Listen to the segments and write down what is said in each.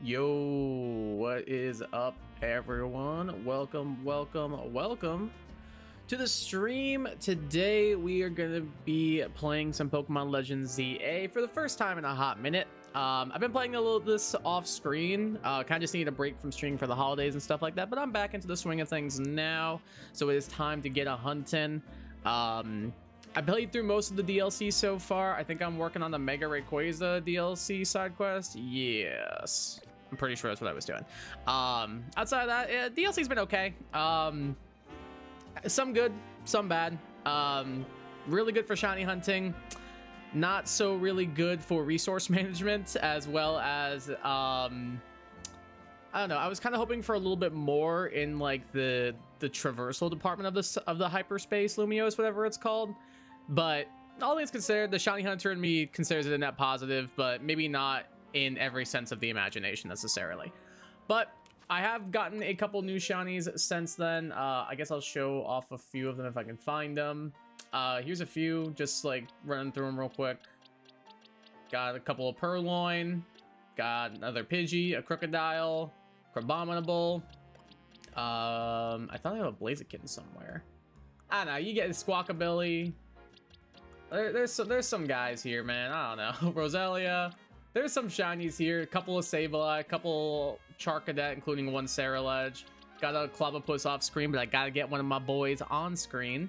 Yo, what is up, everyone? Welcome to the stream. Today we are going to be playing some Pokemon Legends ZA for the first time in a hot minute. I've been playing a little this off screen, kind of just need a break from streaming for the holidays and stuff like that, but I'm back into the swing of things now, so it is time to get a hunt in. I played through most of the DLC so far. I think I'm working on the Mega Rayquaza DLC side quest. Yes, I'm pretty sure that's what I was doing. Outside of that, DLC's been okay. Some good, some bad. Really good for shiny hunting. Not so really good for resource management, as well as I don't know. I was kind of hoping for a little bit more in like the traversal department of the hyperspace Lumiose, whatever it's called. But all things considered, the shiny hunter in me considers it a net positive, but maybe not in every sense of the imagination necessarily. But I have gotten a couple new shinies since then. I guess I'll show off a few of them if I can find them. Here's a few, just like running through them real quick. Got a couple of Purloin, got another Pidgey, a Crocodile, Crabominable. I thought I have a Blaziken somewhere. I don't know, you get Squawkabilly. There's some guys here, man. I don't know. Roselia. There's some shinies here. A couple of Sableye, a couple Charcadet, including one Ceruledge. Got a Clobbopus off screen, but I gotta get one of my boys on screen.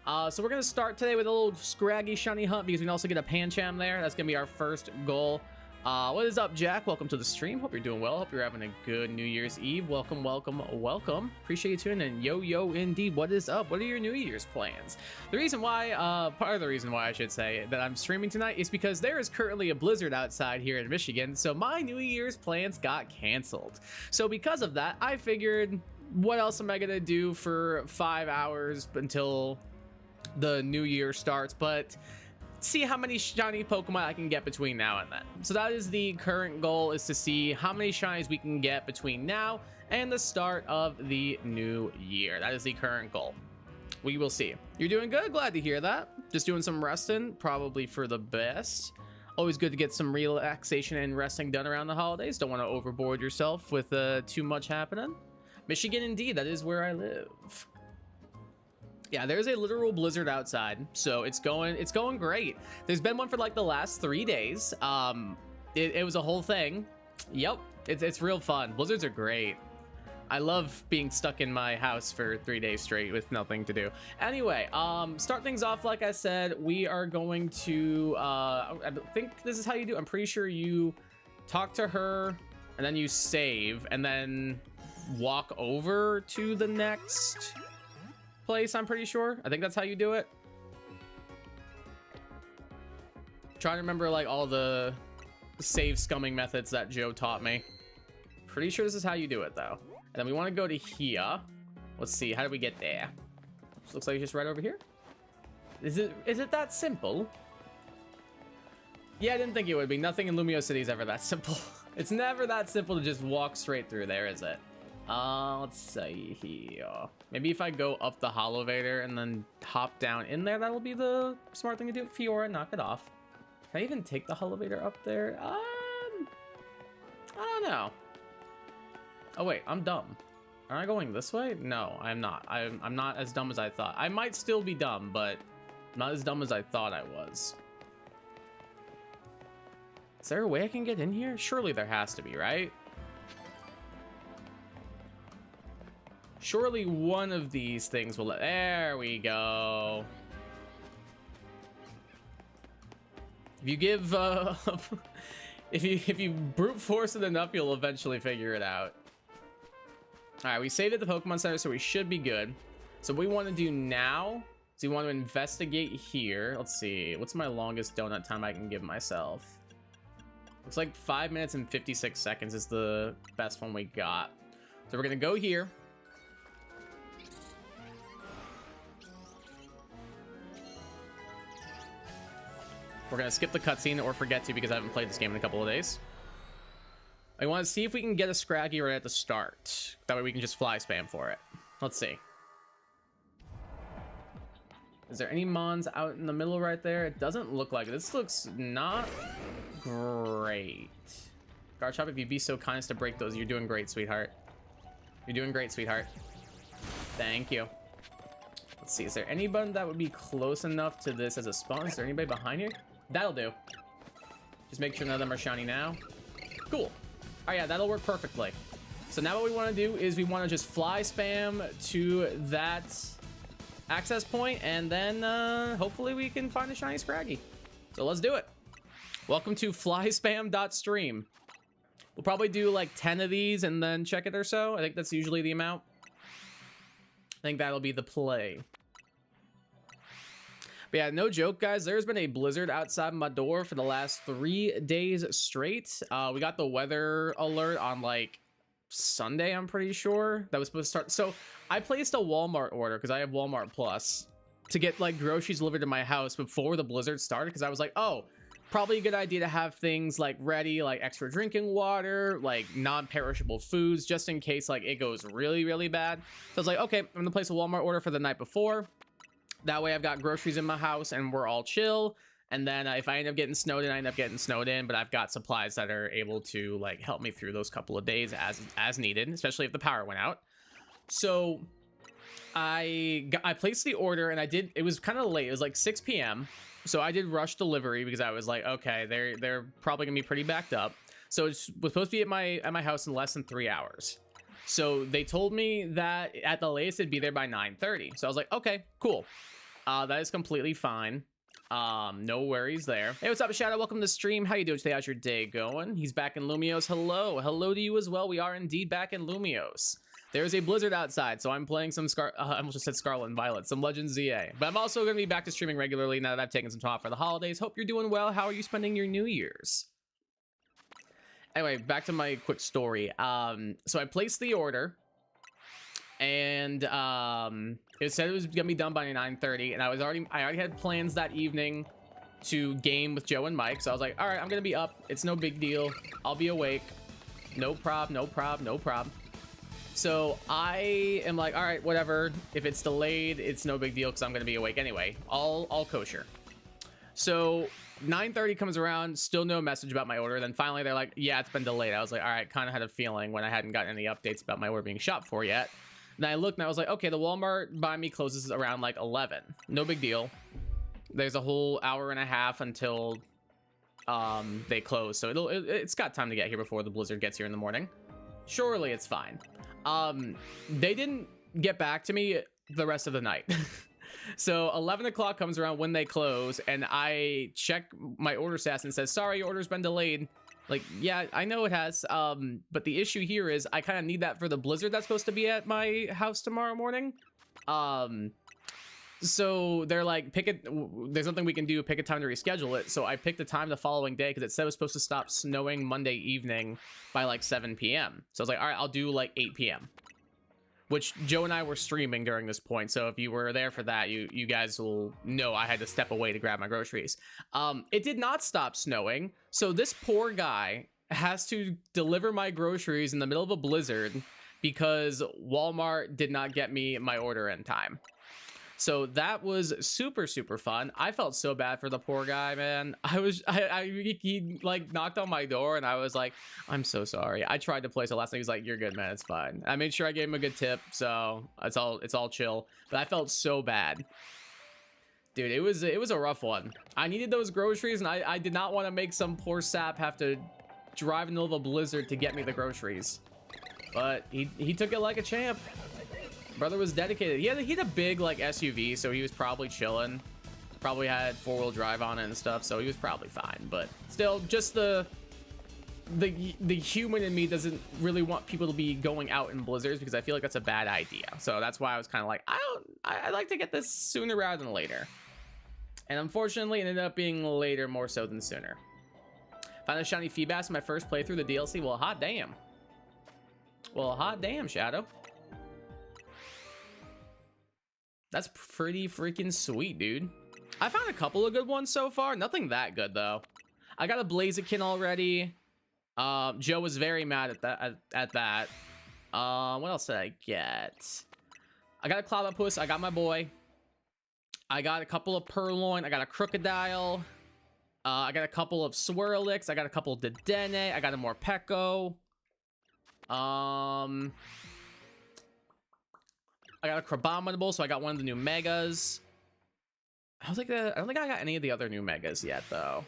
So we're gonna start today with a little scraggy shiny hunt because we can also get a Pancham there. That's gonna be our first goal. What is up, Jack? Welcome to the stream. Hope you're doing well. Hope you're having a good New Year's Eve. Welcome. Appreciate you tuning in. Yo, indeed. What is up? What are your New Year's plans? The reason why, part of the reason why I should say that I'm streaming tonight is because there is currently a blizzard outside here in Michigan, so my New Year's plans got canceled. So because of that, I figured, what else am I gonna do for 5 hours until the new year starts, but see how many shiny Pokemon I can get between now and then. So that is the current goal, is to see how many shinies we can get between now and the start of the new year. That is the current goal. We will see. You're doing good? Glad to hear that. Just doing some resting, probably for the best. Always good to get some relaxation and resting done around the holidays. Don't want to overboard yourself with too much happening. Michigan, indeed. That is where I live. Yeah, there's a literal blizzard outside, so it's going great. There's been one for like the last 3 days. It was a whole thing. Yep, it's real fun. Blizzards are great. I love being stuck in my house for 3 days straight with nothing to do. Anyway, start things off. Like I said, we are going to I think this is how you do. I'm pretty sure you talk to her and then you save and then walk over to the next place. I'm pretty sure. I think that's how you do it. Trying to remember like all the save scumming methods that Joe taught me. Pretty sure this is how you do it though. And then we want to go to here. Let's see, how do we get there? Looks like it's just right over here. Is it that simple? Yeah, I didn't think it would be. Nothing in Lumiose City is ever that simple. It's never that simple to just walk straight through there, is it? Let's see here. Maybe if I go up the Holovator and then hop down in there, that'll be the smart thing to do. Fiora, knock it off. Can I even take the Holovator up there? I don't know. Oh wait, I'm dumb. Am I going this way? No, I'm not. I'm not as dumb as I thought. I might still be dumb, but not as dumb as I thought I was. Is there a way I can get in here? Surely there has to be, right? Surely one of these things will... There we go. If you give... if you brute force it enough, you'll eventually figure it out. Alright, we saved at the Pokemon Center, so we should be good. So what we want to do now is we want to investigate here. Let's see. What's my longest donut time I can give myself? Looks like 5 minutes and 56 seconds is the best one we got. So we're going to go here. We're going to skip the cutscene or forget to because I haven't played this game in a couple of days. I want to see if we can get a Scraggy right at the start. That way we can just fly spam for it. Let's see. Is there any Mons out in the middle right there? It doesn't look like it. This looks not great. Garchomp, if you'd be so kind as to break those. You're doing great, sweetheart. You're doing great, sweetheart. Thank you. Let's see, is there anybody that would be close enough to this as a spawn? Is there anybody behind here? That'll do. Just make sure none of them are shiny now. Cool. All right, yeah, that'll work perfectly. So now what we want to do is we want to just fly spam to that access point, and then hopefully we can find a shiny Scraggy. So let's do it. Welcome to flyspam.stream. We'll probably do like 10 of these and then check it or so. I think that's usually the amount. I think that'll be the play. But yeah, no joke, guys. There's been a blizzard outside my door for the last 3 days straight. We got the weather alert on like Sunday, I'm pretty sure. That was supposed to start. So I placed a Walmart order because I have Walmart Plus to get like groceries delivered to my house before the blizzard started, because I was like, oh, probably a good idea to have things like ready, like extra drinking water, like non-perishable foods, just in case like it goes really, really bad. So I was like, okay, I'm gonna place a Walmart order for the night before. That way I've got groceries in my house and we're all chill. And then if I end up getting snowed in, I end up getting snowed in, but I've got supplies that are able to like help me through those couple of days as needed, especially if the power went out. So I placed the order, and it was kind of late. It was like 6 p.m. So I did rush delivery because I was like, okay, they're probably gonna be pretty backed up. So it was supposed to be at my house in less than 3 hours. So they told me that at the latest it'd be there by 9:30. So I was like, okay, cool. That is completely fine. No worries there. Hey, what's up, Shadow? Welcome to the stream. How you doing today? How's your day going? He's back in Lumios. Hello to you as well. We are indeed back in Lumios. There's a blizzard outside, so I'm playing some I almost just said Scarlet and Violet, some Legends ZA. But I'm also going to be back to streaming regularly now that I've taken some time off for the holidays. Hope you're doing well. How are you spending your New Year's? Anyway, back to my quick story. So I placed the order, and it said it was gonna be done by 9:30, and I already had plans that evening to game with Joe and Mike. So I was like, all right, I'm gonna be up. It's no big deal. I'll be awake. No prob. So I am like, all right, whatever. If it's delayed, it's no big deal because I'm gonna be awake anyway. All kosher. So 9:30 comes around, still no message about my order. Then finally they're like, yeah, it's been delayed. I was like, all right, kind of had a feeling when I hadn't gotten any updates about my order being shopped for yet. Then I looked and I was like, okay, the Walmart by me closes around like 11. No big deal. There's a whole hour and a half until they close. So it's got time to get here before the blizzard gets here in the morning. Surely it's fine. They didn't get back to me the rest of the night. So 11 o'clock comes around when they close, and I check my order stats and it says, sorry, your order's been delayed. Like, yeah, I know it has. But the issue here is I kind of need that for the blizzard that's supposed to be at my house tomorrow morning. So they're like, there's nothing we can do, pick a time to reschedule it. So I picked the time the following day because it said it was supposed to stop snowing Monday evening by like 7 p.m. So I was like, all right, I'll do like 8 p.m. Which Joe and I were streaming during this point. So if you were there for that, you guys will know I had to step away to grab my groceries. It did not stop snowing. So this poor guy has to deliver my groceries in the middle of a blizzard because Walmart did not get me my order in time. So that was super, super fun. I felt so bad for the poor guy, man. He like knocked on my door and I was like, I'm so sorry. I tried to place it last night. He was like, you're good, man. It's fine. I made sure I gave him a good tip. So it's all chill. But I felt so bad. Dude, it was a rough one. I needed those groceries and I did not want to make some poor sap have to drive in the middle of a blizzard to get me the groceries. But he took it like a champ. Brother was dedicated. He had a big like SUV, so he was probably chilling. Probably had 4-wheel drive on it and stuff, so he was probably fine. But still, just the human in me doesn't really want people to be going out in blizzards because I feel like that's a bad idea. So that's why I was kind of like, I'd like to get this sooner rather than later. And unfortunately, it ended up being later more so than sooner. Found a shiny Feebas in my first playthrough, the DLC. Well, hot damn. Well, hot damn, Shadow. That's pretty freaking sweet, dude. I found a couple of good ones so far. Nothing that good, though. I got a Blaziken already. Joe was very mad at that. What else did I get? I got a Clobbopus. I got my boy. I got a couple of Purloin. I got a Crocodile. I got a couple of Swirlix. I got a couple of Dedenne. I got a Morpeko. I got a Crabominable, so I got one of the new Megas. I don't think I got any of the other new Megas yet, though.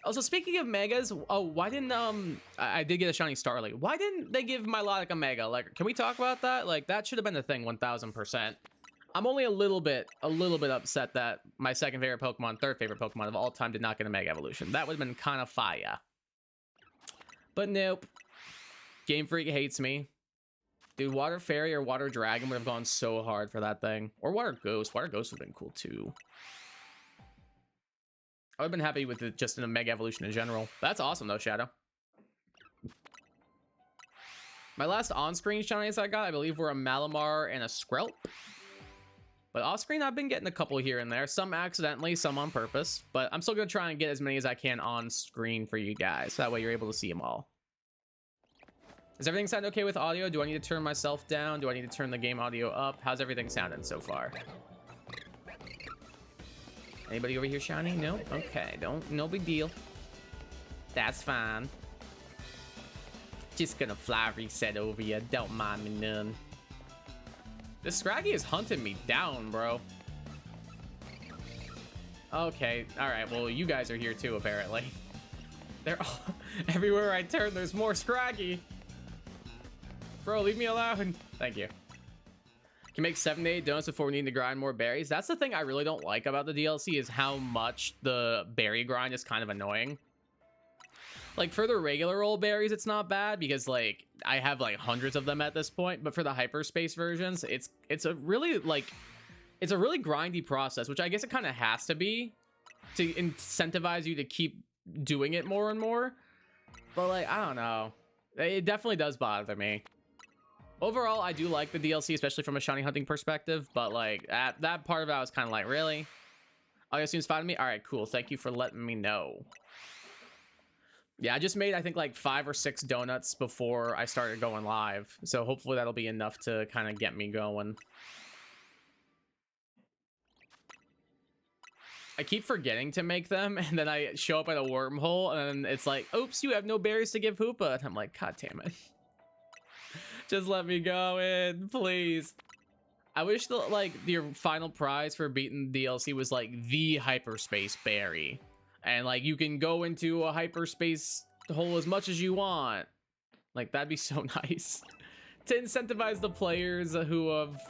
Also, speaking of Megas, oh, why didn't I did get a shiny Starly. Why didn't they give Milotic a Mega? Like, can we talk about that? Like, that should have been a thing 1000%. I'm only a little bit upset that my second favorite Pokemon, third favorite Pokemon of all time did not get a Mega Evolution. That would have been kind of fire. But nope. Game Freak hates me. Dude, Water Fairy or Water Dragon would have gone so hard for that thing. Or Water Ghost. Water Ghost would have been cool too. I would have been happy with it just in a Mega Evolution in general. That's awesome though, Shadow. My last on-screen shinies I got, I believe, were a Malamar and a Skrelp. But off-screen, I've been getting a couple here and there. Some accidentally, some on purpose. But I'm still going to try and get as many as I can on screen for you guys. So that way you're able to see them all. Is everything sound okay with audio? Do I need to turn myself down? Do I need to turn the game audio up? How's everything sounding so far? Anybody over here shiny? No? Okay, no big deal. That's fine. Just gonna fly reset over you. Don't mind me none. This Scraggy is hunting me down, bro. Okay, alright, well, you guys are here too, apparently. They're all... Everywhere I turn, there's more Scraggy. Bro, leave me alone. Thank you. Can make 7 to 8 donuts before we need to grind more berries. That's the thing I really don't like about the DLC, is how much the berry grind is kind of annoying. Like, for the regular old berries, it's not bad because, like, I have, like, hundreds of them at this point. But for the hyperspace versions, it's a really, like, it's a really grindy process, which I guess it kind of has to be to incentivize you to keep doing it more and more. But, like, I don't know. It definitely does bother me. Overall, I do like the DLC, especially from a shiny hunting perspective. But, like, that part of it, I was kind of like, really? Oh, you assume it's fine with me? All right, cool. Thank you for letting me know. Yeah, I just made, I think, like 5 or 6 donuts before I started going live. So hopefully that'll be enough to kind of get me going. I keep forgetting to make them, and then I show up at a wormhole, and it's like, oops, you have no berries to give Hoopa. And I'm like, god damn it. Just let me go in, please. I wish your final prize for beating the DLC was like the hyperspace berry. And, like, you can go into a hyperspace hole as much as you want. Like, that'd be so nice. To incentivize the players who have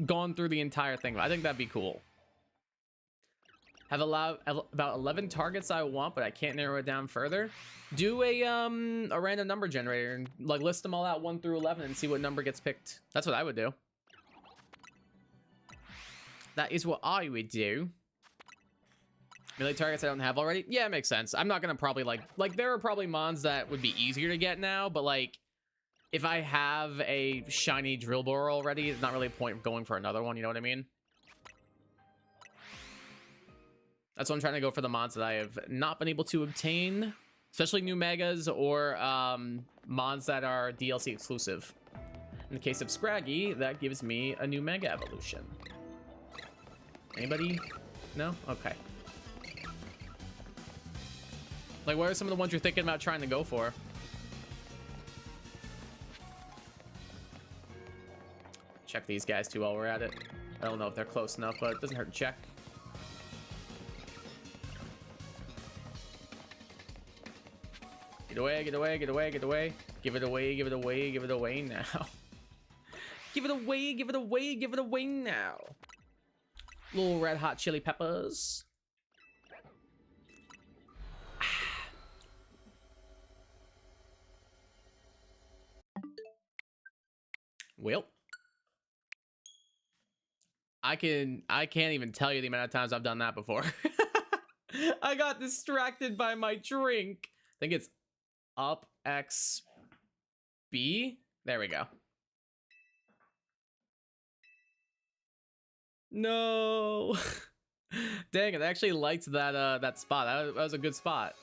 gone through the entire thing. I think that'd be cool. Have about 11 targets I want, but I can't narrow it down further. Do a random number generator and, like, list them all out 1 through 11 and see what number gets picked. That's what I would do. That is what I would do. Melee targets I don't have already? Yeah, it makes sense. I'm not gonna probably like there are probably mons that would be easier to get now, but like if I have a shiny drill bore already, it's not really a point going for another one, you know what I mean? That's why I'm trying to go for the mons that I have not been able to obtain, especially new megas or mons that are DLC exclusive. In the case of Scraggy, that gives me a new mega evolution. Anybody? No? Okay. Like, what are some of the ones you're thinking about trying to go for? Check these guys too while we're at it. I don't know if they're close enough, but it doesn't hurt to check. Get away, get away, get away, get away. Give it away, give it away, give it away now. Give it away, give it away, give it away now. Little red hot chili peppers. Well, I can't even tell you the amount of times I've done that before. I got distracted by my drink. I think it's up XB. There we go. No. Dang it, I actually liked that spot. That was a good spot.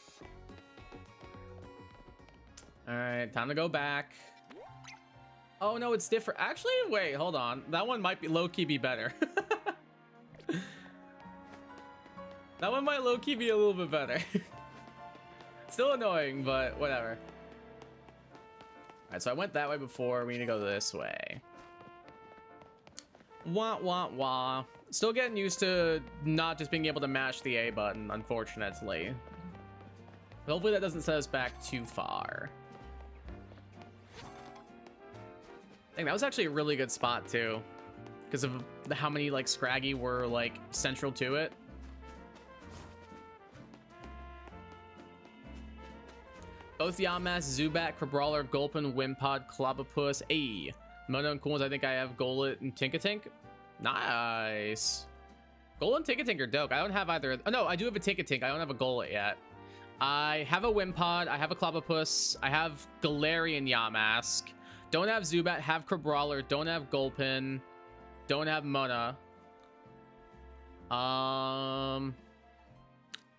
All right, time to go back. Oh no, it's different. Actually, wait, hold on. That one might be low-key be better. That one might low-key be a little bit better. Still annoying, but whatever. Alright, so I went that way before. We need to go this way. Wah, wah, wah. Still getting used to not just being able to mash the A button, unfortunately. But hopefully that doesn't set us back too far. I think that was actually a really good spot, too. Because of how many, like, Scraggy were, like, central to it. Both Yamask, Zubat, Crabrawler, Gulpin, Wimpod, Clobbopus, A. Mono and Coolins, I think I have Golett and Tinkatink. Nice. Golett and Tinkatink are dope. I don't have either. Oh, no, I do have a Tinkatink. I don't have a Golett yet. I have a Wimpod. I have a Clobbopus. I have Galarian Yamask. Don't have Zubat. Have Crabrawler. Don't have Gulpin. Don't have Mona.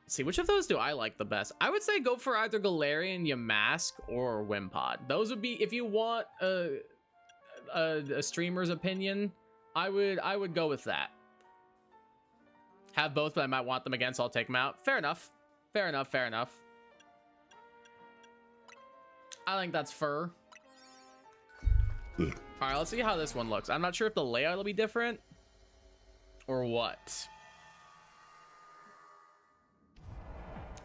See, which of those do I like the best? I would say go for either Galarian, Yamask, or Wimpod. Those would be, if you want a streamer's opinion, I would go with that. Have both, but I might want them again, so I'll take them out. Fair enough. Fair enough. Fair enough. I think that's fair. All right, let's see how this one looks. I'm not sure if the layout will be different or what.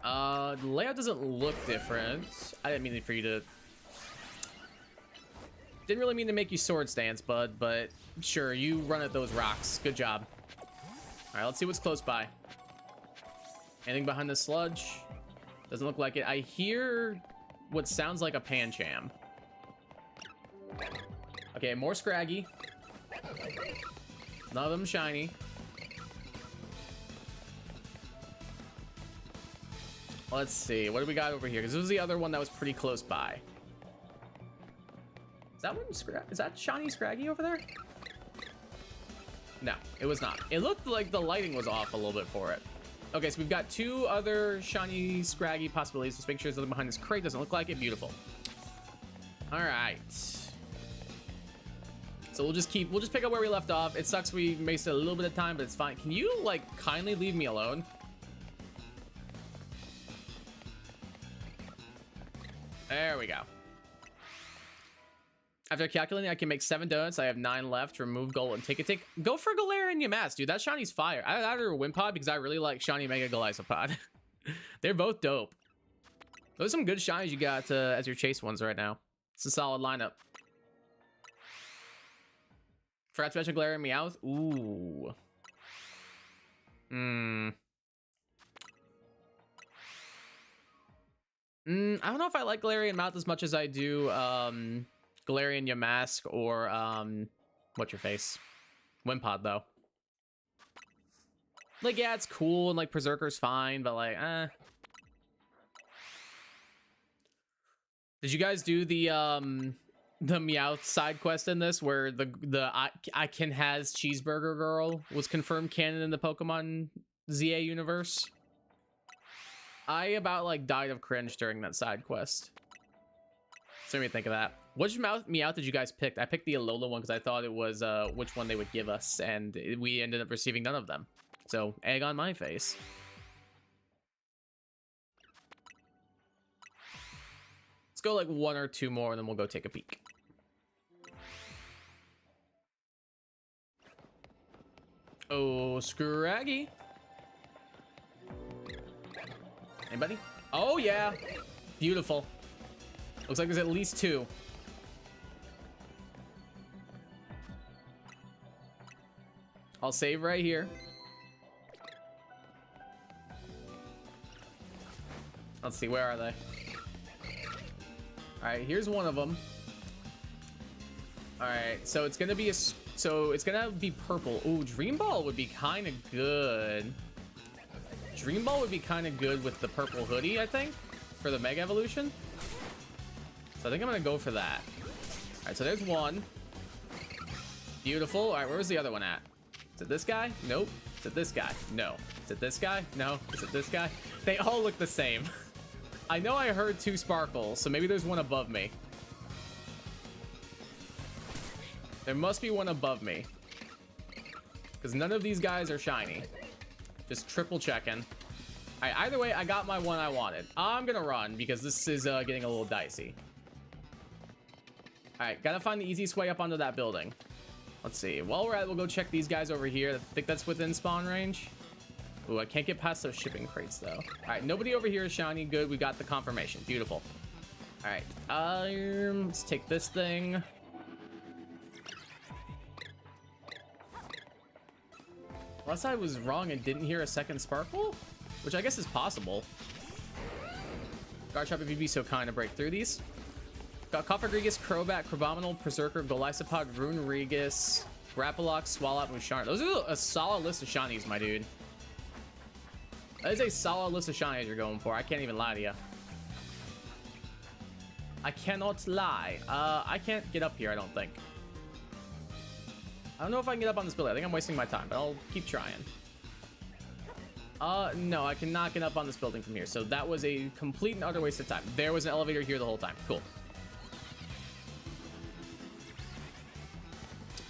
The layout doesn't look different. I didn't mean for you to... Didn't really mean to make you sword stance, bud, but sure, you run at those rocks. Good job. All right, let's see what's close by. Anything behind the sludge? Doesn't look like it. I hear what sounds like a Pancham. Okay, more Scraggy. None of them shiny. Let's see. What do we got over here? Because this was the other one that was pretty close by. Is that one is that shiny Scraggy over there? No, it was not. It looked like the lighting was off a little bit for it. Okay, so we've got two other shiny Scraggy possibilities. Let's make sure there's nothing behind this crate. Doesn't look like it. Beautiful. All right. So we'll just pick up where we left off. It sucks we wasted a little bit of time, but it's fine. Can you, like, kindly leave me alone? There we go. After calculating, I can make 7 donuts. I have 9 left. Remove Gold and Tinkatink. Go for Galarian Yamask, dude. That shiny's fire. I added a Wimpod because I really like shiny Mega Golisopod. They're both dope. Those are some good shinies you got as your chase ones right now. It's a solid lineup. Forgot to mention Galarian Meowth. Ooh. I don't know if I like Galarian Meowth as much as I do Galarian Yamask or what's your face? Wimpod though. Like, yeah, it's cool and like Berserker's fine, but like Did you guys do the Meowth side quest in this where the I can has cheeseburger girl was confirmed canon in the Pokemon ZA universe? I about like died of cringe during that side quest. So let me think of that. Which Meowth did you guys pick? I picked the Alola one because I thought it was which one they would give us, and we ended up receiving none of them. So egg on my face. Let's go like 1 or 2 more, and then we'll go take a peek. Oh, Scraggy. Anybody? Oh, yeah. Beautiful. Looks like there's at least 2. I'll save right here. Let's see, where are they? All right, here's one of them. All right, so it's gonna be purple. Ooh, Dream Ball would be kind of good. Dream Ball would be kind of good with the purple hoodie, I think, for the Mega Evolution. So I think I'm gonna go for that. All right, so there's one. Beautiful. All right, where was the other one at? Is it this guy? Nope. Is it this guy? No. Is it this guy? No. Is it this guy? They all look the same. I know I heard 2 sparkles, so maybe there's one above me. There must be one above me. Because none of these guys are shiny. Just triple checking. All right, either way, I got my one I wanted. I'm gonna run because this is getting a little dicey. All right, gotta find the easiest way up onto that building. Let's see. While we're at it, we'll go check these guys over here. I think that's within spawn range. Ooh, I can't get past those shipping crates, though. All right, nobody over here is shiny. Good, we got the confirmation. Beautiful. All right, let's take this thing. Unless I was wrong and didn't hear a second sparkle, which I guess is possible. Garchomp, if you'd be so kind to break through these. Got Cofagrigus, Crobat, Crabominal, Berserker, Golisopod, Runerigus, Rapalock, Swallow, Musharna. Those are a solid list of shinies, my dude. That is a solid list of shinies you're going for. I can't even lie to you. I cannot lie. I can't get up here, I don't think. I don't know if I can get up on this building. I think I'm wasting my time, but I'll keep trying. No, I cannot get up on this building from here. So that was a complete and utter waste of time. There was an elevator here the whole time. Cool.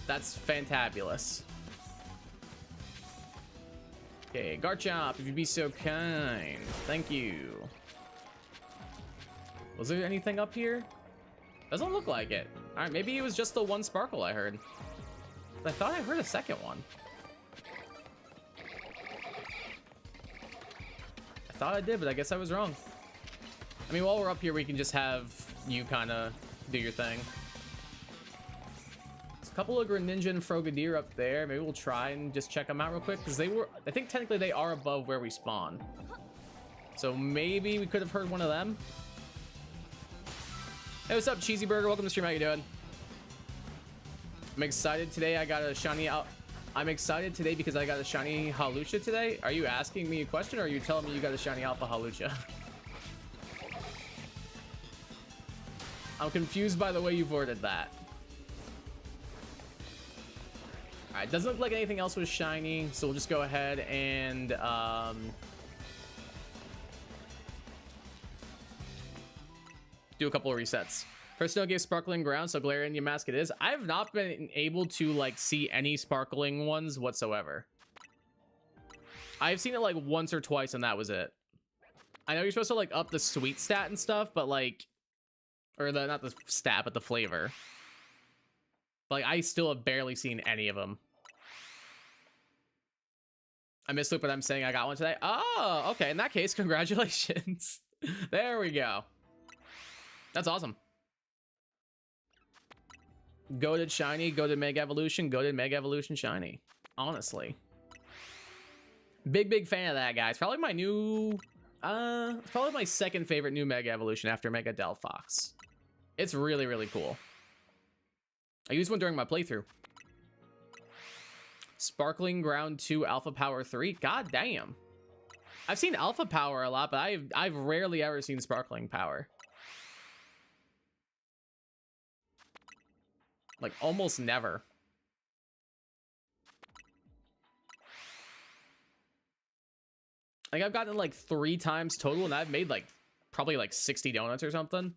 That's fantabulous. Okay, Garchomp, if you'd be so kind. Thank you. Was there anything up here? Doesn't look like it. All right, maybe it was just the one sparkle I heard. I thought I heard a second one. I thought I did, but I guess I was wrong. I mean, while we're up here, we can just have you kind of do your thing. There's a couple of Greninja and Frogadier up there. Maybe we'll try and just check them out real quick, because they were, I think technically they are above where we spawn. So maybe we could have heard one of them. Hey, what's up, Cheesy Burger? Welcome to the stream. How you doing? I'm excited today. I got a shiny out. I'm excited today because I got a shiny Hawlucha today. Are you asking me a question, or are you telling me you got a shiny Alpha Hawlucha? I'm confused by the way you've worded that. All right, doesn't look like anything else was shiny, so we'll just go ahead and do a couple of resets. First note gave Sparkling Ground, so Galarian Yamask it is. I've not been able to like see any sparkling ones whatsoever. I've seen it like once or twice, and that was it. I know you're supposed to like up the sweet stat and stuff, but like, or the not the stat, but the flavor. But like, I still have barely seen any of them. I missed it, but I'm saying I got one today. Oh, okay. In that case, congratulations. There we go. That's awesome. Goated shiny, goated Mega Evolution, goated Mega Evolution shiny. Honestly. Big fan of that, guys. Probably my new... probably my second favorite new Mega Evolution after Mega Delphox. It's really cool. I used one during my playthrough. Sparkling Ground 2 Alpha Power 3. God damn. I've seen Alpha Power a lot, but I've rarely ever seen Sparkling Power. Like, almost never. Like, I've gotten like 3 times total, and I've made like probably like 60 donuts or something.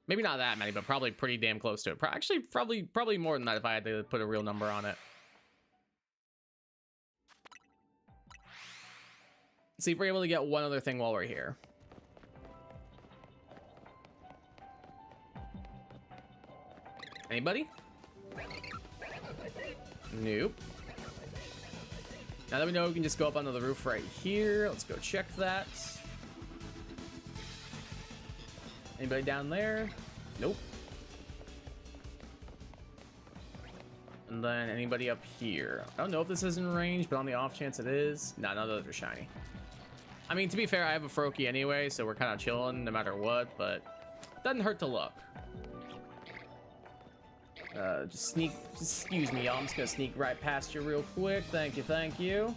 Maybe not that many, but probably pretty damn close to it. Actually, probably more than that if I had to put a real number on it. See if we're able to get one other thing while we're here. Anybody? Nope. Now that we know, we can just go up onto the roof right here. Let's go check that. Anybody down there? Nope. And then anybody up here? I don't know if this is in range, but on the off chance it is. No, none of those are shiny. I mean, to be fair, I have a Froakie anyway, so we're kind of chilling no matter what, but doesn't hurt to look. Just excuse me, y'all. I'm just gonna sneak right past you real quick. Thank you.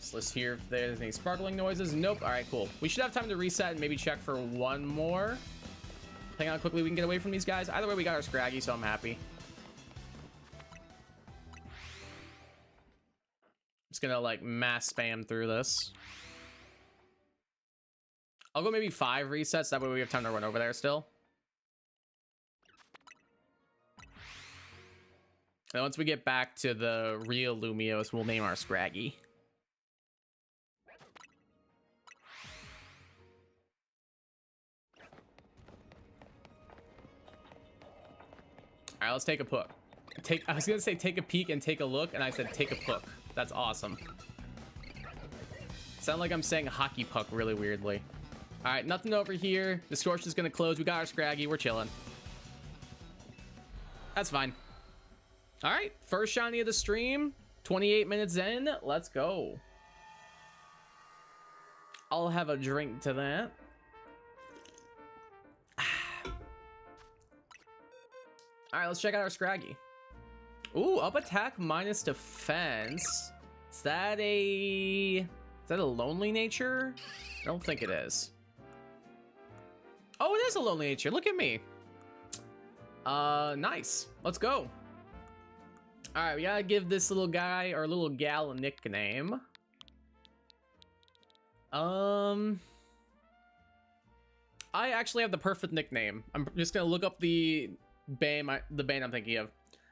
So let's hear if there's any sparkling noises. Nope. All right, cool. We should have time to reset and maybe check for one more. Hang on quickly, we can get away from these guys. Either way, we got our Scraggy, so I'm happy. Just gonna like mass spam through this. I'll go maybe 5 resets. That way we have time to run over there still. And once we get back to the real Lumios, we'll name our Scraggy. right, let's take a look. I was gonna say take a peek and take a look, and I said take a puck. That's awesome. Sound like I'm saying hockey puck really weirdly. All right, nothing over here. Distortion's gonna close. We got our Scraggy. We're chilling. That's fine. All right, first shiny of the stream. 28 minutes in. Let's go. I'll have a drink to that. All right, let's check out our Scraggy. Ooh, up attack minus defense. Is that a lonely nature? I don't think it is. Oh, it is a lonely nature. Look at me. Nice. Let's go. All right, we gotta give this little guy or little gal a nickname. I actually have the perfect nickname. I'm just gonna look up the bane I'm thinking of.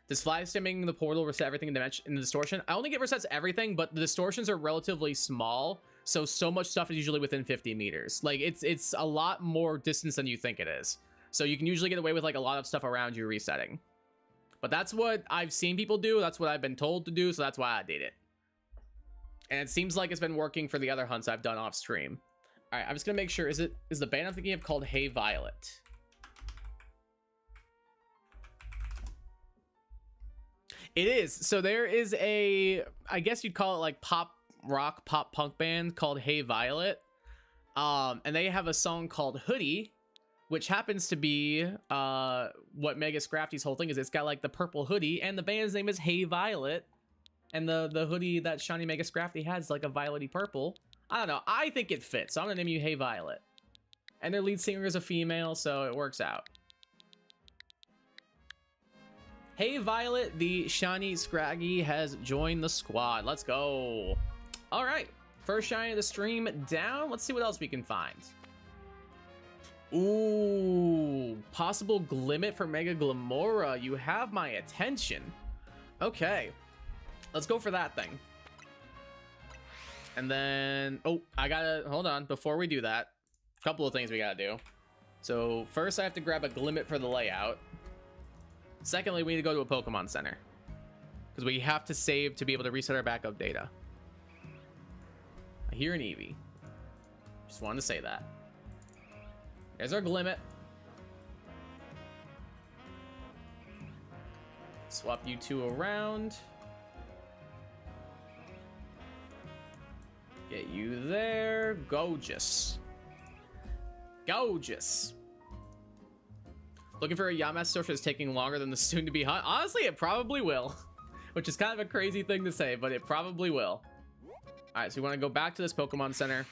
Does fly stimming the portal reset everything in dimension in the distortion? I only get resets everything, but the distortions are relatively small, so much stuff is usually within 50 meters. Like it's a lot more distance than you think it is. So you can usually get away with like a lot of stuff around you resetting. But that's what I've seen people do. That's what I've been told to do, so that's why I did it. And it seems like it's been working for the other hunts I've done off stream. All right, I'm just gonna make sure. Is the band I'm thinking of called Hey Violet? It is. So there is a, I guess you'd call it like pop rock, pop punk band called Hey Violet. And they have a song called Hoodie, which happens to be what Mega Scrafty's whole thing is. It's got like the purple hoodie, and the band's name is Hey Violet. And the hoodie that Shiny Mega Scrafty has like a violety purple. I don't know. I think it fits. So I'm gonna name you Hey Violet. And their lead singer is a female, so it works out. Hey Violet, the shiny Scraggy has joined the squad. Let's go. All right, first shiny of the stream down. Let's see what else we can find. Ooh, possible Glimmet for Mega Glamora. You have my attention. Okay, let's go for that thing. And then, oh, I gotta, hold on. Before we do that, a couple of things we gotta do. So first I have to grab a Glimmet for the layout. Secondly, we need to go to a Pokemon Center, because we have to save to be able to reset our backup data. I hear an Eevee. Just wanted to say that. There's our Glimmet. Swap you two around. Get you there. Gorgeous. Gorgeous. Looking for a Yamaster is taking longer than the soon-to-be hunt. Honestly, it probably will. Which is kind of a crazy thing to say, but it probably will. Alright, so we want to go back to this Pokemon Center.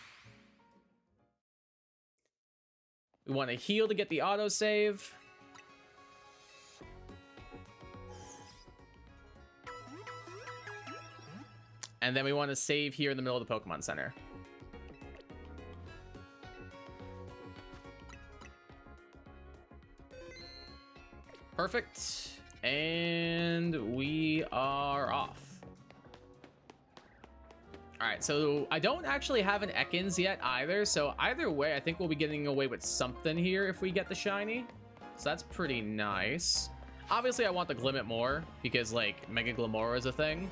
We want to heal to get the autosave. And then we want to save here in the middle of the Pokemon Center. Perfect. And we are off. All right, so I don't actually have an Ekans yet either. So either way, I think we'll be getting away with something here if we get the shiny. So that's pretty nice. Obviously, I want the Glimmet more because like Mega Glamora is a thing.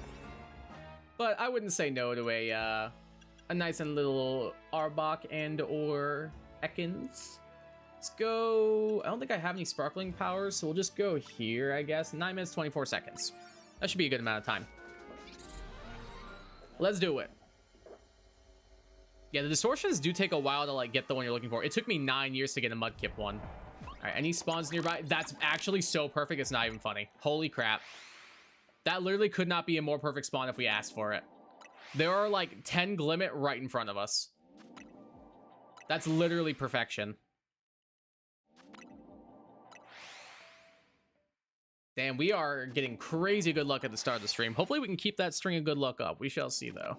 But I wouldn't say no to a nice and little Arbok and or Ekans. Let's go. I don't think I have any sparkling powers, so we'll just go here, I guess. 9 minutes, 24 seconds. That should be a good amount of time. Let's do it. Yeah, the distortions do take a while to like get the one you're looking for. It took me 9 years to get a Mudkip one. All right, any spawns nearby? That's actually so perfect, it's not even funny. Holy crap. That literally could not be a more perfect spawn if we asked for it. There are like 10 Glimmet right in front of us. That's literally perfection. Damn, we are getting crazy good luck at the start of the stream. Hopefully we can keep that string of good luck up. We shall see, though.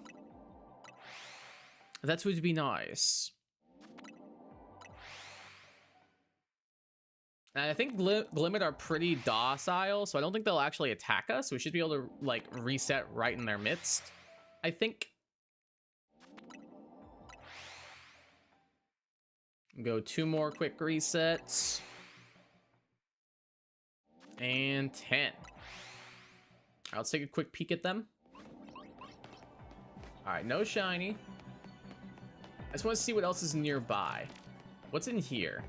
That would be nice. And I think Glimmet are pretty docile, so I don't think they'll actually attack us. We should be able to, like, reset right in their midst, I think. Go 2 more quick resets. and 10. All right, let's take a quick peek at them. All right, no shiny. I just want to see what else is nearby. What's in here?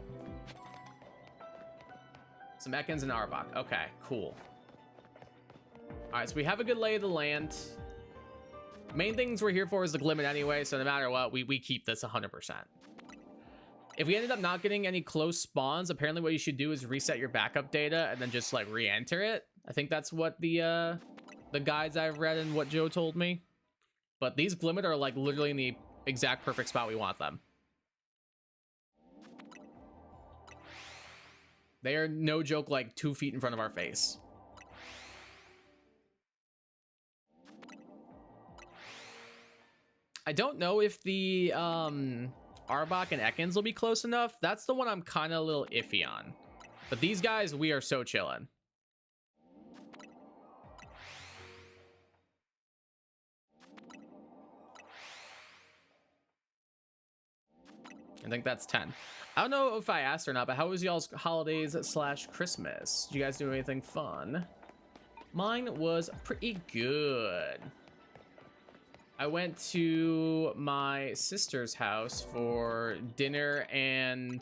Some Ekans and Arbok. Okay, cool. All right, so we have a good lay of the land. Main things we're here for is the Glimmet anyway, so no matter what, we keep this 100%. If we ended up not getting any close spawns, apparently what you should do is reset your backup data and then just like re-enter it. I think that's what the guides I've read and what Joe told me. But these Glimmet are like literally in the exact perfect spot we want them. They are no joke like 2 feet in front of our face. I don't know if the Arbok and Ekans will be close enough. That's the one I'm kind of a little iffy on. But these guys, we are so chilling. I think that's 10. I don't know if I asked or not, but how was y'all's holidays / Christmas? Did you guys do anything fun? Mine was pretty good. I went to my sister's house for dinner and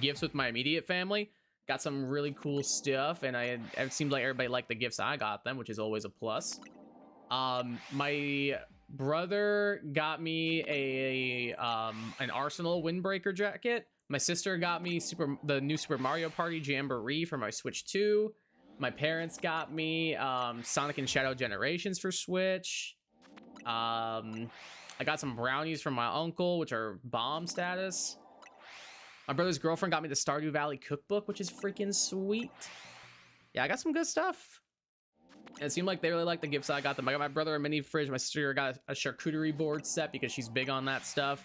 gifts with my immediate family. Got some really cool stuff, and it seemed like everybody liked the gifts I got them, which is always a plus. My brother got me an Arsenal Windbreaker jacket. My sister got me the new Super Mario Party Jamboree for my Switch 2. My parents got me Sonic and Shadow Generations for Switch. I got some brownies from my uncle, which are bomb status. My brother's girlfriend got me the Stardew Valley cookbook, which is freaking sweet. Yeah, I got some good stuff. And it seemed like they really liked the gifts I got them. I got my brother a mini fridge. My sister got a charcuterie board set because she's big on that stuff.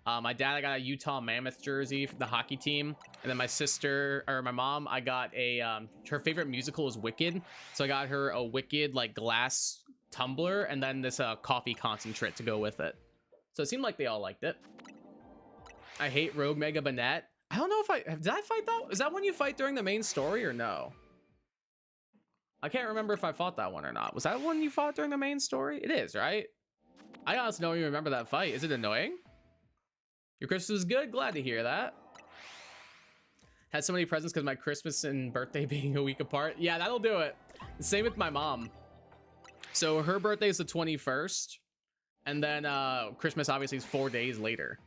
My dad, I got a Utah Mammoth jersey for the hockey team. And then my sister, or my mom, I got her favorite musical is Wicked. So I got her a Wicked, like, glass tumbler and then this coffee concentrate to go with it. So it seemed like they all liked it. I hate Rogue Mega Banette. I don't know if did I fight that? Is that one you fight during the main story or no? I can't remember if I fought that one or not. Was that one you fought during the main story? It is, right? I honestly don't even remember that fight. Is it annoying? Your Christmas was good? Glad to hear that. Had so many presents because my Christmas and birthday being a week apart. Yeah, that'll do it. Same with my mom. So her birthday is the 21st. And then Christmas obviously is 4 days later.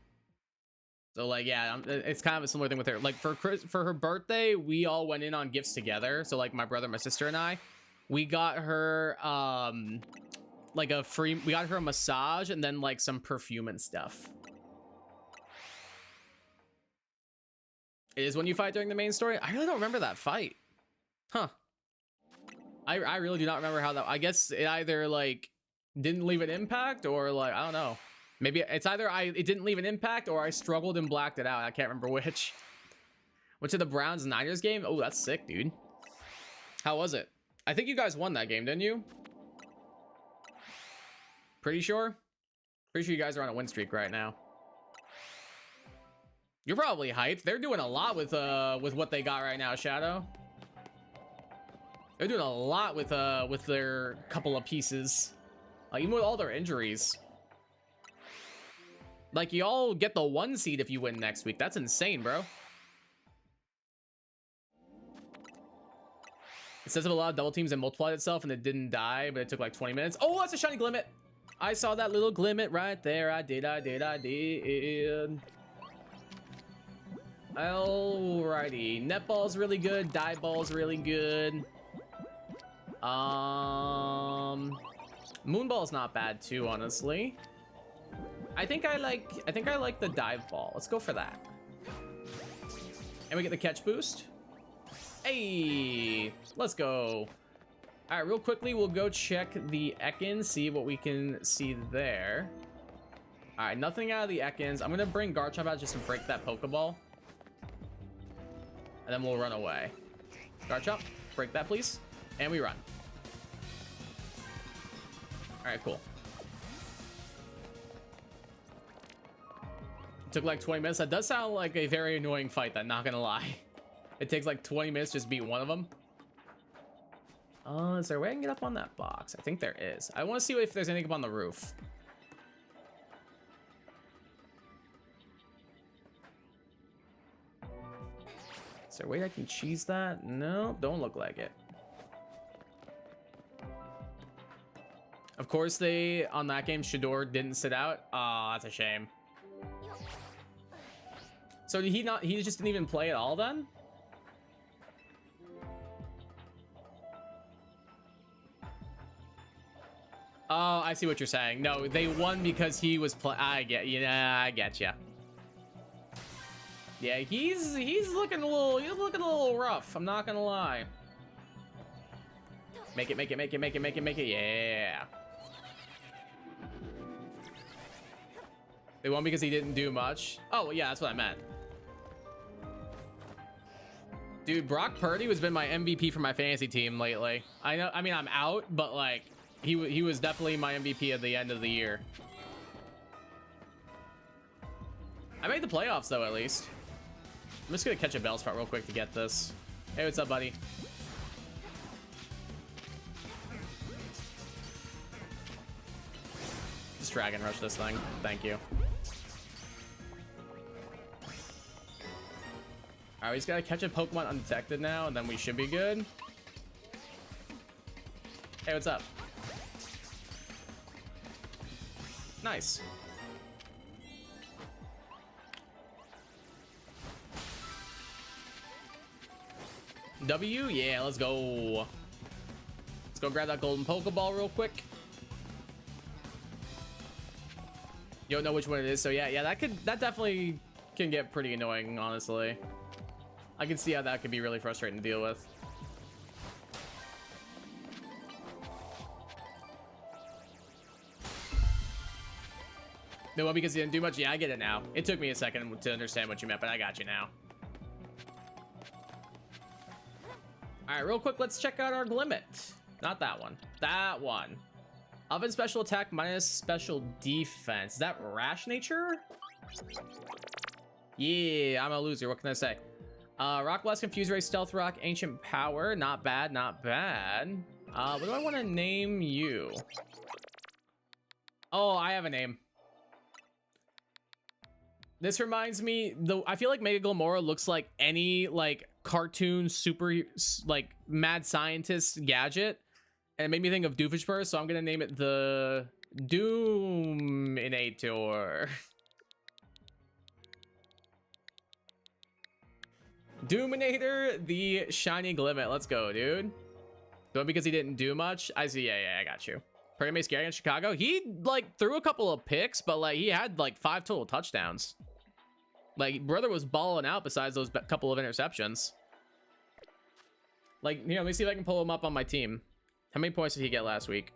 So like, yeah, it's kind of a similar thing with her. Like for her birthday, we all went in on gifts together. So like my brother, my sister, and I, we got her like we got her a massage and then like some perfume and stuff. It is when you fight during the main story. I really don't remember that fight. Huh. I really do not remember how that. I guess it either like didn't leave an impact or like I don't know. Maybe it's either it didn't leave an impact or I struggled and blacked it out. I can't remember which. Went to the Browns Niners game. Oh, that's sick, dude. How was it? I think you guys won that game, didn't you? Pretty sure? Pretty sure you guys are on a win streak right now. You're probably hyped. They're doing a lot with what they got right now, Shadow. They're doing a lot with their couple of pieces. Even with all their injuries. Like, y'all get the 1 seed if you win next week. That's insane, bro. It says if a lot of double teams and multiplied itself and it didn't die, but it took like 20 minutes. Oh, that's a shiny Glimmet. I saw that little Glimmet right there. I did. Alrighty. Netball's really good. Die ball's really good. Moonball's not bad too, honestly. I think I like the dive ball. Let's go for that. And we get the catch boost. Hey, let's go. All right, real quickly, we'll go check the Ekans, see what we can see there. All right, nothing out of the Ekans. I'm gonna bring Garchomp out just to break that Pokeball. And then we'll run away. Garchomp, break that, please. And we run. All right, cool. Took like 20 minutes. That does sound like a very annoying fight, then, not gonna lie. It takes like 20 minutes to just beat one of them. Is there a way I can get up on that box? I think there is. I want to see if there's anything up on the roof. Is there a way I can cheese that? No, don't look like it. Of course, they, on that game, Shador didn't sit out. Oh, that's a shame. So did he not, he just didn't even play at all then? Oh, I see what you're saying. No, they won because he was I get, yeah, I get you. Yeah, he's looking a little rough. I'm not gonna lie. Make it, yeah. They won because he didn't do much. Oh, yeah, that's what I meant. Dude, Brock Purdy has been my MVP for my fantasy team lately. I know, I mean, I'm out, but like, he was definitely my MVP at the end of the year. I made the playoffs though, at least. I'm just gonna catch a bell spot real quick to get this. Hey, what's up, buddy? Just drag and rush this thing. Thank you. Alright, we just gotta catch a Pokemon undetected now, and then we should be good. Hey, what's up? Nice. W? Yeah, let's go. Let's go grab that golden Pokeball real quick. You don't know which one it is, so yeah, that definitely can get pretty annoying, honestly. I can see how that could be really frustrating to deal with. No, well, because you didn't do much? Yeah, I get it now. It took me a second to understand what you meant, but I got you now. All right, real quick, let's check out our Glimmet. Not that one. That one. Oven special attack minus special defense. Is that rash nature? Yeah, I'm a loser. What can I say? Rock Blast, Confuse Ray, Stealth Rock, Ancient Power. Not bad, not bad. What do I want to name you? Oh, I have a name. This reminds me, I feel like Mega Glamora looks like any like cartoon super like mad scientist gadget, and it made me think of Doofenshmirtz, so I'm gonna name it the Doominator. Doominator, the shiny Glimmet. Let's go, dude. But because he didn't do much, I see. Yeah, I got you. Pretty May scary in Chicago. He like threw a couple of picks, but like he had like 5 total touchdowns. Like, brother was balling out besides those couple of interceptions. Like, you know, let me see if I can pull him up on my team. How many points did he get last week?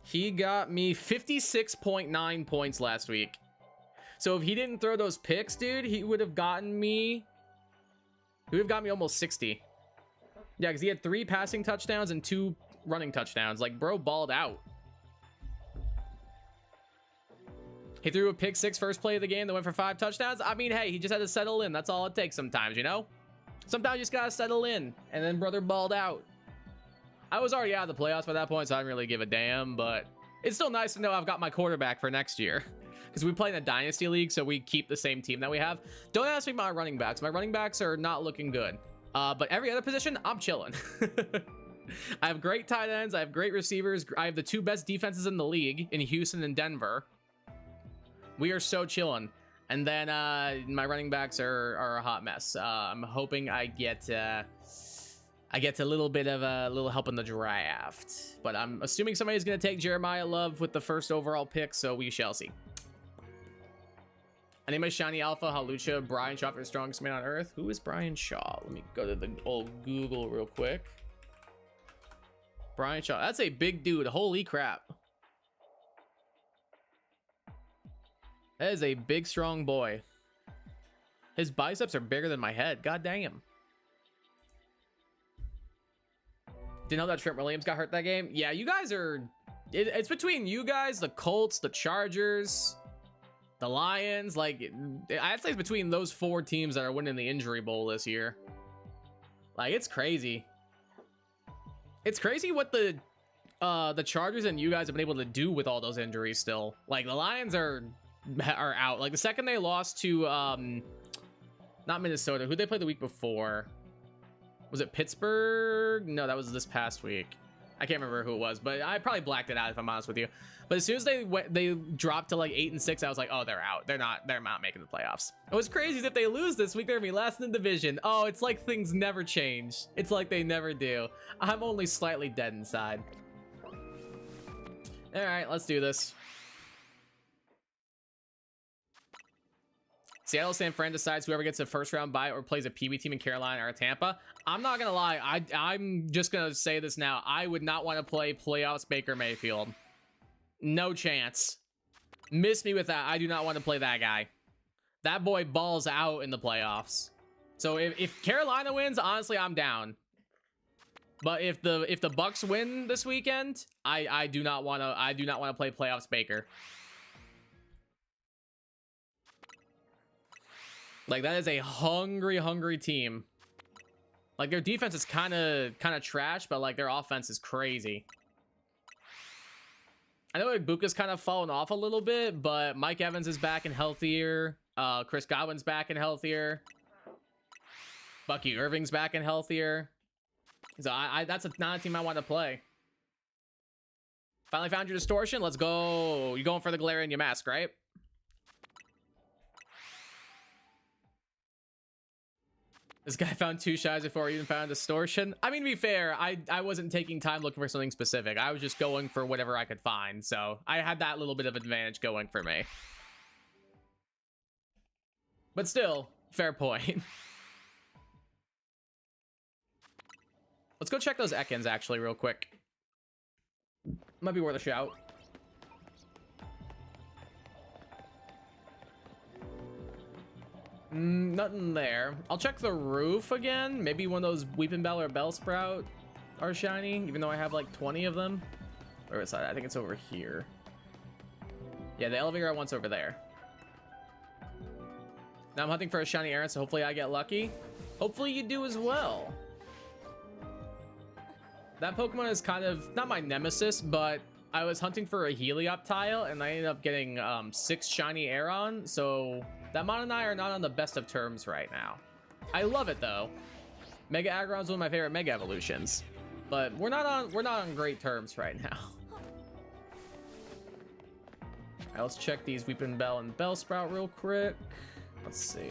He got me 56.9 points last week. So if he didn't throw those picks, dude, he would have gotten me... He would have got me almost 60. Yeah, because he had 3 passing touchdowns and 2 running touchdowns. Like, bro balled out. He threw a pick 6 first play of the game that went for 5 touchdowns. I mean, hey, he just had to settle in. That's all it takes sometimes, you know? Sometimes you just gotta settle in. And then brother balled out. I was already out of the playoffs by that point, so I didn't really give a damn. But it's still nice to know I've got my quarterback for next year. Because we play in a Dynasty League, so we keep the same team that we have. Don't ask me about my running backs. My running backs are not looking good. But every other position, I'm chilling. I have great tight ends. I have great receivers. I have the 2 best defenses in the league in Houston and Denver. We are so chilling. And then my running backs are a hot mess. I'm hoping I get a little bit of a little help in the draft. But I'm assuming somebody's going to take Jeremiah Love with the first overall pick, so we shall see. I named my shiny alpha Halucha Brian Shaw for the strongest man on earth. Who is Brian Shaw? Let me go to the old Google real quick. Brian Shaw. That's a big dude. Holy crap. That is a big, strong boy. His biceps are bigger than my head. God damn. Didn't know that Trent Williams got hurt that game. Yeah, you guys are... It's between you guys, the Colts, the Chargers. The Lions, like, I'd say it's between those 4 teams that are winning the Injury Bowl this year. Like, it's crazy. It's crazy what the Chargers and you guys have been able to do with all those injuries still. Like, the Lions are out. Like, the second they lost to, not Minnesota, who they played the week before? Was it Pittsburgh? No, that was this past week. I can't remember who it was, but I probably blacked it out if I'm honest with you. But as soon as they dropped to like 8-6, I was like, oh, they're out. They're not making the playoffs. It was crazy. If they lose this week, they're gonna be last in the division. Oh, it's like things never change. It's like they never do. I'm only slightly dead inside. All right, let's do this. Seattle, San Fran decides whoever gets a first round bye or plays a PB team in Carolina or Tampa. I'm not gonna lie. I'm just gonna say this now. I would not want to play playoffs Baker Mayfield. No chance. Miss me with that. I do not want to play that guy. That boy balls out in the playoffs. So if Carolina wins, honestly, I'm down. But if the Bucks win this weekend, I do not want to play playoffs Baker. Like, that is a hungry team. Like, their defense is kind of trash, but like their offense is crazy. I know Ibuka's kind of fallen off a little bit, but Mike Evans is back and healthier. Chris Godwin's back and healthier. Bucky Irving's back and healthier. So that's not a team I want to play. Finally found your distortion. Let's go. You're going for the glare in your mask, right? This guy found 2 shies before he even found distortion. I mean, to be fair, I wasn't taking time looking for something specific. I was just going for whatever I could find. So I had that little bit of advantage going for me. But still, fair point. Let's go check those Ekans actually real quick. Might be worth a shout. Nothing there. I'll check the roof again. Maybe one of those Weeping Bell or Bellsprout are shiny, even though I have like 20 of them. Where is that? I think it's over here. Yeah, the elevator I want's over there. Now I'm hunting for a shiny Aaron, so hopefully I get lucky. Hopefully you do as well. That Pokemon is kind of not my nemesis, but I was hunting for a Helioptile and I ended up getting 6 shiny Aeron, so that Mon and I are not on the best of terms right now. I love it though. Mega Aggron's one of my favorite Mega Evolutions, but we're not on great terms right now. Alright, let's check these Weeping Bell and Bellsprout real quick. Let's see.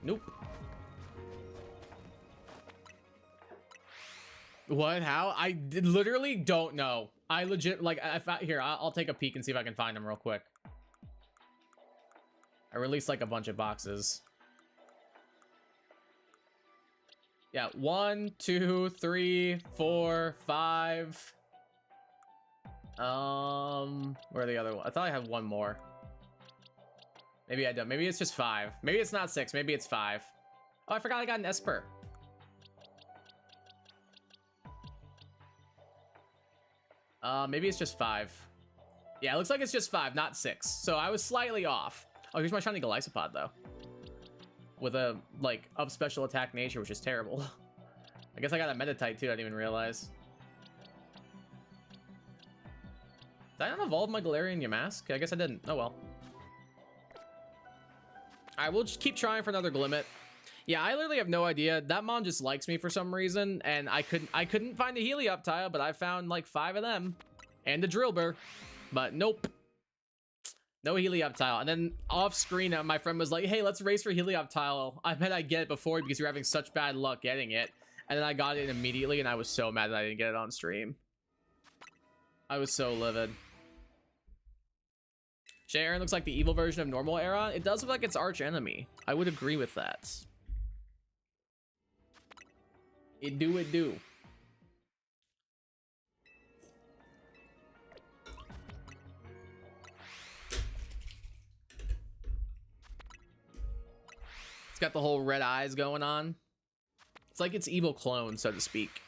Nope. What? How? I literally don't know. I legit, like, here, I'll take a peek and see if I can find them real quick. I released like a bunch of boxes. Yeah, 1, 2, 3, 4, 5. Where are the other one? I thought I had one more. Maybe I don't. Maybe it's just 5. Maybe it's not 6. Maybe it's 5. Oh, I forgot I got an Esper. Maybe it's just 5. Yeah, it looks like it's just 5, not 6. So I was slightly off. Oh, here's my shiny Golisopod, though. With a, like, of special attack nature, which is terrible. I guess I got a Metatite, too. I didn't even realize. Did I not evolve my Galarian Yamask? I guess I didn't. Oh, well. Alright, we'll just keep trying for another Glimmet. Yeah, I literally have no idea. That Mon just likes me for some reason, and I couldn't find a Helioptile, but I found like 5 of them. And a Drillbur. But nope. No Helioptile. And then off screen, my friend was like, hey, let's race for Helioptile. I bet I'd get it before because you're having such bad luck getting it. And then I got it immediately, and I was so mad that I didn't get it on stream. I was so livid. Sharon looks like the evil version of normal Aeron. It does look like its arch enemy. I would agree with that. It do. It's got the whole red eyes going on. It's like its evil clone, so to speak.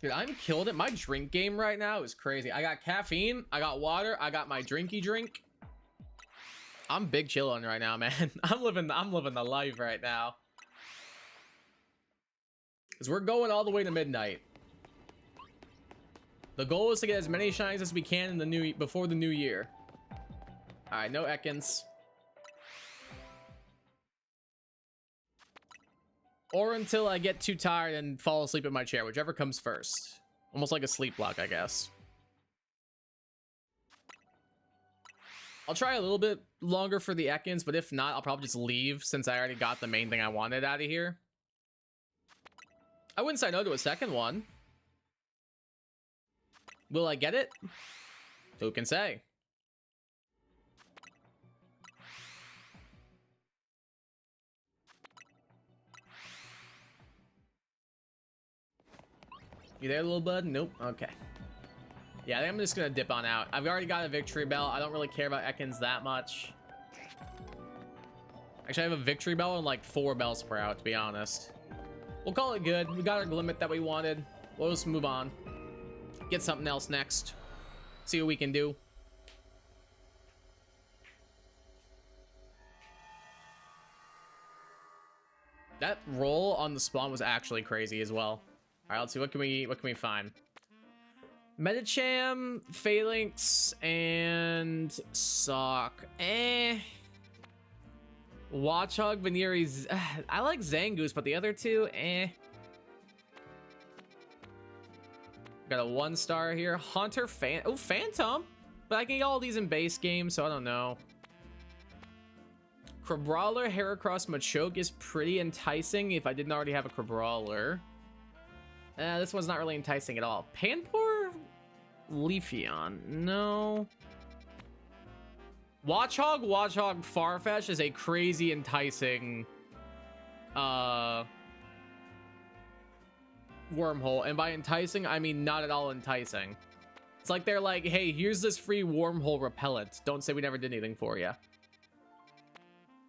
Dude, I'm killing it. My drink game right now is crazy. I got caffeine, I got water, I got my drinky drink. I'm big chilling right now, man. I'm living the life right now. Cause we're going all the way to midnight. The goal is to get as many shines as we can in the before the new year. All right, no Ekans. Or until I get too tired and fall asleep in my chair, whichever comes first. Almost like a sleep block, I guess. I'll try a little bit longer for the Ekans, but if not, I'll probably just leave since I already got the main thing I wanted out of here. I wouldn't say no to a second one. Will I get it? Who can say? You there, little bud? Nope. Okay. Yeah, I think I'm just gonna dip on out. I've already got a victory bell. I don't really care about Ekans that much. Actually, I have a victory bell and like 4 bells per out, to be honest. We'll call it good. We got our limit that we wanted. We'll just move on. Get something else next. See what we can do. That roll on the spawn was actually crazy as well. All right, let's see, what can we find? Medicham, Phalanx, and Sock. Watchog, Veneries. I like Zangoose, but the other two, Got a 1-star here. Haunter, Phantom. But I can get all these in base game, so I don't know. Crabrawler, Heracross, Machoke is pretty enticing if I didn't already have a Crabrawler. This one's not really enticing at all. Panpour, Leafeon, no. Watchog, Farfetch is a crazy enticing wormhole, and by enticing I mean not at all enticing. It's like they're like, hey, here's this free wormhole repellent, don't say we never did anything for you.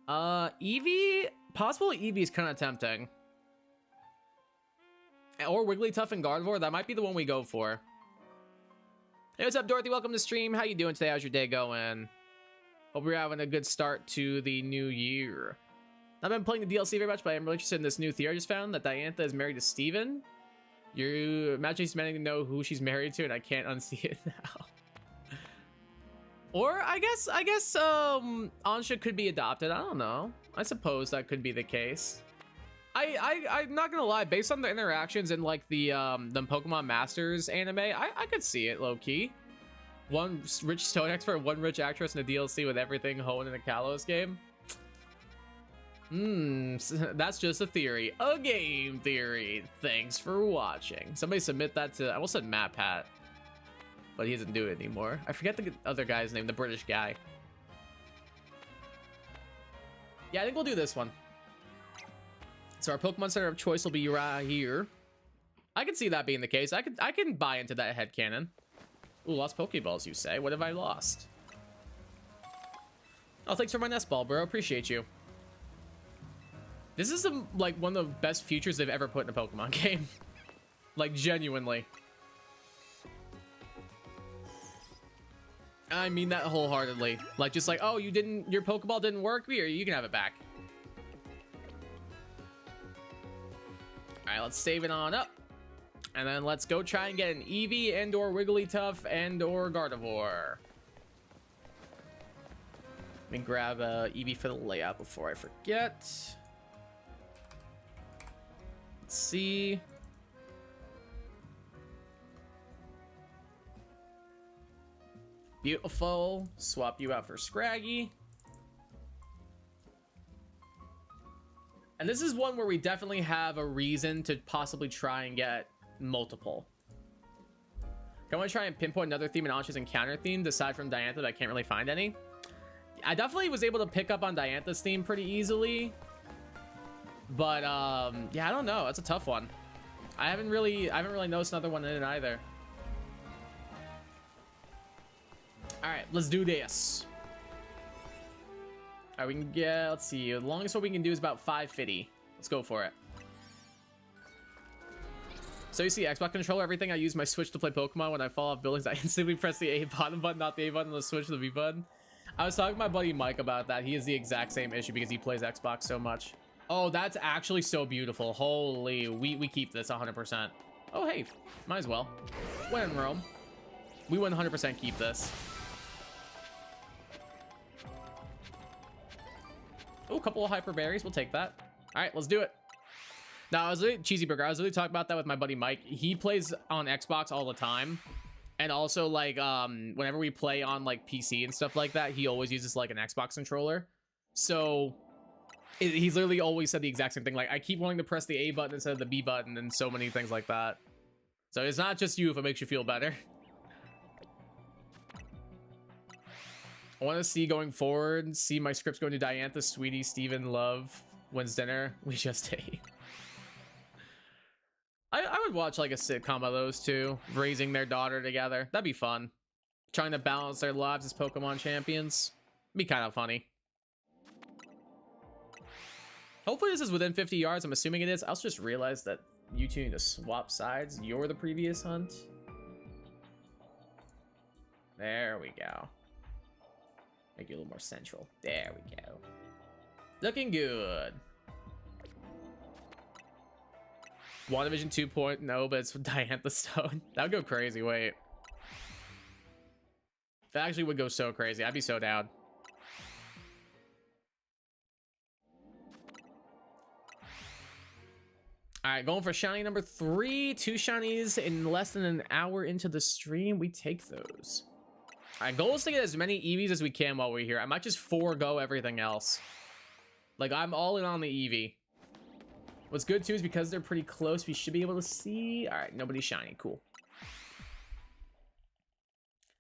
Eevee, possible Eevee is kind of tempting. Or Wigglytuff and Gardevoir, that might be the one we go for. Hey, what's up, Dorothy? Welcome to stream. How you doing today? How's your day going? Hope you're having a good start to the new year. I've been playing the DLC very much, but I'm really interested in this new theory I just found, that Diantha is married to Steven. You imagine he's meant to know who she's married to, and I can't unsee it now. Or I guess Ansha could be adopted. I don't know. I suppose that could be the case. I'm not gonna lie, based on the interactions in like the Pokemon Masters anime, I could see it low-key. One rich stone expert, one rich actress in a DLC with everything honed in a Kalos game. That's just a theory. A game theory. Thanks for watching. Somebody submit that to, I almost said Matt Pat, but he doesn't do it anymore. I forget the other guy's name, the British guy. Yeah, I think we'll do this one. So our Pokemon Center of choice will be right here. I can see that being the case. I can buy into that headcanon. Ooh, lost Pokeballs, you say? What have I lost? Oh, thanks for my nest ball, bro. Appreciate you. This is like one of the best features they've ever put in a Pokemon game. Like, genuinely. I mean that wholeheartedly. Like, just like, oh, your Pokeball didn't work? Here, you can have it back. All right, let's save it on up. And then let's go try and get an Eevee and or Wigglytuff and or Gardevoir. Let me grab Eevee for the layout before I forget. Let's see. Beautiful. Swap you out for Scraggy. And this is one where we definitely have a reason to possibly try and get multiple. I want to try and pinpoint another theme in Ansha's encounter theme aside from Diantha, but I can't really find any. I definitely was able to pick up on Diantha's theme pretty easily, but yeah, I don't know. That's a tough one. I haven't really noticed another one in it either. All right, let's do this. All right, we can get, let's see, the longest what we can do is about 550. Let's go for it. So you see Xbox controller, everything I use my Switch to play Pokemon. When I fall off buildings, I instantly press the A button, not the A button on the Switch, the B button. I was talking to my buddy Mike about that. He has the exact same issue because he plays Xbox so much. Oh, that's actually so beautiful. Holy, we keep this 100%. Oh, hey, might as well. When in Rome, we 100% keep this. Oh, a couple of hyper berries. We'll take that. All right, let's do it. Now, I was really cheesy burger. I was really talking about that with my buddy Mike. He plays on Xbox all the time. And also, like, whenever we play on, like, PC and stuff like that, he always uses, like, an Xbox controller. So, he's literally always said the exact same thing. Like, I keep wanting to press the A button instead of the B button and so many things like that. So, it's not just you if it makes you feel better. I want to see going forward, see my scripts going to Diantha, Sweetie, Steven, Love, when's dinner? We just ate. I would watch like a sitcom of those two, raising their daughter together. That'd be fun. Trying to balance their lives as Pokemon champions. Be kind of funny. Hopefully this is within 50 yards. I'm assuming it is. I also just realized that you two need to swap sides. You're the previous hunt. There we go. Make you a little more central. There we go. Looking good. WandaVision 2.0, but it's Diantha Stone. That would go crazy. Wait. That actually would go so crazy. I'd be so down. All right, going for shiny number 3. 2 shinies in less than an hour into the stream. We take those. All right, goal is to get as many EVs as we can while we're here. I might just forego everything else. Like, I'm all in on the EV. What's good, too, is because they're pretty close, we should be able to see. All right, nobody's shiny. Cool.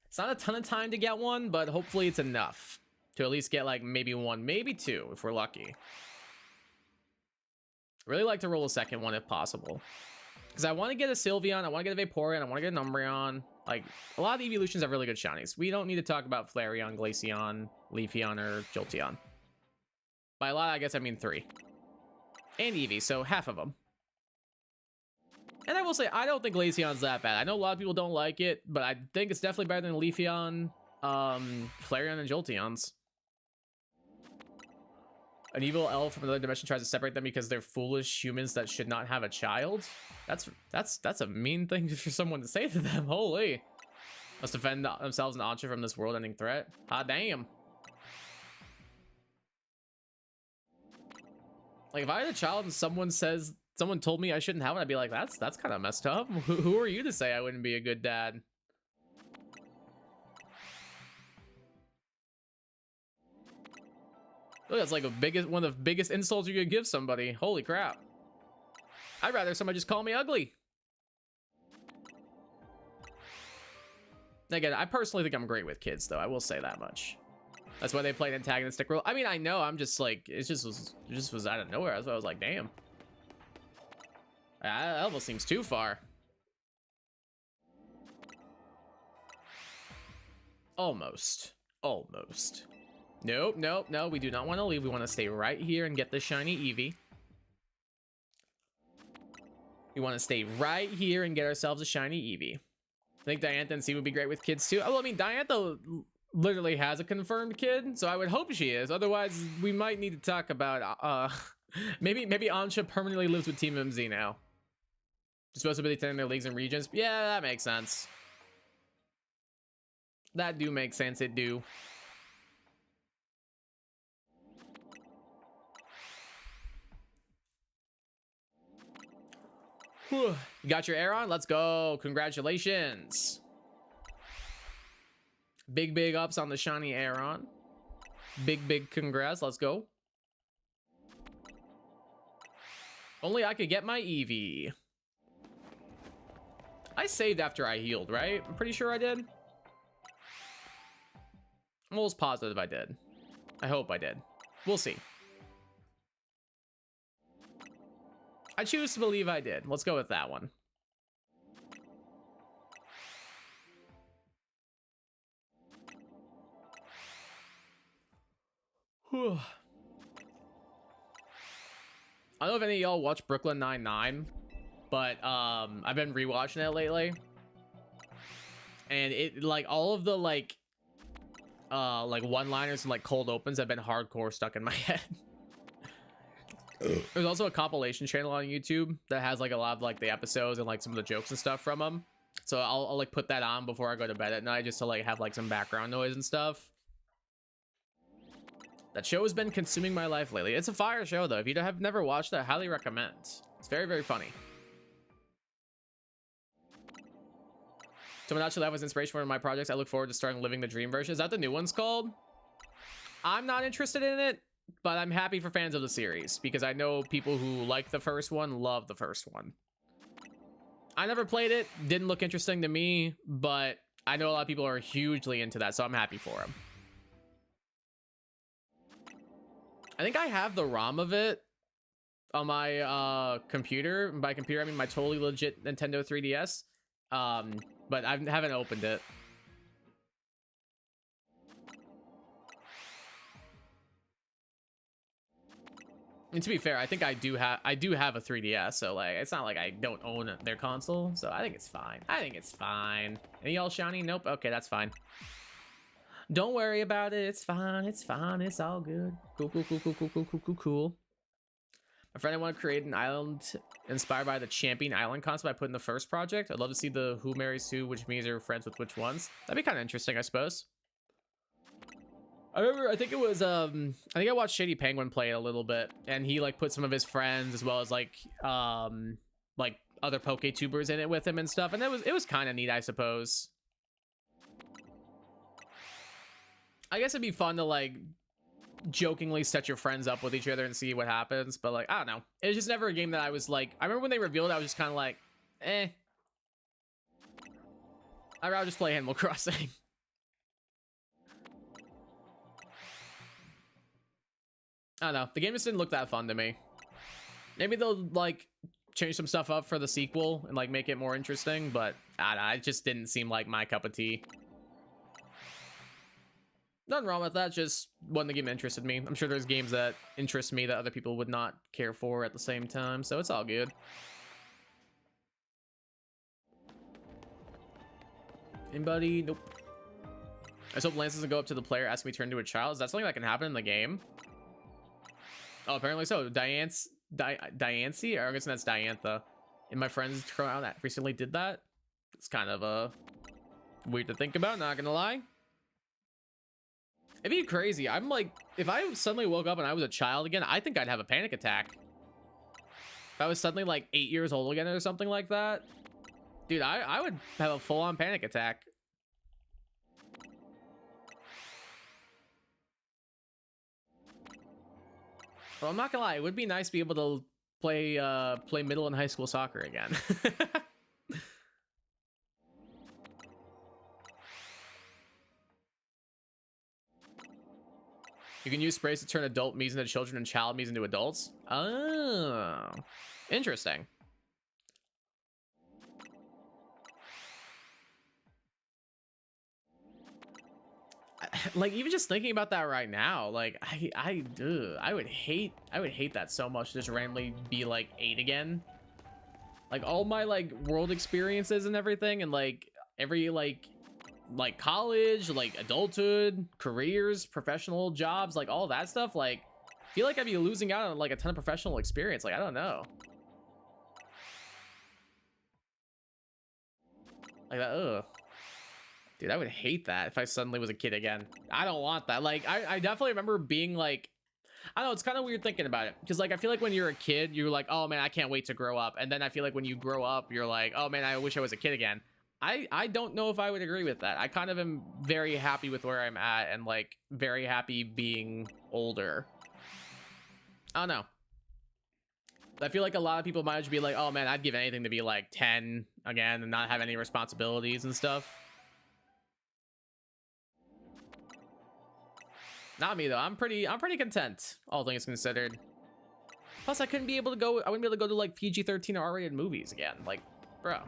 It's not a ton of time to get one, but hopefully it's enough to at least get, like, maybe 1, maybe 2, if we're lucky. Really like to roll a second one if possible. Because I want to get a Sylveon, I want to get a Vaporeon, I want to get an Umbreon. Like, a lot of the evolutions have really good shinies. We don't need to talk about Flareon, Glaceon, Leafeon, or Jolteon. By a lot, I guess I mean 3. And Eevee, so half of them. And I will say, I don't think Glaceon's that bad. I know a lot of people don't like it, but I think it's definitely better than Leafeon, Flareon, and Jolteon's. An evil elf from another dimension tries to separate them because they're foolish humans that should not have a child. That's a mean thing for someone to say to them. Holy. Must defend themselves and Antra from this world-ending threat. Ah, damn. Like, if I had a child and someone told me I shouldn't have it, I'd be like, that's kind of messed up. Who are you to say I wouldn't be a good dad? Look, that's like one of the biggest insults you could give somebody. Holy crap. I'd rather somebody just call me ugly. Again, I personally think I'm great with kids, though. I will say that much. That's why they play an antagonistic role. I mean, I know, I'm just like, it just was out of nowhere. That's why I was like, damn. That almost seems too far. Almost. Nope, no, we do not want to leave. We want to stay right here and get the shiny Eevee. We want to stay right here and get ourselves a shiny Eevee. I think Diantha and C would be great with kids too. Oh, I mean, Diantha literally has a confirmed kid, so I would hope she is. Otherwise, we might need to talk about maybe Ansha permanently lives with Team MZ now. Supposed to be attending their leagues and regions. Yeah, that makes sense. That do make sense. It do. Whew. You got your air on? Let's go. Congratulations. Big ups on the shiny Aeron. Big congrats. Let's go. Only I could get my Eevee. I saved after I healed, right? I'm pretty sure I did. I'm almost positive I did. I hope I did. We'll see. I choose to believe I did. Let's go with that one. Whew. I don't know if any of y'all watch Brooklyn Nine-Nine, but I've been rewatching it lately, and it like all of the like one-liners and like cold opens have been hardcore stuck in my head. There's also a compilation channel on YouTube that has like a lot of like the episodes and like some of the jokes and stuff from them. So I'll like put that on before I go to bed at night just to like have like some background noise and stuff. That show has been consuming my life lately. It's a fire show though. If you have never watched it, I highly recommend. It's very, very funny. Tomodachi Life was inspiration for one of my projects. I look forward to starting Living the Dream version. Is that the new one's called? I'm not interested in it, but I'm happy for fans of the series because I know people who like the first one love the first one. I never played it, didn't look interesting to me, but I know a lot of people are hugely into that, so I'm happy for them. I think I have the ROM of it on my computer. By computer, I mean my totally legit Nintendo 3DS, but I haven't opened it. And to be fair, I think I do have a 3DS, so like it's not like I don't own their console, so I think it's fine. I think it's fine. Any y'all shiny? Nope. Okay, that's fine. Don't worry about it. It's fine. It's fine. It's all good. Cool, cool, cool, cool, cool, cool, cool, cool, cool. My friend, I want to create an island inspired by the Champion Island concept I put in the first project. I'd love to see the Who Marries Who, which means they're friends with which ones. That'd be kind of interesting, I suppose. I remember, I think it was, I think I watched Shady Penguin play it a little bit, and he like put some of his friends as well as like other PokeTubers in it with him and stuff, and it was kind of neat, I suppose. I guess it'd be fun to like jokingly set your friends up with each other and see what happens, but like I don't know, it was just never a game that I was like. I remember when they revealed it, I was just kind of like, eh. I'd rather just play Animal Crossing. I don't know. The game just didn't look that fun to me. Maybe they'll like change some stuff up for the sequel and like make it more interesting, but I don't know, it just didn't seem like my cup of tea. Nothing wrong with that, just wasn't the game that interested me. I'm sure there's games that interest me that other people would not care for at the same time, so it's all good. Anybody? Nope. I just hope Lance doesn't go up to the player asking me to turn into a child. Is that something that can happen in the game? Oh, apparently so. Diancie? Or I guess that's Diantha. And my friends that recently did that. It's kind of weird to think about, not gonna lie. It'd be crazy. I'm like, if I suddenly woke up and I was a child again, I think I'd have a panic attack. If I was suddenly like 8 years old again or something like that, dude, I would have a full-on panic attack. Well, I'm not gonna lie, it would be nice to be able to play middle and high school soccer again. You can use sprays to turn adult Miis into children and child Miis into adults. Oh, interesting. Like even just thinking about that right now, like I would hate that so much. Just randomly be like 8 again. Like all my like world experiences and everything, and like every like college, like adulthood, careers, professional jobs, like all that stuff. Like I feel like I'd be losing out on like a ton of professional experience. Like I don't know. Like that. Ugh. Dude, I would hate that if I suddenly was a kid again. I don't want that. Like, I definitely remember being like, I don't know, it's kind of weird thinking about it. Because, like, I feel like when you're a kid, you're like, oh, man, I can't wait to grow up. And then I feel like when you grow up, you're like, oh, man, I wish I was a kid again. I don't know if I would agree with that. I kind of am very happy with where I'm at and, like, very happy being older. I don't know. I feel like a lot of people might just be like, oh, man, I'd give anything to be, like, 10 again and not have any responsibilities and stuff. Not me though. I'm pretty content, all things considered. Plus, I wouldn't be able to go to like PG-13 or R-rated movies again. Like, bro,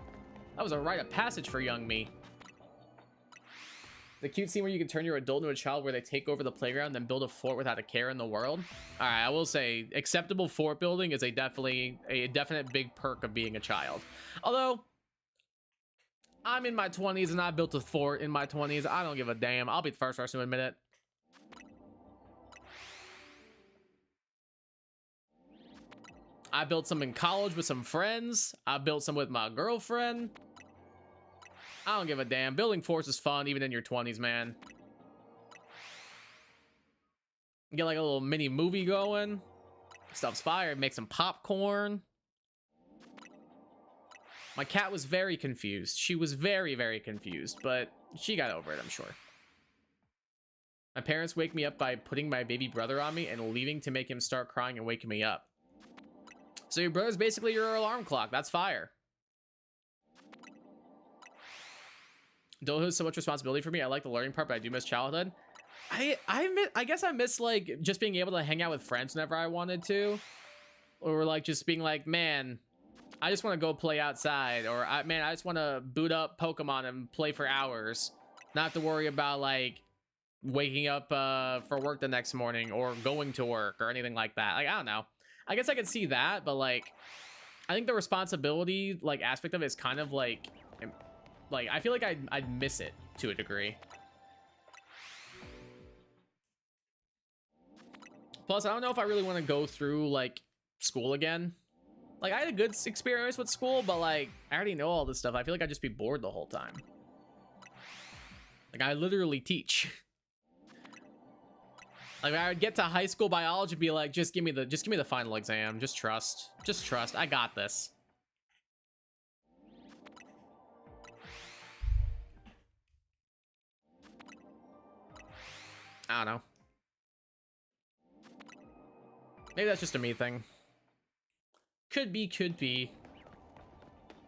that was a rite of passage for young me. The cute scene where you can turn your adult into a child where they take over the playground and then build a fort without a care in the world. All right, I will say acceptable fort building is a definite big perk of being a child. Although I'm in my 20s and I built a fort in my 20s. I don't give a damn. I'll be the first person to admit it. I built some in college with some friends. I built some with my girlfriend. I don't give a damn. Building forts is fun, even in your 20s, man. Get like a little mini movie going. Stuff's fire. Make some popcorn. My cat was very confused. She was very, very confused, but she got over it, I'm sure. My parents wake me up by putting my baby brother on me and leaving to make him start crying and waking me up. So your brother's basically your alarm clock. That's fire. Adulthood is so much responsibility for me. I like the learning part, but I do miss childhood. I guess I miss like just being able to hang out with friends whenever I wanted to, or like just being like, man, I just want to go play outside, or man, I just want to boot up Pokemon and play for hours, not have to worry about like waking up for work the next morning or going to work or anything like that. Like, I don't know. I guess I could see that, but like, I think the responsibility like aspect of it is kind of like I feel like I'd miss it to a degree. Plus, I don't know if I really want to go through like school again. Like, I had a good experience with school, but like I already know all this stuff. I feel like I'd just be bored the whole time. Like, I literally teach. Like, I would get to high school biology and be like, just give me the final exam. Just trust. I got this. I don't know. Maybe that's just a me thing. Could be.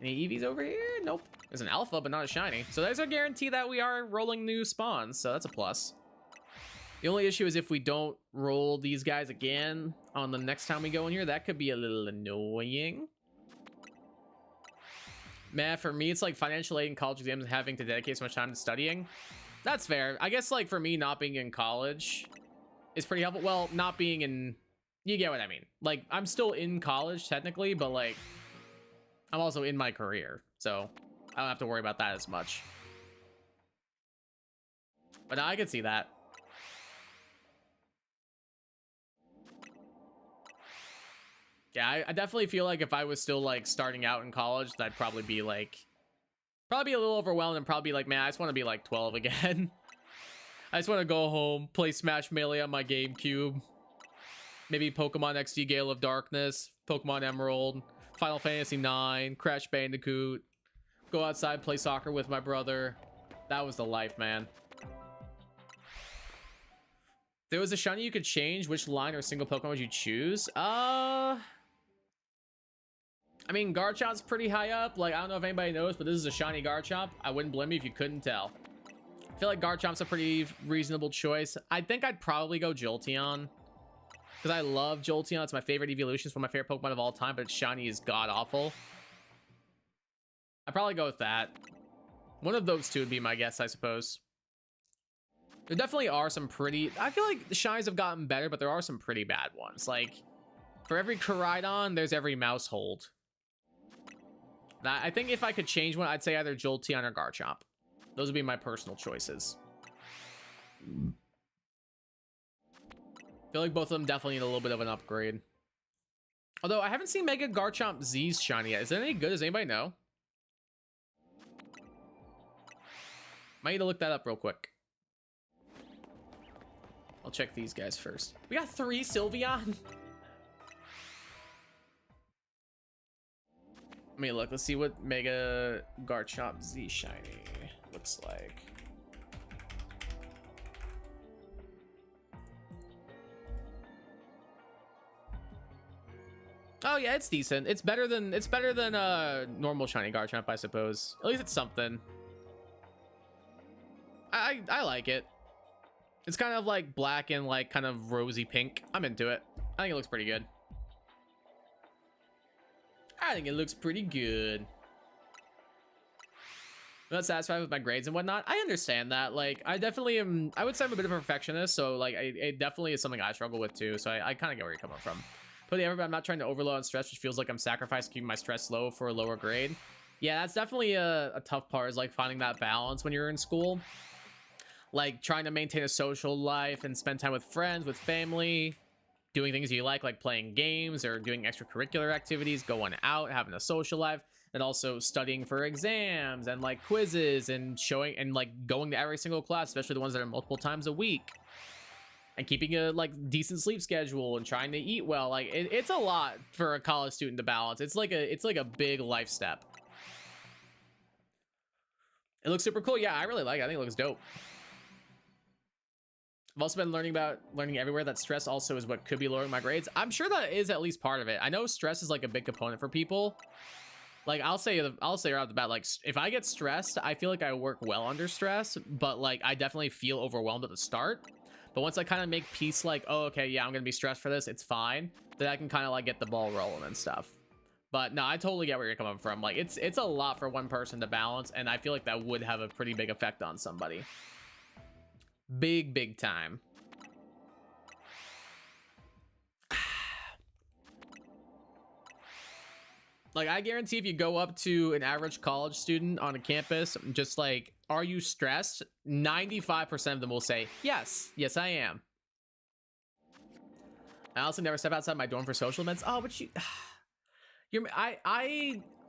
Any EVs over here? Nope. There's an alpha, but not a shiny. So there's a guarantee that we are rolling new spawns, so that's a plus. The only issue is if we don't roll these guys again on the next time we go in here, that could be a little annoying. Man, for me, it's like financial aid and college exams and having to dedicate so much time to studying. That's fair. I guess like for me, not being in college is pretty helpful. Well, not being in, you get what I mean. Like, I'm still in college technically, but like I'm also in my career, so I don't have to worry about that as much. But no, I could see that. Yeah, I definitely feel like if I was still like starting out in college, that'd probably be like, probably be a little overwhelmed and probably be like, man, I just want to be like 12 again. I just want to go home, play Smash Melee on my GameCube. Maybe Pokemon XD Gale of Darkness, Pokemon Emerald, Final Fantasy 9, Crash Bandicoot. Go outside, play soccer with my brother. That was the life, man. If there was a shiny you could change, which line or single Pokemon would you choose? I mean, Garchomp's pretty high up. Like, I don't know if anybody knows, but this is a shiny Garchomp. I wouldn't blame you if you couldn't tell. I feel like Garchomp's a pretty reasonable choice. I think I'd probably go Jolteon, because I love Jolteon. It's my favorite evolution. It's one of my favorite Pokemon of all time, but its shiny is god-awful. I'd probably go with that. One of those two would be my guess, I suppose. There definitely are some pretty... I feel like the shinies have gotten better, but there are some pretty bad ones. Like, for every Koraidon, there's every Mousehold. I think if I could change one, I'd say either Jolteon or Garchomp. Those would be my personal choices. I feel like both of them definitely need a little bit of an upgrade. Although, I haven't seen Mega Garchomp Z's shiny yet. Is it any good? Does anybody know? Might need to look that up real quick. I'll check these guys first. We got 3 Sylveon. Let me look. Let's see what Mega Garchomp Z shiny looks like. Oh yeah, it's decent. It's better than normal shiny Garchomp, I suppose. At least it's something. I like it. It's kind of like black and like kind of rosy pink. I'm into it. I think it looks pretty good. I think it looks pretty good. I'm not satisfied with my grades and whatnot. I understand that. Like, I definitely am. I would say I'm a bit of a perfectionist, so like, it definitely is something I struggle with too. So I kind of get where you're coming from. But yeah, I'm not trying to overload on stress, which feels like I'm sacrificing keeping my stress low for a lower grade. Yeah, that's definitely a tough part, is like finding that balance when you're in school. Like trying to maintain a social life and spend time with friends, with family, doing things you like playing games or doing extracurricular activities, going out, having a social life, and also studying for exams and like quizzes and showing and like going to every single class, especially the ones that are multiple times a week, and keeping a like decent sleep schedule and trying to eat well. Like it's a lot for a college student to balance. It's like a big life step. It looks super cool. Yeah, I really like it. I think it looks dope. I've also been learning everywhere that stress also is what could be lowering my grades. I'm sure that is at least part of it. I know stress is like a big component for people. Like I'll say right off the bat, like if I get stressed, I feel like I work well under stress, but like I definitely feel overwhelmed at the start. But once I kind of make peace, like, oh, okay, yeah, I'm gonna be stressed for this, it's fine, then I can kind of like get the ball rolling and stuff. But no, I totally get where you're coming from. Like it's a lot for one person to balance, and I feel like that would have a pretty big effect on somebody. Big time. Like I guarantee if you go up to an average college student on a campus, just like, are you stressed? 95% of them will say, yes, I am. I also never step outside my dorm for social events. Oh, but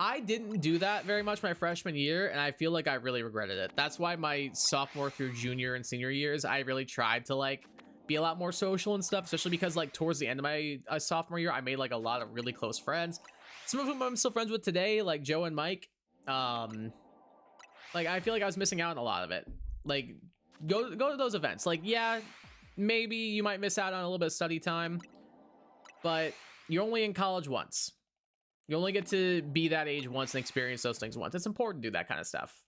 I didn't do that very much my freshman year, and I feel like I really regretted it. That's why my sophomore through junior and senior years, I really tried to like be a lot more social and stuff, especially because like towards the end of my sophomore year, I made like a lot of really close friends. Some of whom I'm still friends with today, like Joe and Mike. Like I feel like I was missing out on a lot of it. Like go to those events. Like yeah, maybe you might miss out on a little bit of study time, but you're only in college once. You only get to be that age once and experience those things once. It's important to do that kind of stuff.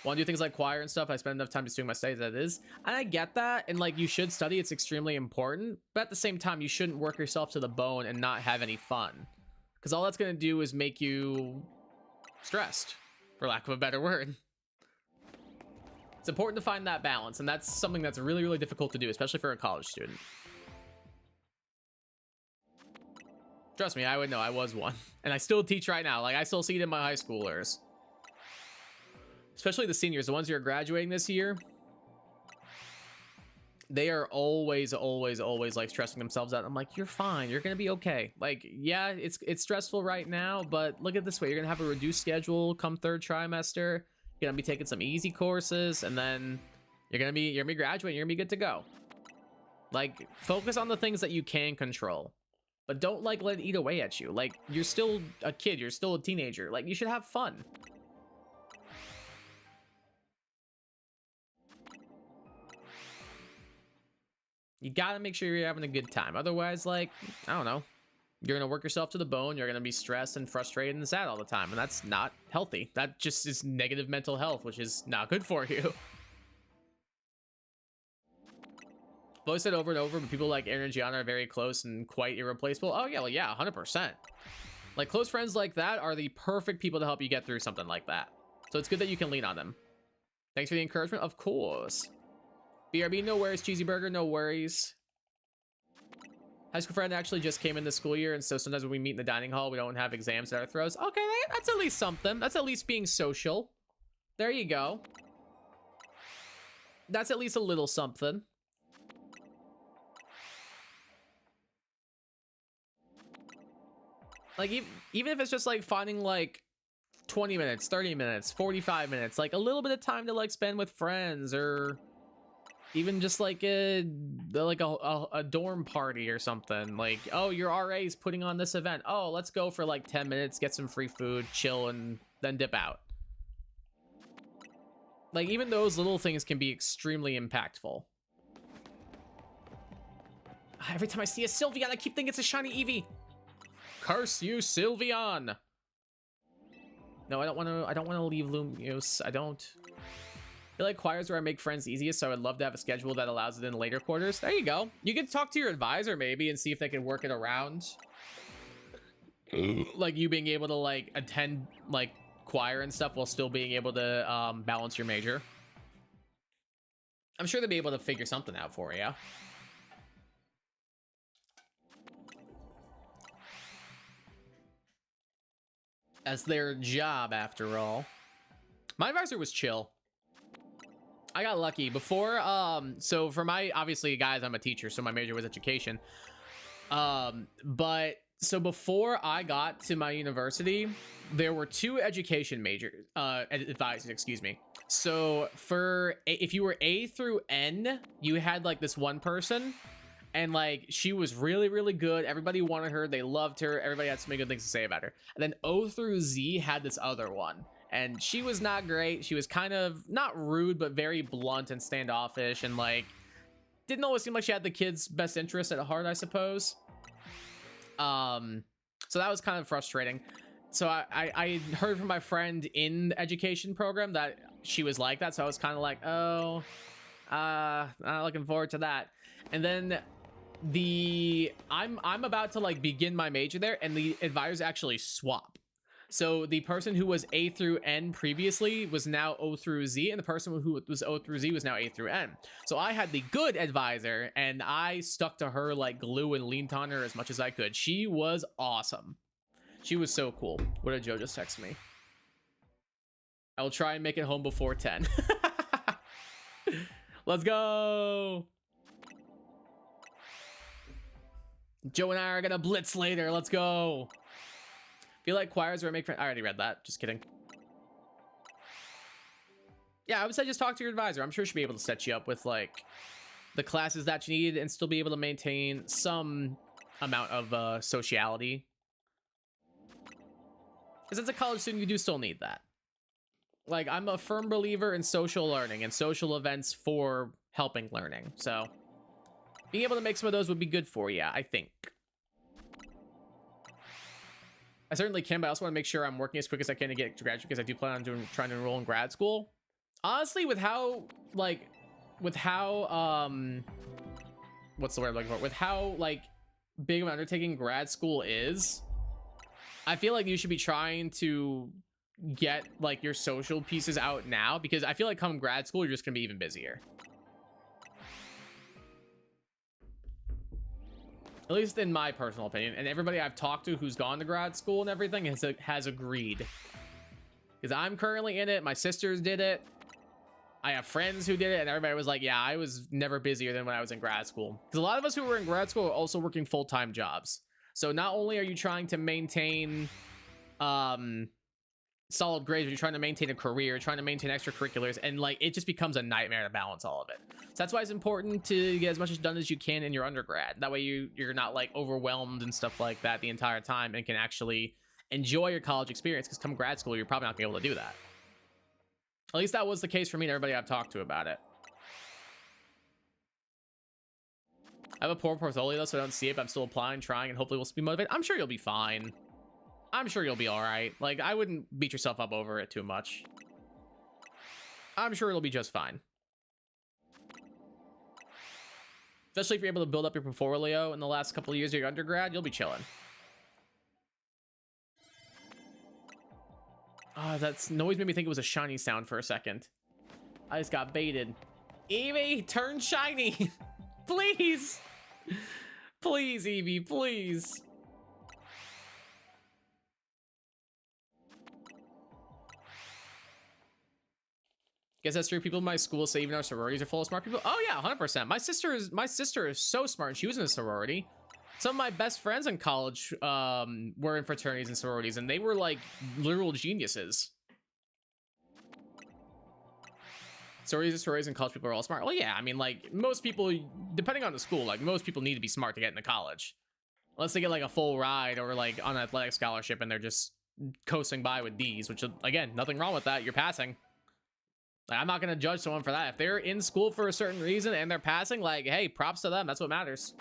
Want to do things like choir and stuff. I spend enough time just doing my studies as it is. And I get that. And like you should study. It's extremely important. But at the same time, you shouldn't work yourself to the bone and not have any fun. Because all that's going to do is make you stressed, for lack of a better word. It's important to find that balance. And that's something that's really, really difficult to do, especially for a college student. Trust me, I would know. I was one. And I still teach right now. Like, I still see it in my high schoolers. Especially the seniors, the ones who are graduating this year. They are always like stressing themselves out. I'm like, you're fine. You're going to be okay. Like, yeah, it's stressful right now, but look at this way. You're going to have a reduced schedule come third trimester. You're going to be taking some easy courses, and then you're going to be graduating. You're going to be good to go. Like, focus on the things that you can control. But don't like let it eat away at you. Like, you're still a kid, you're still a teenager. Like, you should have fun. You gotta make sure you're having a good time. Otherwise, like, I don't know, you're gonna work yourself to the bone. You're gonna be stressed and frustrated and sad all the time, and that's not healthy. That just is negative mental health, which is not good for you. I've always said over and over, but people like Aaron and Gianna are very close and quite irreplaceable. Oh yeah, well, yeah, 100%. Like, close friends like that are the perfect people to help you get through something like that. So it's good that you can lean on them. Thanks for the encouragement. Of course. BRB, no worries. Cheesy Burger, no worries. High school friend actually just came in the school year, and so sometimes when we meet in the dining hall, we don't have exams at our throats. Okay, that's at least something. That's at least being social. There you go. That's at least a little something. Like, even if it's just like finding like 20 minutes, 30 minutes, 45 minutes, like a little bit of time to like spend with friends, or even just like a dorm party or something. Like, oh, your RA's putting on this event. Oh, let's go for like 10 minutes, get some free food, chill, and then dip out. Like, even those little things can be extremely impactful. Every time I see a Sylveon, I keep thinking it's a shiny Eevee. Curse you, Sylveon! No, I don't want to leave Lumiose. I don't. I feel like choir's where I make friends easiest, so I would love to have a schedule that allows it in later quarters. There you go. You could talk to your advisor maybe and see if they can work it around. Like you being able to like attend like choir and stuff while still being able to balance your major. I'm sure they'll be able to figure something out for you. That's their job, after all. My advisor was chill. I got lucky before. So for my, obviously, guys, I'm a teacher, so my major was education. But so before I got to my university, there were 2 education majors, advisors, excuse me. So if you were A through N, you had like this one person, and like she was really, really good. Everybody wanted her. They loved her. Everybody had so many good things to say about her. And then O through Z had this other one, and she was not great. She was kind of not rude, but very blunt and standoffish, and like didn't always seem like she had the kids' best interest at heart, I suppose. So that was kind of frustrating. So I heard from my friend in the education program that she was like that. So I was kind of like, oh, not looking forward to that. And then I'm about to like begin my major there, and the advisors actually swap. So the person who was A through N previously was now O through Z, and the person who was O through Z was now A through N. So I had the good advisor, and I stuck to her like glue and leaned on her as much as I could. She was awesome. She was so cool. What did Joe just text me? I will try and make it home before 10. Let's go. Joe and I are gonna blitz later. Let's go. Feel like choirs where I make friends. I already read that. Just kidding. Yeah, I would say just talk to your advisor. I'm sure she'll be able to set you up with like the classes that you need and still be able to maintain some amount of sociality. Because as a college student, you do still need that. Like, I'm a firm believer in social learning and social events for helping learning. So being able to make some of those would be good for you, I think. I certainly can, but I also want to make sure I'm working as quick as I can to get to graduate, because I do plan on trying to enroll in grad school. Honestly, with how what's the word I'm looking for? With how like big of an undertaking grad school is, I feel like you should be trying to get like your social pieces out now, because I feel like come grad school, you're just gonna be even busier. At least in my personal opinion, and everybody I've talked to who's gone to grad school and everything has agreed. Because I'm currently in it. My sisters did it. I have friends who did it, and everybody was like, yeah, I was never busier than when I was in grad school. Because a lot of us who were in grad school are also working full-time jobs. So not only are you trying to maintain solid grades, but you're trying to maintain a career, trying to maintain extracurriculars, and like it just becomes a nightmare to balance all of it. So that's why it's important to get as much done as you can in your undergrad. That way you're not like overwhelmed and stuff like that the entire time, and can actually enjoy your college experience, because come grad school, you're probably not gonna be able to do that. At least that was the case for me and everybody I've talked to about it. I have a poor portfolio though, so I don't see it, but I'm still applying, trying, and hopefully we'll be motivated. I'm sure you'll be fine. I'm sure you'll be all right. Like, I wouldn't beat yourself up over it too much. I'm sure it'll be just fine. Especially if you're able to build up your portfolio in the last couple of years of your undergrad, you'll be chilling. Oh, that noise made me think it was a shiny sound for a second. I just got baited. Evie, turn shiny. Please. Please, Evie, please. Guess that's true. People in my school say even our sororities are full of smart people. Oh yeah, 100%. My sister is so smart, and she was in a sorority. Some of my best friends in college were in fraternities and sororities, and they were like literal geniuses. Sororities and college people are all smart. Well, yeah, I mean, like most people, depending on the school, like most people need to be smart to get into college, unless they get like a full ride or like on an athletic scholarship and they're just coasting by with D's, which again, nothing wrong with that. You're passing. Like, I'm not going to judge someone for that. If they're in school for a certain reason and they're passing, like, hey, props to them. That's what matters.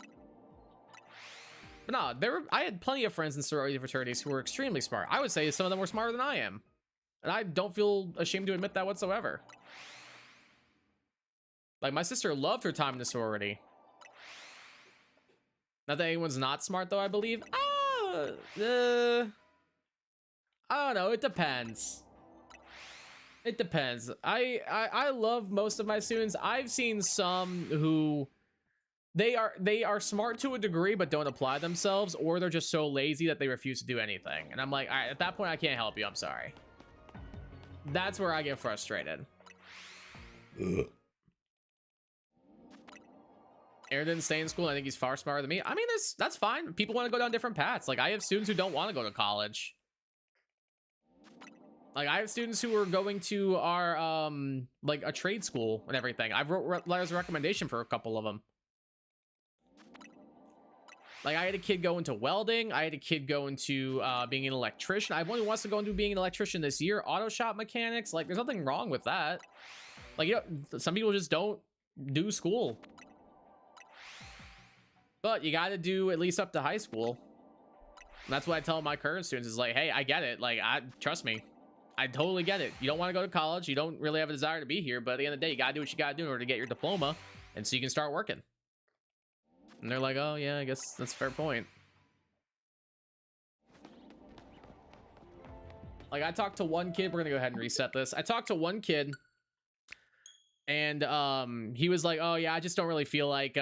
But no, I had plenty of friends in sorority fraternities who were extremely smart. I would say some of them were smarter than I am. And I don't feel ashamed to admit that whatsoever. Like, my sister loved her time in the sorority. Not that anyone's not smart, though, I believe. I don't know. It depends. It depends. I love most of my students. I've seen some who they are smart to a degree but don't apply themselves, or they're just so lazy that they refuse to do anything. And I'm like, all right, at that point I can't help you. I'm sorry. That's where I get frustrated. Ugh. Aaron didn't stay in school. I think he's far smarter than me. I mean, that's fine. People want to go down different paths. Like, I have students who don't want to go to college. Like, I have students who are going to our like a trade school and everything. I've wrote letters of recommendation for a couple of them. Like, I had a kid go into welding. I had a kid go into being an electrician. I have one who wants to go into being an electrician this year. Auto shop mechanics. Like, there's nothing wrong with that. Like, you know, some people just don't do school. But you got to do at least up to high school. And that's what I tell my current students is like, hey, I get it. Like, trust me. I totally get it. You don't want to go to college. You don't really have a desire to be here. But at the end of the day, you got to do what you got to do in order to get your diploma. And so you can start working. And they're like, oh, yeah, I guess that's a fair point. Like, I talked to one kid. We're going to go ahead and reset this. I talked to one kid. And he was like, oh, yeah, I just don't really feel like...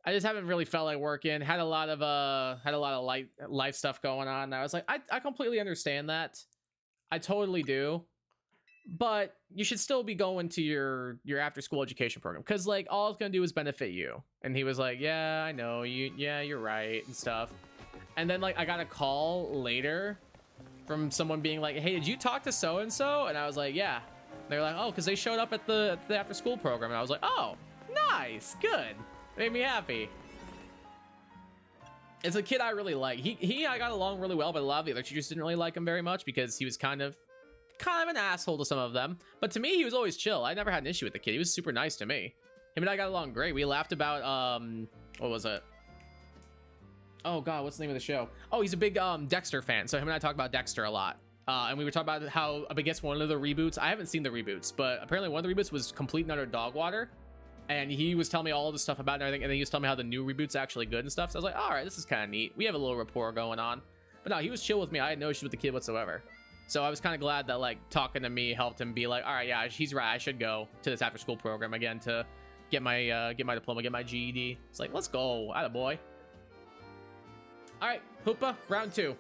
I just haven't really felt like working. Had a lot of life stuff going on. And I was like, I completely understand that. I totally do. But you should still be going to your after school education program, because like all it's gonna do is benefit you. And he was like, yeah, I know, you're right and stuff. And then like I got a call later from someone being like, hey, did you talk to so and so? And I was like, yeah. They're like, oh, because they showed up at the after school program. And I was like, oh, nice, good. Made me happy. It's a kid I really like. I got along really well, but a lot of the other teachers didn't really like him very much because he was kind of an asshole to some of them. But to me, he was always chill. I never had an issue with the kid. He was super nice to me. Him and I got along great. We laughed about what was it? Oh god, what's the name of the show? Oh, he's a big Dexter fan. So him and I talked about Dexter a lot. And we were talking about how I guess one of the reboots. I haven't seen the reboots, but apparently one of the reboots was complete and utter dog water. And he was telling me all the stuff about it and everything, and then he was telling me how the new reboot's actually good and stuff. So I was like, all right, this is kind of neat. We have a little rapport going on. But no, he was chill with me. I had no issues with the kid whatsoever. So I was kind of glad that like talking to me helped him be like, all right, yeah, he's right. I should go to this after school program again to get my diploma, get my GED. It's like, let's go, attaboy. All right, Hoopa, round 2.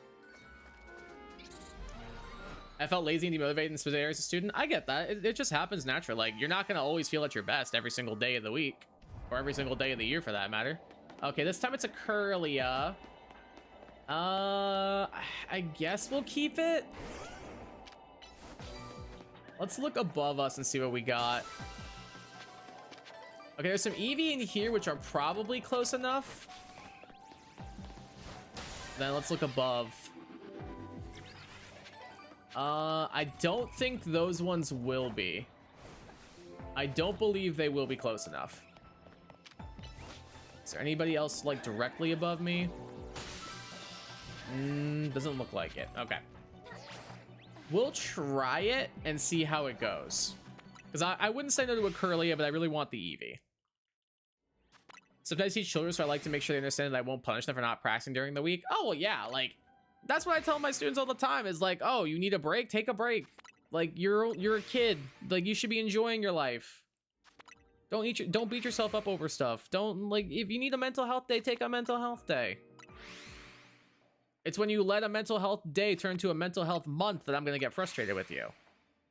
I felt lazy and demotivated in specific areas as a student. I get that. It just happens naturally. Like, you're not going to always feel at your best every single day of the week. Or every single day of the year, for that matter. Okay, this time it's a Curlia. I guess we'll keep it. Let's look above us and see what we got. Okay, there's some Eevee in here, which are probably close enough. Then let's look above. I don't think those ones will be. I don't believe they will be close enough. Is there anybody else like directly above me? Doesn't look like it. Okay. We'll try it and see how it goes. Because I wouldn't say no to a Curlia, but I really want the Eevee. Sometimes I teach children, so I like to make sure they understand that I won't punish them for not practicing during the week. Oh, well, yeah, like... That's what I tell my students all the time is like, oh, you need a break? Take a break. Like, you're a kid. Like, you should be enjoying your life. Don't beat yourself up over stuff. Don't, like, if you need a mental health day, take a mental health day. It's when you let a mental health day turn to a mental health month that I'm going to get frustrated with you.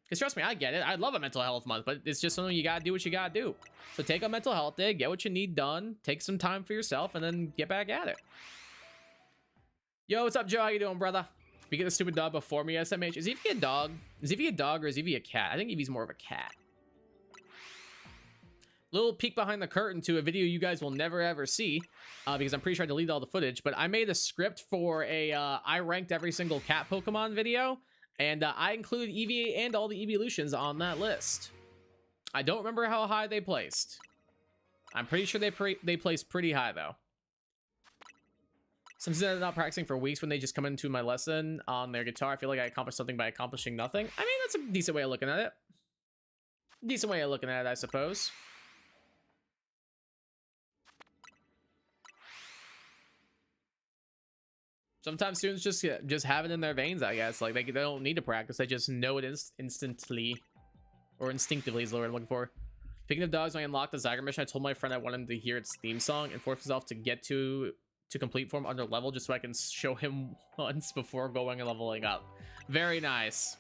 Because trust me, I get it. I love a mental health month, but it's just something you got to do what you got to do. So take a mental health day, get what you need done, take some time for yourself, and then get back at it. Yo, what's up, Joe? How you doing, brother? We get the stupid dog before me, SMH. Is Eevee a dog? Is Eevee a dog or is Eevee a cat? I think Eevee's more of a cat. Little peek behind the curtain to a video you guys will never ever see, because I'm pretty sure I deleted all the footage, but I made a script for a I ranked every single cat Pokemon video, and I included Eevee and all the evolutions on that list. I don't remember how high they placed. I'm pretty sure they placed pretty high, though. Since they're not practicing for weeks when they just come into my lesson on their guitar, I feel like I accomplished something by accomplishing nothing. I mean, that's a decent way of looking at it. Decent way of looking at it, I suppose. Sometimes students just have it in their veins, I guess. Like, they don't need to practice. They just know it instantly. Or instinctively is the word I'm looking for. Speaking of dogs, when I unlocked the Zyger mission, I told my friend I wanted him to hear its theme song and forced myself to get to complete form under level just so I can show him once before going and leveling up. Very nice.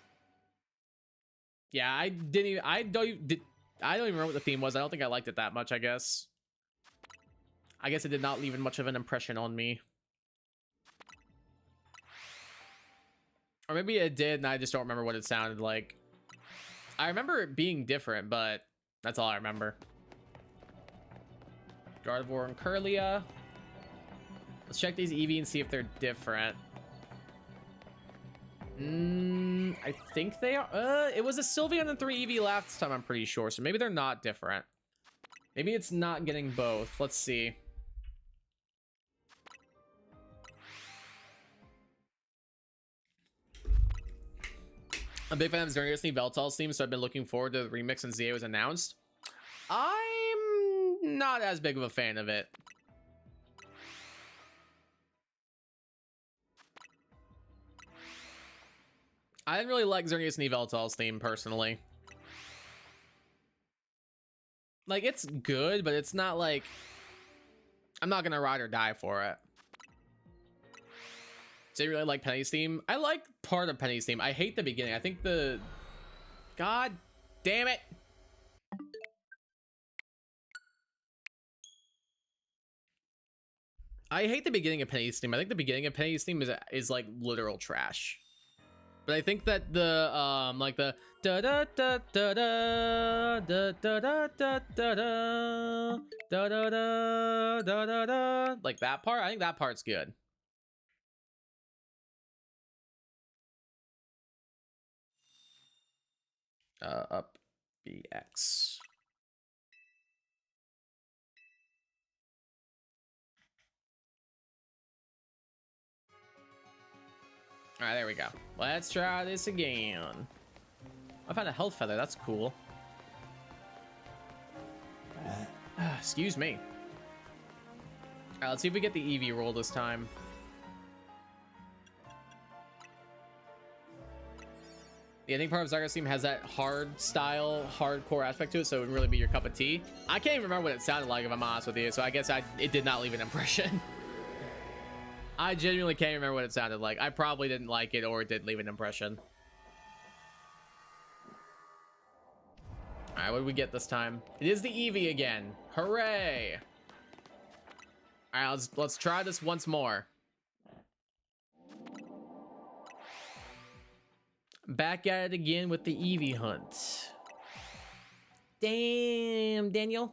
Yeah, I don't even remember what the theme was. I don't think I liked it that much, I guess. I guess it did not leave much of an impression on me. Or maybe it did and I just don't remember what it sounded like. I remember it being different, but that's all I remember. Gardevoir and Curlia. Let's check these Eevee and see if they're different. I think they are. It was a Sylveon and 3 Eevee last time, I'm pretty sure. So maybe they're not different. Maybe it's not getting both. Let's see. I'm a big fan of Xerneas and Yveltal's theme, so I've been looking forward to the remix since ZA was announced. I'm not as big of a fan of it. I didn't really like Xerneas and Yveltal's theme, personally. Like, it's good, but it's not like... I'm not gonna ride or die for it. Do you really like Penny's theme? I like part of Penny's theme. I hate the beginning. I think the... God damn it! I hate the beginning of Penny's theme. I think the beginning of Penny's theme is like literal trash. But I think that the like the da da da da da da da da da da da da da da da da, like that part, I think that part's good. Up BX. All right, there we go. Let's try this again. I found a health feather. That's cool. Excuse me. All right, let's see if we get the Eevee roll this time. Yeah, I think part of Zygarde's theme has that hard style, hardcore aspect to it, so it would really be your cup of tea. I can't even remember what it sounded like, if I'm honest with you, so I guess it did not leave an impression. I genuinely can't remember what it sounded like. I probably didn't like it, or it did leave an impression. All right, what did we get this time? It is the Eevee again. Hooray! All right, let's try this once more. Back at it again with the Eevee hunt. Damn, Daniel.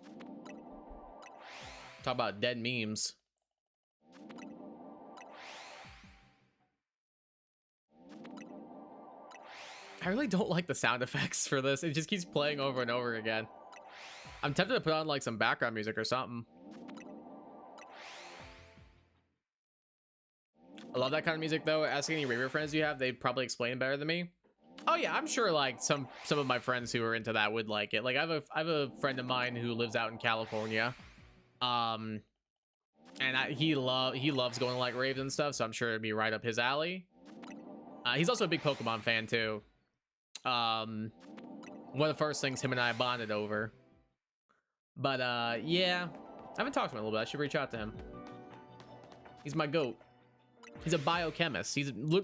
Talk about dead memes. I really don't like the sound effects for this. It just keeps playing over and over again. I'm tempted to put on like some background music or something. I love that kind of music though. Ask any Raver friends you have, they probably explain better than me. Oh yeah, I'm sure like some of my friends who are into that would like it. Like I have a friend of mine who lives out in California. And he loves going to like raves and stuff, so I'm sure it'd be right up his alley. He's also a big Pokemon fan too. One of the first things him and I bonded over. But yeah, I haven't talked to him in a little bit. I should reach out to him. He's my goat. He's a biochemist.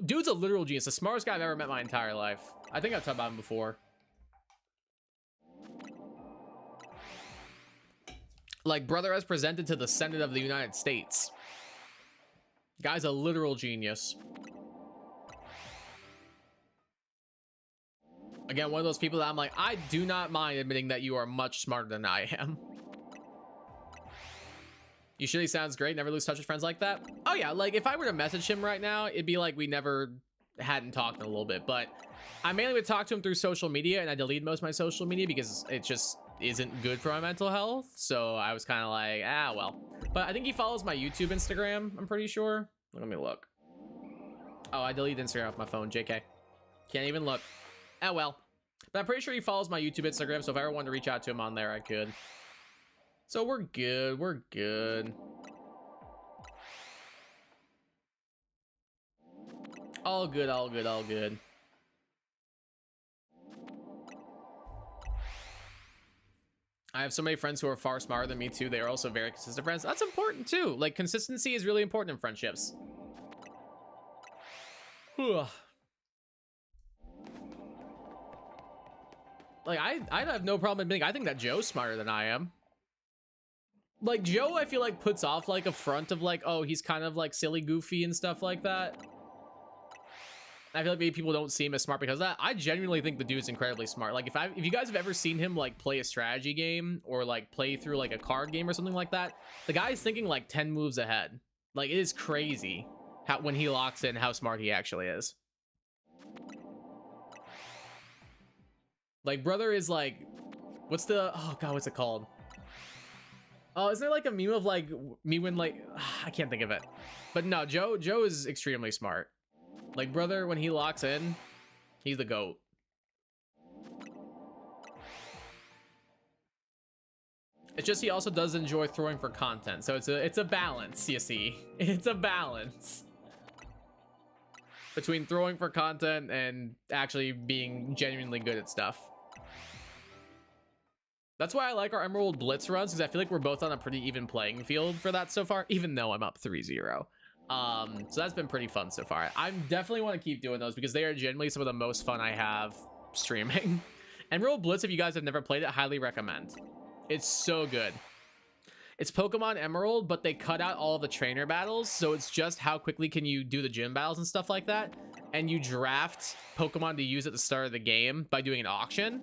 Dude's a literal genius. The smartest guy I've ever met in my entire life. I think I've talked about him before. Like, brother as presented to the Senate of the United States. Guy's a literal genius. Again, one of those people that I'm like, I do not mind admitting that you are much smarter than I am. You sure he sounds great? Never lose touch with friends like that? Oh yeah, like if I were to message him right now, it'd be like we never hadn't talked in a little bit. But I mainly would talk to him through social media, and I delete most of my social media because it just isn't good for my mental health. So I was kind of like, ah, well. But I think he follows my YouTube, Instagram, I'm pretty sure. Let me look. Oh, I deleted Instagram off my phone, JK. Can't even look. Oh, well. But I'm pretty sure he follows my YouTube, Instagram, so if I ever wanted to reach out to him on there, I could. So we're good. We're good. All good, all good, all good. I have so many friends who are far smarter than me too. They are also very consistent friends. That's important too. Like, consistency is really important in friendships. Like, I have no problem admitting I think that Joe's smarter than I am. Like, Joe, I feel like puts off like a front of like, oh, he's kind of like silly, goofy and stuff like that. I feel like maybe people don't see him as smart because of that. I genuinely think the dude's incredibly smart. Like, if you guys have ever seen him like play a strategy game or like play through like a card game or something like that, the guy's thinking like 10 moves ahead. Like, it is crazy how when he locks in how smart he actually is. Like, brother is like, what's the, oh god, what's it called? Oh, isn't there like a meme of like me when like, I can't think of it. But no, Joe is extremely smart. Like, brother, when he locks in, he's the GOAT. It's just he also does enjoy throwing for content. So it's a balance, you see. It's a balance between throwing for content and actually being genuinely good at stuff. That's why I like our Emerald Blitz runs, because I feel like we're both on a pretty even playing field for that so far, even though I'm up 3-0. So that's been pretty fun so far. I definitely want to keep doing those because they are genuinely some of the most fun I have streaming. Emerald Blitz, if you guys have never played it, highly recommend. It's so good. It's Pokemon Emerald, but they cut out all the trainer battles, so it's just how quickly can you do the gym battles and stuff like that. And you draft Pokemon to use at the start of the game by doing an auction.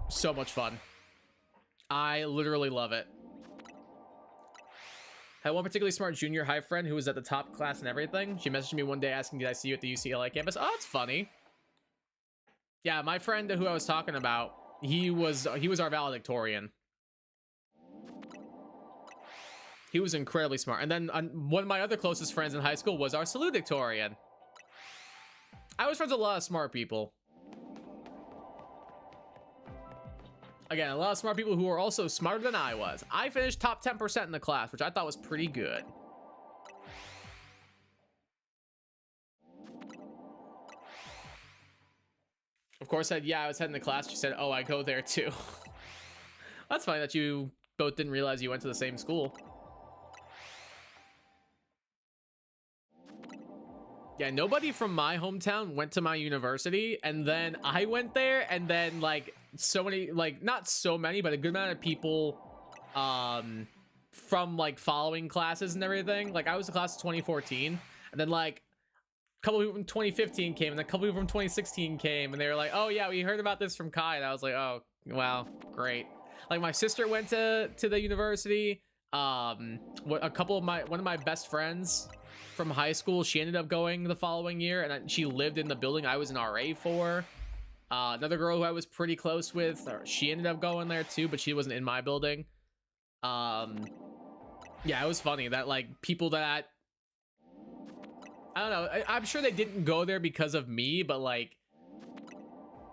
So much fun. I literally love it. I had one particularly smart junior high friend who was at the top class and everything. She messaged me one day asking, did I see you at the UCLA campus? Oh, that's funny. Yeah, my friend who I was talking about, he was our valedictorian. He was incredibly smart. And then one of my other closest friends in high school was our salutatorian. I was friends with a lot of smart people. Again, a lot of smart people who are also smarter than I was. I finished top 10% in the class, which I thought was pretty good. Of course, I said, yeah, I was heading to class. She said, oh, I go there too. That's funny that you both didn't realize you went to the same school. Yeah, nobody from my hometown went to my university, and then I went there, and then like so many, like not so many, but a good amount of people from like following classes and everything. Like, I was in class of 2014, and then like a couple people from 2015 came, and a couple people from 2016 came, and they were like, oh yeah, we heard about this from Kai. And I was like, oh wow, great. Like, my sister went to the university. One of my best friends from high school, she ended up going the following year, and she lived in the building I was an RA for. Another girl who I was pretty close with, she ended up going there too, but she wasn't in my building. Yeah, it was funny that like people that, I don't know, I'm sure they didn't go there because of me, but like,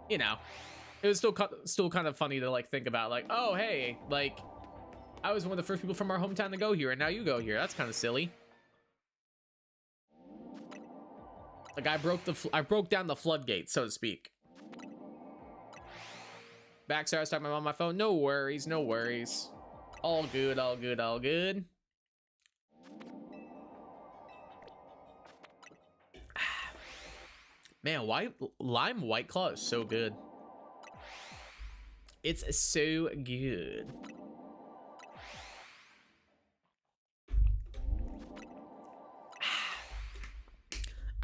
you know, it was still kind of funny to like think about, like, oh hey, like I was one of the first people from our hometown to go here, and now you go here. That's kind of silly. Like, I broke down the floodgates, so to speak. Backside, I was talking about on my phone. No worries, no worries. All good, all good, all good. Man, lime White Claw is so good. It's so good.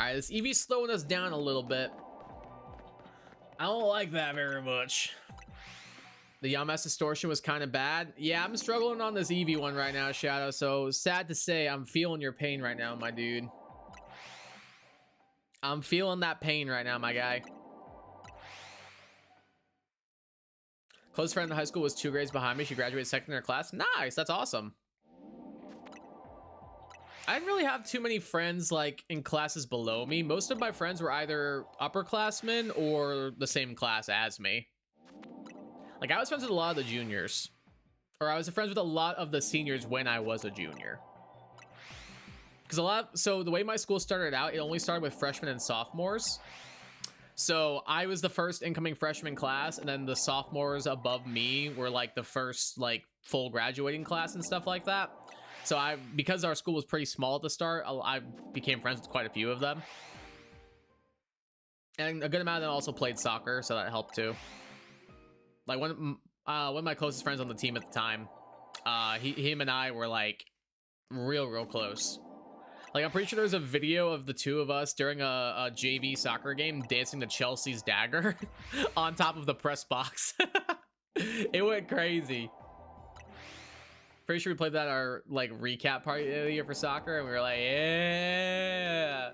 Alright, this EV's slowing us down a little bit. I don't like that very much. The Yama's distortion was kind of bad. Yeah, I'm struggling on this EV one right now, Shadow. So sad to say, I'm feeling your pain right now, my dude. I'm feeling that pain right now, my guy. Close friend in high school was 2 grades behind me. She graduated second in her class. Nice, that's awesome. I didn't really have too many friends like in classes below me. Most of my friends were either upperclassmen or the same class as me. Like, I was friends with a lot of the juniors, or I was friends with a lot of the seniors when I was a junior. Because so the way my school started out, it only started with freshmen and sophomores. So I was the first incoming freshman class, and then the sophomores above me were like the first like full graduating class and stuff like that. So because our school was pretty small at the start, I became friends with quite a few of them. And a good amount of them also played soccer, so that helped too. Like one of my closest friends on the team at the time, him and I were like real close. Like, I'm pretty sure there's a video of the two of us during a JV soccer game dancing to Chelsea's Dagger on top of the press box. It went crazy. Pretty sure we played that at our like recap party of the year for soccer, and we were like, yeah.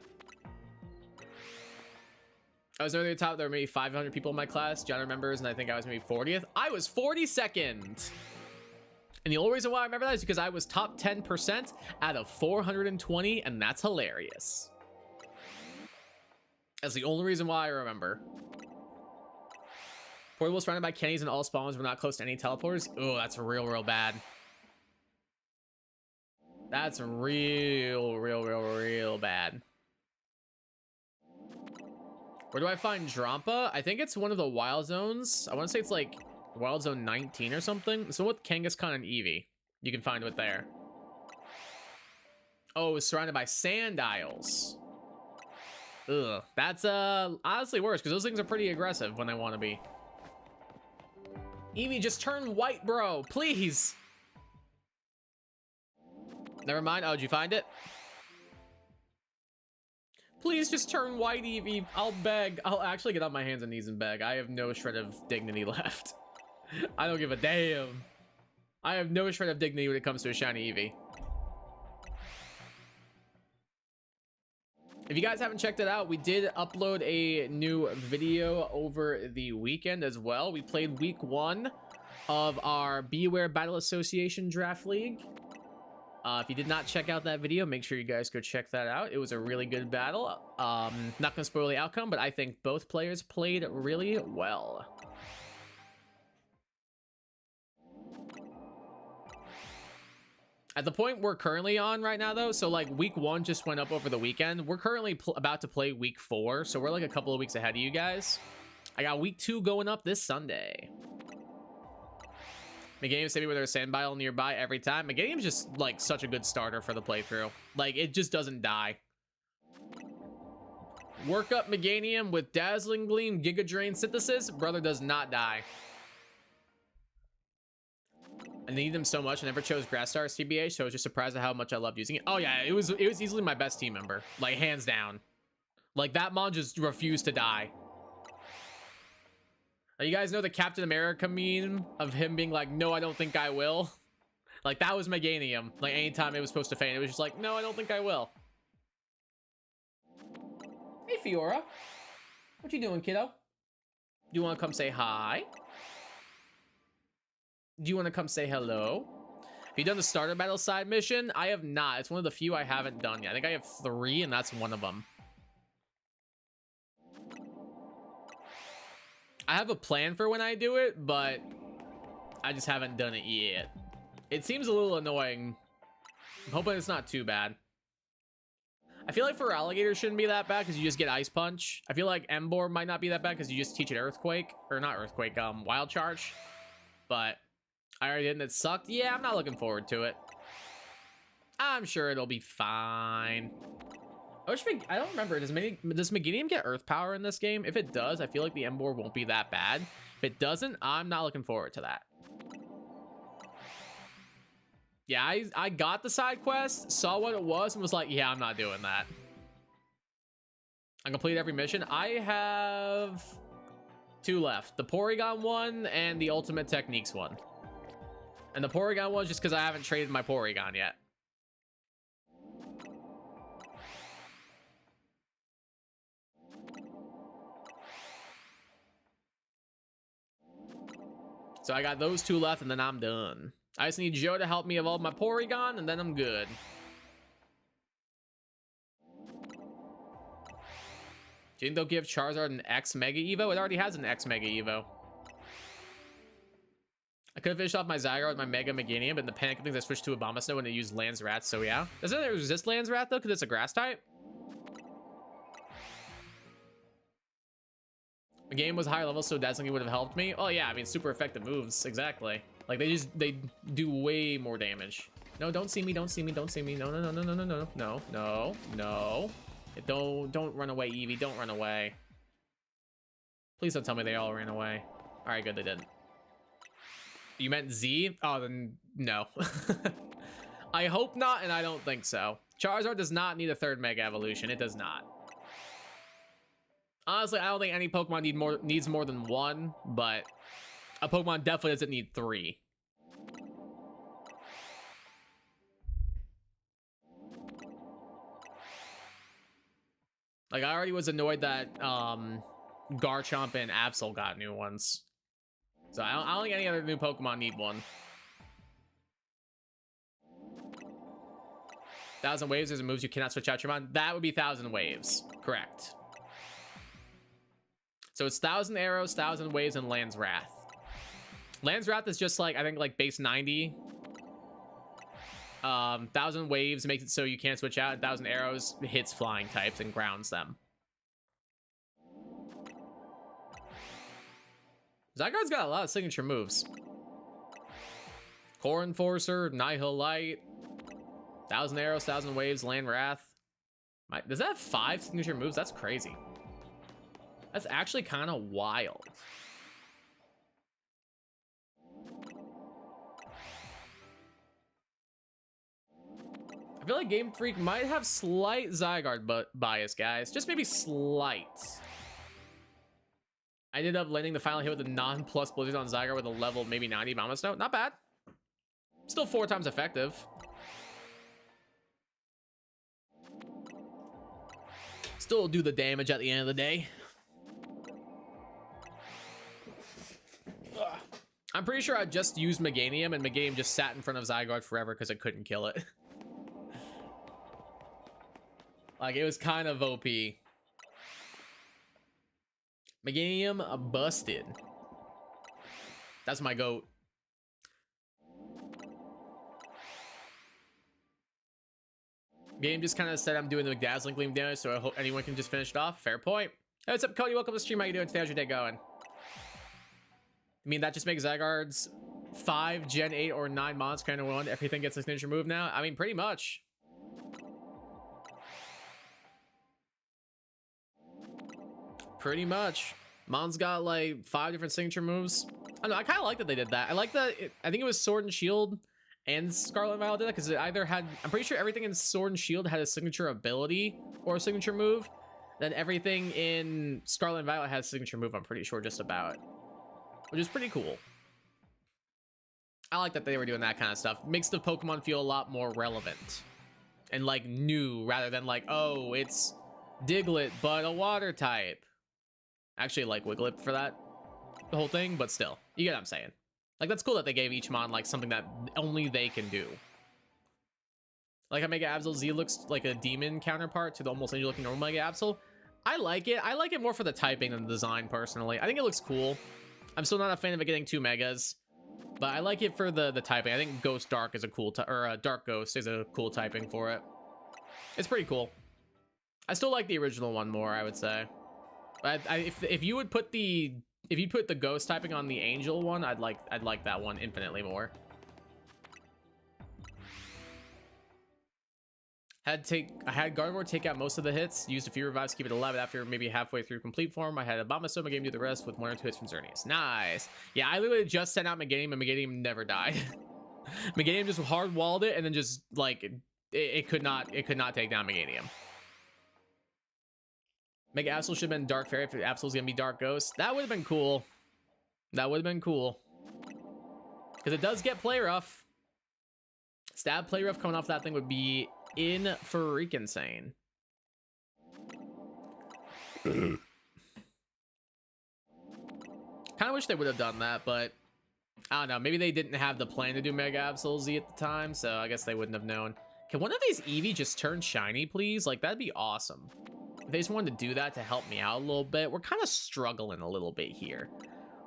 I was near the top. There were maybe 500 people in my class. John remembers, and I think I was maybe 40th. I was 42nd. And the only reason why I remember that is because I was top 10% out of 420, and that's hilarious. That's the only reason why I remember. Portable surrounded by Kennys and all spawns were not close to any teleporters. Oh, that's real bad. That's real bad. Where do I find Drampa? I think it's one of the wild zones. I want to say it's like Wild Zone 19 or something. So with Kangaskhan and Eevee, you can find it there. Oh, it's surrounded by sand isles. Ugh, that's honestly worse because those things are pretty aggressive when they want to be. Eevee, just turn white, bro, please. Never mind. Oh, did you find it? Please just turn white, Eevee. I'll beg. I'll actually get on my hands and knees and beg. I have no shred of dignity left. I don't give a damn. I have no shred of dignity when it comes to a shiny Eevee. If you guys haven't checked it out, we did upload a new video over the weekend as well. We played week 1 of our Beware Battle Association Draft League. If you did not check out that video, make sure you guys go check that out. It was a really good battle. Not gonna spoil the outcome, but I think both players played really well. At the point we're currently on right now, though, so like week 1 just went up over the weekend. We're currently about to play week 4, so we're like a couple of weeks ahead of you guys. I got week 2 going up this Sunday. Meganium saved me with our Sandbile nearby every time. Meganium's just like such a good starter for the playthrough. Like, it just doesn't die. Work up Meganium with Dazzling Gleam, Giga Drain Synthesis. Brother does not die. I need them so much. I never chose Grass Star as TBA, so I was just surprised at how much I loved using it. Oh yeah, it was easily my best team member, like hands down. Like that mon just refused to die. Now, you guys know the Captain America meme of him being like, "No, I don't think I will." Like that was Meganium. Like anytime it was supposed to faint, it was just like, "No, I don't think I will." Hey Fiora, what you doing, kiddo? Do you want to come say hi? Do you want to come say hello? Have you done the starter battle side mission? I have not. It's one of the few I haven't done yet. I think I have 3, and that's one of them. I have a plan for when I do it, but I just haven't done it yet. It seems a little annoying. I'm hoping it's not too bad. I feel like for Alligator shouldn't be that bad because you just get Ice Punch. I feel like Emboar might not be that bad because you just teach it Earthquake. Or not Earthquake, Wild Charge. But I already did and it sucked. Yeah, I'm not looking forward to it. I'm sure it'll be fine. I don't remember. Does Meganium get Earth Power in this game? If it does, I feel like the Emboar won't be that bad. If it doesn't, I'm not looking forward to that. Yeah, I got the side quest, saw what it was, and was like, yeah, I'm not doing that. I completed every mission. I have 2 left. The Porygon one and the Ultimate Techniques one. And the Porygon one is just because I haven't traded my Porygon yet. So I got those 2 left, and then I'm done. I just need Joe to help me evolve my Porygon, and then I'm good. Do you think they'll give Charizard an X Mega Evo? It already has an X Mega Evo. I could have finished off my Zygarde with my Mega Meganium, but in the panic things I switched to Abomasnow when it used Land's Rat, so yeah. Doesn't it resist Land's Rat, though, because it's a grass type? The game was higher level, so Dazzling would have helped me. Oh yeah, I mean, super effective moves, exactly. Like they do way more damage. No, don't see me, don't see me, don't see me. No, no, no, no, no, no, no, no, no, no. Don't run away, Eevee. Don't run away. Please don't tell me they all ran away. All right, good, they didn't. You meant Z? Oh, then no. I hope not, and I don't think so. Charizard does not need a third Mega Evolution. It does not. Honestly, I don't think any Pokemon needs more than one, but a Pokemon definitely doesn't need 3. Like, I already was annoyed that Garchomp and Absol got new ones. So I don't think any other new Pokemon need one. 1,000 Waves is a moves you cannot switch out your Mon. That would be 1,000 Waves. Correct. So it's 1,000 Arrows, 1,000 Waves, and Land's Wrath. Land's Wrath is just like, I think like base 90. 1,000 Waves makes it so you can't switch out. 1,000 Arrows hits flying types and grounds them. Zygarde's got a lot of signature moves. Core Enforcer, Nihil Light, 1,000 Arrows, 1,000 Waves, Land Wrath. Does that have 5 signature moves? That's crazy. That's actually kind of wild. I feel like Game Freak might have slight Zygarde bias, guys. Just maybe slight. I ended up landing the final hit with a non-plus Blizzard on Zygarde with a level maybe 90 Boundless Note. Not bad. Still 4 times effective. Still do the damage at the end of the day. I'm pretty sure I just used Meganium, and Meganium just sat in front of Zygarde forever because it couldn't kill it. Like, it was kind of OP. Meganium busted. That's my goat. Game just kind of said I'm doing the McDazzling Gleam damage, so I hope anyone can just finish it off. Fair point. Hey, what's up, Cody? Welcome to the stream. How you doing today? How's your day going? I mean, that just makes Zygarde's 5 Gen 8 or 9 Mons kind of one. Everything gets a signature move now. I mean, pretty much. Pretty much. Mon's got like 5 different signature moves. I don't know. I kind of like that they did that. I like that. I think it was Sword and Shield and Scarlet and Violet did that because it either had. I'm pretty sure everything in Sword and Shield had a signature ability or a signature move. Then everything in Scarlet and Violet has a signature move. I'm pretty sure just about. Which is pretty cool. I like that they were doing that kind of stuff. Makes the Pokemon feel a lot more relevant and like new rather than like, oh, it's Diglett but a water type. Actually, like Wiglett for that, the whole thing, but still, you get what I'm saying. Like, that's cool that they gave each Mon like something that only they can do. Like how Mega Absol Z looks like a demon counterpart to the almost angel looking normal Mega Absol. I like it. I like it more for the typing than the design personally. I think it looks cool. I'm still not a fan of it getting 2 megas, but I like it for the typing. I think Ghost Dark is a cool or Dark Ghost is a cool typing for it. It's pretty cool. I still like the original one more, I would say. But if you would put the Ghost typing on the Angel one, I'd like that one infinitely more. I had Gardevoir take out most of the hits, used a few revives to keep it alive after maybe halfway through complete form. I had a Abomasoma game do the rest with 1 or 2 hits from Xerneas. Nice. Yeah, I literally just sent out Meganium and Meganium never died. Meganium just hard walled it and then just like it could not take down Meganium. Mega Absol should have been Dark Fairy if Absol's gonna be Dark Ghost. That would have been cool. That would have been cool. Because it does get play rough. Stab play rough coming off that thing would be in freaking insane. Kind of wish they would have done that, but I don't know. Maybe they didn't have the plan to do Mega Absol Z at the time, so I guess they wouldn't have known. Can one of these Eevee just turn shiny, please? Like, that'd be awesome. If they just wanted to do that to help me out a little bit. We're kind of struggling a little bit here.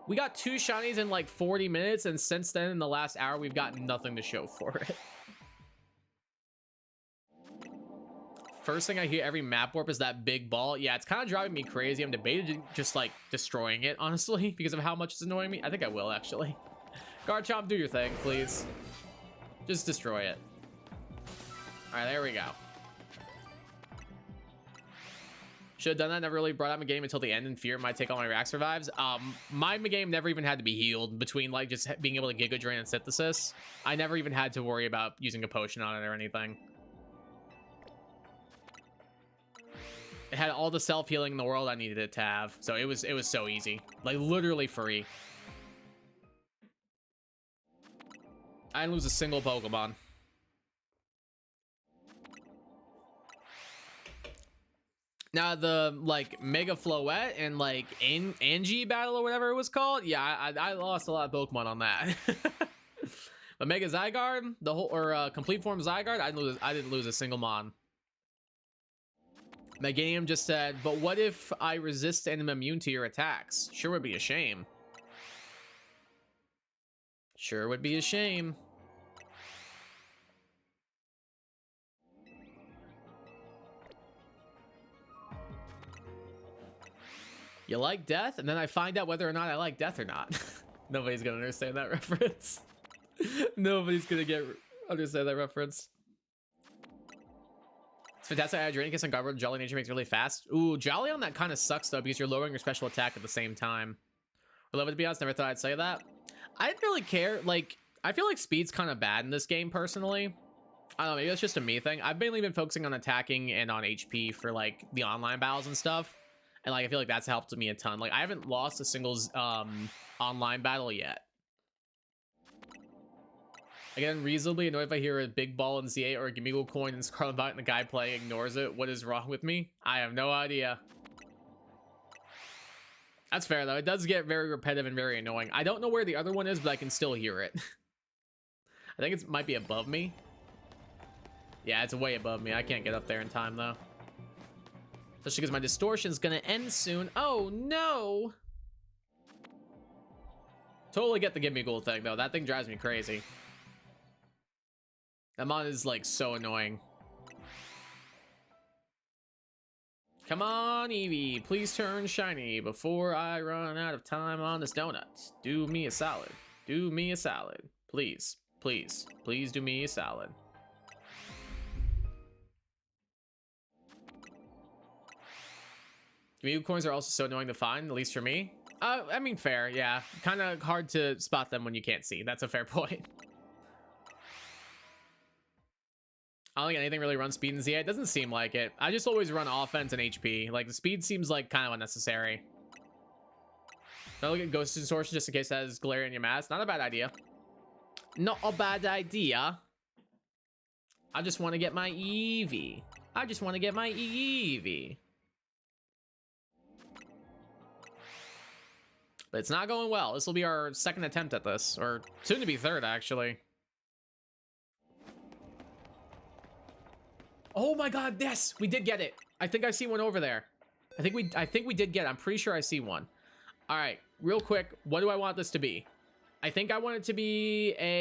We got 2 shinies in like 40 minutes, and since then, in the last hour, we've got nothing to show for it. first thing I hear every map warp is that big ball. Yeah, it's kind of driving me crazy. I'm debating just like destroying it, honestly, because of how much it's annoying me. I think I will, actually. Garchomp, do your thing, please. Just destroy it. All right, there we go. Should have done that. Never really brought out my game until the end in fear it might take all my rack survives. My game never even had to be healed between like just being able to Giga Drain and Synthesis. I never even had to worry about using a potion on it or anything. It had all the self-healing in the world I needed it to have. So it was so easy. Like literally free. I didn't lose a single Pokemon. Now the like Mega Floette and like Angie battle or whatever it was called, yeah, I lost a lot of Pokemon on that. But Mega Zygarde, the whole complete form Zygarde, I didn't lose a single Mon. Meganium just said, but what if I resist and am immune to your attacks? Sure would be a shame. Sure would be a shame. You like death? And then I find out whether or not I like death or not. Nobody's gonna understand that reference. Nobody's gonna understand that reference. It's fantastic. Adrenaline and Garbo Jolly Nature makes really fast. Ooh, Jolly on that kind of sucks though because you're lowering your special attack at the same time. I love it, to be honest. Never thought I'd say that. I didn't really care. Like, I feel like speed's kind of bad in this game personally. I don't know, maybe that's just a me thing. I've mainly been focusing on attacking and on HP for like the online battles and stuff. And like I feel like that's helped me a ton. Like I haven't lost a single online battle yet. Again, reasonably annoyed if I hear a big ball in Z8 or a Gimmighoul coin and Scarlet Violet and the guy playing ignores it. What is wrong with me? I have no idea. That's fair though. It does get very repetitive and very annoying. I don't know where the other one is, but I can still hear it. I think it might be above me. Yeah, it's way above me. I can't get up there in time though. Especially because my distortion's gonna end soon. Oh no! Totally get the Gimmighoul thing though. That thing drives me crazy. That mon is like so annoying. Come on, Eevee. Please turn shiny before I run out of time on this donut. Do me a solid. Do me a solid. Please. Please. Please do me a solid. Gimmighoul coins are also so annoying to find, at least for me. I mean, fair, yeah. Kind of hard to spot them when you can't see. That's a fair point. I don't think anything really runs speed in ZA. It doesn't seem like it. I just always run offense and HP. Like, the speed seems like kind of unnecessary. I'll look at Ghost Distortion just in case that has Galarian Yamask. Not a bad idea. Not a bad idea. I just want to get my Eevee. I just want to get my Eevee. But it's not going well. This will be our second attempt at this, or soon to be third, actually. Oh my god, yes! We did get it. I think I see one over there. I think we did get it. I'm pretty sure I see one. All right, real quick, what do I want this to be? I think I want it to be a...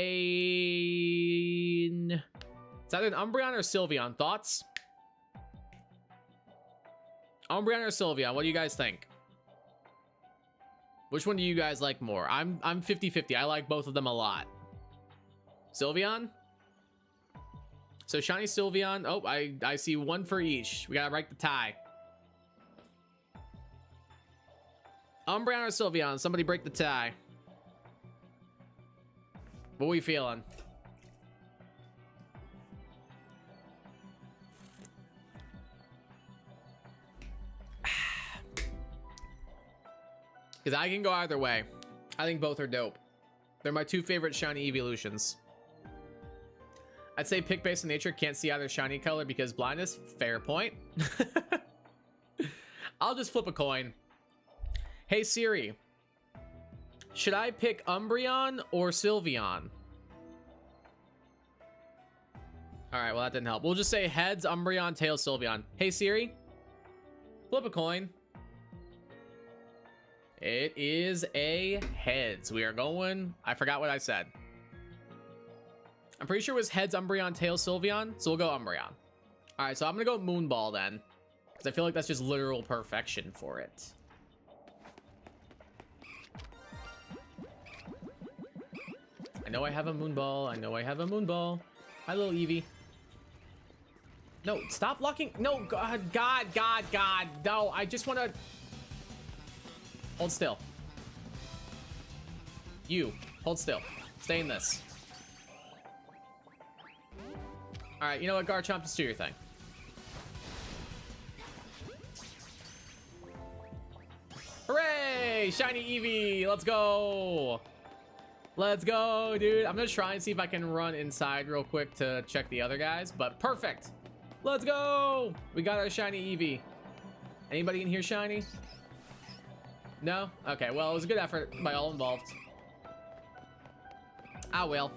Is that an Umbreon or Sylveon? Thoughts? Umbreon or Sylveon? What do you guys think? Which one do you guys like more? I'm 50-50. I like both of them a lot. Sylveon? So shiny Sylveon. Oh, I see one for each. We gotta break the tie. Umbreon or Sylveon? Somebody break the tie. What are we feeling? Because I can go either way. I think both are dope. They're my two favorite shiny evolutions. I'd say pick based on nature. Can't see either shiny color because blindness. Fair point. I'll just flip a coin. Hey Siri, should I pick Umbreon or Sylveon? All right, well that didn't help. We'll just say heads Umbreon, tails Sylveon. Hey Siri, flip a coin. It is a heads. We are going... I forgot what I said. I'm pretty sure it was heads, Umbreon, tails, Sylveon. So we'll go Umbreon. All right, so I'm gonna go Moonball then, because I feel like that's just literal perfection for it. I know I have a Moonball. I know I have a Moonball. Hi, little Eevee. No, stop locking. No, God. No, I just want to... Hold still. You, hold still. Stay in this. All right, you know what, Garchomp, just do your thing. Hooray! Shiny Eevee! Let's go! Let's go, dude. I'm gonna try and see if I can run inside real quick to check the other guys, but perfect. Let's go! We got our shiny Eevee. Anybody in here shiny? No? Okay, well, it was a good effort by all involved. Ah, well.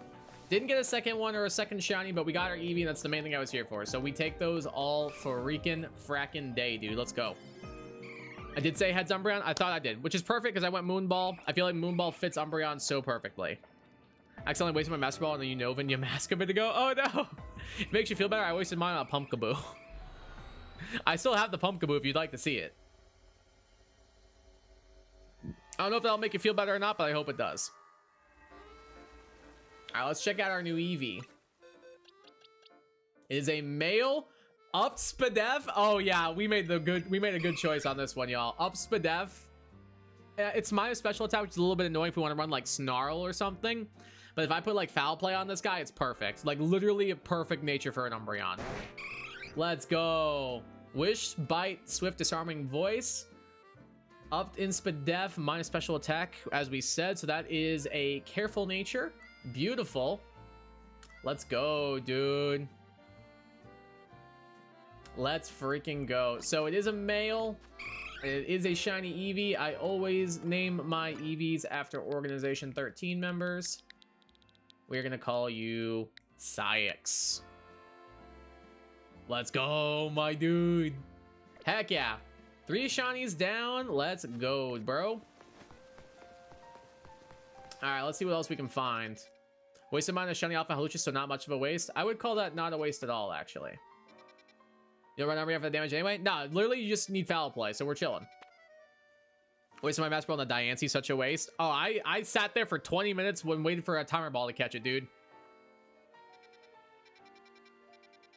Didn't get a second one or a second shiny, but we got our Eevee, and that's the main thing I was here for. So we take those all for frackin' day, dude. Let's go. I did say heads Umbreon. I thought I did, which is perfect because I went Moonball. I feel like Moonball fits Umbreon so perfectly. I accidentally wasted my Master Ball on the Unova and Yamask a bit ago. Oh, no. It makes you feel better. I wasted mine on a Pumpkaboo. I still have the Pumpkaboo if you'd like to see it. I don't know if that'll make you feel better or not, but I hope it does. All right, let's check out our new Eevee. It is a male Upspadef. Oh yeah, we made a good choice on this one, y'all. Upspadef. It's minus special attack, which is a little bit annoying if we want to run like Snarl or something. But if I put like Foul Play on this guy, it's perfect. Like literally a perfect nature for an Umbreon. Let's go. Wish, Bite, Swift, Disarming Voice. Upped Inspadef, minus special attack, as we said. So that is a Careful Nature. Beautiful. Let's go, dude. Let's freaking go. So it is a male. It is a shiny Eevee. I always name my Eevees after Organization 13 members. We're going to call you Saix. Let's go, my dude. Heck yeah. 3 shinies down. Let's go, bro. All right, let's see what else we can find. Wasted mine a shiny Alpha Halucha, so not much of a waste. I would call that not a waste at all, actually. You'll run over for the damage anyway? No, literally you just need Foul Play, so we're chilling. Wasted my Master Ball on the Diancie, such a waste. Oh, I sat there for 20 minutes when waiting for a Timer Ball to catch it, dude.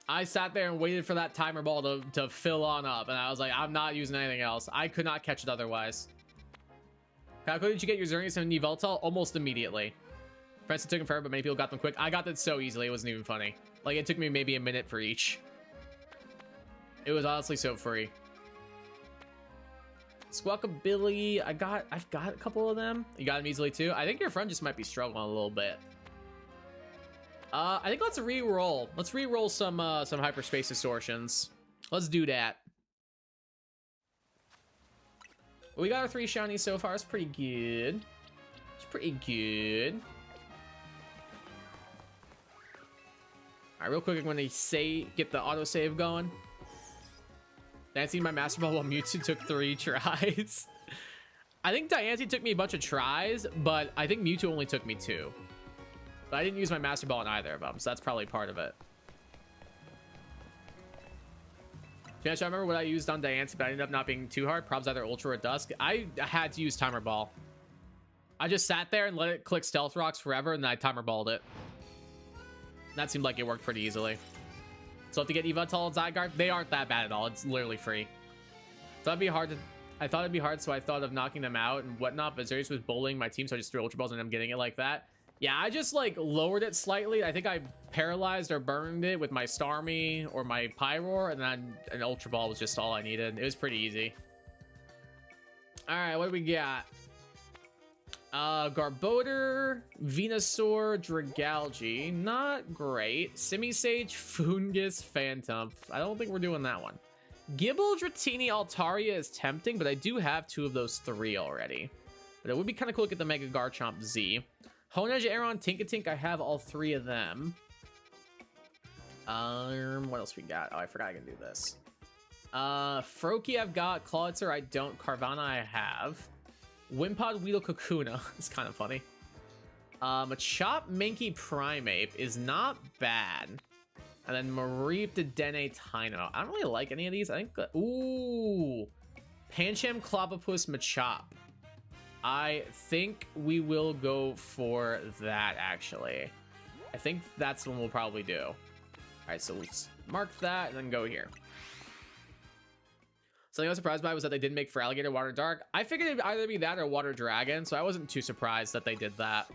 I sat there and waited for that Timer Ball to fill on up, and I was like, I'm not using anything else. I could not catch it otherwise. How quickly did you get your Xerneas and Yveltal? Almost immediately. Francis took them forever, but many people got them quick. I got that so easily, it wasn't even funny. Like, it took me maybe a minute for each. It was honestly so free. Squawkabilly, I've got a couple of them. You got them easily too. I think your friend just might be struggling a little bit. I think let's re-roll. Let's re-roll some hyperspace distortions. Let's do that. We got our 3 shinies so far. It's pretty good. It's pretty good. All right, real quick, I'm going to get the autosave going. Diancie my Master Ball while Mewtwo took 3 tries. I think Diancie took me a bunch of tries, but I think Mewtwo only took me 2. But I didn't use my Master Ball on either of them, so that's probably part of it. I remember what I used on Diancie, but I ended up not being too hard. Probs either Ultra or Dusk. I had to use Timer Ball. I just sat there and let it click Stealth Rocks forever, and then I Timer Balled it. That seemed like it worked pretty easily. So if to get Yveltal and Zygarde, they aren't that bad at all. It's literally free. So that'd be hard to... I thought it'd be hard, so I thought of knocking them out and whatnot, but Xerneas was bullying my team, so I just threw Ultra Balls and I'm getting it like that. Yeah, I just, like, lowered it slightly. I think I paralyzed or burned it with my Starmie or my Pyroar, and then an Ultra Ball was just all I needed. It was pretty easy. Alright, what do we got? Garbodor, Venusaur, Dragalge. Not great. Simisage, Foongus, Phantom. I don't think we're doing that one. Gible, Dratini, Altaria is tempting, but I do have 2 of those 3 already. But it would be kind of cool to get the Mega Garchomp Z. Honedge, Aeron, Tinkatink, I have all 3 of them. What else we got? Oh, I forgot I can do this. Froakie I've got. Clawitzer I don't. Carvana I have. Wimpod, Weedle, Kakuna. It's kind of funny. A Chop, Mankey, Primeape is not bad. And then Mareep to Dene Tynamo. I don't really like any of these. I think, ooh, Pancham, Clobbopus, Machop. I think we will go for that, actually. I think that's the one we'll probably do. All right, so let's mark that and then go here. Something I was surprised by was that they didn't make for Alligator Water Dark. I figured it'd either be that or Water Dragon, so I wasn't too surprised that they did that.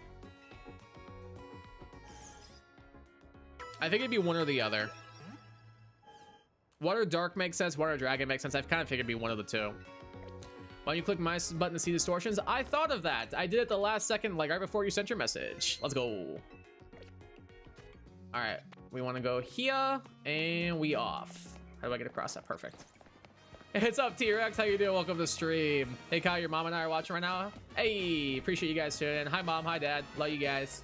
I think it'd be one or the other. Water Dark makes sense. Water Dragon makes sense. I've kind of figured it'd be one of the two. Why don't you click my button to see distortions? I thought of that. I did it the last second, like right before you sent your message. Let's go. All right. We want to go here and we off. How do I get across that? Perfect. It's up, T-Rex. How you doing? Welcome to the stream. Hey, Kyle, your mom and I are watching right now. Hey, appreciate you guys tuning in. Hi, Mom. Hi, Dad. Love you guys.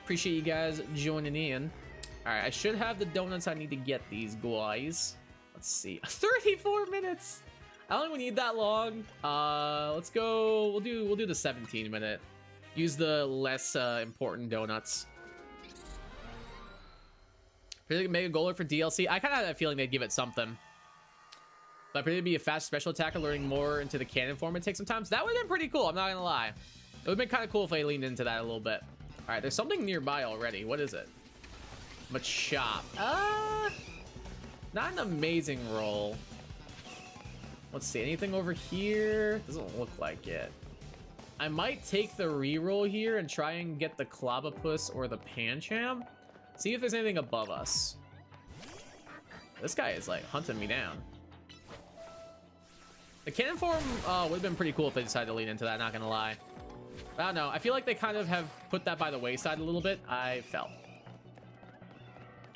Appreciate you guys joining in. All right, I should have the donuts. I need to get these guys. Let's see. 34 minutes. I don't think we need that long. Let's go. We'll do the 17-minute. Use the less important donuts. Mega Goaler for DLC. I kind of had a feeling they'd give it something. But I pretty to be a fast special attacker, learning more into the cannon form and take some time. So that would have been pretty cool. I'm not gonna lie. It would have been kind of cool if they leaned into that a little bit. All right, there's something nearby already. What is it? Machop. Not an amazing roll. Let's see, anything over here? Doesn't look like it. I might take the reroll here and try and get the Clobbopus or the Pancham. See if there's anything above us. This guy is like hunting me down. The cannon form would have been pretty cool if they decided to lean into that, not gonna lie. I don't know. I feel like they kind of have put that by the wayside a little bit. I felt.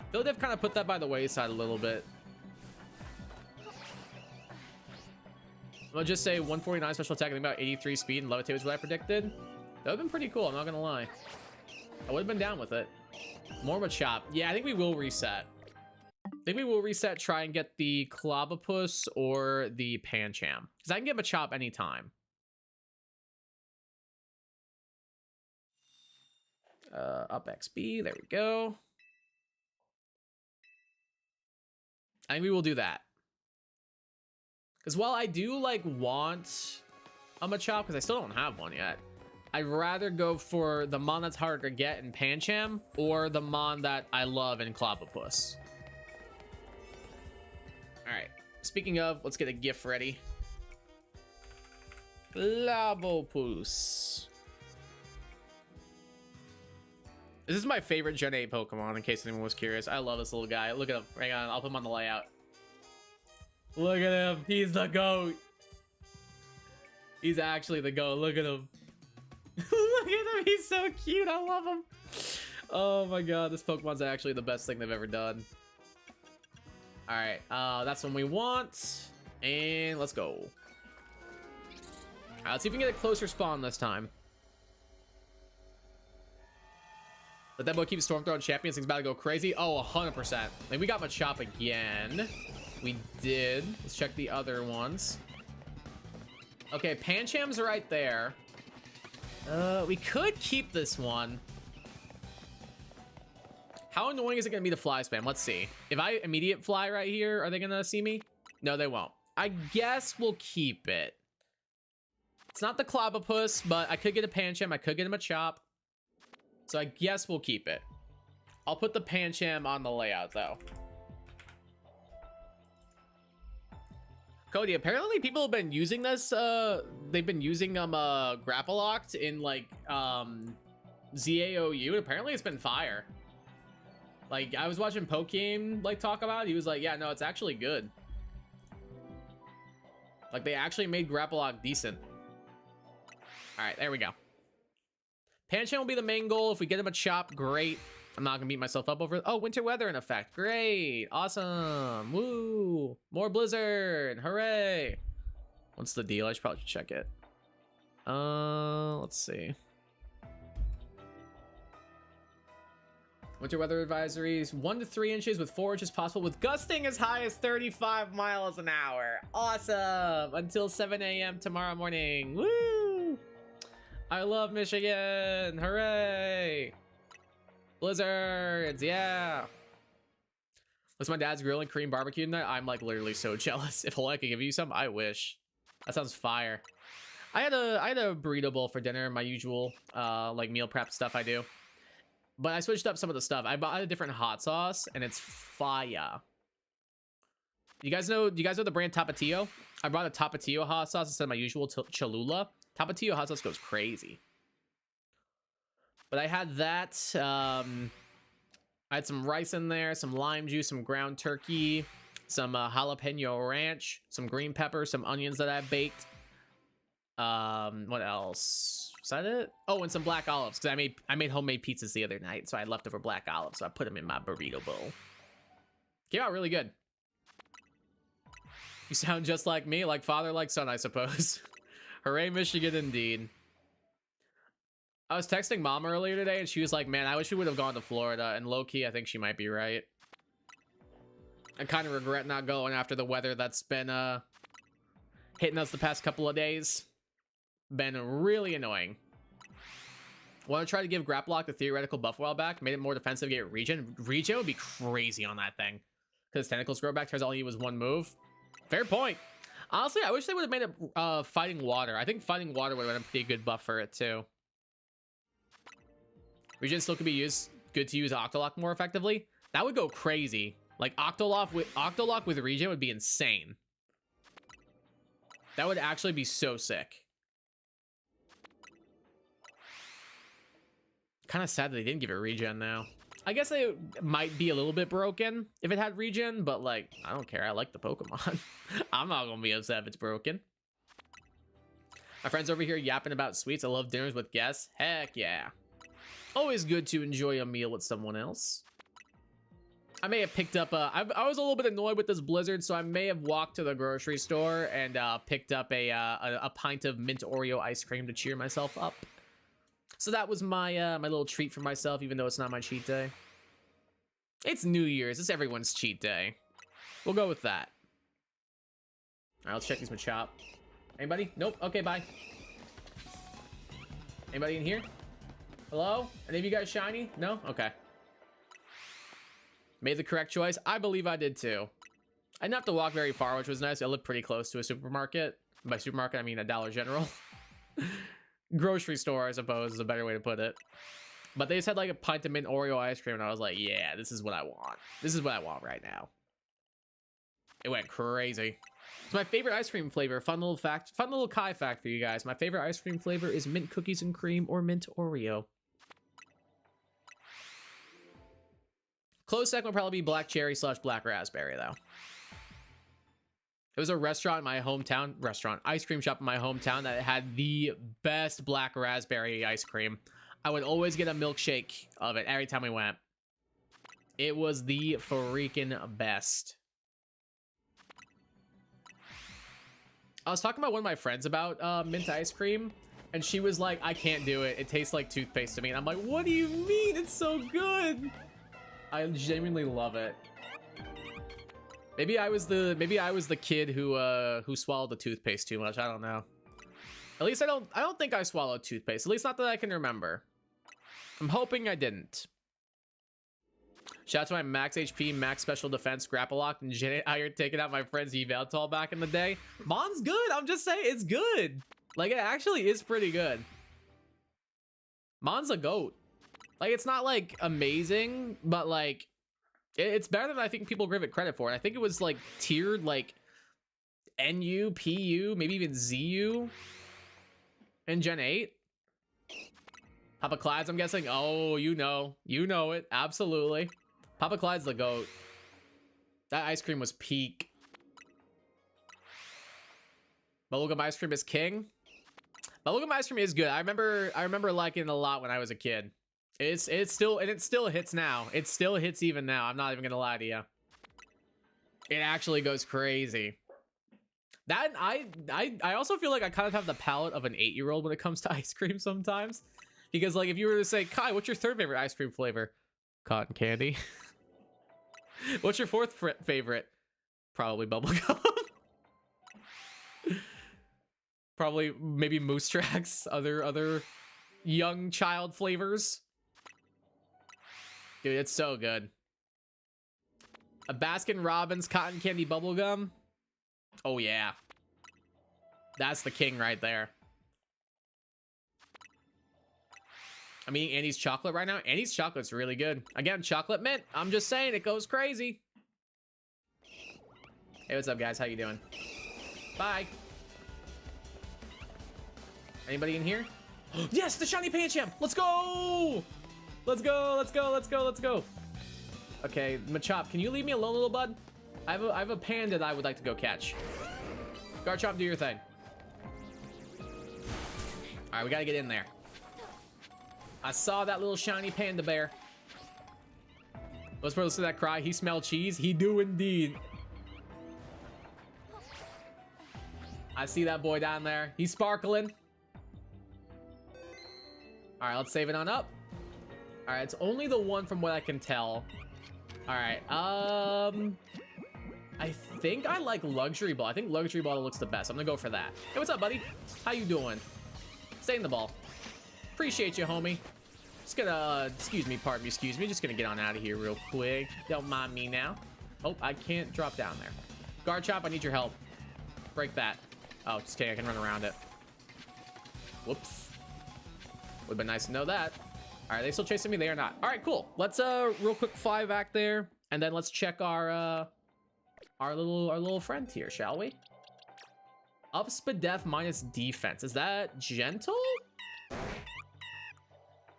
I feel like they've kind of put that by the wayside a little bit. I'm gonna just say 149 special attack and about 83 speed and levitate was what I predicted. That would have been pretty cool, I'm not gonna lie. I would have been down with it. More Machop. Yeah, I think we will reset. I think we will reset, try and get the Clobbopus or the Pancham. Because I can get Machop anytime. Up XP, there we go. I think we will do that. Because while I do like want a Machop, because I still don't have one yet, I'd rather go for the Mon that's harder to get in Pancham or the Mon that I love in Clobbopus. All right. Speaking of, let's get a GIF ready. Clobbopus. This is my favorite Gen 8 Pokemon, in case anyone was curious. I love this little guy. Look at him. Hang on, I'll put him on the layout. Look at him. He's the GOAT. He's actually the GOAT. Look at him. Look at him. He's so cute. I love him. Oh my god. This Pokemon's actually the best thing they've ever done. Alright. That's one we want. And let's go. Alright, let's see if we can get a closer spawn this time. Let that boy keep Storm throwing champions. Things about to go crazy. Oh, 100%. Like, we got Machop again. We did. Let's check the other ones. Okay, Pancham's right there. We could keep this one. How annoying is it going to be to fly spam? Let's see. If I immediate fly right here, are they going to see me? No, they won't. I guess we'll keep it. It's not the Clobbopus, but I could get a Pancham. I could get him a Machop. So I guess we'll keep it. I'll put the Pancham on the layout, though. Cody, apparently people have been using this. They've been using Grapple Locked in like ZAOU, and apparently it's been fire. Like, I was watching Pokemon like talk about it. He was like, yeah, no, it's actually good. Like, they actually made Grapple Lock decent. All right, there we go. Pancham will be the main goal. If we get him a Chop, great. I'm not gonna beat myself up over. Oh, winter weather in effect. Great. Awesome. Woo. More blizzard. Hooray. What's the deal? I should probably check it. Let's see. Winter weather advisories, 1 to 3 inches with 4 inches possible, with gusting as high as 35 miles an hour. Awesome. Until 7 a.m. tomorrow morning. Woo. I love Michigan. Hooray. Blizzards, yeah. What's my dad's grilling Korean barbecue tonight? I'm like literally so jealous. If I could give you some, I wish. That sounds fire. I had a burrito bowl for dinner, my usual like meal prep stuff I do. But I switched up some of the stuff. I bought a different hot sauce and it's fire. Do you guys know the brand Tapatio? I brought a Tapatio hot sauce instead of my usual Cholula. Tapatio hot sauce goes crazy. But I had that. I had some rice in there, some lime juice, some ground turkey, some jalapeno ranch, some green pepper, some onions that I baked. What else? Was that it? Oh, and some black olives, because I made homemade pizzas the other night, so I had leftover black olives, so I put them in my burrito bowl. Came out really good. You sound just like me, like father, like son, I suppose. Hooray, Michigan, indeed. I was texting mom earlier today, and she was like, man, I wish we would have gone to Florida. And low-key, I think she might be right. I kind of regret not going after the weather that's been hitting us the past couple of days. Been really annoying. Want to try to give Grapplock the theoretical buff a while back? Made it more defensive, get regen. Regen would be crazy on that thing. Because tentacles grow back, turns out all he was one move. Fair point. Honestly, I wish they would have made it fighting water. I think fighting water would have been a pretty good buff for it, too. Regen still could be good to use Octolock more effectively. That would go crazy. Like Octolock with regen would be insane. That would actually be so sick. Kind of sad that they didn't give it regen now. I guess it might be a little bit broken if it had regen, but like, I don't care. I like the Pokemon. I'm not gonna be upset if it's broken. My friends over here yapping about sweets. I love dinners with guests. Heck yeah. Always good to enjoy a meal with someone else. I may have picked up I was a little bit annoyed with this blizzard, so I may have walked to the grocery store and picked up a pint of mint Oreo ice cream to cheer myself up. So that was my my little treat for myself, even though it's not my cheat day. It's New Year's. It's everyone's cheat day. We'll go with that. All right, let's check these Machop. Anybody? Nope. Okay, bye. Anybody in here? Hello? Any of you guys shiny? No? Okay. Made the correct choice. I believe I did too. I didn't have to walk very far, which was nice. I lived pretty close to a supermarket. By supermarket, I mean a Dollar General. Grocery store, I suppose, is a better way to put it. But they just had like a pint of mint Oreo ice cream, and I was like, yeah, this is what I want. This is what I want right now. It went crazy. It's my favorite ice cream flavor. Fun little Kai fact for you guys. My favorite ice cream flavor is mint cookies and cream or mint Oreo. Close second would probably be black cherry / black raspberry, though. It was a restaurant in my hometown, ice cream shop in my hometown that had the best black raspberry ice cream. I would always get a milkshake of it every time we went. It was the freaking best. I was talking about one of my friends about mint ice cream, and she was like, I can't do it. It tastes like toothpaste to me. And I'm like, what do you mean? It's so good. I genuinely love it. Maybe I was the kid who swallowed the toothpaste too much. I don't know. At least I don't think I swallowed toothpaste. At least not that I can remember. I'm hoping I didn't. Shout out to my max HP, max special defense, grapple lock, and Janet out here taking out my friend's eval tall back in the day. Mon's good. I'm just saying, it's good. Like, it actually is pretty good. Mon's a goat. Like, it's not like amazing, but like it's better than I think people give it credit for. And I think it was like tiered like NU, PU, maybe even ZU in Gen 8. Papa Clyde's, I'm guessing. Oh, you know it. Absolutely. Papa Clyde's the GOAT. That ice cream was peak. Bubblegum ice cream is king. Bubblegum ice cream is good. I remember liking it a lot when I was a kid. It still hits now. It still hits even now. I'm not even gonna lie to you. It actually goes crazy. That I also feel like I kind of have the palate of an 8-year-old when it comes to ice cream sometimes. Because like if you were to say, Kai, what's your third favorite ice cream flavor? Cotton candy. What's your fourth favorite? Probably bubblegum. Probably maybe Moose Tracks, other young child flavors. Dude, it's so good. A Baskin Robbins cotton candy bubble gum. Oh yeah. That's the king right there. I'm eating Annie's chocolate right now. Annie's chocolate's really good. Again, chocolate mint. I'm just saying, it goes crazy. Hey, what's up, guys? How you doing? Bye. Anybody in here? Yes, the shiny Pancham. Let's go. Let's go. Let's go. Let's go. Let's go. Okay, Machop, can you leave me alone, little bud? I have a panda that I would like to go catch. Garchomp, do your thing. All right, we gotta get in there. I saw that little shiny panda bear. Let's listen to that cry. He smelled cheese. He do indeed. I see that boy down there. He's sparkling. All right, let's save it on up. All right, it's only the one from what I can tell. All right, I think I like Luxury Ball. I think Luxury Ball looks the best. I'm gonna go for that. Hey, what's up, buddy? How you doing? Stay in the ball. Appreciate you, homie. Just gonna, excuse me, pardon me, excuse me. Just gonna get on out of here real quick. Don't mind me now. Oh, I can't drop down there. Garchomp, I need your help. Break that. Oh, just kidding, I can run around it. Whoops. Would've been nice to know that. All right, they still chasing me? They are not. All right, cool. Let's real quick fly back there, and then let's check our little friend here, shall we? Up Spadef minus defense. Is that gentle?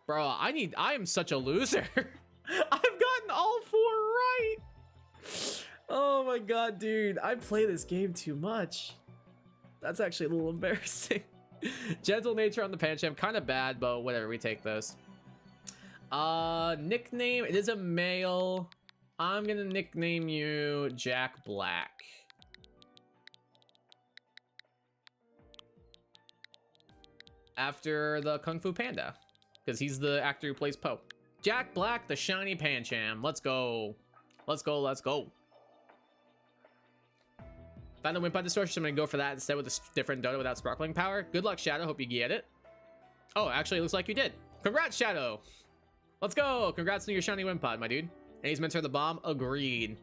Bro, I am such a loser. I've gotten all 4 right. Oh my god, dude. I play this game too much. That's actually a little embarrassing. Gentle nature on the Pancham, kind of bad, but whatever, we take those. Nickname, it is a male. I'm gonna nickname you Jack Black. After the Kung Fu Panda, because he's the actor who plays Poe. Jack Black, the shiny Pancham. Let's go. Let's go, let's go. Found the Wimpod Distortion, so I'm gonna go for that instead with a different Dodo without sparkling power. Good luck, Shadow. Hope you get it. Oh, actually, it looks like you did. Congrats, Shadow. Let's go. Congrats on your shiny Wimpod, my dude. And he's meant to the bomb. Agreed.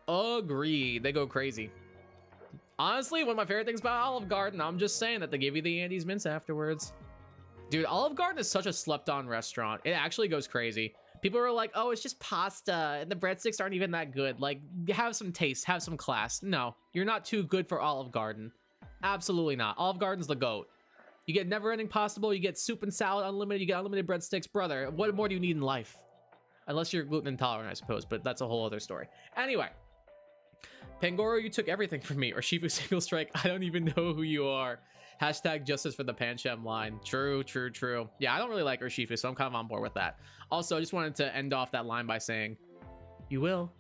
Agreed. They go crazy. Honestly, one of my favorite things about Olive Garden, I'm just saying that they give you the Andes mints afterwards. Dude, Olive Garden is such a slept-on restaurant. It actually goes crazy. People are like, oh, it's just pasta, and the breadsticks aren't even that good. Like, have some taste, have some class. No, you're not too good for Olive Garden. Absolutely not. Olive Garden's the GOAT. You get never-ending pasta bowl, you get soup and salad unlimited, you get unlimited breadsticks. Brother, what more do you need in life? Unless you're gluten intolerant, I suppose, but that's a whole other story. Anyway. Pangoro, you took everything from me. Or Shifu Single Strike, I don't even know who you are. Hashtag justice for the Pancham line. True, true, true. Yeah, I don't really like Urshifu, so I'm kind of on board with that. Also, I just wanted to end off that line by saying, you will.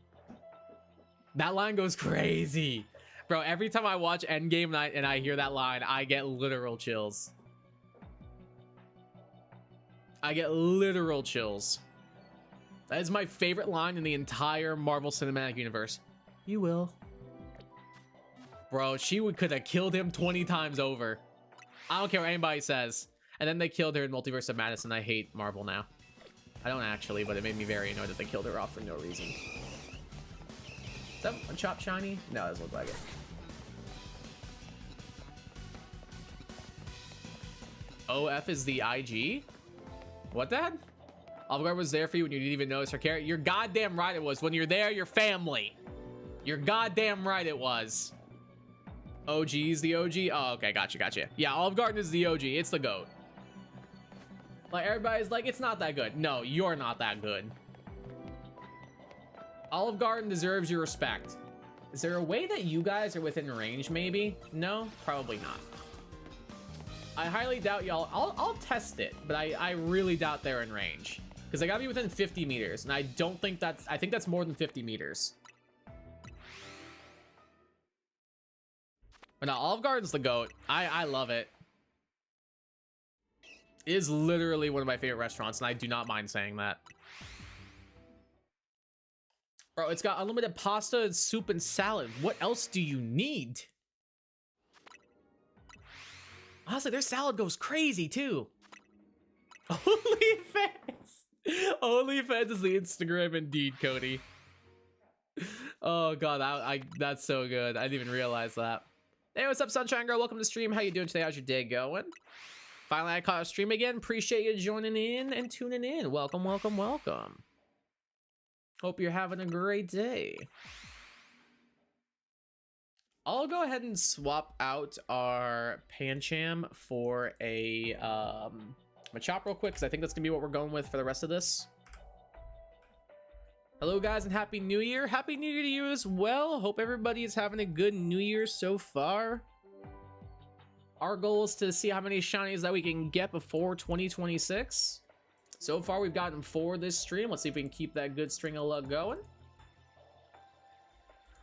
That line goes crazy. Bro, every time I watch Endgame and I hear that line, I get literal chills. I get literal chills. That is my favorite line in the entire Marvel Cinematic Universe. You will. Bro, she could have killed him 20 times over. I don't care what anybody says. And then they killed her in Multiverse of Madness, and I hate Marvel now. I don't actually, but it made me very annoyed that they killed her off for no reason. Is that a Chop Shiny? No, it doesn't look like it. OF is the IG? What that? Olive Garden was there for you when you didn't even notice her character. You're goddamn right it was. When you're there, you're family. You're goddamn right it was. OG is the OG? Oh, okay, gotcha. Yeah, Olive Garden is the OG. It's the GOAT. Like, everybody's like, it's not that good. No, you're not that good. Olive Garden deserves your respect. Is there a way that you guys are within range, maybe? No? Probably not. I highly doubt y'all. I'll test it, but I really doubt they're in range. Because they gotta be within 50 meters, and I don't think that's... I think that's more than 50 meters. But no, Olive Garden's the GOAT. I love it. It is literally one of my favorite restaurants, and I do not mind saying that. Bro, it's got unlimited pasta, soup, and salad. What else do you need? Honestly, their salad goes crazy, too. OnlyFans! OnlyFans is the Instagram indeed, Cody. Oh god, that's so good. I didn't even realize that. Hey, what's up, Sunshine Girl? Welcome to stream. How you doing today? How's your day going? Finally, I caught a stream again. Appreciate you joining in and tuning in. Welcome, welcome, welcome. Hope you're having a great day. I'll go ahead and swap out our Pancham for a Machop real quick, because I think that's gonna be what we're going with for the rest of this. Hello guys, and Happy New Year. Happy New Year to you as well. Hope everybody is having a good New Year so far. Our goal is to see how many shinies that we can get before 2026. So far we've gotten 4 this stream. Let's see if we can keep that good string of luck going.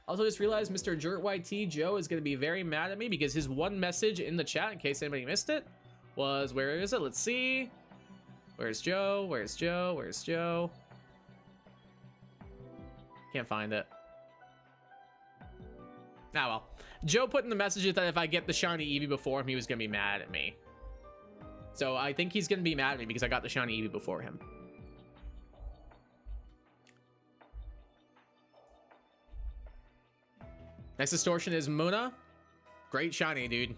Also just realized Mr. JertYT Joe is going to be very mad at me because his one message in the chat, in case anybody missed it, was, where is it? Let's see. Where's Joe? Where's Joe? Where's Joe? Can't find it. Ah, well. Joe put in the messages that if I get the shiny Eevee before him, he was going to be mad at me. So I think he's going to be mad at me because I got the shiny Eevee before him. Next distortion is Muna. Great shiny, dude.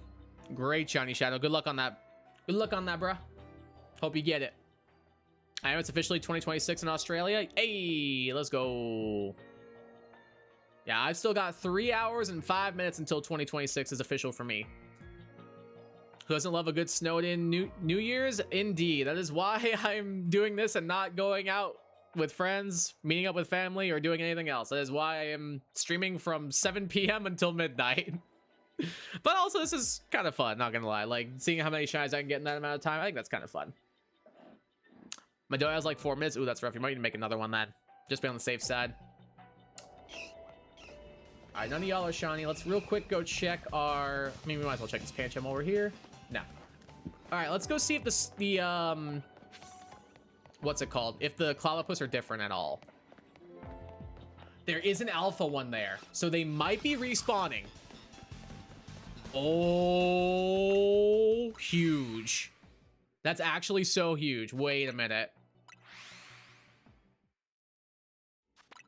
Great shiny Shadow. Good luck on that. Good luck on that, bruh. Hope you get it. I know it's officially 2026 in Australia. Hey, let's go. Yeah, I've still got 3 hours and 5 minutes until 2026 is official for me. Who doesn't love a good snowed-in New Year's? Indeed. That is why I'm doing this and not going out with friends, meeting up with family, or doing anything else. That is why I am streaming from 7 p.m. until midnight. But also, this is kind of fun, not gonna lie. Like, seeing how many shinies I can get in that amount of time, I think that's kind of fun. My dough has like 4 minutes. Ooh, that's rough. You might need to make another one then. Just be on the safe side. All right, none of y'all are shiny. Let's real quick go check our... I mean, we might as well check this Pancham over here. No. All right, let's go see if the what's it called? If the Clobbopus are different at all. There is an alpha one there, so they might be respawning. Oh, huge. That's actually so huge. Wait a minute.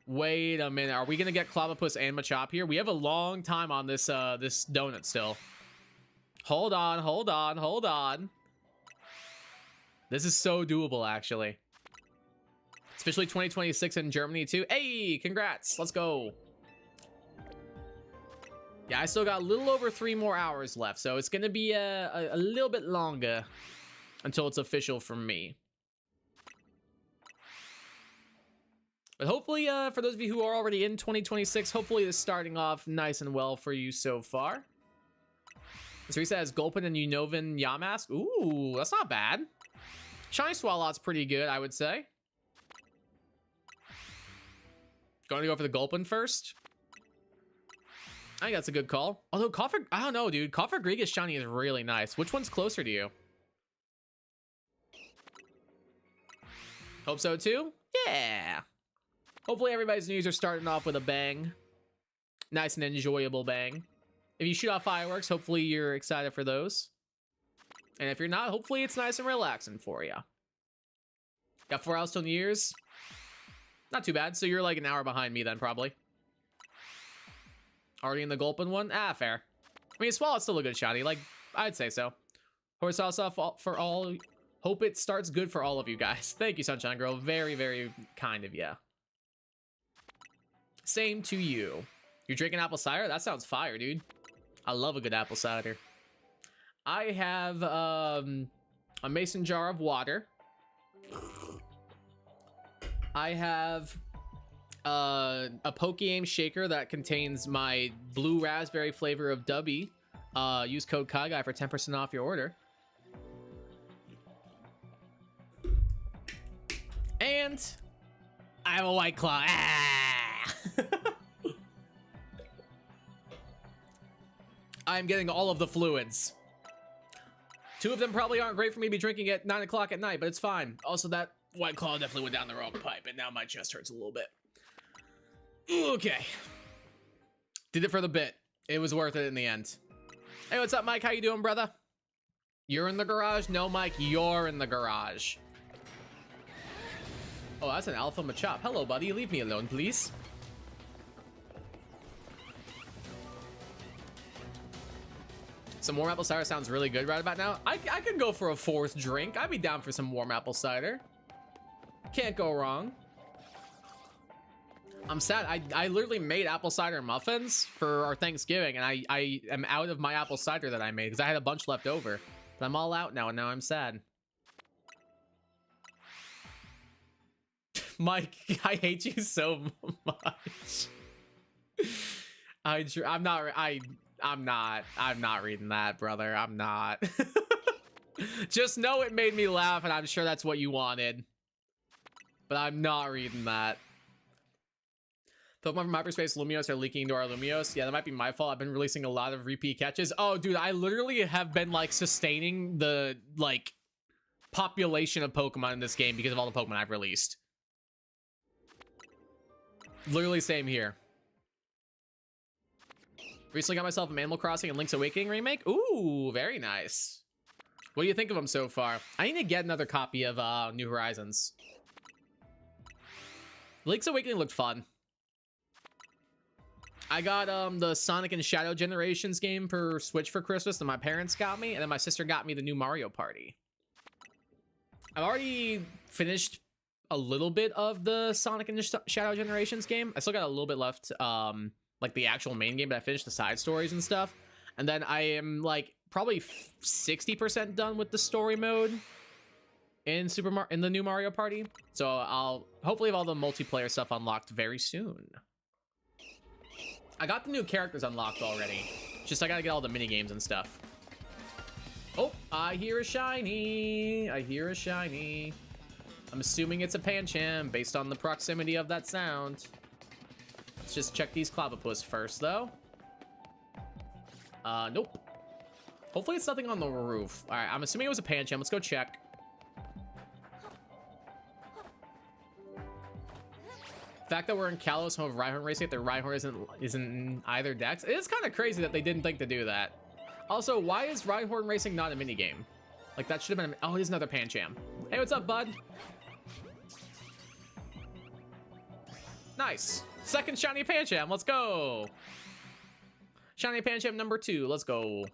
Wait a minute. Are we gonna get Clobbopus and Machop here? We have a long time on this this donut still. Hold on, hold on, hold on. This is so doable, actually. It's officially 2026 in Germany, too. Hey, congrats. Let's go. Yeah, I still got a little over 3 more hours left, so it's going to be a little bit longer until it's official for me. But hopefully, for those of you who are already in 2026, hopefully it's starting off nice and well for you so far. So he says Gulpin and Unovan Yamask. Ooh, that's not bad. Shiny Swalot's pretty good, I would say. Going to go for the Gulpin first. I think that's a good call. Although Coffer, I don't know, dude. Coffer Griga's shiny is really nice. Which one's closer to you? Hope so too. Yeah. Hopefully everybody's New Year's are starting off with a bang. Nice and enjoyable bang. If you shoot off fireworks, hopefully you're excited for those. And if you're not, hopefully it's nice and relaxing for you. Got 4 hours till New Year's. Not too bad. So you're like an hour behind me then, probably. Already in the Gulpin one? Ah, fair. I mean, Swallow's still a good shiny. Like, I'd say so. Horse off for all. Hope it starts good for all of you guys. Thank you, Sunshine Girl. Very, very kind of you. Same to you. You're drinking apple cider? That sounds fire, dude. I love a good apple cider. I have a mason jar of water. I have a Pokémon shaker that contains my blue raspberry flavor of Dubby. Use code KAGUY for 10% off your order. And I have a White Claw. Ah! I'm getting all of the fluids. 2 of them probably aren't great for me to be drinking at 9 o'clock at night, but it's fine. Also, that White Claw definitely went down the wrong pipe, and now my chest hurts a little bit. Okay. Did it for the bit. It was worth it in the end. Hey, what's up, Mike? How you doing, brother? You're in the garage? No, Mike, you're in the garage. Oh, that's an Alpha Machop. Hello, buddy. Leave me alone, please. Some warm apple cider sounds really good right about now. I could go for a 4th drink. I'd be down for some warm apple cider. Can't go wrong. I'm sad. I literally made apple cider muffins for our Thanksgiving, and I am out of my apple cider that I made because I had a bunch left over. But I'm all out now, and now I'm sad. Mike, I hate you so much. I'm not reading that, brother. I'm not. Just know it made me laugh, and I'm sure that's what you wanted. But I'm not reading that. Pokemon from hyperspace Lumios are leaking into our Lumios. Yeah, that might be my fault. I've been releasing a lot of repeat catches. Oh, dude, I literally have been, like, sustaining the, like, population of Pokemon in this game because of all the Pokemon I've released. Literally same here. Recently got myself an Animal Crossing and Link's Awakening remake. Ooh, very nice. What do you think of them so far? I need to get another copy of New Horizons. Link's Awakening looked fun. I got the Sonic and Shadow Generations game for Switch for Christmas that my parents got me, and then my sister got me the new Mario Party. I've already finished a little bit of the Sonic and Shadow Generations game. I still got a little bit left, like the actual main game, but I finished the side stories and stuff. And then I am like probably 60% done with the story mode in in the new Mario Party. So I'll hopefully have all the multiplayer stuff unlocked very soon. I got the new characters unlocked already. Just I gotta get all the mini games and stuff. Oh, I hear a shiny. I hear a shiny. I'm assuming it's a Pancham based on the proximity of that sound. Let's just check these Clavipus first, though. Nope. Hopefully it's nothing on the roof. All right, I'm assuming it was a Pancham. Let's go check. The fact that we're in Kalos, home of Rhyhorn Racing, that the Rhyhorn isn't in either decks. It is kind of crazy that they didn't think to do that. Also, why is Rhyhorn Racing not a minigame? Like, that should have been oh, it is another Pancham. Hey, what's up, bud? Nice. Second shiny Pancham. Let's go. Shiny Pancham number 2. Let's go.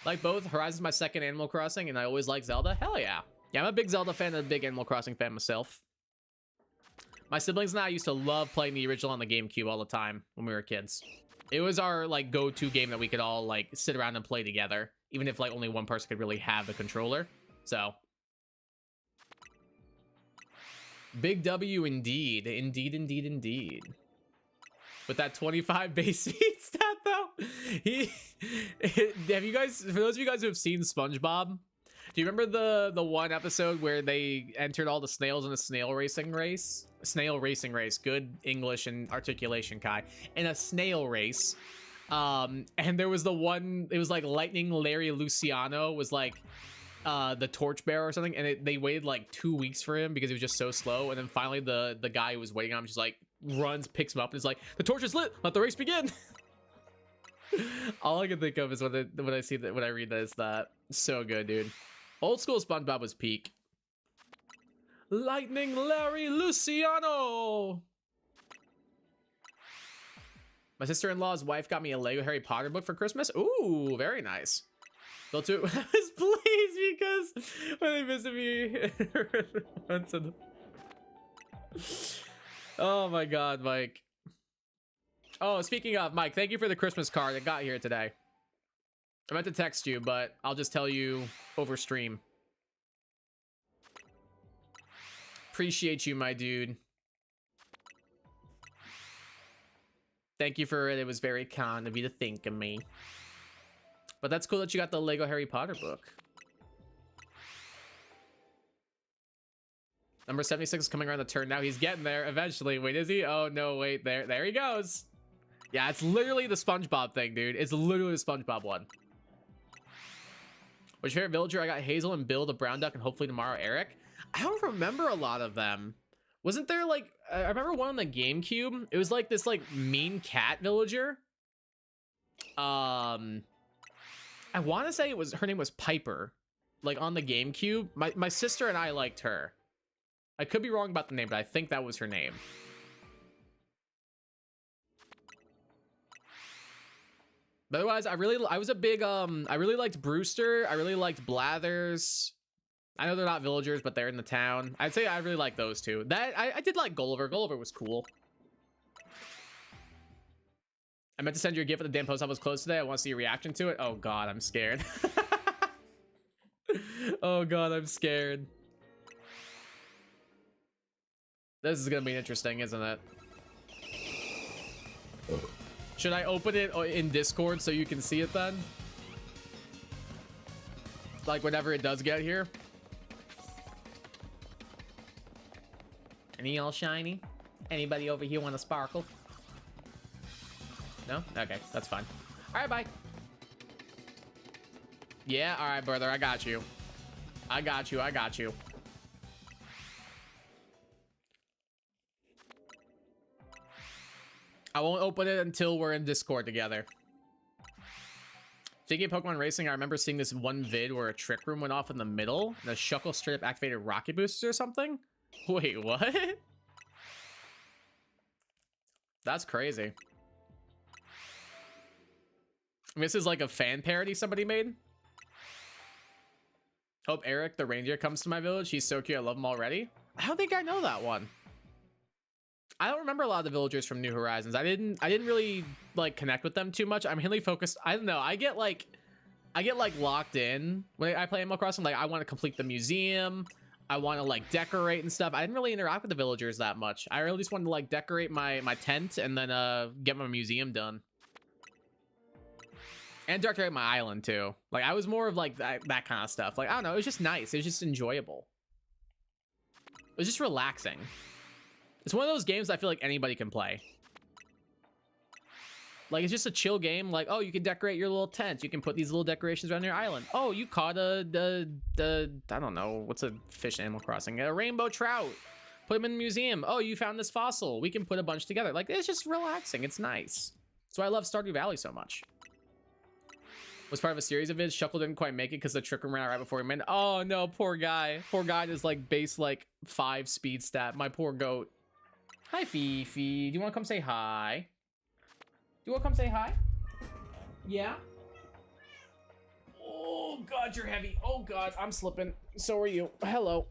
Like both, Horizon's my second Animal Crossing, and I always like Zelda. Hell yeah. Yeah, I'm a big Zelda fan and a big Animal Crossing fan myself. My siblings and I used to love playing the original on the GameCube all the time when we were kids. It was our, like, go-to game that we could all, like, sit around and play together, even if, like, only one person could really have the controller. So. Big W indeed. Indeed, indeed, indeed. With that 25 base speed stat, though, have you guys, for those of you guys who have seen SpongeBob, do you remember the one episode where they entered all the snails in a snail racing race? Snail racing race. Good English and articulation, Kai. In a snail race. And there was the one, it was like Lightning Larry Luciano was like the torchbearer or something, and they waited like 2 weeks for him because he was just so slow, and then finally the guy who was waiting on him just like runs, picks him up, and is like, the torch is lit, let the race begin. All I can think of is when I read that is that. So good, dude. Old school SpongeBob was peak. Lightning Larry Luciano. My sister-in-law's wife got me a Lego Harry Potter book for Christmas. Ooh, very nice. Built to I was pleased because when they visit me once in oh my god, Mike. Oh, speaking of, Mike, thank you for the Christmas card that got here today. I meant to text you, but I'll just tell you over stream. Appreciate you, my dude. Thank you for it. It was very kind of you to think of me. But that's cool that you got the Lego Harry Potter book. Number 76 is coming around the turn now. He's getting there eventually. Wait, is he? Oh, no, wait. There he goes. Yeah, it's literally the SpongeBob thing, dude. It's literally the SpongeBob one. What's your favorite villager? I got Hazel and Bill, the brown duck, and hopefully tomorrow Eric. I don't remember a lot of them. Wasn't there like, I remember one on the GameCube. It was like this like mean cat villager. I want to say her name was Piper. Like on the GameCube. My sister and I liked her. I could be wrong about the name, but I think that was her name. But otherwise, I was a big, I really liked Brewster. I really liked Blathers. I know they're not villagers, but they're in the town. I'd say I really like those two. I did like Gulliver. Gulliver was cool. I meant to send you a gift at the damn post office closed today. I want to see your reaction to it. Oh god, I'm scared. Oh god, I'm scared. This is gonna be interesting, isn't it? Should I open it in Discord so you can see it then? Like whenever it does get here. Any all shiny? Anybody over here want to sparkle? No? Okay, that's fine. All right, bye. Yeah, all right, brother. I got you. I got you. I got you. I won't open it until we're in Discord together. Thinking of Pokemon Racing, I remember seeing this one vid where a trick room went off in the middle and the Shuckle straight up activated rocket boosters or something. Wait, what? That's crazy. This is like a fan parody somebody made. Hope Eric, the reindeer, comes to my village. He's so cute. I love him already. I don't think I know that one. I don't remember a lot of the villagers from New Horizons. I didn't really like connect with them too much. I'm mainly focused. I don't know. I get like locked in when I play Animal Crossing. Like I want to complete the museum. I want to like decorate and stuff. I didn't really interact with the villagers that much. I really just wanted to like decorate my tent and then get my museum done. And decorate my island too. Like I was more of like that kind of stuff. Like I don't know. It was just nice. It was just enjoyable. It was just relaxing. It's one of those games I feel like anybody can play. Like, it's just a chill game. Like, oh, you can decorate your little tent. You can put these little decorations around your island. Oh, you caught I don't know. What's a fish in Animal Crossing? A rainbow trout. Put them in the museum. Oh, you found this fossil. We can put a bunch together. Like, it's just relaxing. It's nice. That's why I love Stardew Valley so much. Was part of a series of vids. Shuckle didn't quite make it because the trick room ran out right before he made it. Oh, no, poor guy. Poor guy is, like, base, like, 5 speed stat. My poor goat. Hi, Fifi. Do you want to come say hi? Do you want to come say hi? Yeah? Oh, God, you're heavy. Oh, God, I'm slipping. So are you. Hello.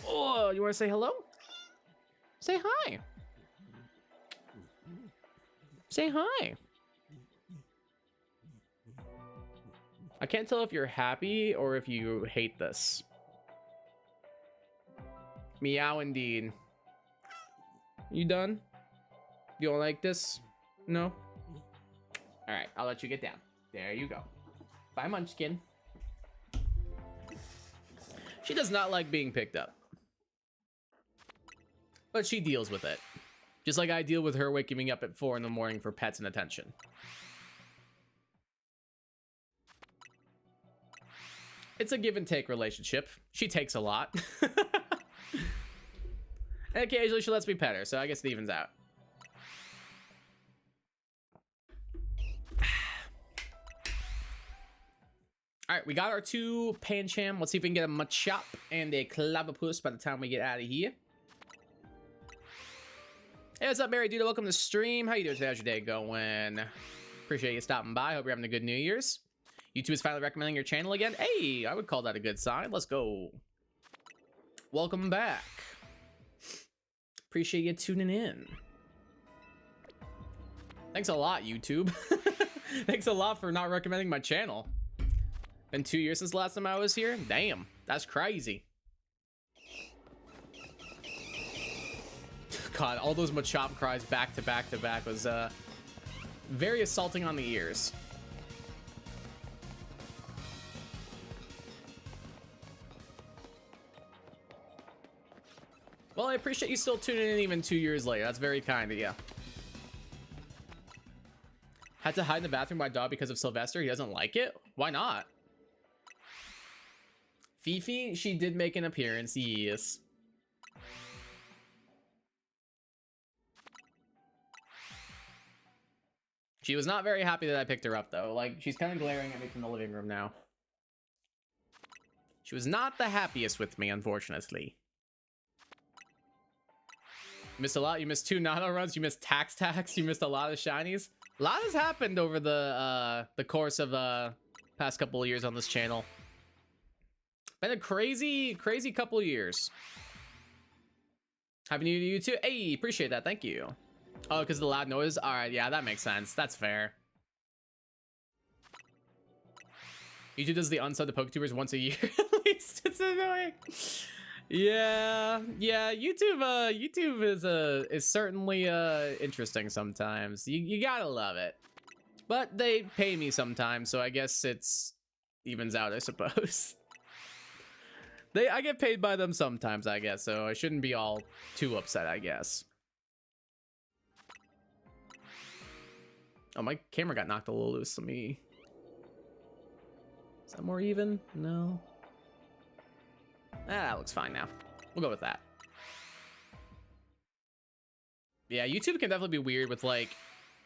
Oh, you want to say hello? Say hi. Say hi. I can't tell if you're happy or if you hate this. Meow indeed. You done? You don't like this? No? Alright, I'll let you get down. There you go. Bye, Munchkin. She does not like being picked up. But she deals with it. Just like I deal with her waking me up at 4 in the morning for pets and attention. It's a give and take relationship. She takes a lot. And occasionally she lets me pet her, so I guess it evens out. Alright, we got our 2 Pancham. Let's see if we can get a Machop and a Clavapus by the time we get out of here. Hey, what's up, Mary Duda? Welcome to the stream. How you doing today? How's your day going? Appreciate you stopping by. Hope you're having a good New Year's. YouTube is finally recommending your channel again. Hey, I would call that a good sign. Let's go. Welcome back. Appreciate you tuning in. Thanks a lot, YouTube. Thanks a lot for not recommending my channel. Been 2 years since the last time I was here? Damn, that's crazy. God, all those Machop cries back to back to back was very assaulting on the ears. Well, I appreciate you still tuning in even 2 years later. That's very kind of you. Had to hide in the bathroom by dog because of Sylvester. He doesn't like it? Why not? Fifi, she did make an appearance, yes. She was not very happy that I picked her up, though. Like, she's kind of glaring at me from the living room now. She was not the happiest with me, unfortunately. You missed a lot. You missed 2 Nano runs. You missed Tax, you missed a lot of shinies. A lot has happened over the course of past couple of years on this channel. Been a crazy couple of years. Happy New Year to you too. Hey, appreciate that. Thank you. Oh, because of the loud noise? Alright, yeah, that makes sense. That's fair. YouTube does the unsubbed PokeTubers once a year at least. It's annoying. Yeah, YouTube is certainly interesting sometimes. You gotta love it. But they pay me sometimes, so I guess it's evens out, I suppose. I get paid by them sometimes, I guess, so I shouldn't be all too upset, I guess. Oh, my camera got knocked a little loose. Let me... Is that more even? No. That looks fine now. We'll go with that. Yeah, YouTube can definitely be weird with, like,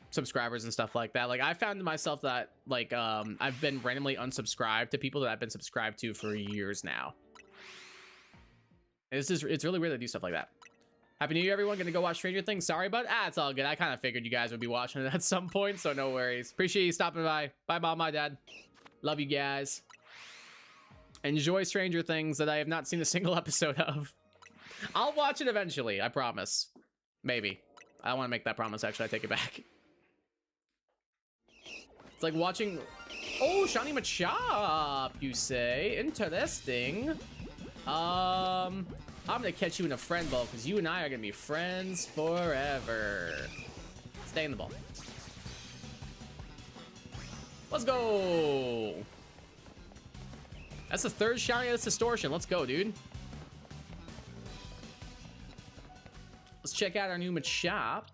subscribers and stuff like that. Like, I found myself that, like, I've been randomly unsubscribed to people that I've been subscribed to for years now. It's really weird to do stuff like that. Happy New Year, everyone. Gonna go watch Stranger Things. Sorry, bud. It's all good. I kind of figured you guys would be watching it at some point, so no worries. Appreciate you stopping by. Bye, Mom, my dad. Love you guys. Enjoy Stranger Things that I have not seen a single episode of. I'll watch it eventually, I promise. Maybe. I don't want to make that promise, actually. I take it back. It's like watching... Oh, Shiny Machop, you say? Interesting. I'm gonna catch you in a friend ball because you and I are gonna be friends forever. Stay in the ball. Let's go. That's the 3rd shiny. That's Distortion. Let's go, dude. Let's check out our new Machop.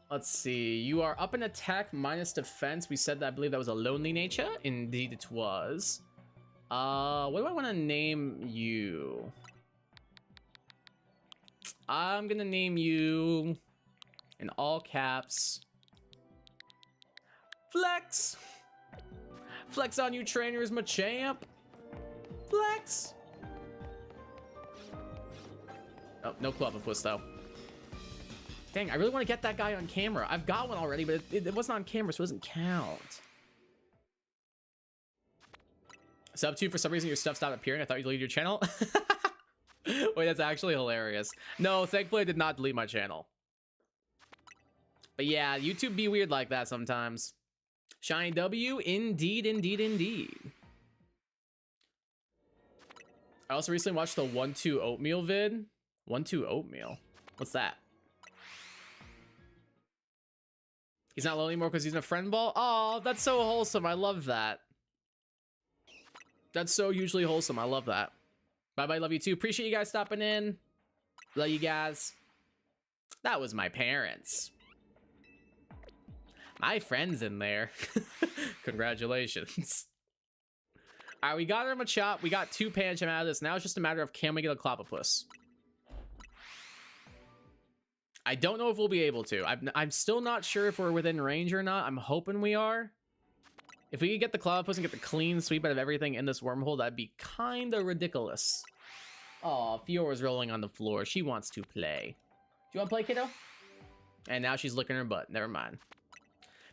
Let's see. You are up in attack minus defense. We said that. I believe that was a lonely nature. Indeed, it was. What do I want to name you? I'm gonna name you in all caps. Flex. Flex on you, trainers, Machamp. Flex. Oh, no Clobbopus though. Dang, I really want to get that guy on camera. I've got one already, but it wasn't on camera, so it doesn't count. Sub 2, for some reason your stuff stopped appearing. I thought you deleted your channel. Wait, that's actually hilarious. No, thankfully I did not delete my channel. But yeah, YouTube be weird like that sometimes. Shiny W, indeed, indeed, indeed. I also recently watched the 1-2 oatmeal vid. 1-2 oatmeal? What's that? He's not lonely anymore because he's in a friend ball? Oh, that's so wholesome. I love that. That's so hugely wholesome. I love that. Bye-bye, love you too. Appreciate you guys stopping in. Love you guys. That was my parents. My friend's in there. Congratulations. All right, we got our Machop. We got 2 Pancham out of this. Now it's just a matter of can we get a Clobbopus? I don't know if we'll be able to. I'm still not sure if we're within range or not. I'm hoping we are. If we could get the Clobbopus and get the clean sweep out of everything in this wormhole, that'd be kind of ridiculous. Aw, Fiora's rolling on the floor. She wants to play. Do you want to play, kiddo? And now she's licking her butt. Never mind.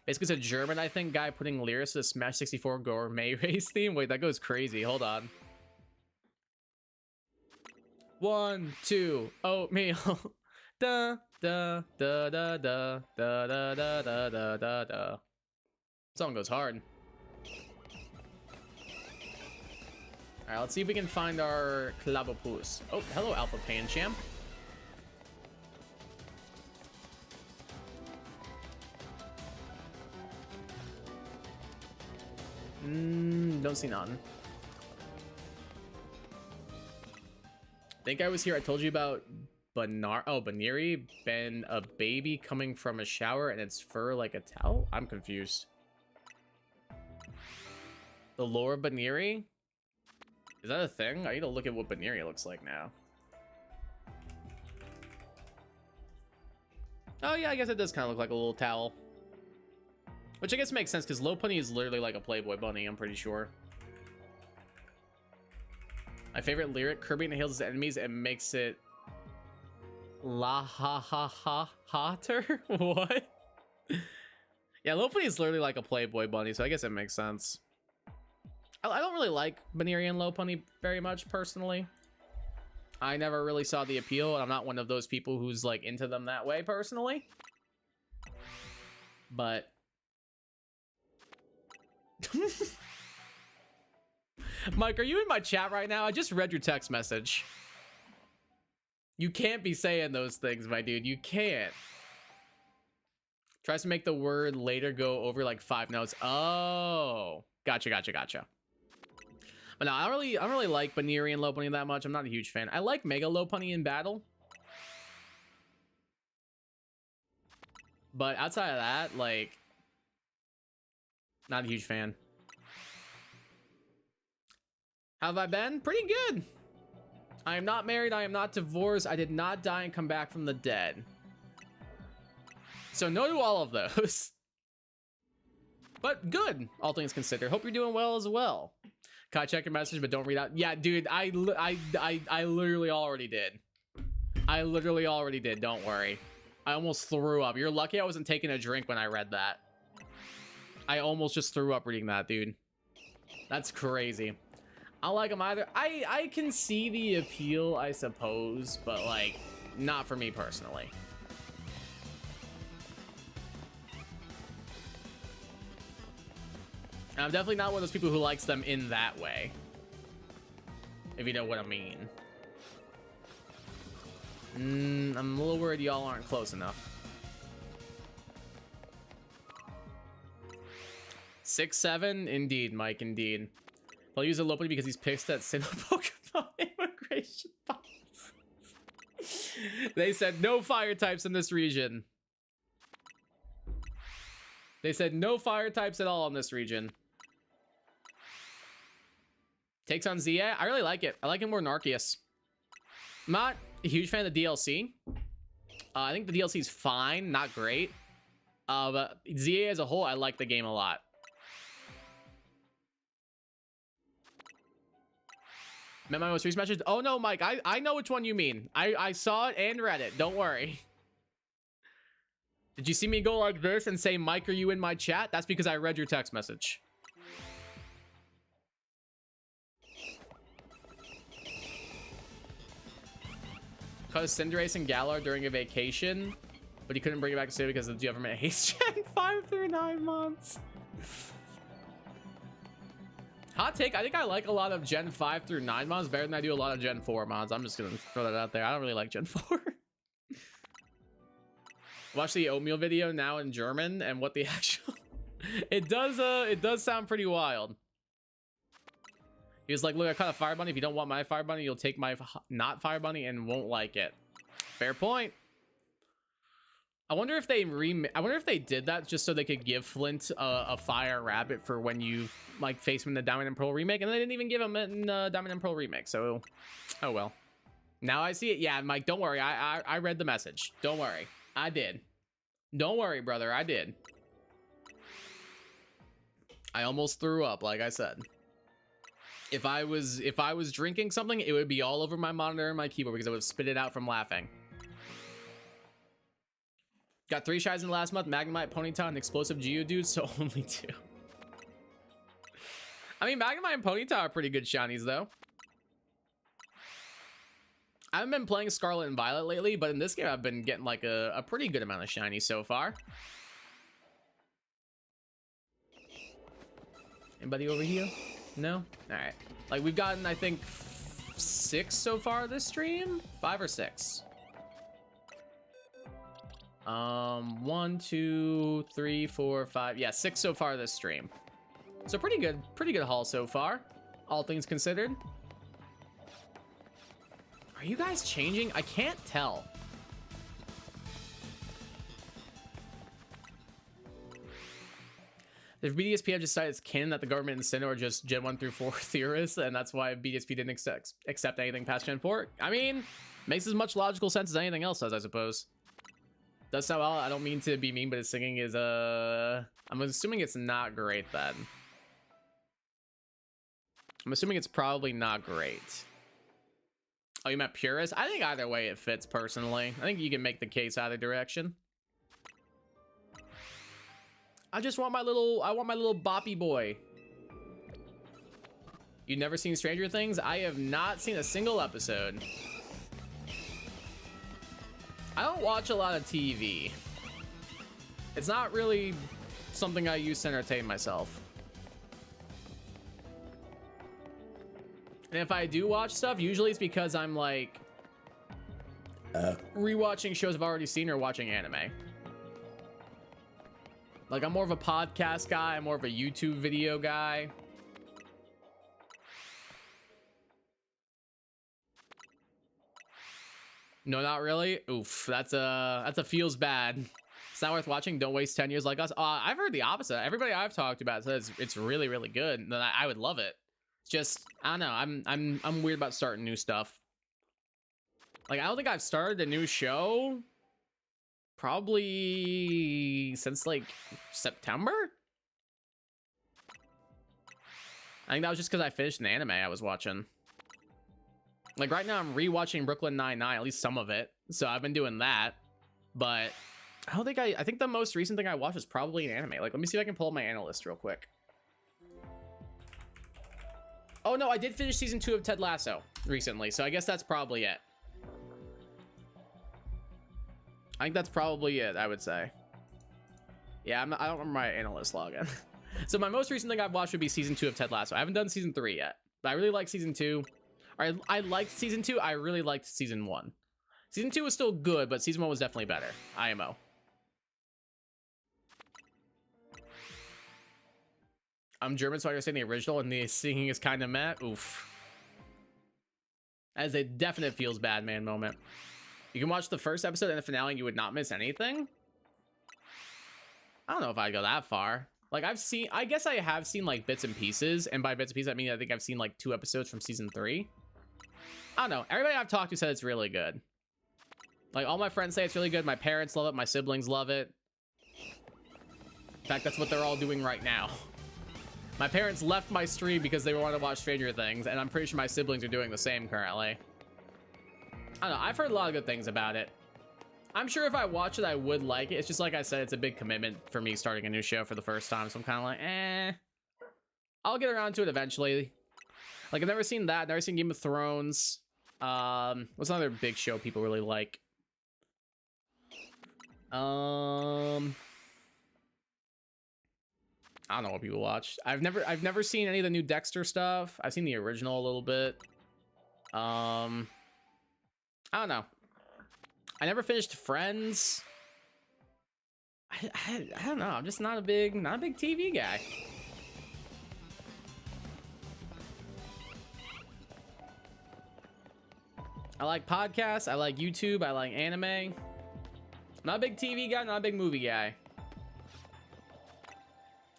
Basically, it's a German, I think, guy putting lyrics to the Smash 64 Gourmet Race theme. Wait, that goes crazy. Hold on. 1-2 oatmeal. Da da da da da da da da da da da da. Song goes hard. All right, let's see if we can find our Clobbopus. Oh, hello, Alpha Pancham. Don't see none. Think I was here. I told you about Baniri, been a baby coming from a shower and its fur like a towel? I'm confused. The lore of Baniri? Is that a thing? I need to look at what Baniri looks like now. Oh yeah, I guess it does kind of look like a little towel. Which I guess makes sense because Lopunny is literally like a Playboy bunny, I'm pretty sure. My favorite lyric, Kirby and the Hills' enemies, and makes it la ha ha ha hotter. What? Yeah, Lopunny is literally like a Playboy bunny, so I guess it makes sense. I don't really like Baneri and Lopunny very much personally. I never really saw the appeal, and I'm not one of those people who's like into them that way personally. But Mike, are you in my chat right now? I just read your text message. You can't be saying those things, my dude. You can't. Tries to make the word later go over like 5 notes. Oh, gotcha. But no, I don't really like Baneri and Lopunny that much. I'm not a huge fan. I like Mega Lopunny in battle. But outside of that, like, not a huge fan. How have I been? Pretty good. I am not married. I am not divorced. I did not die and come back from the dead. So no to all of those. But good, all things considered. Hope you're doing well as well. Can I check your message, but don't read out? Yeah, dude, I literally already did. I literally already did. Don't worry. I almost threw up. You're lucky I wasn't taking a drink when I read that. I almost just threw up reading that, dude. That's crazy. I don't like them either. I can see the appeal, I suppose, but like, not for me personally. And I'm definitely not one of those people who likes them in that way, if you know what I mean. I'm a little worried y'all aren't close enough. 6'7", indeed, Mike, indeed. I'll use a Lopunny because he's pissed at single Pokemon immigration policies. They said no fire types in this region. They said no fire types at all in this region. Takes on Zia. I really like it. I like it more than Arceus. I'm not a huge fan of the DLC. I think the DLC is fine, not great. But Zia as a whole, I like the game a lot. Met my most recent message. Oh no, Mike, I know which one you mean. I saw it and read it. Don't worry. Did you see me go like this and say, Mike, are you in my chat? That's because I read your text message. Caught a Cinderace and Galar during a vacation, but he couldn't bring it back to City because the government hates Gen 5 through 9 months. Hot take, I think I like a lot of Gen 5 through 9 mods better than I do a lot of Gen 4 mods. I'm just gonna throw that out there. I don't really like Gen 4. Watch the oatmeal video now in German and what the actual it does sound pretty wild. He was like, look, I caught a fire bunny. If you don't want my fire bunny, you'll take my not fire bunny and won't like it. Fair point. I wonder if they did that just so they could give Flint a fire rabbit for when you like face him in the Diamond and Pearl remake, and they didn't even give him it in Diamond and Pearl remake. So, oh well. Now I see it. Yeah, Mike, don't worry. I read the message. Don't worry. I did. Don't worry, brother. I did. I almost threw up, like I said. If I was drinking something, it would be all over my monitor and my keyboard because I would have spit it out from laughing. Got 3 shies in the last month, Magnemite, Ponyta, and Explosive Geodude, so only 2. I mean, Magnemite and Ponyta are pretty good shinies, though. I haven't been playing Scarlet and Violet lately, but in this game, I've been getting, like, a pretty good amount of shinies so far. Anybody over here? No? Alright. Like, we've gotten, I think, 6 so far this stream? 5 or 6? 1, 2, 3, 4, 5. Yeah, 6 so far this stream. So pretty good haul so far, all things considered. Are you guys changing? I can't tell. If BDSP have decided it's canon that the government and Sinnoh are just Gen 1 through 4 theorists, and that's why BDSP didn't accept anything past Gen 4, I mean, makes as much logical sense as anything else does, I suppose. Does sound well. I don't mean to be mean, but his singing is I'm assuming it's not great then. I'm assuming it's probably not great. Oh, you meant purist? I think either way it fits personally. I think you can make the case either direction. I want my little boppy boy. You've never seen Stranger Things? I have not seen a single episode. I don't watch a lot of TV. It's not really something I use to entertain myself. And if I do watch stuff, usually it's because I'm like rewatching shows I've already seen or watching anime. Like, I'm more of a podcast guy. I'm more of a YouTube video guy. No, not really. Oof, that's a feels bad. It's not worth watching. Don't waste 10 years like us. I've heard the opposite. Everybody I've talked about says it's really, really good. And I would love it. It's just, I don't know. I'm weird about starting new stuff. Like, I don't think I've started a new show probably since like September. I think that was just because I finished an anime I was watching. Like right now I'm rewatching Brooklyn Nine-Nine, at least some of it. So I've been doing that. But I don't think I think the most recent thing I watched was probably an anime. Like, let me see if I can pull up my analyst real quick. Oh no, I did finish season 2 of Ted Lasso recently, so I guess that's probably it. I think that's probably it, I would say. Yeah, I don't remember my analyst login. So my most recent thing I've watched would be season 2 of Ted Lasso. I haven't done season 3 yet, but I really like season 2. I liked season 2. I really liked season 1. Season 2 was still good, but season 1 was definitely better. IMO. I'm German, so I understand the original, and the singing is kind of meh. Oof. As a definite feels bad man moment. You can watch the first episode and the finale and you would not miss anything. I don't know if I'd go that far. Like, I guess I have seen like bits and pieces, and by bits and pieces I mean I think I've seen like 2 episodes from season 3. I don't know. Everybody I've talked to said it's really good. Like, all my friends say it's really good. My parents love it. My siblings love it. In fact, that's what they're all doing right now. My parents left my stream because they wanted to watch Stranger Things, and I'm pretty sure my siblings are doing the same currently. I don't know. I've heard a lot of good things about it. I'm sure if I watch it, I would like it. It's just like I said, it's a big commitment for me starting a new show for the first time, so I'm kind of like, eh. I'll get around to it eventually. Like, I've never seen that. I've never seen Game of Thrones. What's another big show people really like? I don't know what people watch. I've never seen any of the new Dexter stuff. I've seen the original a little bit. I don't know. I never finished Friends. I don't know. I'm just not a big TV guy. I like podcasts. I like YouTube. I like anime. Not a big TV guy. Not a big movie guy.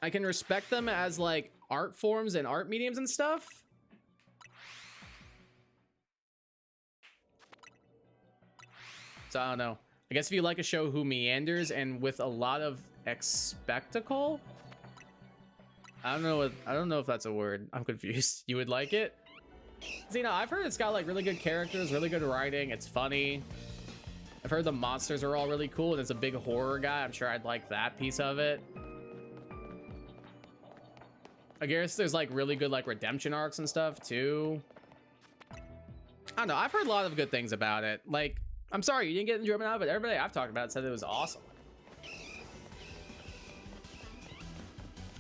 I can respect them as like art forms and art mediums and stuff. So I don't know. I guess if you like a show who meanders and with a lot of spectacle, I don't know if that's a word. I'm confused. You would like it? So, you know, I've heard it's got like really good characters, really good writing. It's funny. I've heard the monsters are all really cool, and it's a big horror guy. I'm sure I'd like that piece of it. I guess there's like really good like redemption arcs and stuff too. I don't know. I've heard a lot of good things about it. Like, I'm sorry you didn't get enjoyment out of it. Everybody I've talked about said it was awesome.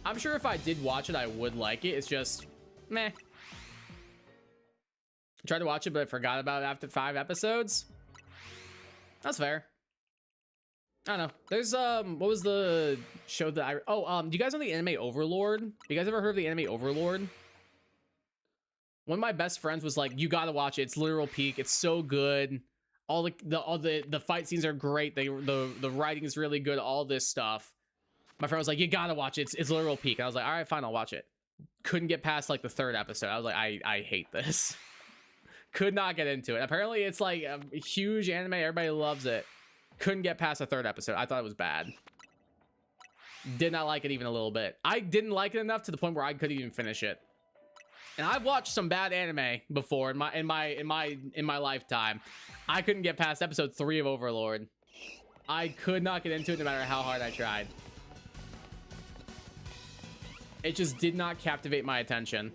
I'm sure if I did watch it, I would like it. It's just meh. I tried to watch it, but I forgot about it after 5 episodes. That's fair. I don't know. There's what was the show that do you guys know the anime Overlord? You guys ever heard of the anime Overlord? One of my best friends was like, you gotta watch it. It's literal peak. It's so good. All the fight scenes are great. The writing is really good. All this stuff. My friend was like, you gotta watch it. It's literal peak. And I was like, all right, fine, I'll watch it. Couldn't get past like the 3rd episode. I was like, I hate this. Could not get into it. Apparently it's like a huge anime. Everybody loves it. Couldn't get past the third episode. I thought it was bad. Did not like it even a little bit. I didn't like it enough to the point where I couldn't even finish it. And I've watched some bad anime before in my lifetime. I couldn't get past episode 3 of Overlord. I could not get into it no matter how hard I tried. It just did not captivate my attention.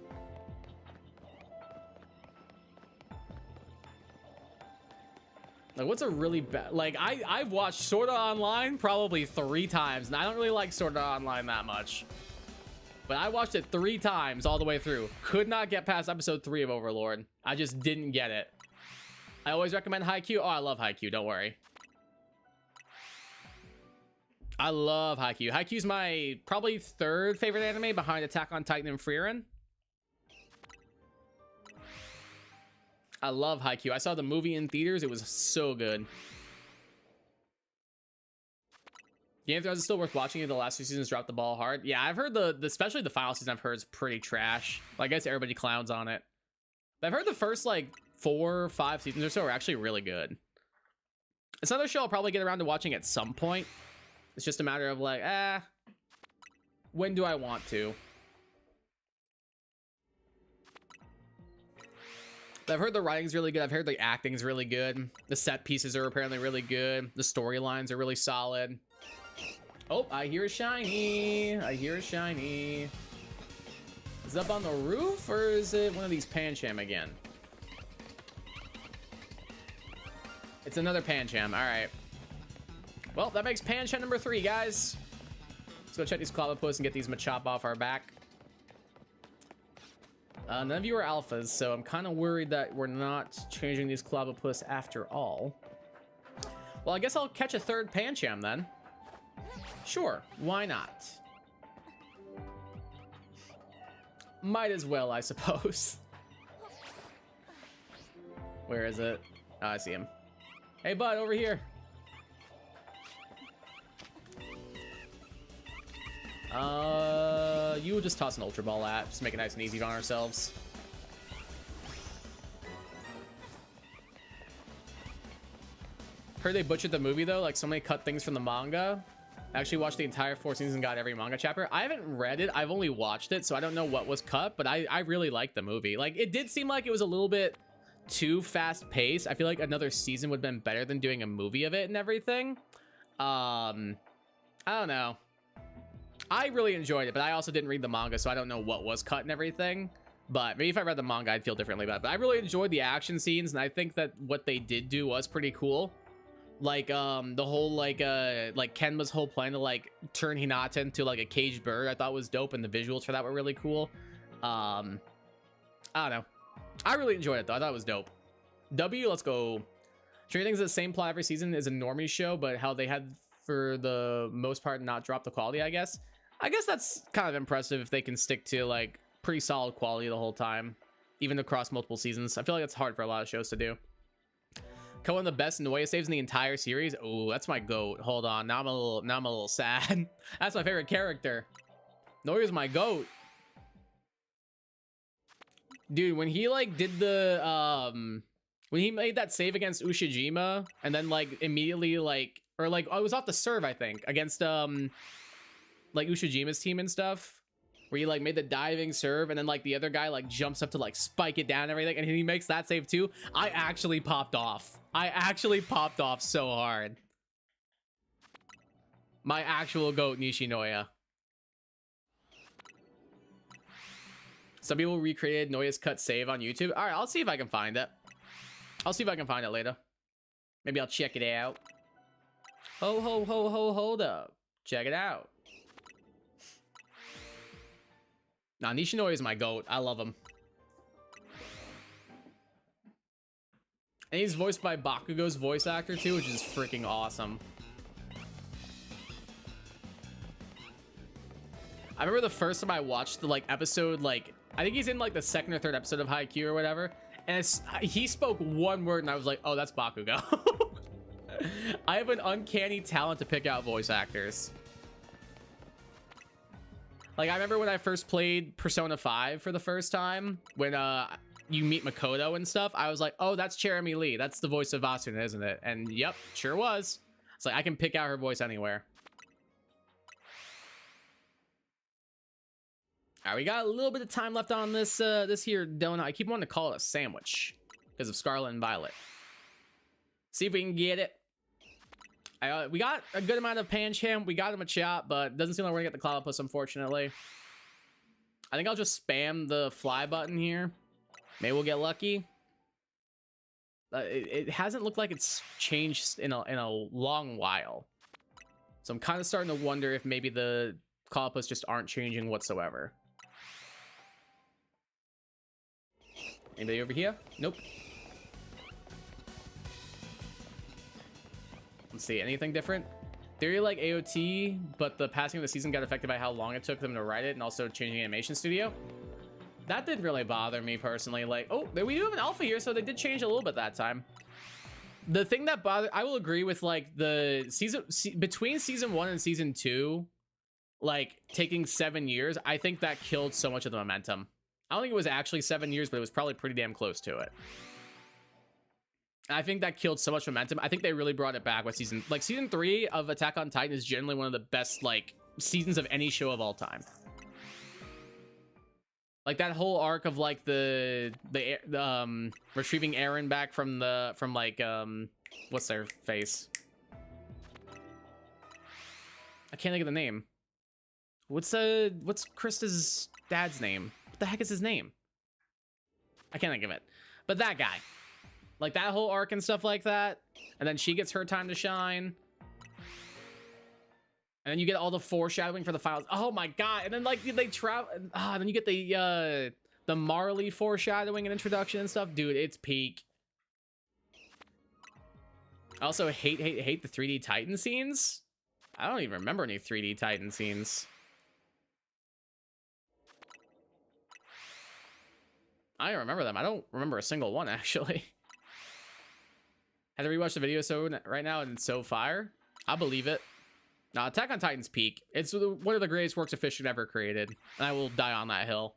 Like, what's a really bad... Like, I've watched Sword Art Online probably 3 times, and I don't really like Sword Art Online that much. But I watched it 3 times all the way through. Could not get past episode 3 of Overlord. I just didn't get it. I always recommend Haikyuu. Oh, I love Haikyuu, don't worry. I love Haikyuu. Haikyuu's my probably 3rd favorite anime behind Attack on Titan and Frieren. I love Haikyuu. I saw the movie in theaters. It was so good. Game of Thrones is still worth watching. The last 2 seasons dropped the ball hard. Yeah, I've heard especially the final season I've heard is pretty trash. Like, I guess everybody clowns on it. But I've heard the first like 4 or 5 seasons or so are actually really good. It's another show I'll probably get around to watching at some point. It's just a matter of like, when do I want to? I've heard the writing's really good. I've heard the acting's really good. The set pieces are apparently really good. The storylines are really solid. Oh, I hear a shiny. I hear a shiny. Is it up on the roof, or is it one of these Pancham again? It's another Pancham. All right. Well, that makes Pancham number 3, guys. Let's go check these Clobbopus and get these Machop off our back. None of you are alphas, so I'm kind of worried that we're not changing these Clobbopus after all. Well, I guess I'll catch a 3rd Pancham then. Sure, why not? Might as well, I suppose. Where is it? Oh, I see him. Hey, bud, over here. You would just toss an Ultra Ball at. Just make it nice and easy on ourselves. Heard they butchered the movie, though. Like, so many cut things from the manga. I actually watched the entire 4 seasons and got every manga chapter. I haven't read it. I've only watched it, so I don't know what was cut, but I really liked the movie. Like, it did seem like it was a little bit too fast-paced. I feel like another season would have been better than doing a movie of it and everything. I don't know. I really enjoyed it, but I also didn't read the manga, so I don't know what was cut and everything. But maybe if I read the manga, I'd feel differently about it. But I really enjoyed the action scenes, and I think that what they did do was pretty cool. Like, the whole, like Kenma's whole plan to, like, turn Hinata into, like, a caged bird, I thought was dope, and the visuals for that were really cool. I don't know. I really enjoyed it, though. I thought it was dope. W, let's go. Stranger Things is the same plot every season as a normie show, but how they had, for the most part, not drop the quality, I guess. I guess that's kind of impressive if they can stick to, like, pretty solid quality the whole time, even across multiple seasons. I feel like that's hard for a lot of shows to do. One of the best Noya saves in the entire series. Oh, that's my goat. Hold on, now I'm a little sad. That's my favorite character. Noya's my goat. Dude, when he like did the when he made that save against Ushijima and then like immediately like, or like, oh, it was off the serve, I think, against like Ushijima's team and stuff, where he like made the diving serve and then like the other guy like jumps up to like spike it down and everything, and he makes that save too. I actually popped off. I actually popped off so hard. My actual goat, Nishinoya. Some people recreated Noya's cut save on YouTube. All right, I'll see if I can find it. I'll see if I can find it later. Maybe I'll check it out. Hold up. Check it out. Nah, Nishinoya is my goat. I love him. And he's voiced by Bakugo's voice actor too, which is freaking awesome. I remember the first time I watched the like episode, like I think he's in like the 2nd or 3rd episode of Haikyuu or whatever, and he spoke one word and I was like, oh, that's Bakugo. I have an uncanny talent to pick out voice actors. Like, I remember when I first played Persona 5 for the first time, when you meet Makoto and stuff, I was like, oh, that's Jeremy Lee. That's the voice of Asuna, isn't it? And yep, sure was. It's like I can pick out her voice anywhere. All right, we got a little bit of time left on this this here donut. I keep wanting to call it a sandwich because of Scarlet and Violet. See if we can get it. We got a good amount of Pancham. We got him a chop, but doesn't seem like we're gonna get the Cloudopus, unfortunately. I think I'll just spam the fly button here. Maybe we'll get lucky. It hasn't looked like it's changed in a long while. So I'm kind of starting to wonder if maybe the Cloudopus just aren't changing whatsoever. Anybody over here? Nope. Let's see, anything different? Theory like AOT, but the passing of the season got affected by how long it took them to write it and also changing animation studio. That didn't really bother me personally. Like, oh, we do have an alpha here, so they did change a little bit that time. The thing that bothered, I will agree with, like, the between season 1 and season 2, like, taking 7 years, I think that killed so much of the momentum. I don't think it was actually 7 years, but it was probably pretty damn close to it. I think that killed so much momentum. I think they really brought it back with season 3 of Attack on Titan is generally one of the best, like, seasons of any show of all time. Like that whole arc of like the retrieving Eren back from what's their face? I can't think of the name. What's Krista's dad's name? What the heck is his name? I can't think of it. But that guy. Like that whole arc and stuff like that. And then she gets her time to shine. And then you get all the foreshadowing for the files. Oh my god! And then like they travel. Then you get the Marley foreshadowing and introduction and stuff. Dude, it's peak. I also hate the 3D Titan scenes. I don't even remember any 3D Titan scenes. I don't remember them. I don't remember a single one actually. Had to rewatch the video right now and it's so fire. I believe it. No, Attack on Titan's peak. It's one of the greatest works of fiction ever created. And I will die on that hill.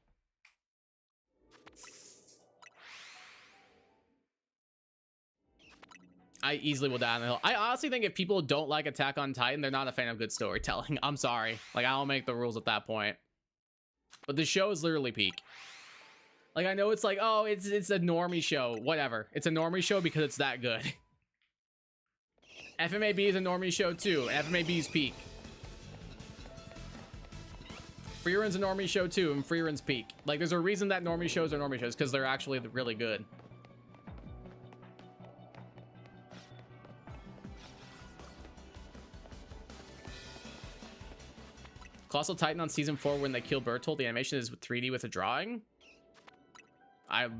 I easily will die on the hill. I honestly think if people don't like Attack on Titan, they're not a fan of good storytelling. I'm sorry. Like, I don't make the rules at that point. But the show is literally peak. Like, I know it's like, oh, it's a normie show. Whatever. It's a normie show because it's that good. FMAB is a normie show too. FMAB's peak. Freerun's a normie show too, and Freerun's peak. Like, there's a reason that normie shows are normie shows, because they're actually really good. Colossal Titan on season 4 when they kill Bertolt, the animation is 3D with a drawing. That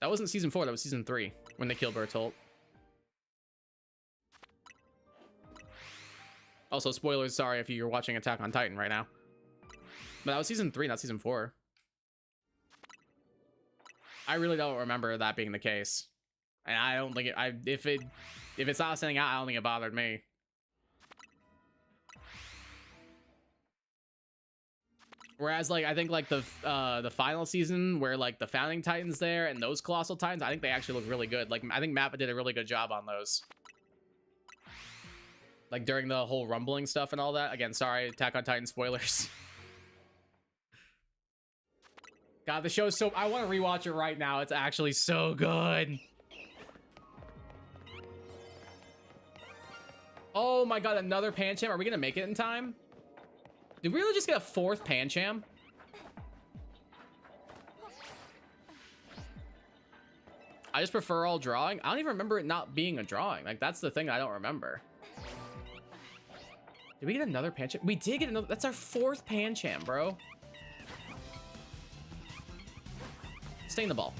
wasn't season 4, that was season 3 when they kill Bertolt. Also, spoilers, sorry if you're watching Attack on Titan right now. But that was season 3, not season 4. I really don't remember that being the case. And I don't think if it's not sending out, I don't think it bothered me. Whereas, like, I think, like, the final season where, like, the Founding Titan's there and those Colossal Titans, I think they actually look really good. Like, I think Mappa did a really good job on those. Like, during the whole rumbling stuff and all that. Again, sorry, Attack on Titan spoilers. God, the show's so... I want to rewatch it right now. It's actually so good. Oh my god, another Pancham. Are we gonna make it in time? Did we really just get a 4th Pancham? I just prefer all drawing. I don't even remember it not being a drawing. Like, that's the thing I don't remember. Did we get another Pancham? We did get another. That's our 4th Pancham, bro. Stay in the ball.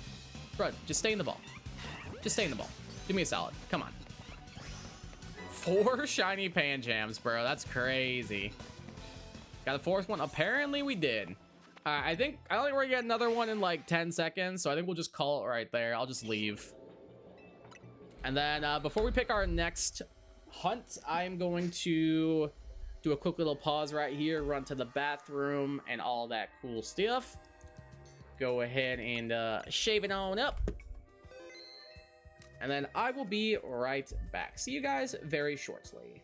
Bro, just stay in the ball. Just stay in the ball. Do me a solid. Come on. 4 shiny Panchams, bro. That's crazy. Got the 4th one. Apparently we did. I don't think we're gonna get another one in like 10 seconds. So I think we'll just call it right there. I'll just leave. And then before we pick our next hunt, I'm going to do a quick little pause right here, run to the bathroom and all that cool stuff. Go ahead and shave it on up. and then I will be right back. See you guys very shortly.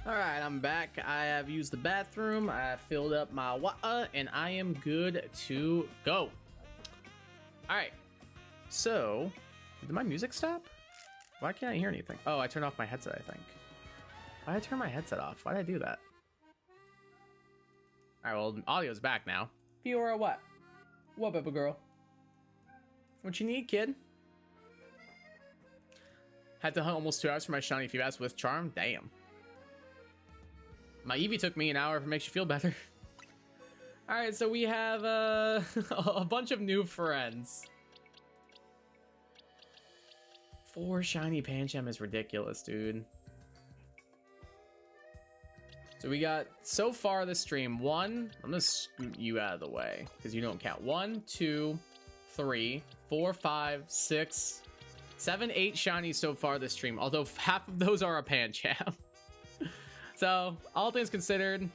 Alright, I'm back. I have used the bathroom, I have filled up my water, and I am good to go. Alright, so, did my music stop? Why can't I hear anything? Oh, I turned off my headset, I think. Why did I turn my headset off? Why did I do that? Alright, well, audio's back now. Fiora, what? What, baby girl? What you need, kid? Had to hunt almost 2 hours for my shiny Feebas with Charm? Damn. My Eevee took me an hour if it makes you feel better. Alright, so we have a bunch of new friends. 4 shiny Pancham is ridiculous, dude. So we got, so far this stream, I'm gonna scoot you out of the way, because you don't count. 1, 2, 3, 4, 5, 6, 7, 8 shinies so far this stream, although half of those are a Pancham. So, all things considered,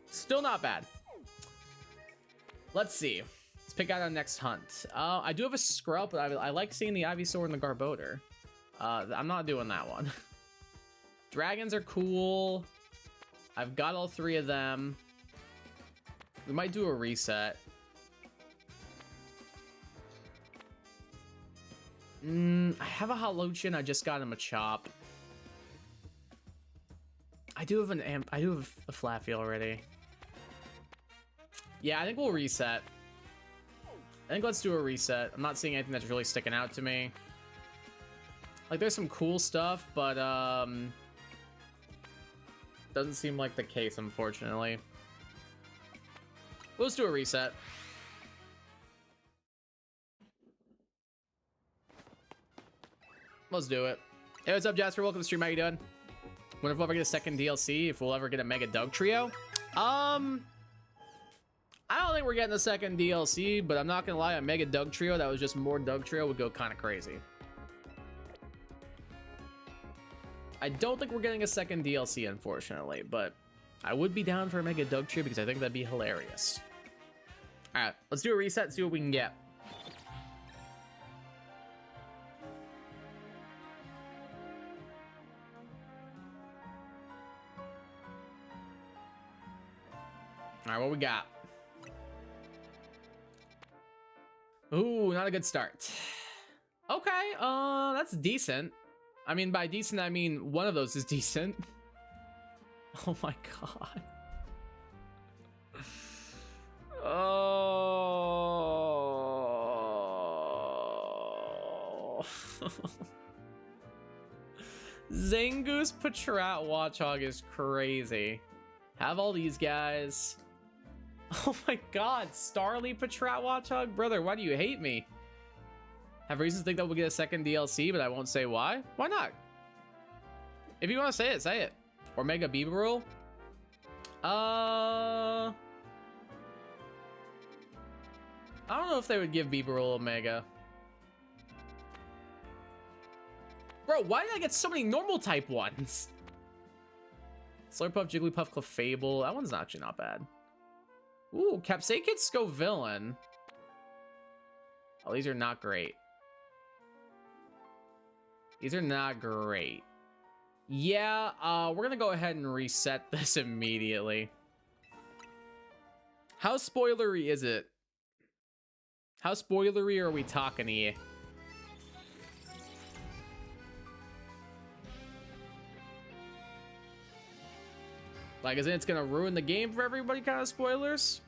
still not bad. Let's see. Let's pick out our next hunt. I do have a Scrub, but I like seeing the Ivysaur and the Garbodor. I'm not doing that one. Dragons are cool. I've got all 3 of them. We might do a reset. I have a Halochen. I just got him a Chop. I do have a Flaffy already. Yeah, I think we'll reset. I think let's do a reset. I'm not seeing anything that's really sticking out to me. Like, there's some cool stuff, but doesn't seem like the case, unfortunately. Let's do a reset. Let's do it. Hey, what's up, Jasper? Welcome to the stream. How you doing? Wonder if we'll ever get a second DLC, if we'll ever get a Mega Dug Trio. I don't think we're getting a second DLC, but I'm not gonna lie, a Mega Dug Trio that was just more Dug Trio would go kind of crazy. I don't think we're getting a second DLC, unfortunately, but I would be down for a Mega Dug Trio because I think that'd be hilarious. Alright, let's do a reset and see what we can get. All right, what we got? Ooh, not a good start. Okay, that's decent. I mean, by decent, I mean one of those is decent. Oh my god. Oh. Zangoose Patrat Watchog is crazy. Have all these guys. Oh my god, Starly Patrat Watchog? Brother, why do you hate me? Have reasons to think that we'll get a second DLC, but I won't say why. Why not? If you want to say it, say it. Or Mega Beaverul? I don't know if they would give Beaverul a Mega. Bro, why did I get so many normal type ones? Slurpuff, Jigglypuff, Clefable. That one's actually not bad. Ooh, Capsakid Scovillain. Oh, these are not great. These are not great. Yeah, we're gonna go ahead and reset this immediately. How spoilery is it? How spoilery are we talking here? Like, isn't it's gonna ruin the game for everybody kind of spoilers?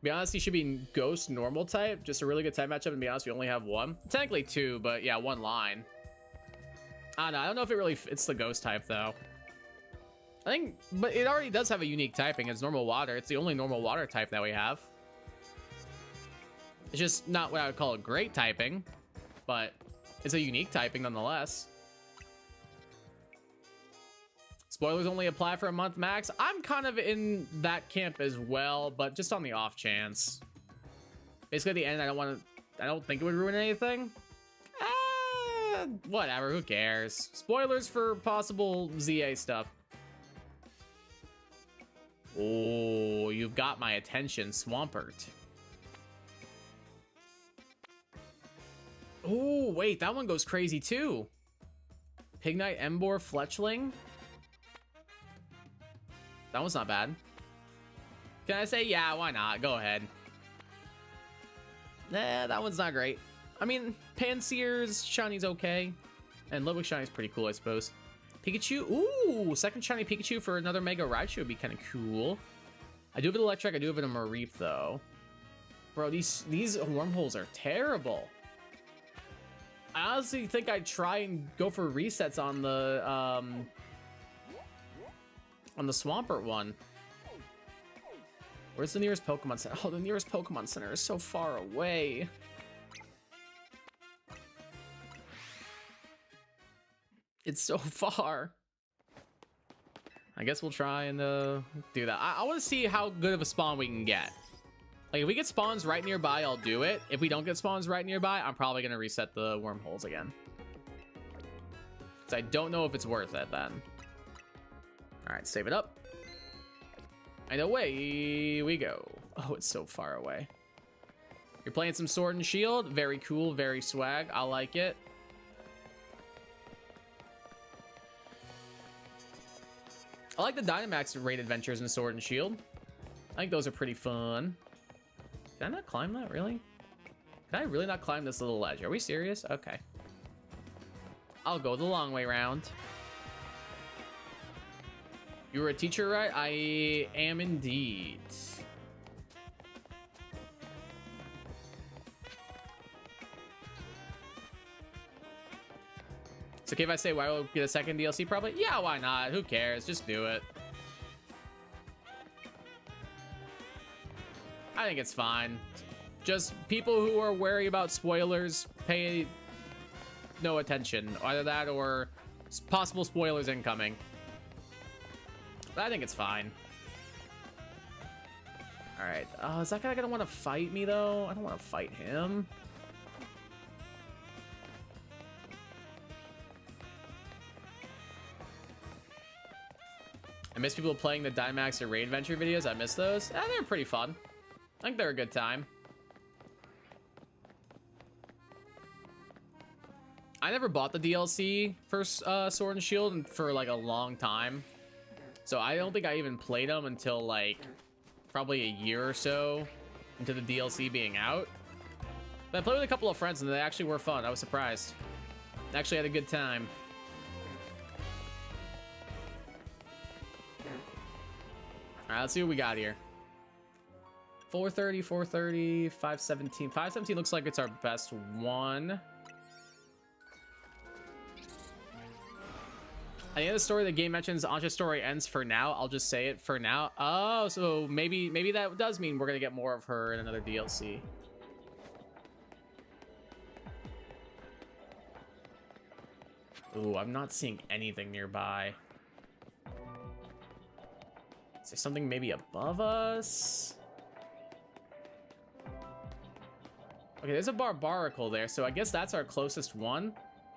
Be honest, he should be Ghost normal type. Just a really good type matchup, and be honest, we only have one. Technically two, but yeah, one line. I don't know if it really fits the Ghost type, though. I think, but it already does have a unique typing. It's normal water. It's the only normal water type that we have. It's just not what I would call a great typing, but it's a unique typing nonetheless. Spoilers only apply for a month max. I'm kind of in that camp as well, but just on the off chance. Basically, at the end, I don't think it would ruin anything. Whatever, who cares? Spoilers for possible ZA stuff. Oh, you've got my attention, Swampert. Oh, wait, that one goes crazy too. Pignite, Embor, Fletchling. That one's not bad. Can I say, yeah, why not? Go ahead. Nah, that one's not great. I mean, Pansear's Shiny's okay. And Ludwig Shiny's pretty cool, I suppose. Pikachu. Ooh, second shiny Pikachu for another Mega Raichu would be kind of cool. I do have an Electric. I do have a Mareep, though. Bro, these wormholes are terrible. I honestly think I'd try and go for resets on the Swampert one. Where's the nearest Pokemon Center? Oh, the nearest Pokemon Center is so far away. It's so far. I guess we'll try and do that. I want to see how good of a spawn we can get. Like, if we get spawns right nearby, I'll do it. If we don't get spawns right nearby, I'm probably going to reset the wormholes again. So I don't know if it's worth it then. All right, save it up. And away we go. Oh, it's so far away. You're playing some Sword and Shield. Very cool, very swag. I like it. I like the Dynamax raid adventures in Sword and Shield. I think those are pretty fun. Did I not climb that, really? Did I really not climb this little ledge? Are we serious? Okay. I'll go the long way round. You were a teacher, right? I am indeed. It's okay if I say why we'll get a second DLC, probably? Yeah, why not? Who cares? Just do it. I think it's fine. Just people who are wary about spoilers pay no attention. Either that or possible spoilers incoming. But I think it's fine. All right. Oh, is that guy gonna want to fight me though? I don't want to fight him. I miss people playing the Dynamax or Raid Adventure videos. I miss those. They're pretty fun. I think they're a good time. I never bought the DLC for Sword and Shield for like a long time. So I don't think I even played them until like probably a year or so into the DLC being out. But I played with a couple of friends and they actually were fun. I was surprised. Actually had a good time. All right, let's see what we got here. 430, 430, 517. 517 looks like it's our best one. At the end of the story, the game mentions Anja's story ends for now. I'll just say it for now. Oh, so maybe that does mean we're gonna get more of her in another DLC. Ooh, I'm not seeing anything nearby. Is there something maybe above us? Okay, there's a barbarical there, so I guess that's our closest one.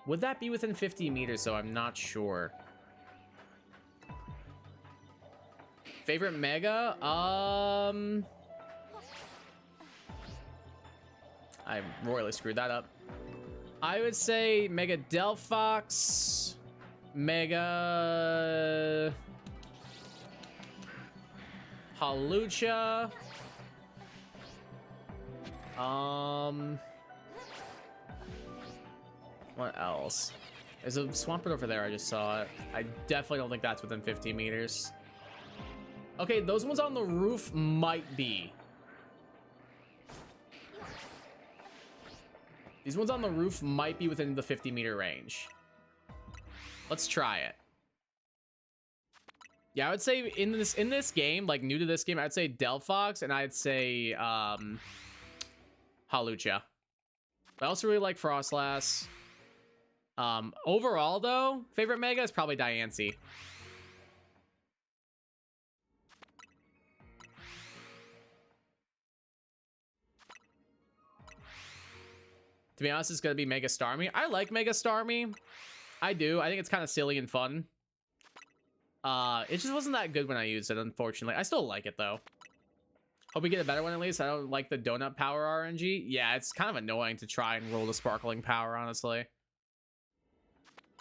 Would that be within 50 meters, though? I'm not sure. Favorite Mega? I royally screwed that up. I would say Mega Delphox, Mega Halucha. What else? There's a Swampert over there. I just saw it. I definitely don't think that's within 50 meters. Okay, those ones on the roof might be. These ones on the roof might be within the 50-meter range. Let's try it. Yeah, I would say in this game, like new to this game, I'd say Delphox and I'd say Halucha. I also really like Frostlass. Overall though, favorite Mega is probably Diancie. To be honest, it's gonna be Mega Starmie. I like Mega Starmie. I do. I think it's kind of silly and fun. It just wasn't that good when I used it, unfortunately. I still like it though. Hope we get a better one at least. I don't like the donut power RNG. Yeah, it's kind of annoying to try and roll the sparkling power, honestly.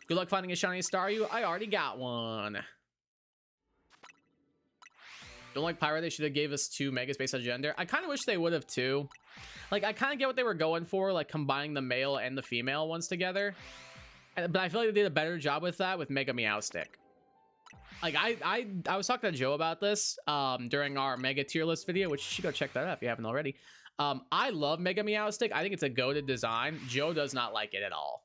Good luck finding a shiny Staryu. I already got one. Don't like Pyra. They should have gave us 2 Megas based on gender. I kind of wish they would have too. Like, I kind of get what they were going for, like combining the male and the female ones together. But I feel like they did a better job with that with Mega Meowstic. Like, I was talking to Joe about this during our Mega tier list video, which you should go check that out if you haven't already. I love Mega Meowstic. I think it's a goated design. Joe does not like it at all.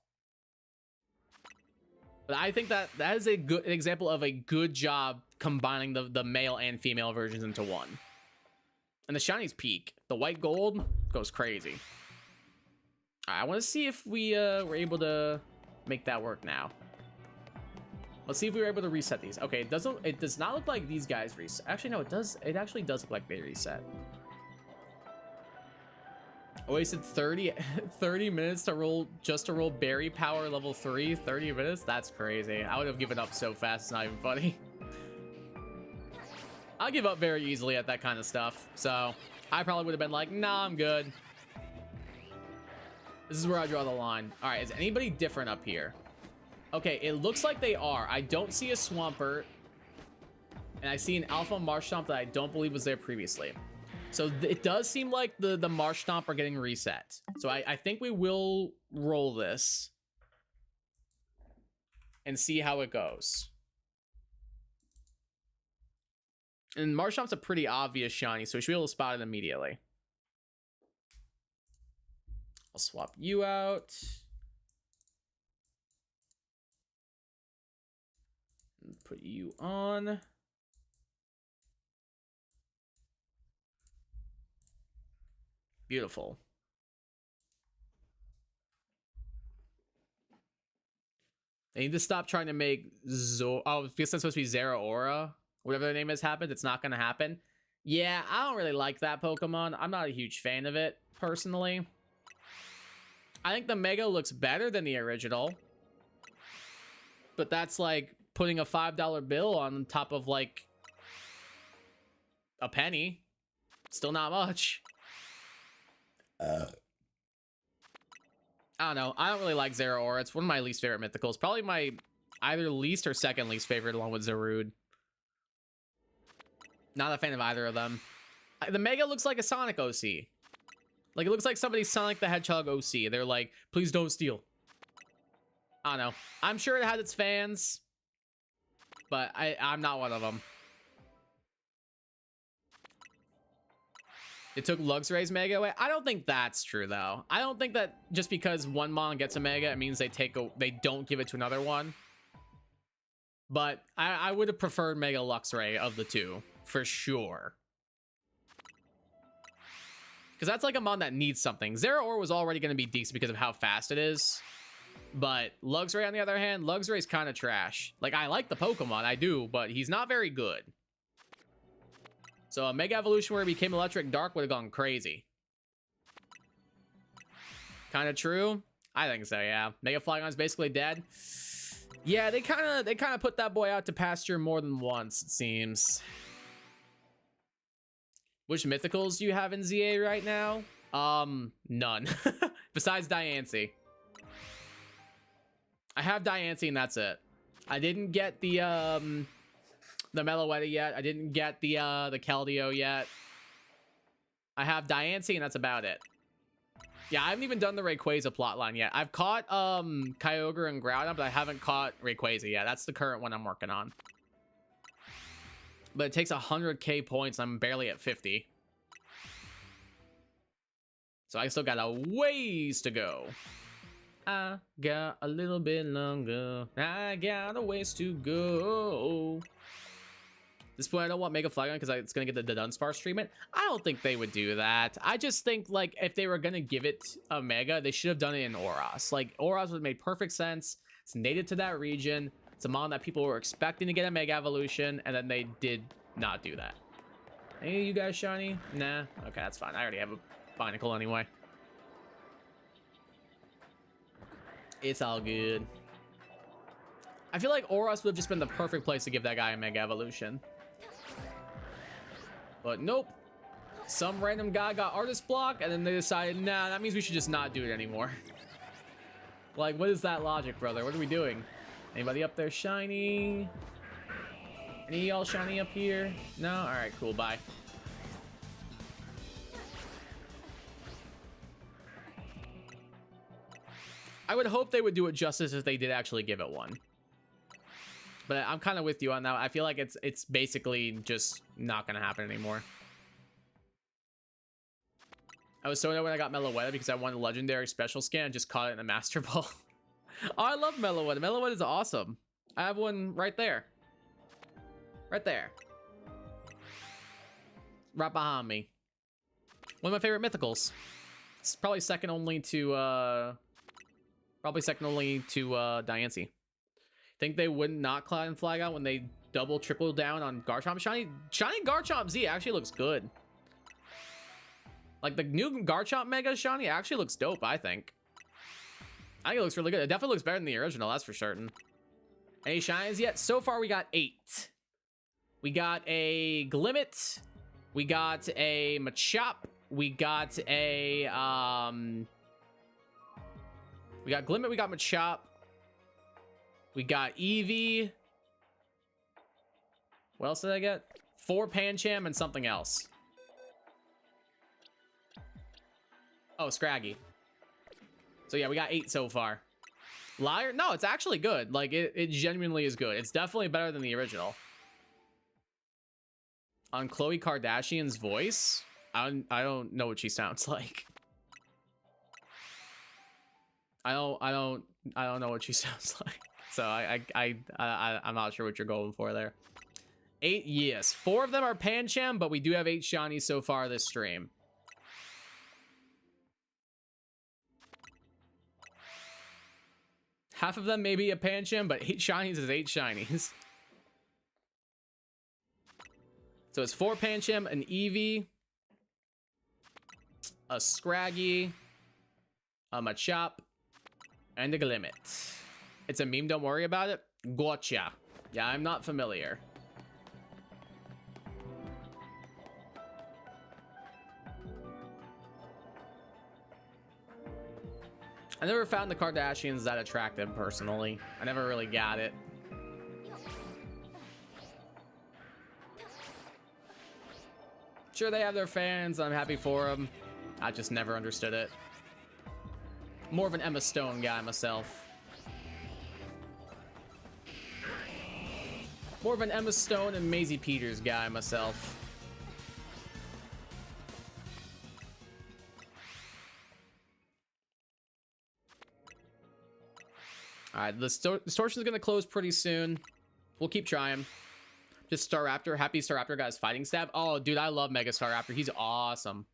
But I think that is a good example of a good job combining the male and female versions into one. And the shinies peak. The white gold goes crazy. I want to see if we were able to make that work now. Let's see if we were able to reset these. Okay, it does not look like these guys reset. Actually, no, it does. It actually does look like they reset. I wasted 30 minutes to roll berry power level 3. 30 minutes? That's crazy. I would have given up so fast. It's not even funny. I'll give up very easily at that kind of stuff. So I probably would have been like, nah, I'm good. This is where I draw the line. All right, is anybody different up here? Okay, it looks like they are. I don't see a Swampert. And I see an Alpha Marshtomp that I don't believe was there previously. So it does seem like the Marshtomp are getting reset. So I think we will roll this. And see how it goes. And Marshtomp's a pretty obvious shiny, so we should be able to spot it immediately. I'll swap you out. And put you on. Beautiful. They need to stop trying to make oh, I guess that's supposed to be Zeraora. Whatever their name is happened, it's not going to happen. Yeah, I don't really like that Pokemon. I'm not a huge fan of it, personally. I think the Mega looks better than the original. But that's like putting a $5 bill on top of like a penny. Still not much. I don't know. I don't really like Zeraora. It's one of my least favorite mythicals. Probably my either least or second least favorite along with Zarude. Not a fan of either of them. The Mega looks like a Sonic OC. Like, it looks like somebody's Sonic the Hedgehog OC. They're like, please don't steal. I don't know. I'm sure it has its fans, but I'm not one of them. It took Luxray's Mega away. I don't think that's true, though. I don't think that just because one Mon gets a Mega, it means they don't give it to another one. But I would have preferred Mega Luxray of the two, for sure. Because that's like a Mon that needs something. Zeraora was already going to be decent because of how fast it is. But Luxray, on the other hand, Luxray's kind of trash. Like, I like the Pokemon, I do, but he's not very good. So a Mega Evolution where he became Electric Dark would have gone crazy. Kind of true? I think so, yeah. Mega Flygon's basically dead. Yeah, they kind of put that boy out to pasture more than once, it seems. Which mythicals do you have in ZA right now? None. Besides Diancie. I have Diancie and that's it. I didn't get the Meloetta yet. I didn't get the Keldeo yet. I have Diancie and that's about it. Yeah, I haven't even done the Rayquaza plotline yet. I've caught Kyogre and Groudon, but I haven't caught Rayquaza yet. That's the current one I'm working on. But it takes 100k points. I'm barely at 50. So I still got a ways to go. I got a little bit longer. I got a ways to go. At this point, I don't want Mega Flygon because it's going to get the Dunsparce treatment. I don't think they would do that. I just think, like, if they were going to give it a Mega, they should have done it in Oros. Like, Oros would have made perfect sense. It's native to that region. It's a Mon that people were expecting to get a Mega Evolution, and then they did not do that. Hey, you guys shiny? Nah. Okay, that's fine. I already have a Binacle anyway. It's all good. I feel like Oros would have just been the perfect place to give that guy a Mega Evolution. But nope. Some random guy got Artist Block, and then they decided, nah, that means we should just not do it anymore. Like, what is that logic, brother? What are we doing? Anybody up there shiny? Any of y'all shiny up here? No? Alright, cool, bye. I would hope they would do it justice if they did actually give it one. But I'm kind of with you on that. I feel like it's basically just not gonna happen anymore. I was so annoyed when I got Meloetta because I wanted a legendary special scan and just caught it in a Master Ball. Oh, I love Meloetta. Meloetta is awesome. I have one right there. Right there. Right behind me. One of my favorite mythicals. It's probably second only to Diancie. Think they would not Cloud Flygon when they double triple down on Garchomp? Shiny Garchomp Z actually looks good. Like, the new Garchomp Mega Shiny actually looks dope, I think. I think it looks really good. It definitely looks better than the original, that's for certain. Any shinies yet? So far, we got 8. We got a Glimmet. We got a Machop. We got a, we got Glimmet, we got Machop. We got Eevee. What else did I get? 4 Pancham and something else. Oh, Scraggy. So yeah, we got 8 so far. Liar? No, it's actually good. Like, it genuinely is good. It's definitely better than the original. On Khloe Kardashian's voice, I don't know what she sounds like. I don't know what she sounds like. So I'm not sure what you're going for there. 8, yes. 4 of them are Pancham, but we do have 8 shinies so far this stream. Half of them may be a Pancham, but 8 shinies is 8 shinies. So it's 4 Pancham, an Eevee, a Scraggy, a Machop, and a Glimmet. It's a meme, don't worry about it. Gotcha. Yeah, I'm not familiar. I never found the Kardashians that attractive, personally. I never really got it. Sure, they have their fans. I'm happy for them. I just never understood it. More of an Emma Stone guy myself. More of an Emma Stone and Maisie Peters guy myself. All right, the distortion is going to close pretty soon. We'll keep trying. Just Staraptor. Happy Staraptor got his fighting stab. Oh, dude, I love Mega Staraptor. He's awesome.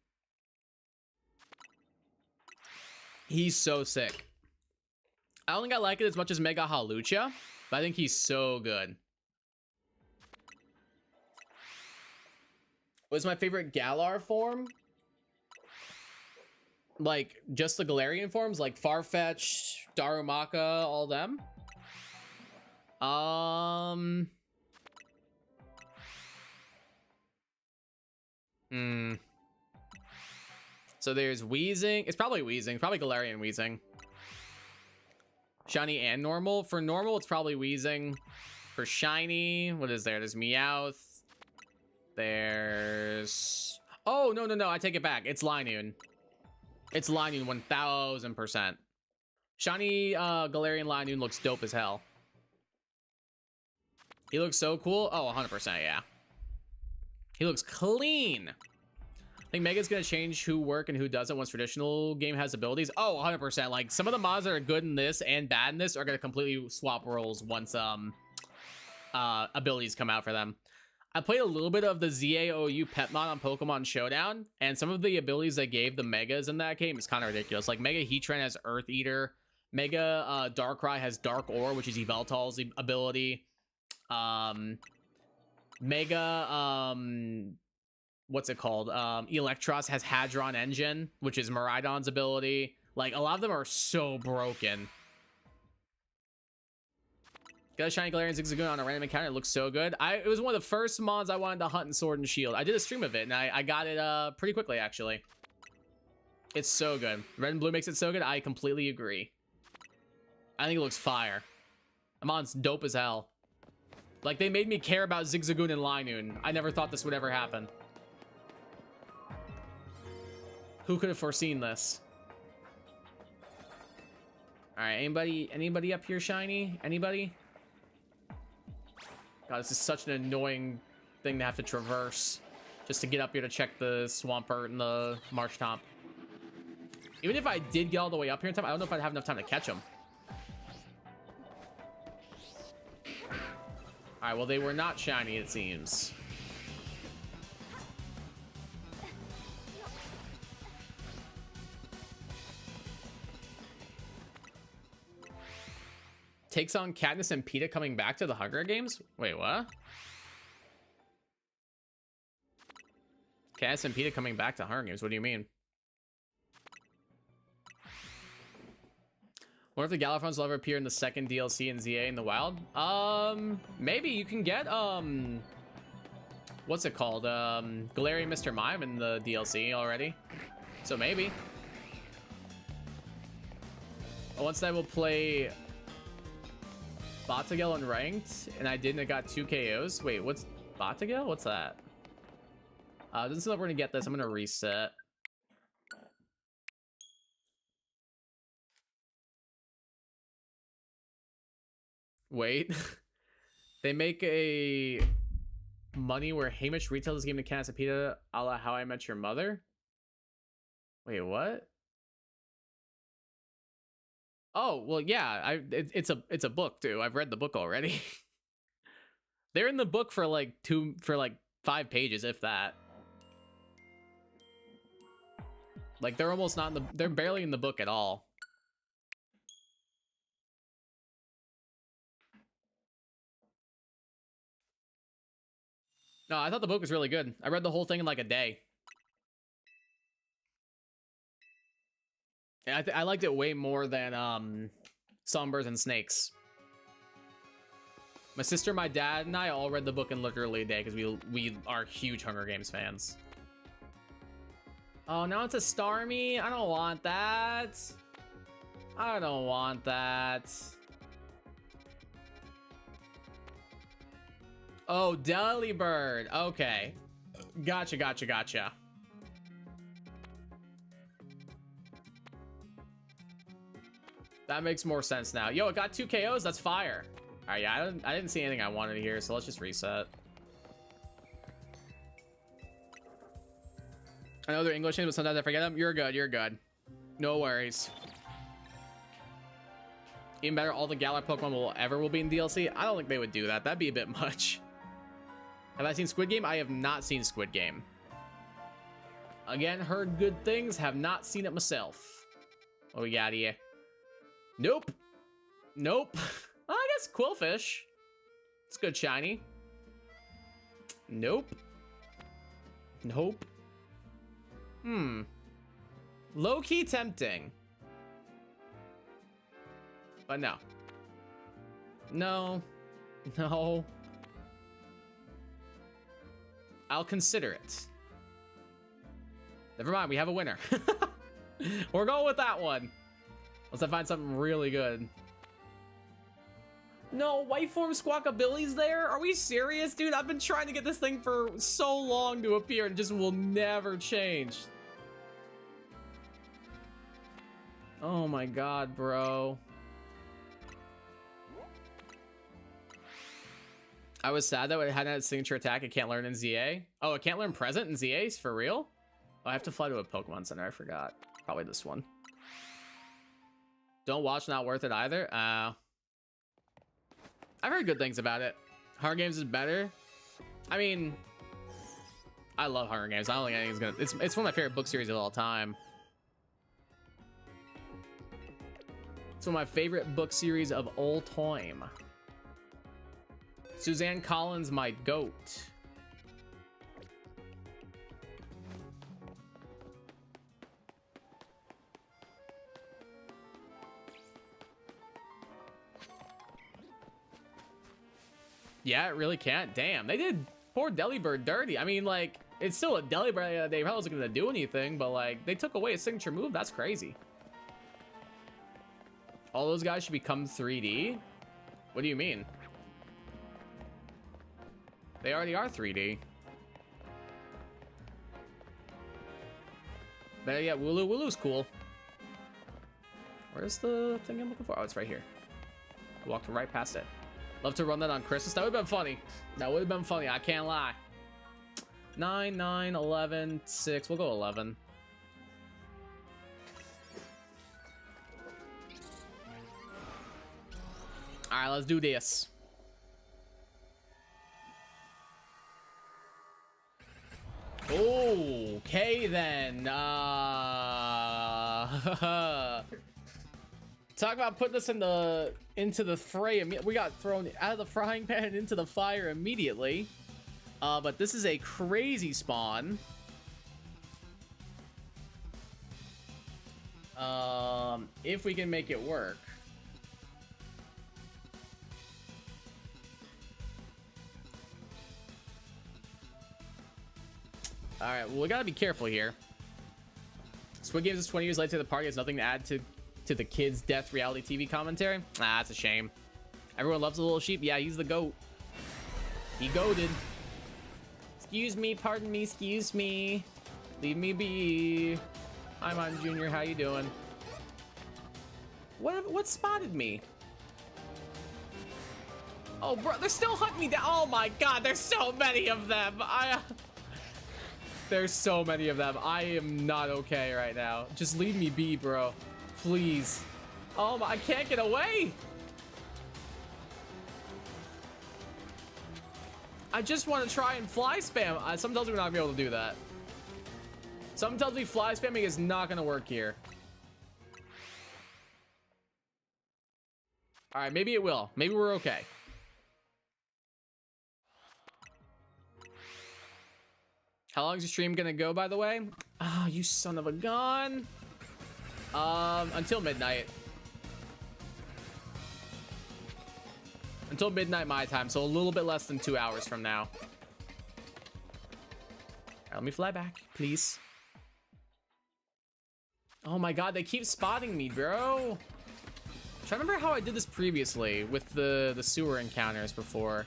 He's so sick. I don't think I like it as much as Mega Halucha, but I think he's so good. What's my favorite Galar form? Like, just the Galarian forms? Like Farfetch, Darumaka, all them? So there's Weezing. It's probably Weezing. Probably Galarian Weezing. Shiny and normal. For normal, it's probably Weezing. For shiny, what is there? There's Meowth. There's... Oh, no. I take it back. It's Linoon. It's Linoon 1000%. Shiny Galarian Linoon looks dope as hell. He looks so cool. Oh, 100%, yeah. He looks clean. I think Mega's gonna change who work and who doesn't once traditional game has abilities. Oh, 100%. Like, some of the mods that are good in this and bad in this are gonna completely swap roles once abilities come out for them. I played a little bit of the ZAOU pet mod on Pokemon Showdown, and some of the abilities they gave the Megas in that game is kind of ridiculous. Like, Mega Heatran has Earth Eater. Mega Darkrai has Dark Ore, which is Yveltal's ability. Mega, what's it called? Electros has Hadron Engine, which is Miraidon's ability. Like, a lot of them are so broken. Got a shiny Galarian Zigzagoon on a random encounter. It looks so good. It was one of the first mods I wanted to hunt in Sword and Shield. I did a stream of it, and I got it pretty quickly, actually. It's so good. Red and blue makes it so good. I completely agree. I think it looks fire. Amon's dope as hell. Like, they made me care about Zigzagoon and Linoon. I never thought this would ever happen. Who could have foreseen this? All right, anybody up here shiny? Anybody? God, this is such an annoying thing to have to traverse just to get up here to check the Swampert and the Marshtomp. Even if I did get all the way up here in time, I don't know if I'd have enough time to catch them. All right, well, they were not shiny, it seems. Takes on Katniss and PETA coming back to the Hunger Games? Wait, what? Katniss and PETA coming back to Hunger Games? What do you mean? What if the Galafrons will ever appear in the second DLC in ZA in the wild? Maybe you can get, what's it called? Galarian Mr. Mime in the DLC already. So maybe. Once I will play Batagel in ranked, and I didn't, I got 2 KOs. Wait, what's Batagel? What's that? Doesn't seem like we're gonna get this. I'm gonna reset. Wait. They make a money where Hamish retails this game to Katniss and PETA a la How I Met Your Mother? Wait, what? Oh, well, yeah, it's a book too. I've read the book already. They're in the book for like 5 pages, if that. Like, they're almost not in the, they're barely in the book at all. No, I thought the book was really good. I read the whole thing in like a day. And I liked it way more than Songbirds and Snakes. My sister, my dad, and I all read the book in literally a day because we are huge Hunger Games fans. Oh, now it's a Starmie? I don't want that. I don't want that. Oh, Delibird. Okay. Gotcha, gotcha, gotcha. That makes more sense now. Yo, it got 2 KOs. That's fire. All right, yeah, I didn't see anything I wanted here, so let's just reset. I know they're English names, but sometimes I forget them. You're good. You're good. No worries. Even better, all the Galar Pokemon will be in DLC. I don't think they would do that. That'd be a bit much. Have I seen Squid Game? I have not seen Squid Game. Again, heard good things. Have not seen it myself. What we got here? Nope. Nope. Well, I guess Quillfish. It's good shiny. Nope. Nope. Low-key tempting. But no. No. No. I'll consider it. Never mind, we have a winner. We're going with that one. Unless I find something really good. No, white form Squawkabilly's there? Are we serious, dude? I've been trying to get this thing for so long to appear and it just will never change. Oh my god, bro. I was sad that it hadn't had a signature attack it can't learn in ZA. Oh, it can't learn present in ZAs? For real? Oh, I have to fly to a Pokemon Center. I forgot. Probably this one. Don't watch, not worth it either. I've heard good things about it. Hunger Games is better. I mean, I love Hunger Games. I don't think anything's gonna. It's one of my favorite book series of all time. It's one of my favorite book series of all time. Suzanne Collins, my goat. Yeah, it really can't. Damn, they did poor Delibird dirty. I mean, like, it's still a Delibird. They probably wasn't gonna do anything, but like, they took away a signature move. That's crazy. All those guys should become 3D. What do you mean? They already are 3D. But yeah, Wooloo's cool. Where's the thing I'm looking for? Oh, it's right here. I walked right past it. Love to run that on Christmas. That would have been funny. That would have been funny. I can't lie. 9, 9, 11, 6. We'll go 11. All right, let's do this. Okay then. Talk about putting us into the fray. We got thrown out of the frying pan and into the fire immediately. But this is a crazy spawn. If we can make it work. All right, well, we gotta be careful here. Squid Games is 20 years late to the party. Has nothing to add to the kids' death reality TV commentary. Ah, that's a shame. Everyone loves a little sheep. Yeah, he's the goat. He goated. Excuse me, pardon me, excuse me. Leave me be. Hi, Mon Junior. How you doing? What spotted me? Oh, bro, they're still hunting me down. Oh my god, there's so many of them. There's so many of them. I am not okay right now. Just leave me be, bro. Please. Oh my, I can't get away. I just want to try and fly spam. Something tells me we're not gonna be able to do that. Something tells me fly spamming is not gonna work here. All right, maybe it will. Maybe we're okay. How long is your stream gonna go, by the way? Ah, oh, you son of a gun. Until midnight. Until midnight my time, so a little bit less than 2 hours from now. All right, let me fly back, please. Oh my god, they keep spotting me, bro. I'm trying to remember how I did this previously with the sewer encounters before.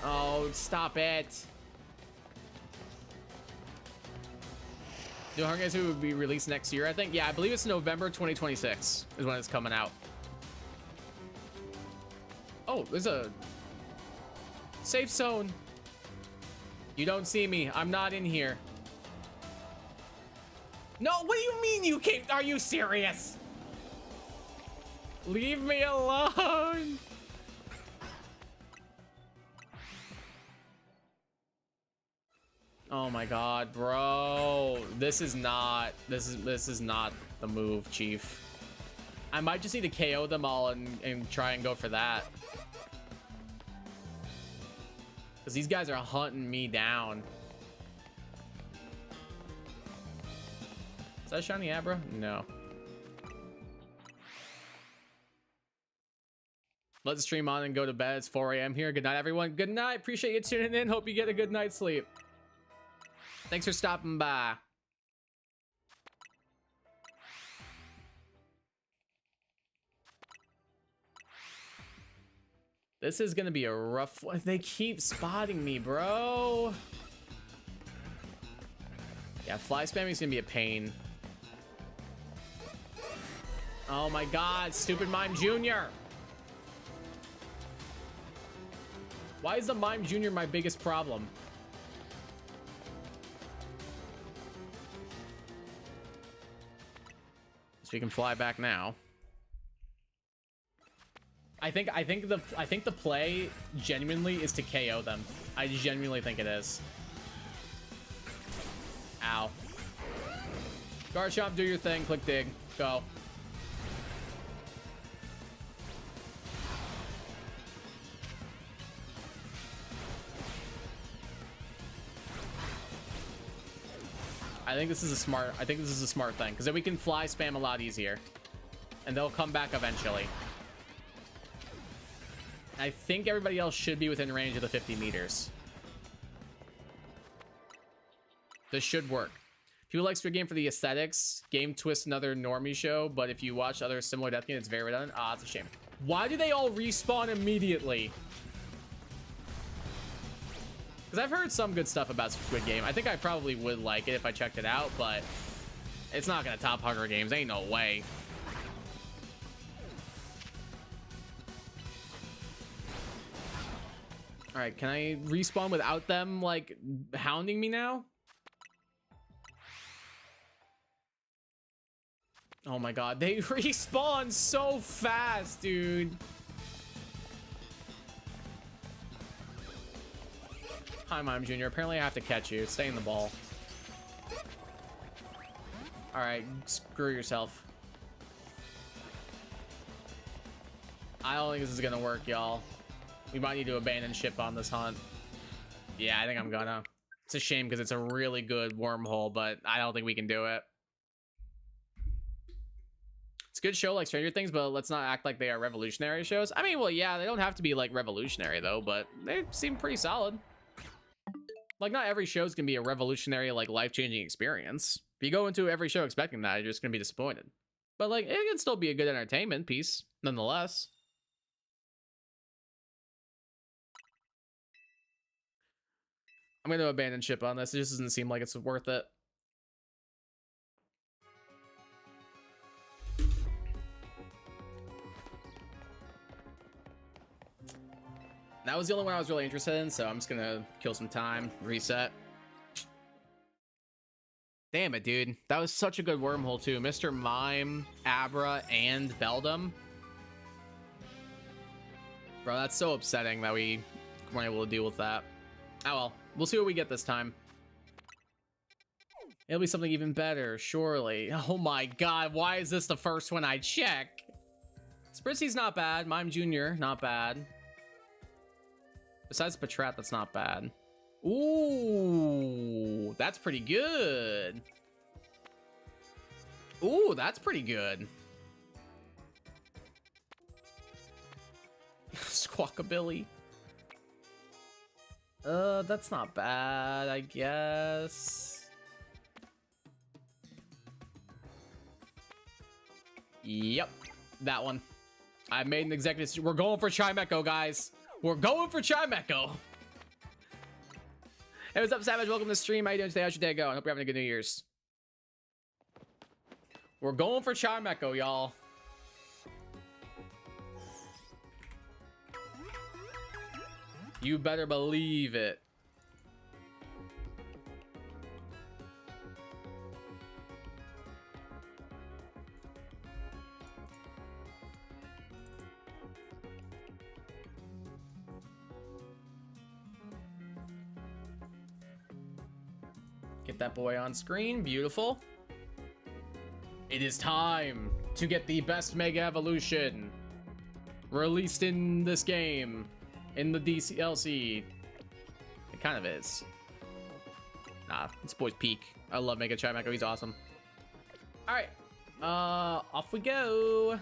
Oh, stop it. New Hunger Games will be released next year, I think. Yeah, I believe it's November 2026 is when it's coming out. Oh, there's a safe zone. You don't see me. I'm not in here. No, what do you mean you came? Are you serious? Leave me alone. Oh my god, bro. This is not the move, Chief. I might just need to KO them all and try and go for that. Because these guys are hunting me down. Is that Shiny Abra? No. Let's stream on and go to bed. It's 4 a.m. here. Good night, everyone. Good night. Appreciate you tuning in. Hope you get a good night's sleep. Thanks for stopping by. This is gonna be a rough one. They keep spotting me, bro. Yeah, fly spamming is gonna be a pain. Oh my god, stupid Mime Jr. Why is the Mime Jr. my biggest problem? So we can fly back now. I think the play genuinely is to KO them. I genuinely think it is. Ow. Garchomp, do your thing. Click dig. Go. I think this is a smart thing, because then we can fly spam a lot easier. And they'll come back eventually. I think everybody else should be within range of the 50 meters. This should work. People like Squid Game for the aesthetics. Game Twist, another normie show, but if you watch other similar death games, it's very redundant. Ah, it's a shame. Why do they all respawn immediately? Because I've heard some good stuff about Squid Game. I think I probably would like it if I checked it out, but it's not gonna top Hunger Games. Ain't no way. All right, can I respawn without them, like, hounding me now? Oh my god, they respawn so fast, dude. Hi, Mime Jr. Apparently I have to catch you. Stay in the ball. All right, screw yourself. I don't think this is gonna work, y'all. We might need to abandon ship on this hunt. Yeah, I think I'm gonna. It's a shame because it's a really good wormhole, but I don't think we can do it. It's a good show like Stranger Things, but let's not act like they are revolutionary shows. I mean, well, yeah, they don't have to be like revolutionary though, but they seem pretty solid. Like, not every show is gonna be a revolutionary, like, life-changing experience. If you go into every show expecting that, you're just gonna be disappointed. But like, it can still be a good entertainment piece, nonetheless. I'm gonna abandon ship on this. It just doesn't seem like it's worth it. That was the only one I was really interested in, so I'm just gonna kill some time, reset. Damn it, dude. That was such a good wormhole, too. Mr. Mime, Abra, and Beldum. Bro, that's so upsetting that we weren't able to deal with that. Oh well, we'll see what we get this time. It'll be something even better, surely. Oh my god, why is this the first one I check? Spritzy's not bad. Mime Jr., not bad. Besides Patrat, that's not bad. Ooh, that's pretty good. Ooh, that's pretty good. Squawkabilly. That's not bad, I guess. Yep, that one. I made an executive. We're going for Chimecho, guys. We're going for Chimecho. Hey, what's up, Savage? Welcome to the stream. How you doing today? How's your day going? I hope you're having a good New Year's. We're going for Charmeco, y'all. You better believe it. Get that boy on screen. Beautiful. It is time to get the best Mega Evolution released in this game. In the DLC. It kind of is. Nah, this boy's peak. I love Mega Chimeco. He's awesome. Alright. Off we go.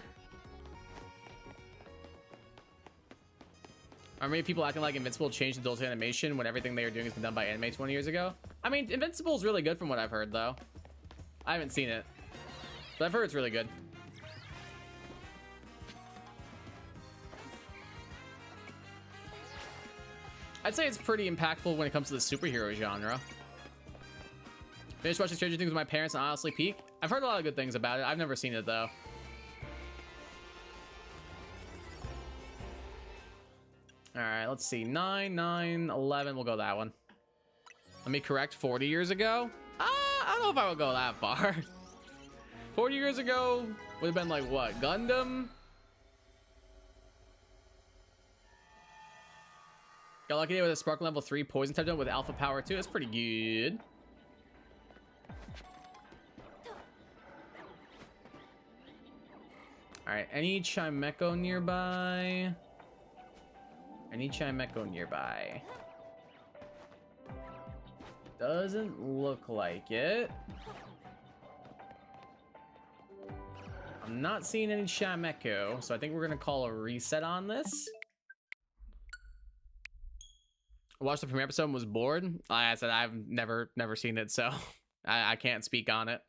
Are many people acting like Invincible changed adult animation when everything they were doing has been done by anime 20 years ago? I mean, Invincible is really good from what I've heard, though. I haven't seen it. But I've heard it's really good. I'd say it's pretty impactful when it comes to the superhero genre. Finished watching Stranger Things with my parents and honestly peak. I've heard a lot of good things about it. I've never seen it, though. Alright, let's see. 9, 9, 11. We'll go that one. Let me correct. 40 years ago? I don't know if I would go that far. 40 years ago would have been like, what? Gundam? Got lucky with a Sparkle level 3 poison type done with alpha power too. That's pretty good. Alright, any Chimeco nearby? Any Chimeco nearby? Doesn't look like it. I'm not seeing any Chimeco, so I think we're gonna call a reset on this. I watched the premiere episode and was bored. Like I said, I've never seen it, so I can't speak on it.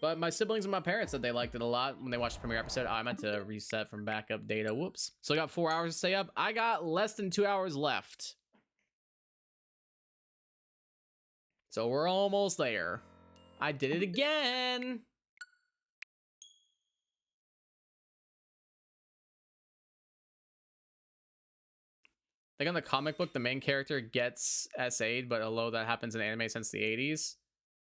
But my siblings and my parents said they liked it a lot when they watched the premiere episode. Oh, I meant to reset from backup data. Whoops. So I got 4 hours to stay up. I got less than 2 hours left. So we're almost there. I did it again. I think on the comic book, the main character gets SA'd, but although that happens in anime since the 80s.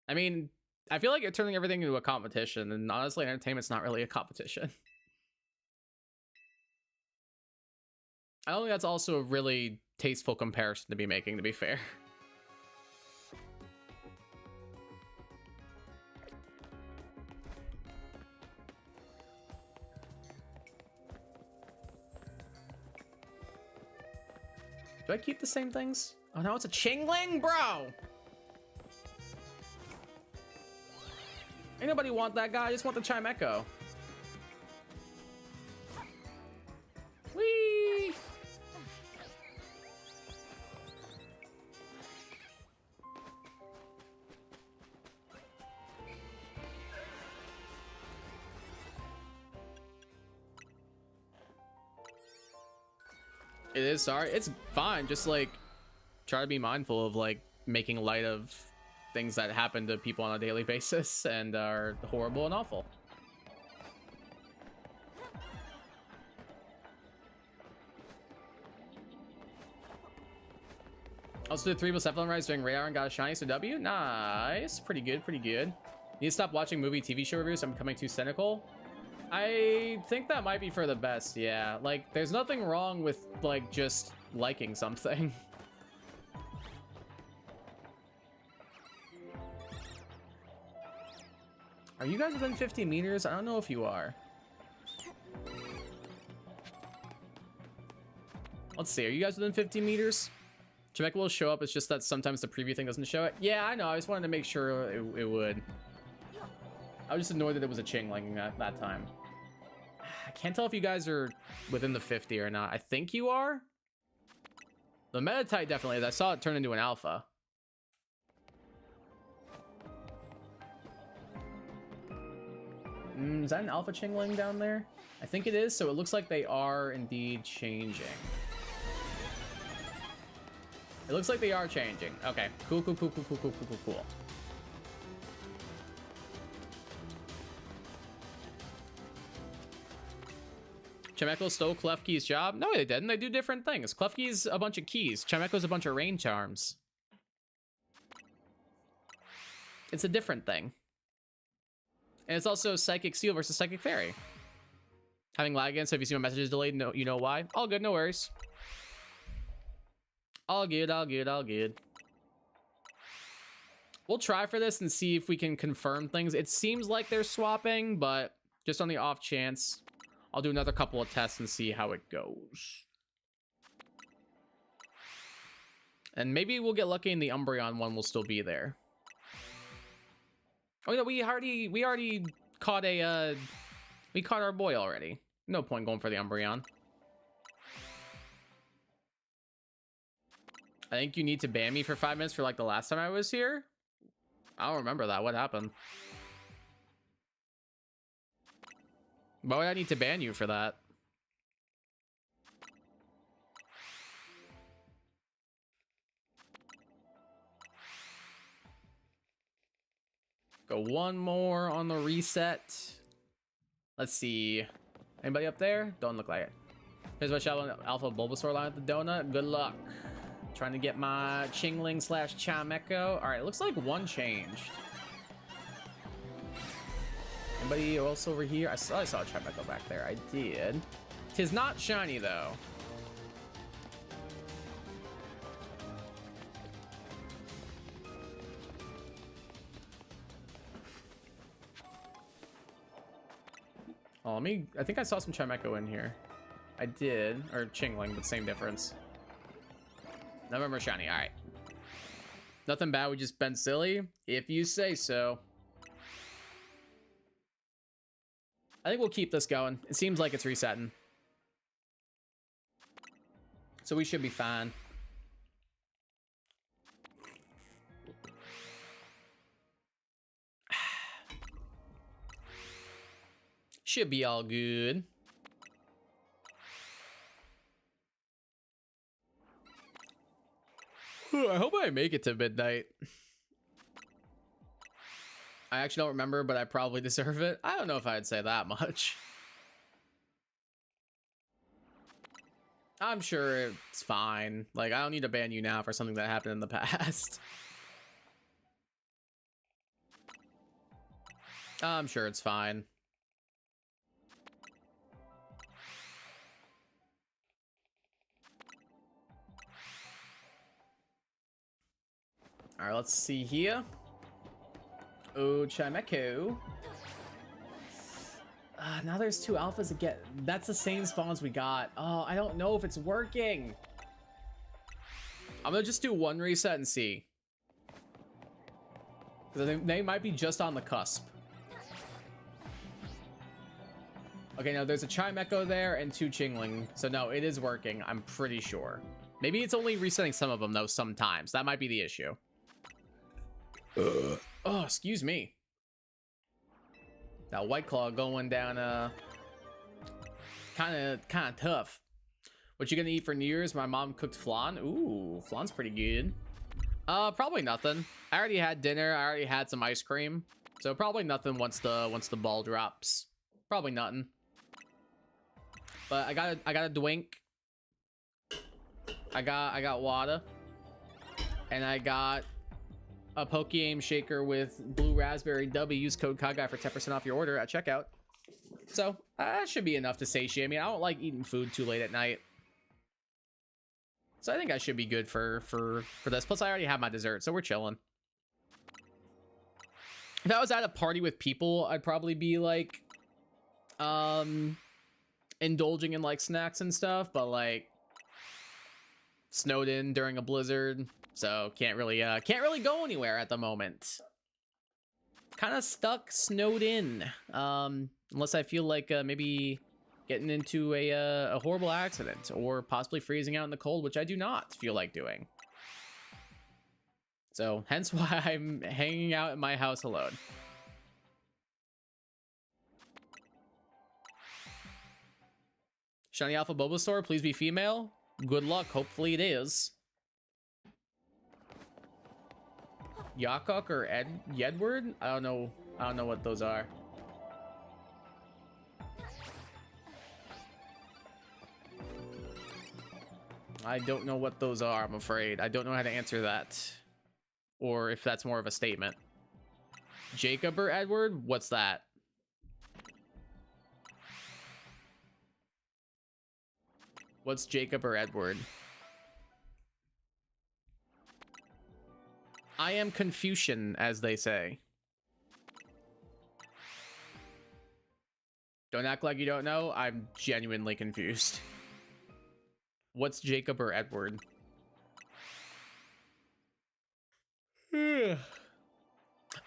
I mean, I feel like you're turning everything into a competition, and honestly, entertainment's not really a competition. I don't think that's also a really tasteful comparison to be making, to be fair. Do I keep the same things? Oh no, it's a Chingling, bro! Ain't nobody want that guy, I just want the Chimeco. Whee! It is, sorry. It's fine. Just like try to be mindful of like making light of things that happen to people on a daily basis and are horrible and awful. Also did 3 Cephalon Rise during Radar and got a shiny, so W? Nice. Pretty good, pretty good. Need to stop watching movie TV show reviews. I'm becoming too cynical. I think that might be for the best, yeah. Like, there's nothing wrong with, like, just liking something. Are you guys within 50 meters? I don't know if you are. Let's see, are you guys within 50 meters? Chimeco will show up, it's just that sometimes the preview thing doesn't show it. Yeah, I know, I just wanted to make sure it would. I was just annoyed that it was a Chingling at that time. I can't tell if you guys are within the 50 or not. I think you are. The Metatite definitely is. I saw it turn into an alpha. Is that an alpha Chingling down there? I think it is, so it looks like they are indeed changing. It looks like they are changing. Okay, cool, cool, cool, cool, cool, cool, cool, cool, cool. Chimecho stole Klefki's job? No, they didn't. They do different things. Klefki's a bunch of keys. Chimecho's a bunch of rain charms. It's a different thing. And it's also Psychic Steel versus Psychic Fairy. Having lag again, so if you see my messages delayed, no, you know why. All good, no worries. All good, all good, all good. We'll try for this and see if we can confirm things. It seems like they're swapping, but just on the off chance, I'll do another couple of tests and see how it goes. And maybe we'll get lucky and the Umbreon one will still be there. Oh no, we already caught a we caught our boy already. No point going for the Umbreon. I think you need to ban me for 5 minutes for like the last time I was here. I don't remember that. What happened? Why would I need to ban you for that? Go one more on the reset. Let's see. Anybody up there? Don't look like it. Here's my shot on Alpha Bulbasaur line at the donut. Good luck. Trying to get my Chingling / Chimecho. All right, it looks like one changed. Anybody else over here? I saw a Chimecho back there. I did. Tis not shiny though. Oh, I think I saw some Chimecho in here. I did, or Chingling, but same difference. November shiny, all right. Nothing bad, we just been silly, if you say so. I think we'll keep this going. It seems like it's resetting. So we should be fine. Should be all good. I hope I make it to midnight. I actually don't remember, but I probably deserve it. I don't know if I'd say that much. I'm sure it's fine. Like, I don't need to ban you now for something that happened in the past. I'm sure it's fine. All right, let's see here. Oh, Chimecho. Now there's 2 alphas again. That's the same spawns we got. Oh, I don't know if it's working. I'm gonna just do one reset and see. Because they might be just on the cusp. Okay, now there's a Chimecho there and 2 Chingling. So no, it is working, I'm pretty sure. Maybe it's only resetting some of them though sometimes. That might be the issue. Oh, excuse me. That White Claw going down kind of tough. What you gonna eat for New Year's? My mom cooked flan. Ooh, flan's pretty good. Probably nothing. I already had dinner. I already had some ice cream. So probably nothing once the ball drops. Probably nothing. But I got a drink. I got water. And I got a Poke-Aim shaker with blue raspberry W. Use code KAGUY for 10% off your order at checkout. So that should be enough to satiate me. I don't like eating food too late at night. So I think I should be good for this. Plus I already have my dessert, so we're chilling. If I was at a party with people, I'd probably be like indulging in like snacks and stuff, but like snowed in during a blizzard. So can't really go anywhere at the moment. Kind of stuck, snowed in. Unless I feel like maybe getting into a horrible accident or possibly freezing out in the cold, which I do not feel like doing. So hence why I'm hanging out at my house alone. Shiny Alpha Bulbasaur, please be female. Good luck. Hopefully it is. Yakok or Yedward? I don't know. I don't know what those are. I don't know what those are, I'm afraid. I don't know how to answer that. Or if that's more of a statement. Jacob or Edward? What's that? What's Jacob or Edward? I am Confucian, as they say. Don't act like you don't know. I'm genuinely confused. What's Jacob or Edward?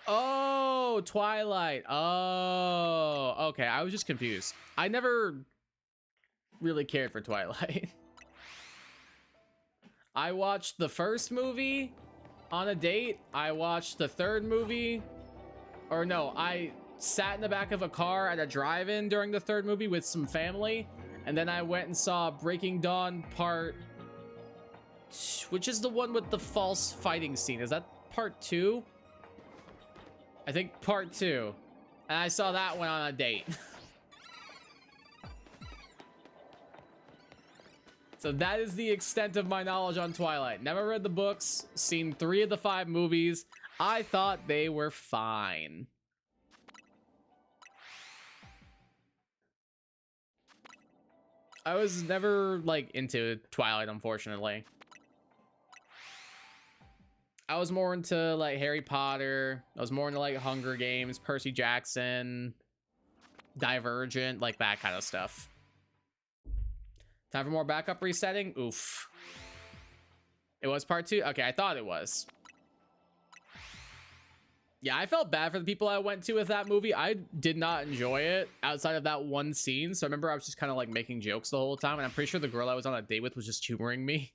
Oh, Twilight. Oh, okay. I was just confused. I never really cared for Twilight. I watched the first movie on a date. I watched the third movie. Or no, I sat in the back of a car at a drive-in during the third movie with some family. And then I went and saw Breaking Dawn Part... Which is the one with the false fighting scene? Is that Part 2? I think Part 2. And I saw that one on a date. So that is the extent of my knowledge on Twilight. Never read the books, seen 3 of the 5 movies. I thought they were fine. I was never, like, into Twilight, unfortunately. I was more into, like, Harry Potter. I was more into, like, Hunger Games, Percy Jackson, Divergent, like, that kind of stuff. Time for more backup resetting? Oof. It was part 2? Okay, I thought it was. Yeah, I felt bad for the people I went to with that movie. I did not enjoy it outside of that one scene. So I remember I was just kind of like making jokes the whole time. And I'm pretty sure the girl I was on a date with was just humoring me.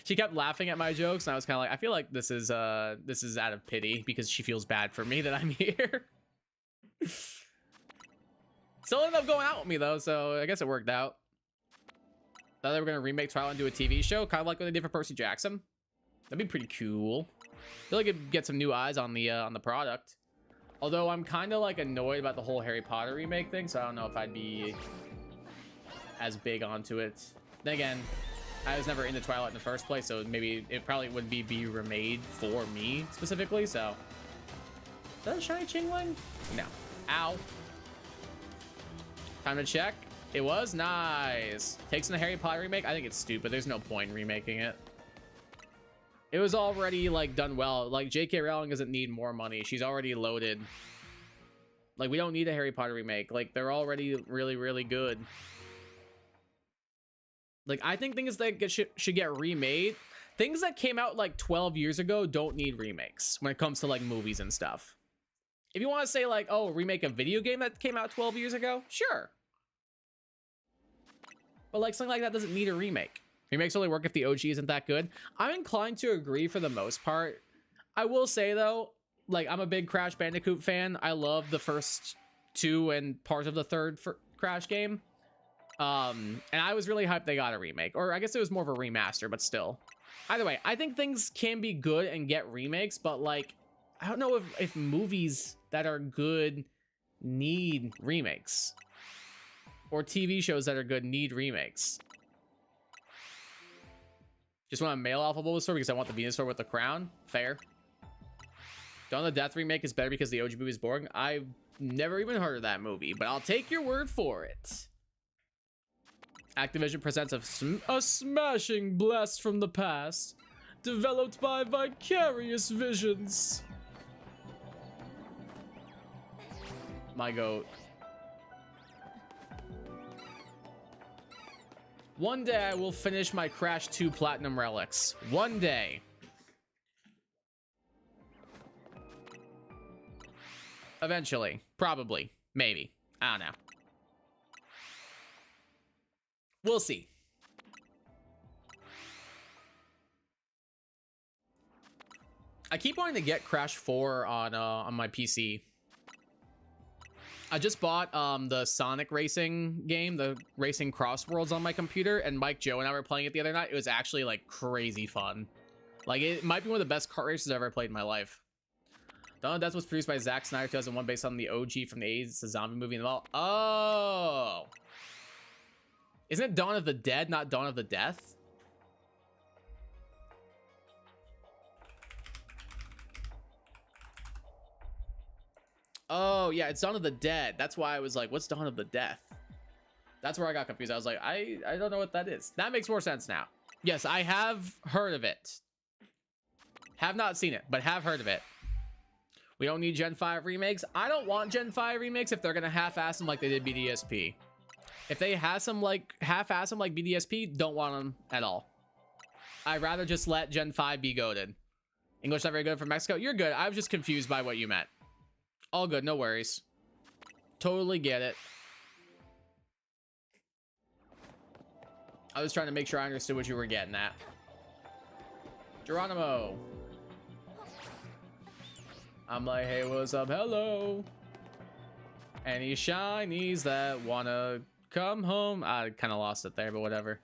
She kept laughing at my jokes. And I was kind of like, I feel like this is out of pity because she feels bad for me that I'm here. Still ended up going out with me though. So I guess it worked out. Thought they were going to remake Twilight into a TV show. Kind of like what they did for Percy Jackson. That'd be pretty cool. I feel like it'd get some new eyes on the product. Although I'm kind of like annoyed about the whole Harry Potter remake thing, so I don't know if I'd be as big onto it. Then again, I was never into Twilight in the first place, so maybe it probably would be remade for me specifically. So, is that a shiny Chingling? No. Ow. Time to check. It was nice. Takes in the Harry Potter remake. I think it's stupid. There's no point in remaking it. It was already, like, done well. Like, J.K. Rowling doesn't need more money. She's already loaded. Like, we don't need a Harry Potter remake. Like, they're already really, really good. Like, I think things that should get remade. Things that came out, like, 12 years ago don't need remakes when it comes to, like, movies and stuff. If you want to say, like, oh, remake a video game that came out 12 years ago, sure. But, like, something like that doesn't need a remake. Remakes only work if the OG isn't that good. I'm inclined to agree for the most part. I will say, though, like, I'm a big Crash Bandicoot fan. I love the first 2 and part of the third Crash game. And I was really hyped they got a remake. Or I guess it was more of a remaster, but still. Either way, I think things can be good and get remakes, but, like, I don't know if movies that are good need remakes. Or TV shows that are good need remakes. Just want a male Alpha Bulbasaur because I want the Venusaur with the crown. Fair. Dawn of the Death remake is better because the OG movie is boring. I've never even heard of that movie, but I'll take your word for it. Activision presents a smashing blast from the past, developed by Vicarious Visions. My goat. One day I will finish my Crash 2 Platinum Relics. One day. Eventually. Probably. Maybe. I don't know. We'll see. I keep wanting to get Crash 4 on my PC. I just bought the Sonic racing game, the Racing Cross Worlds on my computer, and Mike, Joe, and I were playing it the other night. It was actually like crazy fun. Like, it might be one of the best kart races I've ever played in my life. Dawn of Death was produced by Zack Snyder 2001 based on the OG from the 80s. It's a zombie movie and all. Oh. Isn't it Dawn of the Dead, not Dawn of the Death? Oh, yeah, it's Dawn of the Dead. That's why I was like, what's Dawn of the Death? That's where I got confused. I was like, I don't know what that is. That makes more sense now. Yes, I have heard of it. Have not seen it, but have heard of it. We don't need Gen 5 remakes. I don't want Gen 5 remakes if they're gonna half-ass them like they did BDSP. If they have some like half-ass them like BDSP, don't want them at all. I'd rather just let Gen 5 be goated. English not very good for Mexico. You're good. I was just confused by what you meant. All good, no worries. Totally get it. I was trying to make sure I understood what you were getting at. Geronimo. I'm like, hey, what's up? Hello. Any shinies that wanna come home? I kind of lost it there, but whatever.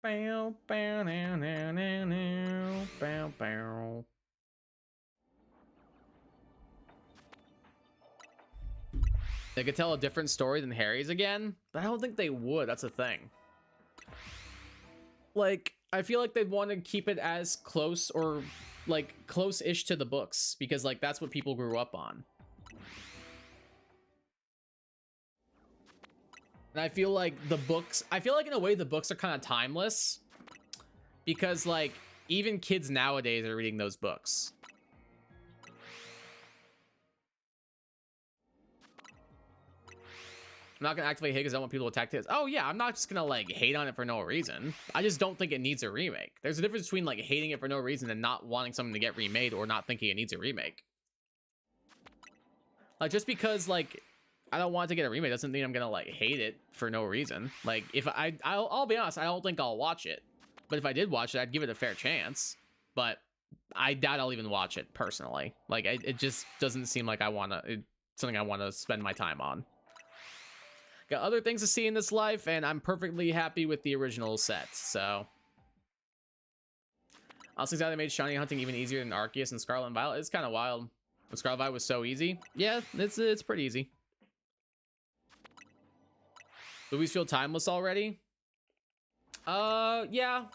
Bow, bow, now, now, now, now. Bow, bow. They could tell a different story than Harry's again, but I don't think they would. That's the thing. Like, I feel like they'd want to keep it as close or like close-ish to the books because like that's what people grew up on. And I feel like the books, I feel like in a way the books are kind of timeless because like even kids nowadays are reading those books. I'm not gonna actively hate because I don't want people to attack this. Oh yeah, I'm not just gonna like hate on it for no reason. I just don't think it needs a remake. There's a difference between like hating it for no reason and not wanting something to get remade or not thinking it needs a remake. Like just because like I don't want it to get a remake doesn't mean I'm gonna like hate it for no reason. Like if I'll be honest, I don't think I'll watch it. But if I did watch it, I'd give it a fair chance. But I doubt I'll even watch it personally. Like it just doesn't seem like it's something I want to spend my time on. Got other things to see in this life, and I'm perfectly happy with the original set, so. Also, they made shiny hunting even easier than Arceus and Scarlet and Violet. It's kind of wild. When Scarlet and Violet was so easy. Yeah, it's pretty easy. Movies feel timeless already? Yeah.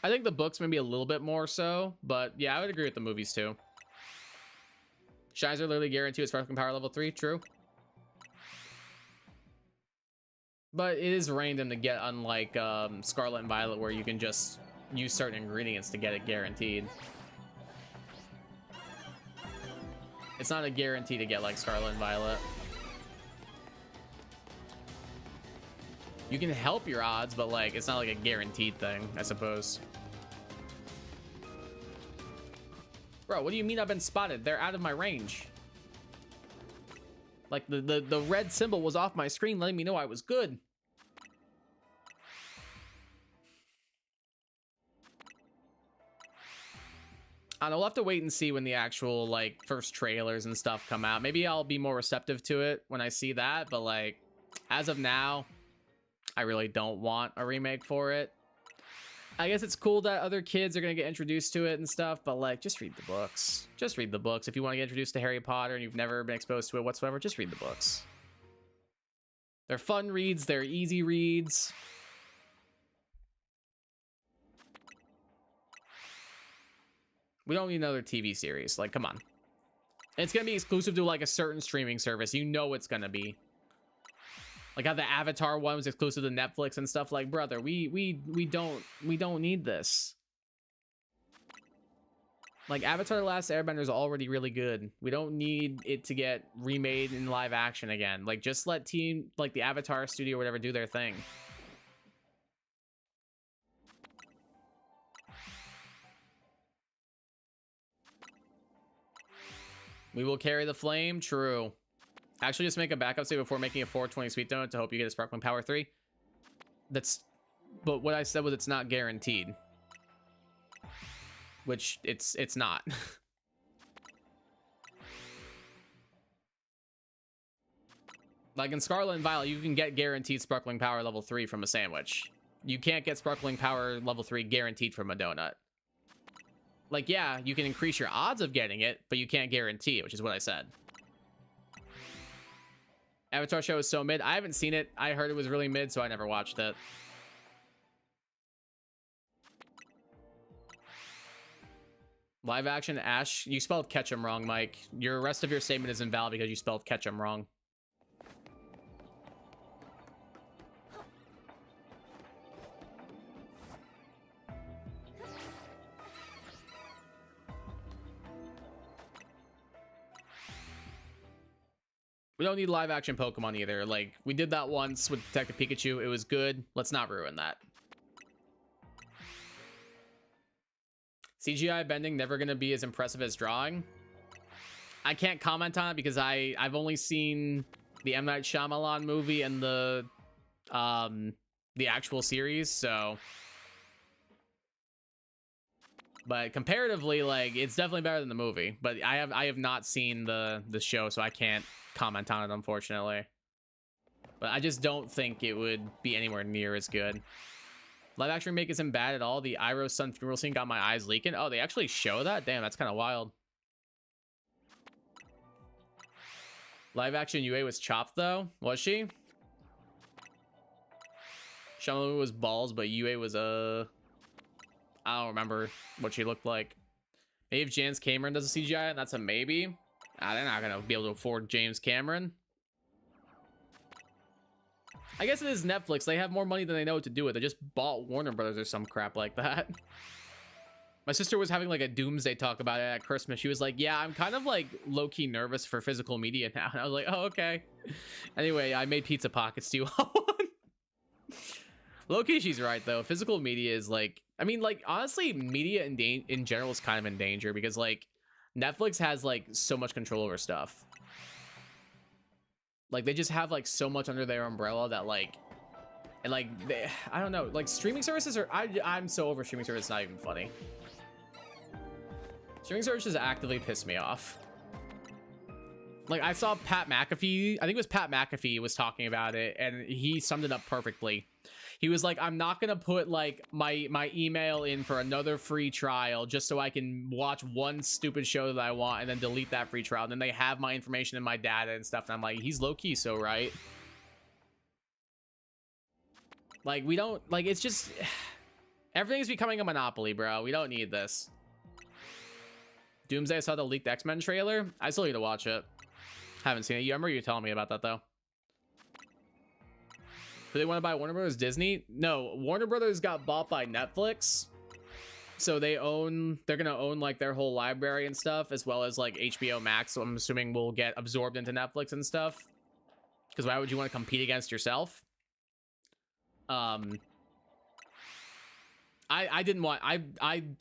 I think the books maybe a little bit more so, but yeah, I would agree with the movies too. Shinies are literally guaranteed as Sparkling Power level 3, true. But it is random to get, unlike Scarlet and Violet, where you can just use certain ingredients to get it guaranteed. It's not a guarantee to get like Scarlet and Violet. You can help your odds, but like it's not like a guaranteed thing, I suppose. Bro, what do you mean I've been spotted? They're out of my range. Like the red symbol was off my screen letting me know I was good. I don't know, we'll have to wait and see when the actual like first trailers and stuff come out. Maybe I'll be more receptive to it when I see that, but like as of now, I really don't want a remake for it. I guess it's cool that other kids are gonna get introduced to it and stuff, but like just read the books. Just read the books. If you want to get introduced to Harry Potter and you've never been exposed to it whatsoever, just read the books. They're fun reads, they're easy reads. We don't need another TV series. Like, come on. And it's gonna be exclusive to like a certain streaming service. You know it's gonna be. Like how the Avatar one was exclusive to Netflix and stuff. Like, brother, we don't need this. Like Avatar: The Last Airbender is already really good. We don't need it to get remade in live action again. Like, just let like the Avatar studio or whatever do their thing. We will carry the flame. True. Actually, just make a backup save before making a 420 sweet donut to hope you get a Sparkling Power 3. But what I said was it's not guaranteed. which it's not. Like in Scarlet and Violet, you can get guaranteed Sparkling Power level 3 from a sandwich. You can't get Sparkling Power level 3 guaranteed from a donut. Like, yeah, you can increase your odds of getting it, but you can't guarantee it, which is what I said. Avatar show is so mid. I haven't seen it. I heard it was really mid, so I never watched it. Live action Ash. You spelled Ketchum wrong, Mike. Your rest of your statement is invalid because you spelled Ketchum wrong. We don't need live action Pokemon either. Like, we did that once with Detective Pikachu. It was good. Let's not ruin that. CGI bending never going to be as impressive as drawing. I can't comment on it because I've only seen the M. Night Shyamalan movie and the actual series, so. But comparatively, like, it's definitely better than the movie. But I have not seen the show, so I can't comment on it, unfortunately. But I just don't think it would be anywhere near as good. Live action remake isn't bad at all. The Iroh's son funeral scene got my eyes leaking. Oh, they actually show that? Damn, that's kind of wild. Live action Yue was chopped though, was she? Shamalu was balls, but Yue was I don't remember what she looked like. Maybe if James Cameron does a CGI, that's a maybe. They're not gonna be able to afford James Cameron. I guess it is Netflix. They have more money than they know what to do with. They just bought Warner Brothers or some crap like that. My sister was having like a doomsday talk about it at Christmas. She was like, yeah, I'm kind of like low-key nervous for physical media now. And I was like, oh, okay. Anyway, I made Pizza Pockets too. Low-key, she's right though. Physical media is like, I mean, like, honestly, media in general is kind of in danger because like Netflix has like so much control over stuff. Like, they just have like so much under their umbrella that like, and like, I don't know, like streaming services are, I'm so over streaming services, it's not even funny. Streaming services actively piss me off. Like, I saw Pat McAfee, I think it was Pat McAfee was talking about it, and he summed it up perfectly. He was like, I'm not gonna put like my email in for another free trial just so I can watch one stupid show that I want and then delete that free trial. And then they have my information and my data and stuff. And I'm like, he's low-key so right. Like, we don't, like, it's just, everything's becoming a monopoly, bro. We don't need this. Doomsday, I saw the leaked X-Men trailer. I still need to watch it. Haven't seen it. I remember you telling me about that though. Do they want to buy Warner Brothers Disney? No, Warner Brothers got bought by Netflix. So they're going to own like their whole library and stuff, as well as like HBO Max. So I'm assuming we'll get absorbed into Netflix and stuff. Because why would you want to compete against yourself? I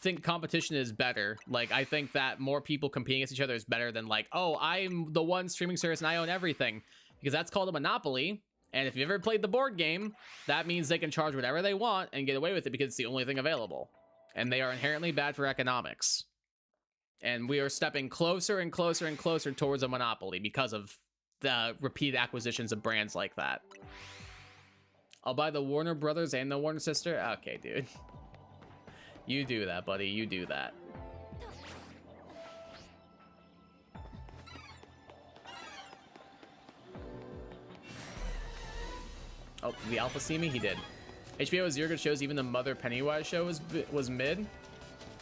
think competition is better. Like, I think that more people competing against each other is better than like, oh, I'm the one streaming service and I own everything. Because that's called a monopoly. And if you've ever played the board game, that means they can charge whatever they want and get away with it because it's the only thing available. And they are inherently bad for economics. And we are stepping closer and closer and closer towards a monopoly because of the repeated acquisitions of brands like that. I'll buy the Warner Brothers and the Warner sister. Okay, dude. You do that, buddy. You do that. Oh, the Alpha see me? He did. HBO has 0 good shows. Even the Mother Pennywise show was mid.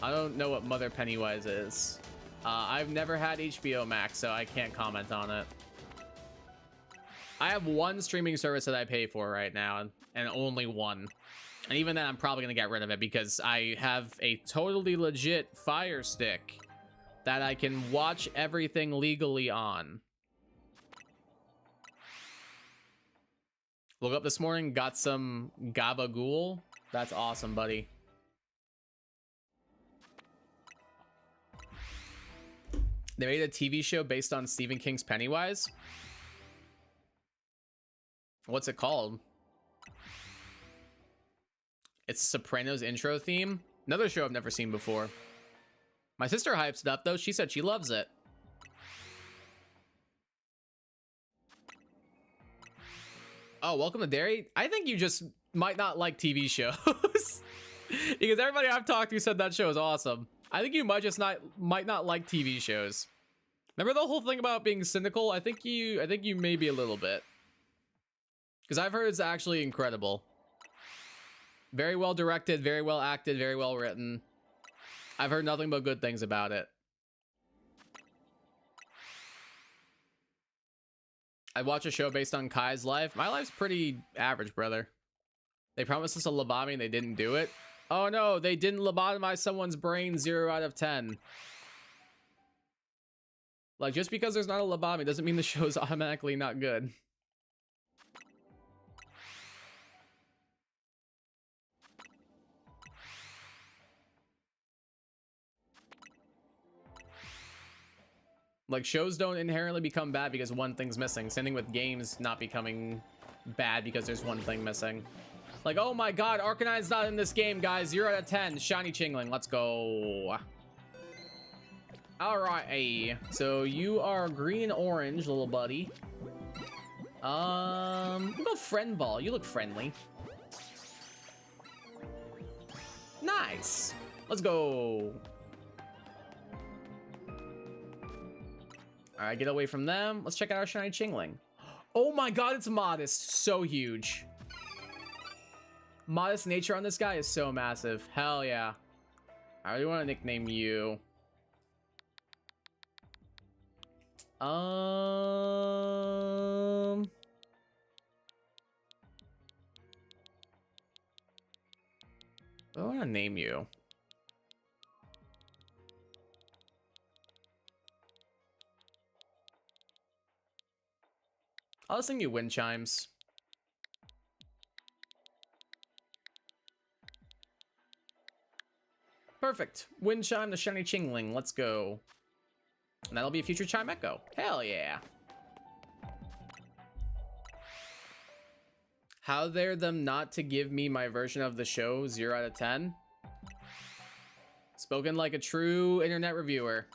I don't know what Mother Pennywise is. I've never had HBO Max, so I can't comment on it. I have one streaming service that I pay for right now, and only one. And even then, I'm probably going to get rid of it because I have a totally legit Fire Stick that I can watch everything legally on. Woke up this morning, got some gabagool. That's awesome, buddy. They made a TV show based on Stephen King's Pennywise. What's it called? It's Sopranos intro theme. Another show I've never seen before. My sister hypes it up, though. She said she loves it. Oh, welcome to Dairy. I think you just might not like TV shows. Because everybody I've talked to said that show is awesome. I think you might not like TV shows. Remember the whole thing about being cynical? I think you maybe a little bit. Because I've heard it's actually incredible. Very well directed, very well acted, very well written. I've heard nothing but good things about it. I watch a show based on Kai's life. My life's pretty average, brother. They promised us a lobotomy and they didn't do it. Oh no, they didn't lobotomize someone's brain. 0 out of 10. Like, just because there's not a lobotomy doesn't mean the show's automatically not good. Like, shows don't inherently become bad because one thing's missing. Same thing with games not becoming bad because there's one thing missing. Like, oh my god, Arcanine's not in this game, guys. 0 out of 10. Shiny Chingling, let's go. Alright, hey. So you are green and orange, little buddy. We'll go Friend Ball. You look friendly. Nice. Let's go. All right, get away from them. Let's check out our shiny Chingling. Oh my god, it's modest. So huge. Modest nature on this guy is so massive. Hell yeah. I really want to nickname you. I want to name you. I'll just sing you Wind Chimes. Perfect. Wind Chime, the shiny Chingling. Let's go. And that'll be a future Chime Echo. Hell yeah. How dare them not to give me my version of the show 0 out of 10? Spoken like a true internet reviewer.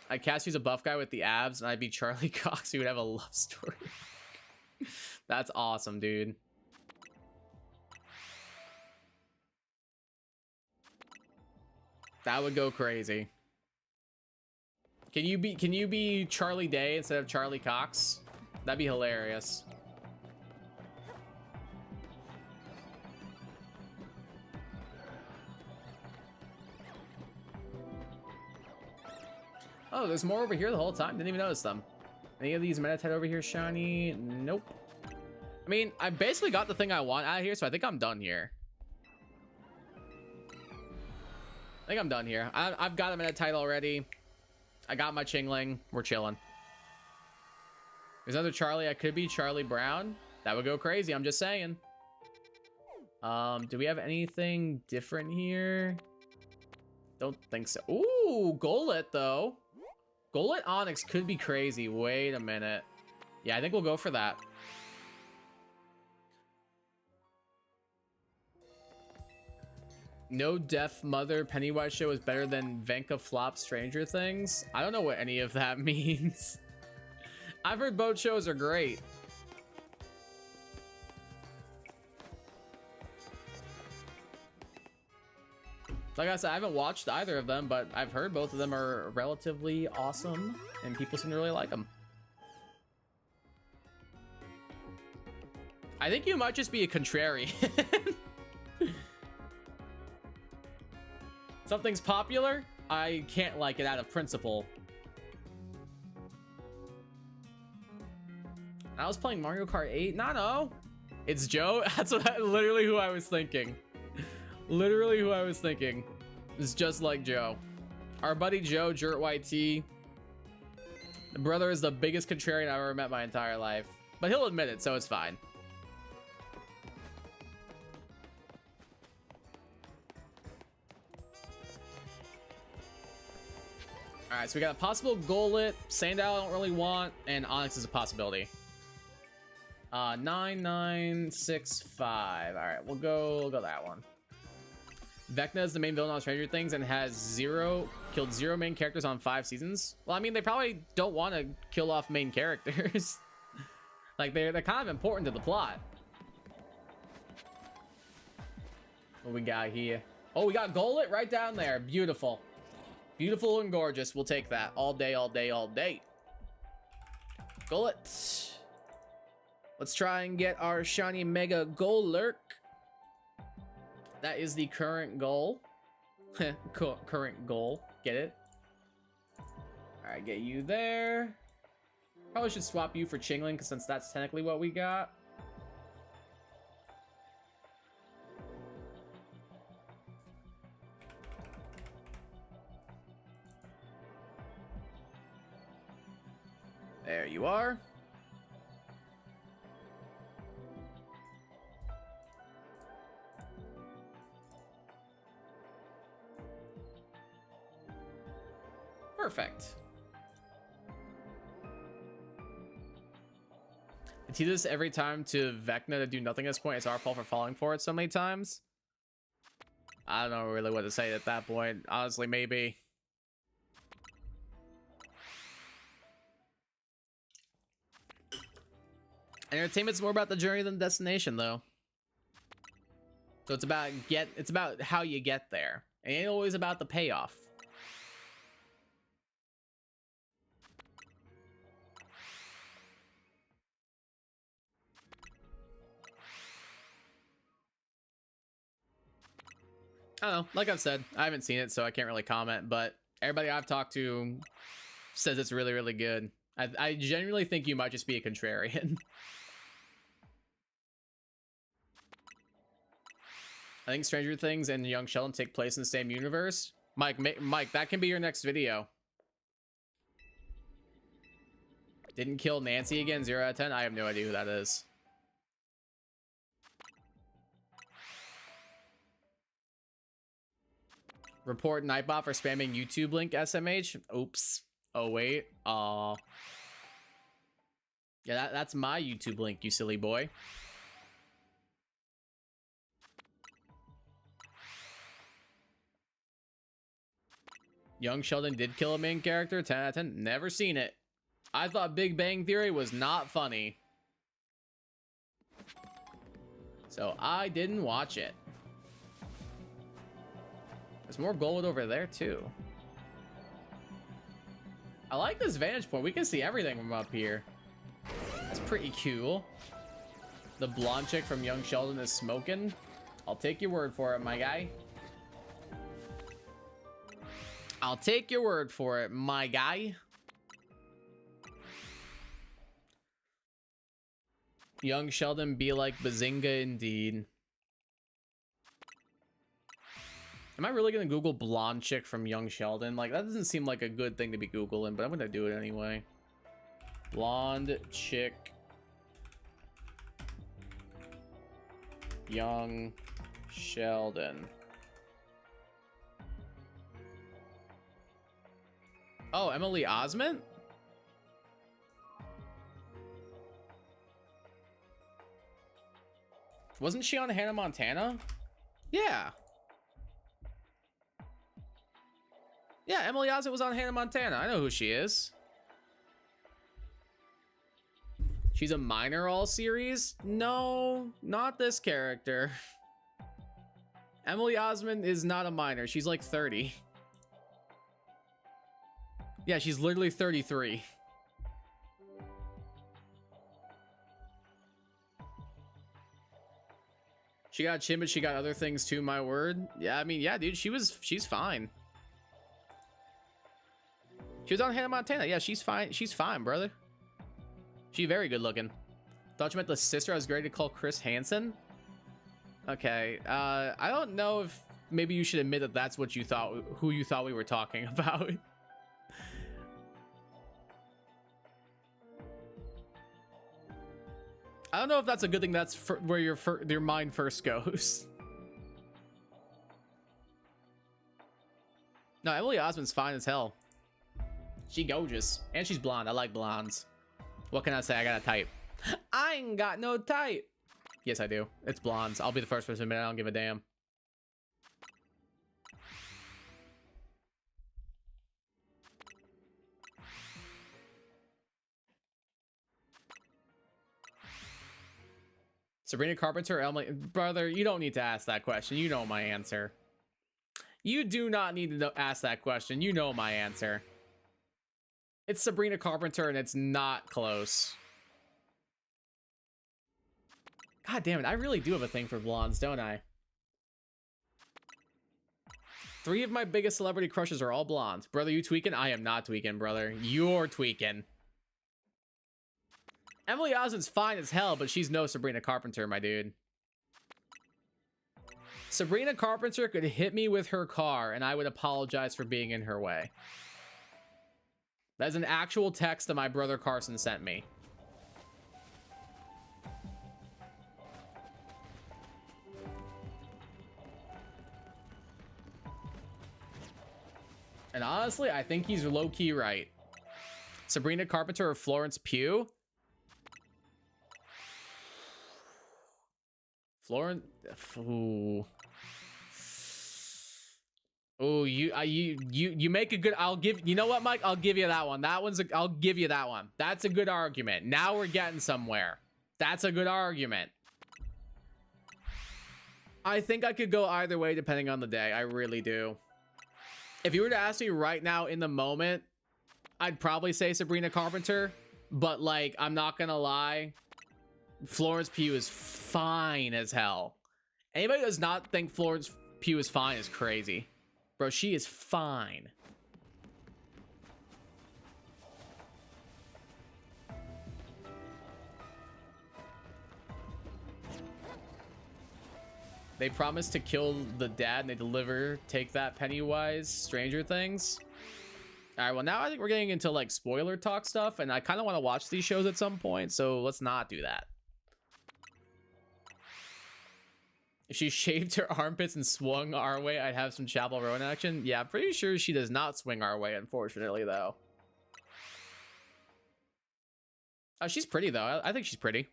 I'd cast you as a buff guy with the abs, and I'd be Charlie Cox. We would have a love story. That's awesome, dude. That would go crazy. Can you be Charlie Day instead of Charlie Cox? That'd be hilarious. Oh, there's more over here the whole time. Didn't even notice them. Any of these Meditite over here shiny? Nope. I mean, I basically got the thing I want out of here, so I think I'm done here. I think I'm done here. I've got a Meditite already. I got my Chingling. We're chilling. There's another Charlie. I could be Charlie Brown. That would go crazy. I'm just saying. Do we have anything different here? Don't think so. Ooh, Golett, though. Golett Onyx could be crazy. Wait a minute. Yeah, I think we'll go for that. No Deaf Mother Pennywise show is better than Venka Flop Stranger Things. I don't know what any of that means. I've heard both shows are great. Like I said, I haven't watched either of them, but I've heard both of them are relatively awesome, and people seem to really like them. I think you might just be a contrarian. Something's popular, I can't like it out of principle. I was playing Mario Kart 8. No. It's Joe. That's literally who I was thinking. Literally who I was thinking. It's just like Joe. Our buddy Joe, Jurt YT. The brother is the biggest contrarian I've ever met in my entire life. But he'll admit it, so it's fine. Alright, so we got a possible Golett. Sandal I don't really want. And Onyx is a possibility. 9965. Alright, we'll go that one. Vecna is the main villain on Stranger Things and has killed zero main characters on 5 seasons. Well, I mean, they probably don't want to kill off main characters. Like, they're kind of important to the plot. What we got here? Oh, we got Golett right down there. Beautiful. Beautiful and gorgeous. We'll take that all day, all day, all day. Golett. Let's try and get our shiny Mega Golurk. That is the current goal. Current goal. Get it? Alright, get you there. Probably should swap you for Chingling, because since that's technically what we got. There you are. Perfect. I teach this every time to Vecna to do nothing at this point. It's our fault for falling for it so many times. I don't know really what to say at that point. Honestly, maybe. Entertainment's more about the journey than the destination, though. So it's about how you get there. It ain't always about the payoff. I don't know. Like I've said, I haven't seen it, so I can't really comment. But everybody I've talked to says it's really, really good. I genuinely think you might just be a contrarian. I think Stranger Things and Young Sheldon take place in the same universe. Mike, that can be your next video. Didn't kill Nancy again, 0 out of 10? I have no idea who that is. Report Nightbot for spamming YouTube link SMH. Oops. Oh, wait. Aw. Yeah, that's my YouTube link, you silly boy. Young Sheldon did kill a main character. 10 out of 10. Never seen it. I thought Big Bang Theory was not funny. So I didn't watch it. There's more gold over there, too. I like this vantage point. We can see everything from up here. That's pretty cool. The blonde chick from Young Sheldon is smoking. I'll take your word for it, my guy. I'll take your word for it, my guy. Young Sheldon be like Bazinga indeed. Am I really gonna Google blonde chick from Young Sheldon? Like, that doesn't seem like a good thing to be Googling, but I'm gonna do it anyway. Blonde chick. Young Sheldon. Oh, Emily Osment? Wasn't she on Hannah Montana? Yeah. Yeah, Emily Osment was on Hannah Montana. I know who she is. She's a minor all series? No, not this character. Emily Osment is not a minor. She's like 30. Yeah, she's literally 33. She got a chin, but she got other things too, my word. Yeah, I mean, yeah, dude, she's fine. She was on Hannah Montana. Yeah, she's fine. She's fine, brother. She's very good looking. Thought you meant the sister I was ready to call Chris Hansen. Okay, I don't know if maybe you should admit that that's what you thought, who you thought we were talking about. I don't know if that's a good thing. That's where your mind first goes. No, Emily Osment's fine as hell. She gorgeous. And she's blonde. I like blondes. What can I say? I got a type. I ain't got no type. Yes, I do. It's blondes. I'll be the first person to admit I don't give a damn. Sabrina Carpenter, Emily. Brother, you don't need to ask that question. You know my answer. You do not need to ask that question. You know my answer. It's Sabrina Carpenter, and it's not close. God damn it, I really do have a thing for blondes, don't I? 3 of my biggest celebrity crushes are all blondes. Brother, you tweaking? I am not tweaking, brother. You're tweaking. Emily Osment's fine as hell, but she's no Sabrina Carpenter, my dude. Sabrina Carpenter could hit me with her car, and I would apologize for being in her way. That's an actual text that my brother Carson sent me. And honestly, I think he's low-key right. Sabrina Carpenter or Florence Pugh? Florence... Ooh. Oh, you make a good. I'll give. You know what, Mike? I'll give you that one. I'll give you that one. That's a good argument. Now we're getting somewhere. That's a good argument. I think I could go either way depending on the day. I really do. If you were to ask me right now in the moment, I'd probably say Sabrina Carpenter. But like, I'm not gonna lie, Florence Pugh is fine as hell. Anybody who does not think Florence Pugh is fine is crazy. Bro, she is fine. They promise to kill the dad and they deliver. Take that, Pennywise. Stranger Things. All right, well, now I think we're getting into like spoiler talk stuff, and I kind of want to watch these shows at some point, so let's not do that. If she shaved her armpits and swung our way, I'd have some Chapel Row in action. Yeah, I'm pretty sure she does not swing our way, unfortunately, though. She's pretty, though. I think she's pretty.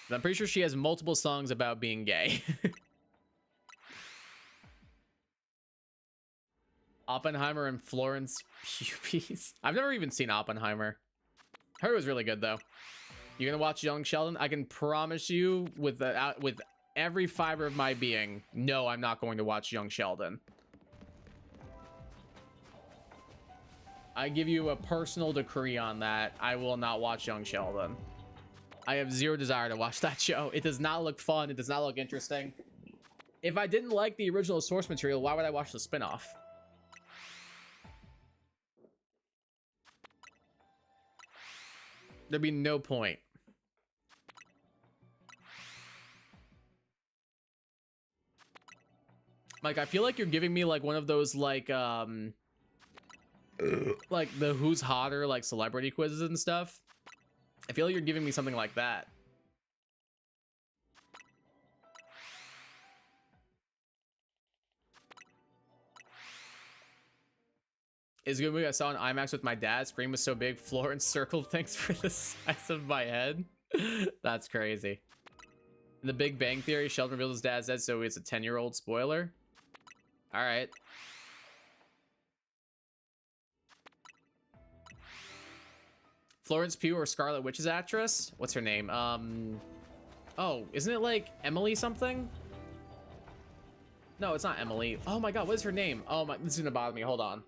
But I'm pretty sure she has multiple songs about being gay. Oppenheimer and Florence Pugh. I've never even seen Oppenheimer. Heard it was really good, though. You're gonna watch Young Sheldon? I can promise you with every fiber of my being, no, I'm not going to watch Young Sheldon. I give you a personal decree on that. I will not watch Young Sheldon. I have zero desire to watch that show. It does not look fun. It does not look interesting. If I didn't like the original source material, why would I watch the spinoff? There'd be no point. Like, I feel like you're giving me like one of those like the who's hotter like celebrity quizzes and stuff. I feel like you're giving me something like that. It's a good movie. I saw an IMAX with my dad. Screen was so big, Florence circled things for the size of my head. That's crazy. In The Big Bang Theory, Sheldon reveals his dad's dead, so it's a 10-year-old spoiler. All right. Florence Pugh or Scarlet Witch's actress? What's her name? Oh, isn't it like Emily something? No, it's not Emily. Oh my god, what is her name? Oh my, this is gonna bother me. Hold on.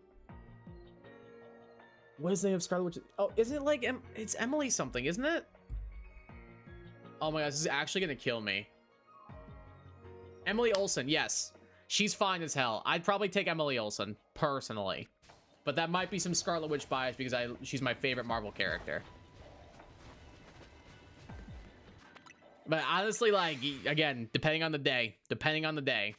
What is the name of Scarlet Witch? Oh, isn't it like it's Emily something, isn't it? Oh my gosh, this is actually gonna kill me. Emily Olsen, yes. She's fine as hell. I'd probably take Emily Olsen, personally. But that might be some Scarlet Witch bias because she's my favorite Marvel character. But honestly, like, again, depending on the day. Depending on the day.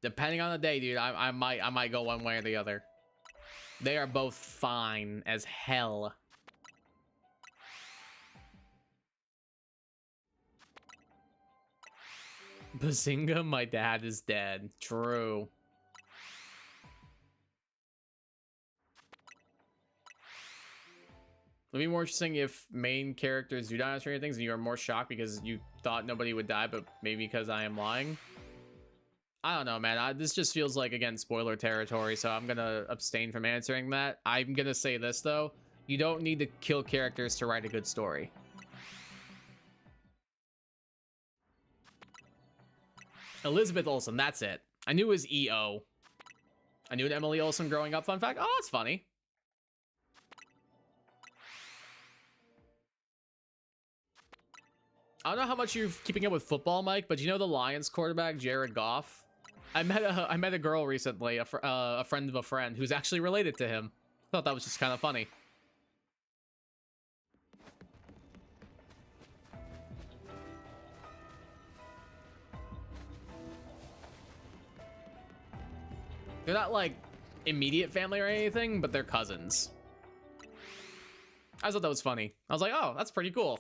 Depending on the day, dude, I might go one way or the other. They are both fine as hell. Bazinga, my dad is dead. True. It'd be more interesting if main characters do die on Stranger Things and you are more shocked because you thought nobody would die, but maybe because I am lying. I don't know, man. This just feels like, again, spoiler territory, so I'm gonna abstain from answering that. I'm gonna say this, though. You don't need to kill characters to write a good story. Elizabeth Olsen, that's it. I knew it was EO. I knew an Emily Olsen growing up. Fun fact. Oh, it's funny. I don't know how much you're keeping up with football, Mike, but you know the Lions quarterback, Jared Goff? I met a girl recently, a friend of a friend, who's actually related to him. Thought that was just kind of funny. They're not like immediate family or anything, but they're cousins. I thought that was funny. I was like, oh, that's pretty cool.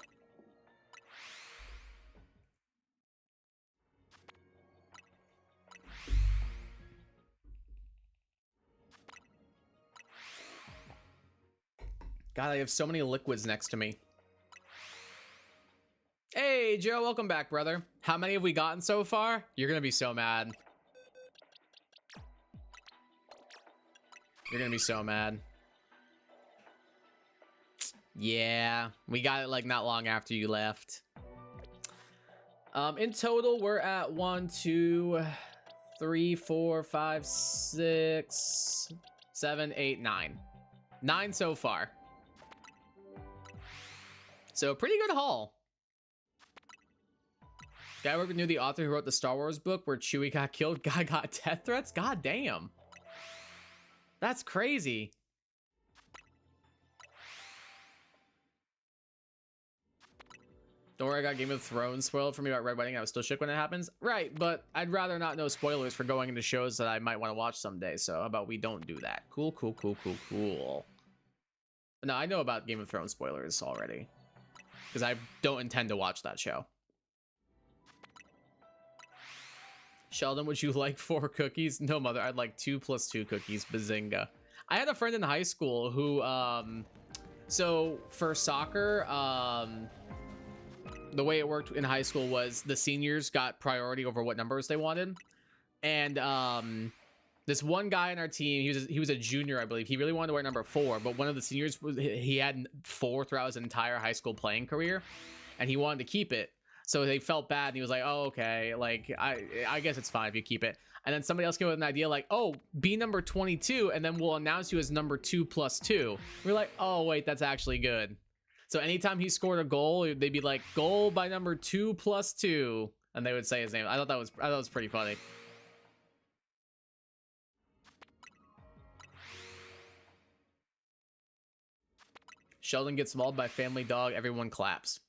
God, I have so many liquids next to me. Hey, Joe, welcome back, brother. How many have we gotten so far? You're gonna be so mad. You're gonna be so mad. Yeah, we got it like not long after you left. In total, we're at 1, 2, 3, 4, 5, 6, 7, 8, 9. 9 so far. So pretty good haul. Guy working knew the author who wrote the Star Wars book where Chewie got killed. Guy got death threats. God damn. That's crazy. Don't worry, I got Game of Thrones spoiled for me about Red Wedding. I was still shook when it happens. Right, but I'd rather not know spoilers for going into shows that I might want to watch someday. So how about we don't do that? Cool, cool, cool, cool, cool. No, I know about Game of Thrones spoilers already. Because I don't intend to watch that show. Sheldon, would you like 4 cookies? No, mother, I'd like 2 + 2 cookies. Bazinga. I had a friend in high school who, so for soccer, the way it worked in high school was the seniors got priority over what numbers they wanted. And, this one guy in our team, he was a junior, I believe. He really wanted to wear number 4, but one of the seniors, he had 4 throughout his entire high school playing career, and he wanted to keep it. So they felt bad, and he was like, oh, okay, like, I guess it's fine if you keep it. And then somebody else came with an idea like, oh, be number 22, and then we'll announce you as number 2 + 2. We're like, oh, wait, that's actually good. So anytime he scored a goal, they'd be like, goal by number 2 + 2, and they would say his name. I thought that was pretty funny. Sheldon gets mauled by family dog. Everyone claps.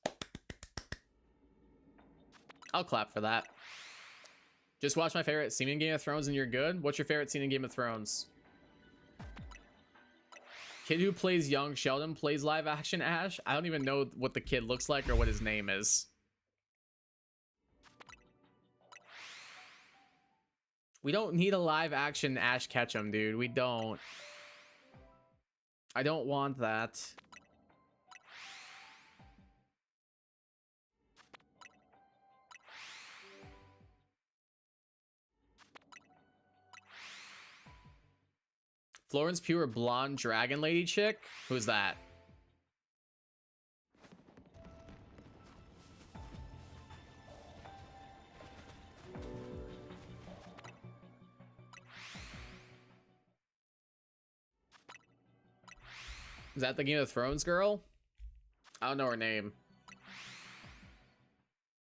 I'll clap for that. Just watch my favorite scene in Game of Thrones and you're good. What's your favorite scene in Game of Thrones? Kid who plays young Sheldon plays live action Ash. I don't even know what the kid looks like or what his name is. We don't need a live action Ash Ketchum, dude. We don't. I don't want that. Florence Pugh, blonde dragon lady chick? Who's that? Is that the Game of Thrones girl? I don't know her name.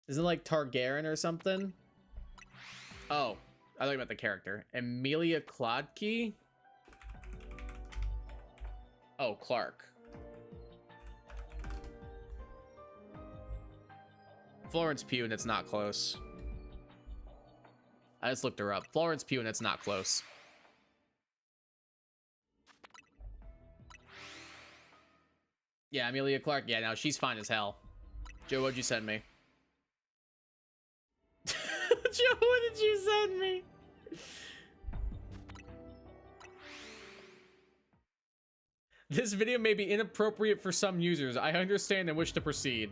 Is it like Targaryen or something? Oh, I thought you meant the character. Emilia Clarke? Oh, Clark. Florence Pugh, and it's not close. I just looked her up. Florence Pugh, and it's not close. Yeah, Emilia Clarke. Yeah, no, she's fine as hell. Joe, what'd you send me? Joe, what did you send me? This video may be inappropriate for some users. I understand and wish to proceed.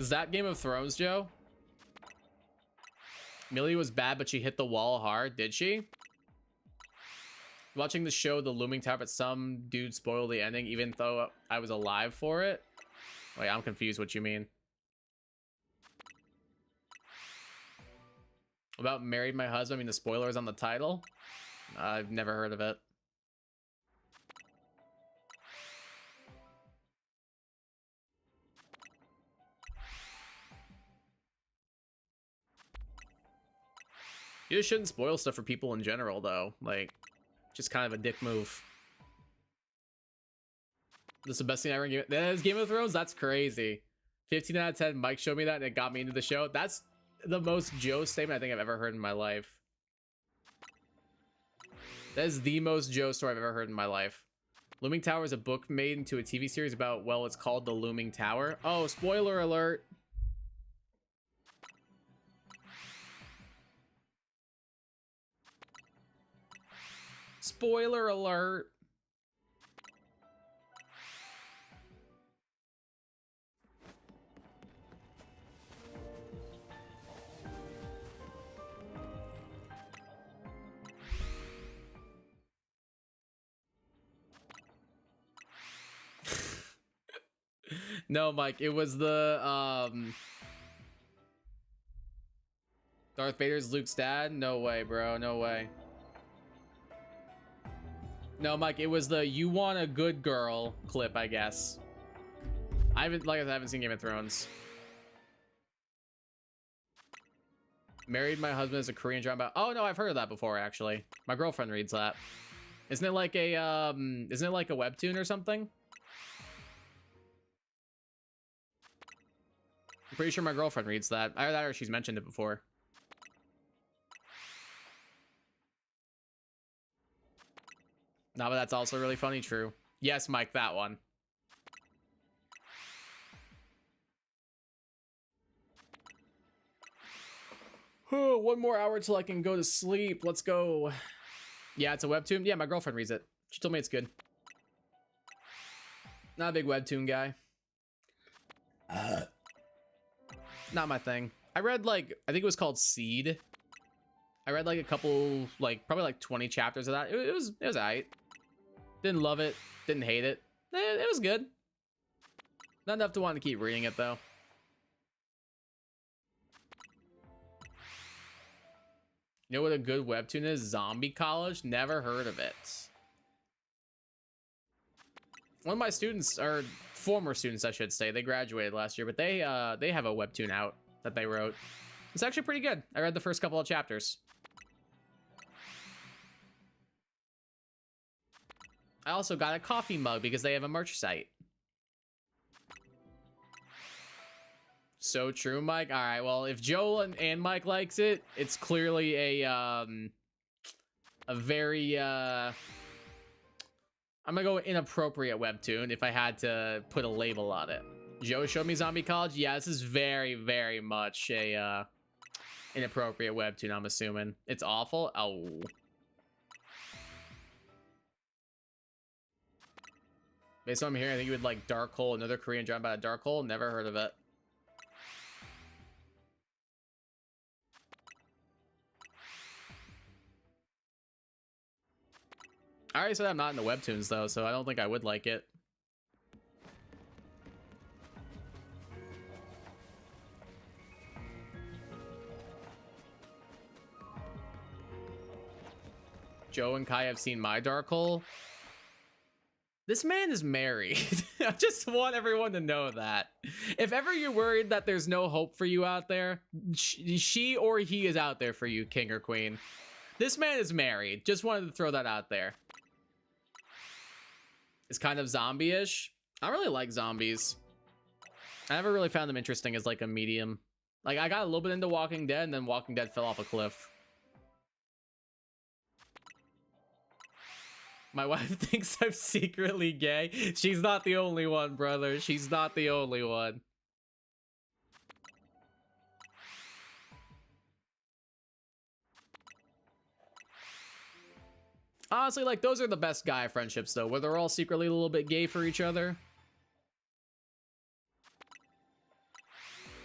Is that Game of Thrones, Joe? Millie was bad, but she hit the wall hard. Did she? Watching the show The Looming Tower, but some dude spoiled the ending even though I was alive for it. Wait, I'm confused what you mean. About Married My Husband? I mean, the spoilers on the title? I've never heard of it. You just shouldn't spoil stuff for people in general, though. Like, just kind of a dick move. This is the best thing I ever gave. That is Game of Thrones? That's crazy. 15 out of 10. Mike showed me that and it got me into the show. That's the most Joe statement I think I've ever heard in my life. That is the most Joe story I've ever heard in my life. Looming Tower is a book made into a TV series about, well, it's called The Looming Tower. Oh, spoiler alert. Spoiler alert. No, Mike, it was the Darth Vader's Luke's dad? No way, bro. No way. No, Mike, it was the "you want a good girl" clip, I guess. I haven't seen Game of Thrones. Married My Husband is a Korean drama. Oh no, I've heard of that before actually. My girlfriend reads that. Isn't it like a webtoon or something? I'm pretty sure my girlfriend reads that. Either that or she's mentioned it before. No, but that's also really funny, true. Yes, Mike, that one. Oh, 1 more hour till I can go to sleep. Let's go. Yeah, it's a webtoon. Yeah, my girlfriend reads it. She told me it's good. Not a big webtoon guy. Not my thing. I read I think it was called Seed. I read a couple, probably 20 chapters of that. It was alright. Didn't love it. Didn't hate it. It was good. Not enough to want to keep reading it though. You know what a good webtoon is? Zombie College? Never heard of it. One of my students, or former students I should say, they graduated last year, but they have a webtoon out that they wrote. It's actually pretty good. I read the first couple of chapters. I also got a coffee mug because they have a merch site. So true, Mike. All right, well, if Joel and Mike likes it, it's clearly a very I'm gonna go inappropriate webtoon if I had to put a label on it. Joe showed me Zombie College. Yeah, this is very, very much a inappropriate webtoon, I'm assuming. It's awful. Oh. Based on what I'm hearing, I think you would like Dark Hole, another Korean drama about a dark hole. Never heard of it. I already said I'm not into webtoons though, so I don't think I would like it. Joe and Kai have seen my dark hole. This man is married. I just want everyone to know that. If ever you're worried that there's no hope for you out there, she or he is out there for you, king or queen. This man is married. Just wanted to throw that out there. It's kind of zombie-ish. I really like zombies. I never really found them interesting as like a medium. Like I got a little bit into Walking Dead and then Walking Dead fell off a cliff. My wife thinks I'm secretly gay. She's not the only one, brother. She's not the only one. Honestly, like, those are the best guy friendships, though, where they're all secretly a little bit gay for each other.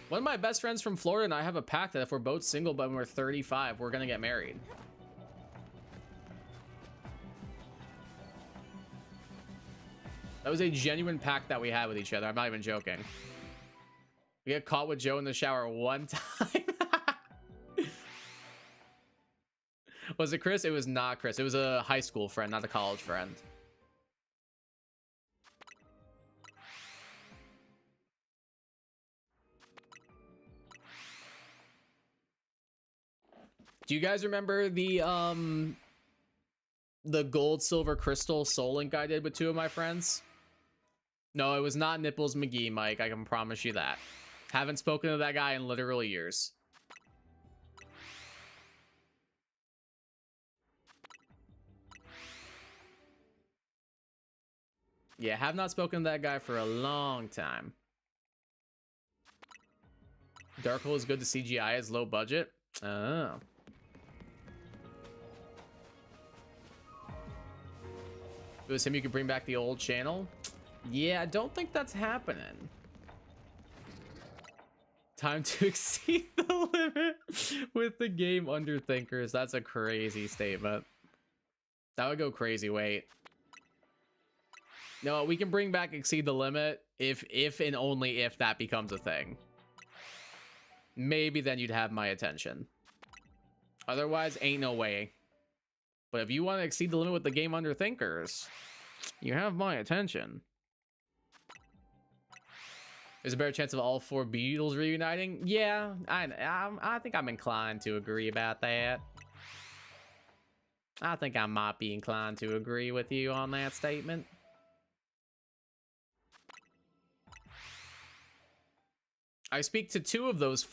One of my best friends from Florida and I have a pact that if we're both single but when we're 35, we're gonna get married. That was a genuine pact that we had with each other. I'm not even joking. We got caught with Joe in the shower one time. Was it Chris? It was not Chris. It was a high school friend, not a college friend. Do you guys remember the gold, silver, crystal soul link I did with two of my friends? No, it was not Nipples McGee, Mike. I can promise you that. Haven't spoken to that guy in literal years. Yeah, have not spoken to that guy for a long time. Dark Hole is good to CGI as low budget. Oh. If it was him, you could bring back the old channel. Yeah, I don't think that's happening. Time to exceed the limit with the game Underthinkers. That's a crazy statement. That would go crazy. Wait. No, we can bring back exceed the limit if and only if that becomes a thing. Maybe then you'd have my attention. Otherwise, ain't no way. But if you want to exceed the limit with the game Underthinkers, you have my attention. There's a better chance of all four Beatles reuniting? Yeah, I think I'm inclined to agree about that. I think I might be inclined to agree with you on that statement. I speak to two of those,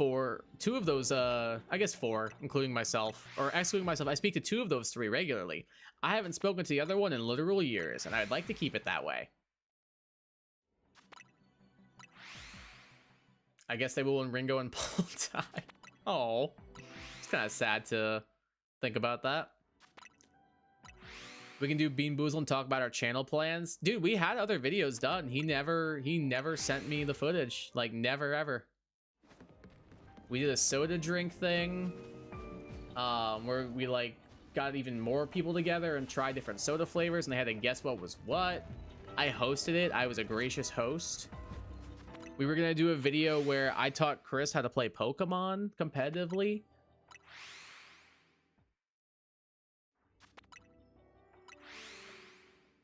I guess four, including myself, or excluding myself. I speak to two of those three regularly. I haven't spoken to the other one in literal years, and I'd like to keep it that way. I guess they will when Ringo and Paul die. Oh, it's kind of sad to think about that. We can do Bean Boozle and talk about our channel plans. Dude, we had other videos done. He never sent me the footage. Like, never, ever. We did a soda drink thing. Where we, like, got even more people together and tried different soda flavors, and they had to guess what was what. I hosted it. I was a gracious host. We were gonna do a video where I taught Chris how to play Pokemon competitively.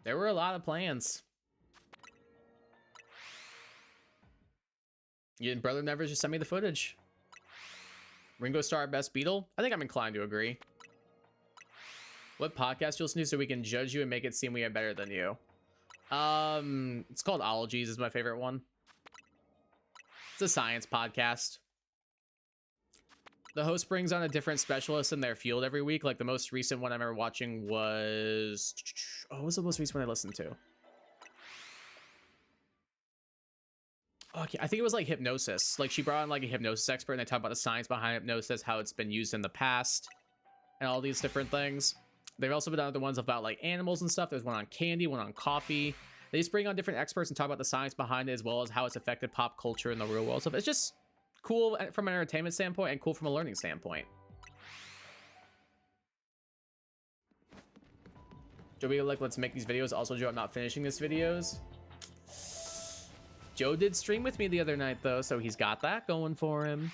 There were a lot of plans. Your brother never just sent me the footage. Ringo Starr best Beatle? I think I'm inclined to agree. What podcast you'll listen to so we can judge you and make it seem we are better than you? It's called Ologies, is my favorite one. It's a science podcast. The host brings on a different specialist in their field every week. Like the most recent one I remember watching was... Oh, what was the most recent one I listened to? Okay, I think it was like hypnosis. Like she brought on like a hypnosis expert and they talk about the science behind hypnosis, how it's been used in the past, and all these different things. They've also been on other ones about like animals and stuff. There's one on candy, one on coffee. They just bring on different experts and talk about the science behind it as well as how it's affected pop culture and the real world stuff. It's just cool from an entertainment standpoint and cool from a learning standpoint. Joe, like, let's make these videos. Also, Joe, I'm not finishing this videos. Joe did stream with me the other night, though, so he's got that going for him.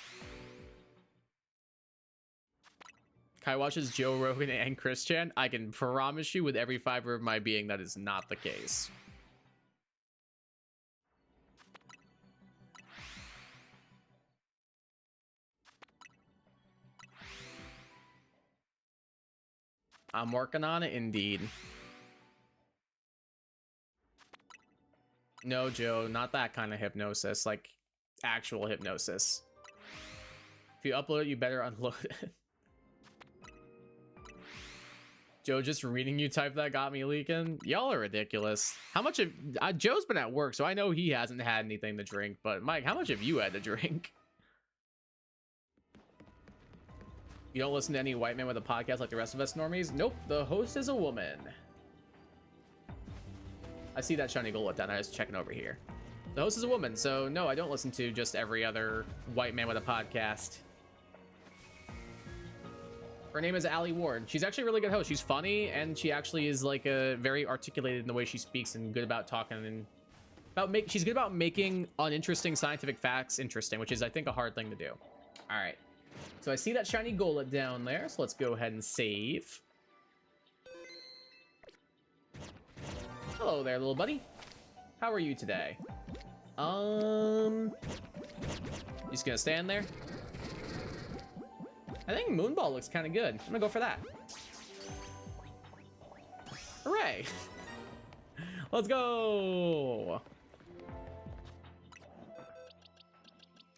Kai watches Joe Rogan and Chris Chan. I can promise you with every fiber of my being that is not the case. I'm working on it, indeed. No, Joe, not that kind of hypnosis, like actual hypnosis. If you upload it, you better unload it. Joe, just reading you type that got me leaking. Y'all are ridiculous. How much of Joe's been at work, so I know he hasn't had anything to drink, but Mike, how much have you had to drink? You don't listen to any white man with a podcast like the rest of us normies? Nope, the host is a woman. I see that shiny gold down. I was checking over here. The host is a woman, so no, I don't listen to just every other white man with a podcast. Her name is Allie Ward. She's actually a really good host. She's funny, and she actually is like a very articulated in the way she speaks and good about talking and she's good about making uninteresting scientific facts interesting, which is, I think, a hard thing to do. All right. So I see that shiny Golett down there, so let's go ahead and save. Hello there, little buddy. How are you today? Just gonna stand there? I think Moonball looks kind of good. I'm gonna go for that. Hooray! Let's go!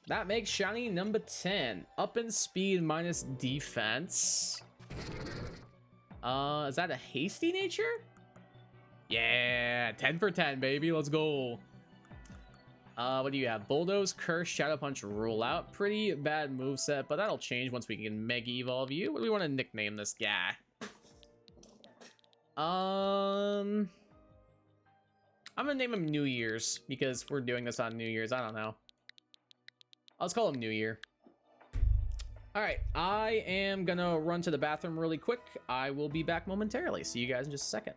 That makes shiny number 10. Up in speed minus defense. Is that a hasty nature? Yeah, 10 for 10, baby. Let's go. What do you have? Bulldoze, Curse, Shadow Punch, Rule Out. Pretty bad moveset, but that'll change once we can Mega Evolve you. What do we want to nickname this guy? I'm gonna name him New Year's because we're doing this on New Year's. I don't know. Let's call him New Year. All right, I am gonna run to the bathroom really quick. I will be back momentarily. See you guys in just a second.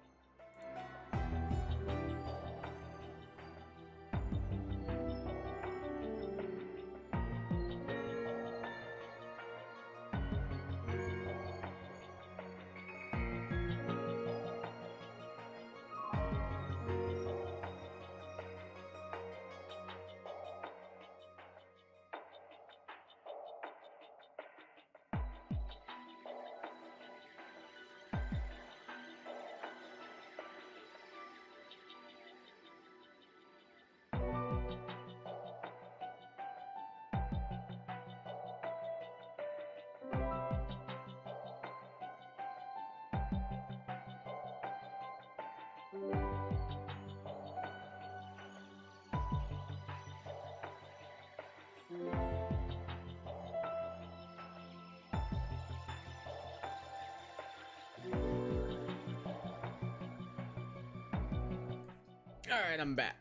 Alright, I'm back.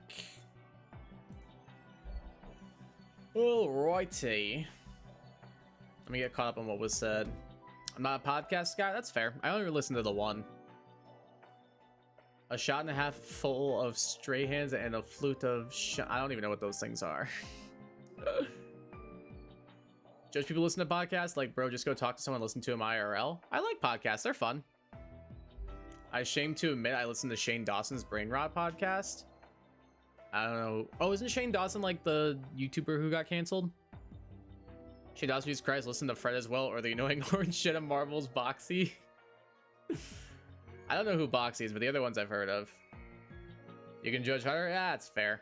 Alrighty. Let me get caught up on what was said. I'm not a podcast guy, that's fair. I only listen to the one. A shot and a half full of stray hands and a flute of I don't even know what those things are. Judge people listen to podcasts? Like, bro, just go talk to someone, listen to them IRL. I like podcasts, they're fun. I shame to admit I listened to Shane Dawson's Brain Rot podcast. I don't know. Oh, isn't Shane Dawson like the YouTuber who got canceled? Shane Dawson, Jesus Christ, listen to Fred as well, or the annoying orange shit of Marvel's Boxy. I don't know who Boxy is, but the other ones I've heard of. You can judge her? Yeah, it's fair.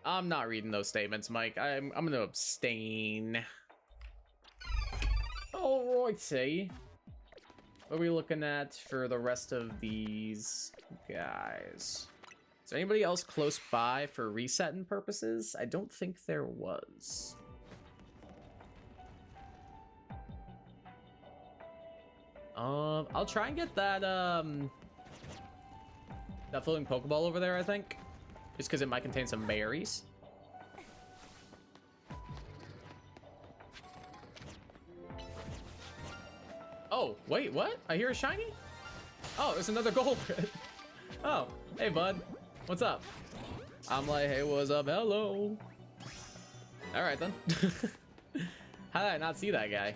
I'm not reading those statements, Mike. I'm gonna abstain. Alrighty. What are we looking at for the rest of these guys? Is there anybody else close by for resetting purposes? I don't think there was. I'll try and get that that floating Pokeball over there, I think. Just because it might contain some berries. Oh, wait, what? I hear a shiny? Oh, there's another gold. Oh, hey, bud. What's up? I'm like, hey, what's up? Hello. All right, then. How did I not see that guy?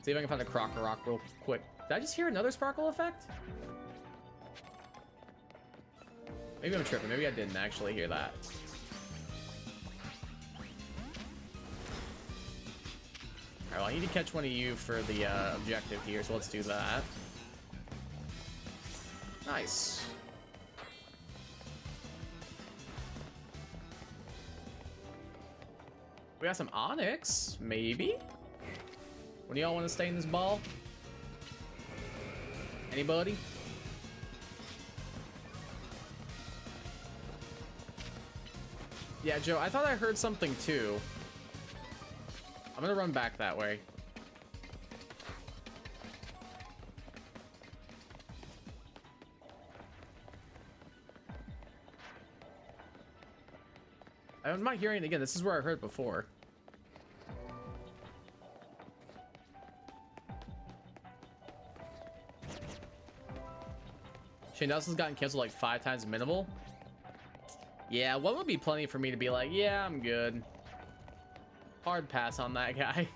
See if I can find a Rock real quick. Did I just hear another sparkle effect? Maybe I'm tripping. Maybe I didn't actually hear that. Alright, well, I need to catch one of you for the objective here, so let's do that. Nice. We got some Onyx, maybe? When do y'all want to stay in this ball? Anybody? Yeah, Joe, I thought I heard something too. I'm gonna run back that way. I'm not hearing it again. This is where I heard it before. Shane Dawson's gotten canceled like 5 times minimal. Yeah, one would be plenty for me to be like, yeah, I'm good. Hard pass on that guy.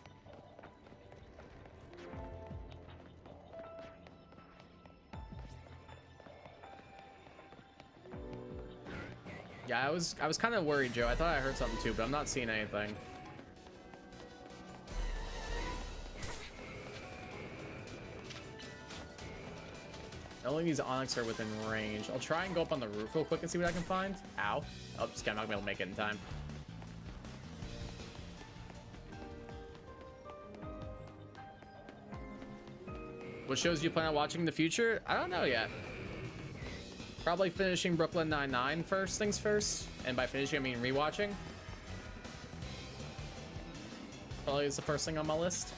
Yeah, I was kind of worried, Joe. I thought I heard something too, but I'm not seeing anything. Only these Onyx are within range. I'll try and go up on the roof real quick and see what I can find. Ow. Oh, just kidding. I'm not gonna be able to make it in time. What shows do you plan on watching in the future? I don't know yet. Probably finishing Brooklyn Nine-Nine first things first. And by finishing, I mean rewatching. Probably is the first thing on my list.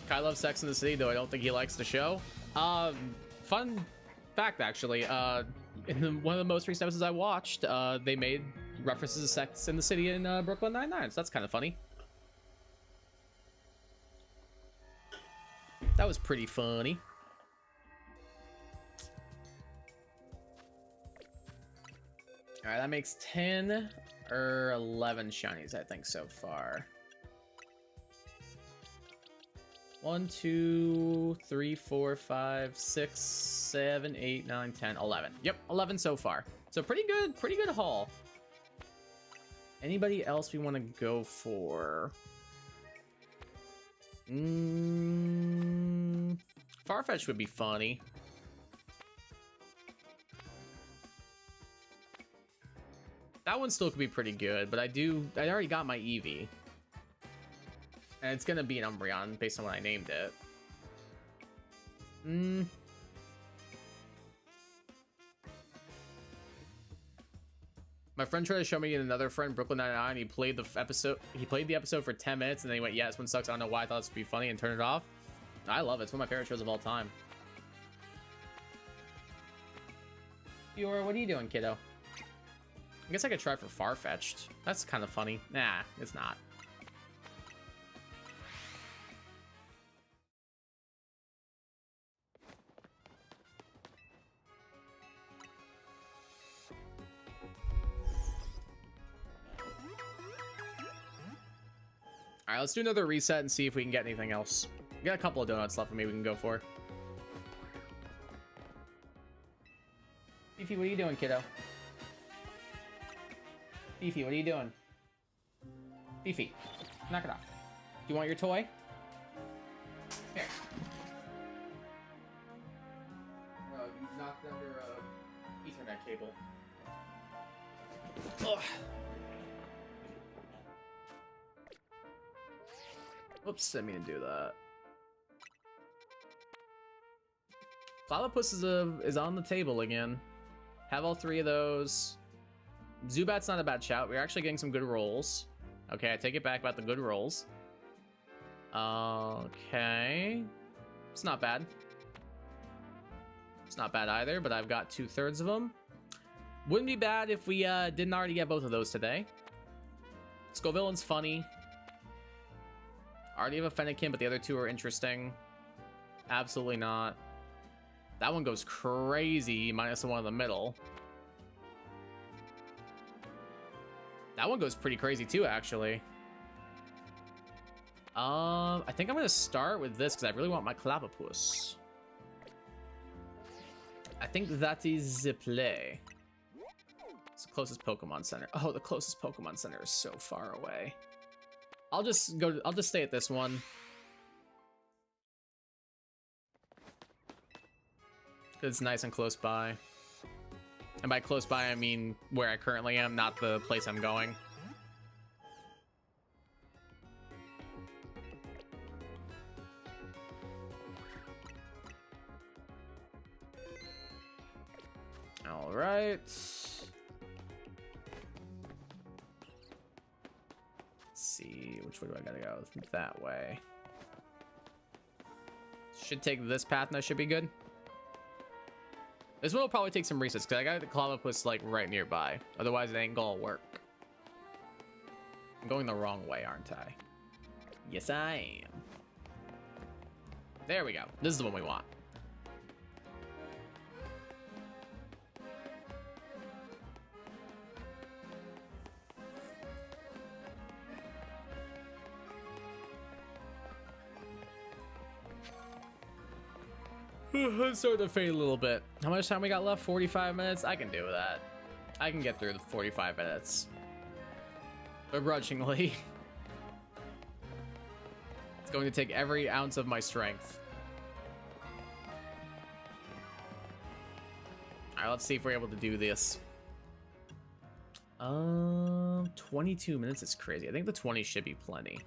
Kai loves Sex in the City, though I don't think he likes the show. Fun fact, actually. In one of the most recent episodes I watched, they made references to Sex in the City in Brooklyn Nine-Nine, so that's kind of funny. That was pretty funny. All right, that makes 10 or 11 shinies, I think, so far. 1, 2, 3, 4, 5, 6, 7, 8, 9, 10, 11. Yep, 11 so far. So pretty good haul. Anybody else we want to go for? Farfetch would be funny. That one still could be pretty good, but I already got my Eevee. And it's gonna be an Umbreon based on what I named it. My friend tried to show me another friend, Brooklyn Nine-Nine. He played the episode for 10 minutes and then he went, yeah, this one sucks. I don't know why. I thought this would be funny and turned it off. I love it. It's one of my favorite shows of all time. Fiora, what are you doing, kiddo? I guess I could try for Farfetch'd. That's kind of funny. Nah, it's not. All right, let's do another reset and see if we can get anything else. We got a couple of donuts left for me we can go for. Beefy, what are you doing, kiddo? Beefy, what are you doing? Beefy, knock it off. Do you want your toy? Here. You knocked under a Ethernet cable. Ugh. Whoops, didn't mean to do that. Clobbopus is on the table again. Have all 3 of those. Zubat's not a bad shout. We're actually getting some good rolls. Okay, I take it back about the good rolls. Okay. It's not bad. It's not bad either, but I've got 2/3 of them. Wouldn't be bad if we didn't already get both of those today. Scovillain's funny. Already have a Fennekin, but the other 2 are interesting. Absolutely not. That one goes crazy, minus the one in the middle. That one goes pretty crazy too, actually. I think I'm gonna start with this because I really want my Clobbopus. I think that is the play. It's the closest Pokemon Center. Oh, the closest Pokemon Center is so far away. I'll just stay at this one. It's nice and close by. And by close by, I mean where I currently am, not the place I'm going. All right. Let's see, which way do I gotta go? That way. Should take this path and that should be good. This one will probably take some resets because I got the Clavipus like right nearby. Otherwise, it ain't gonna work. I'm going the wrong way, aren't I? Yes, I am. There we go. This is the one we want. It's starting to fade a little bit. How much time we got left? 45 minutes? I can do that. I can get through the 45 minutes. Begrudgingly. It's going to take every ounce of my strength. Alright, let's see if we're able to do this. 22 minutes is crazy. I think the 20 should be plenty.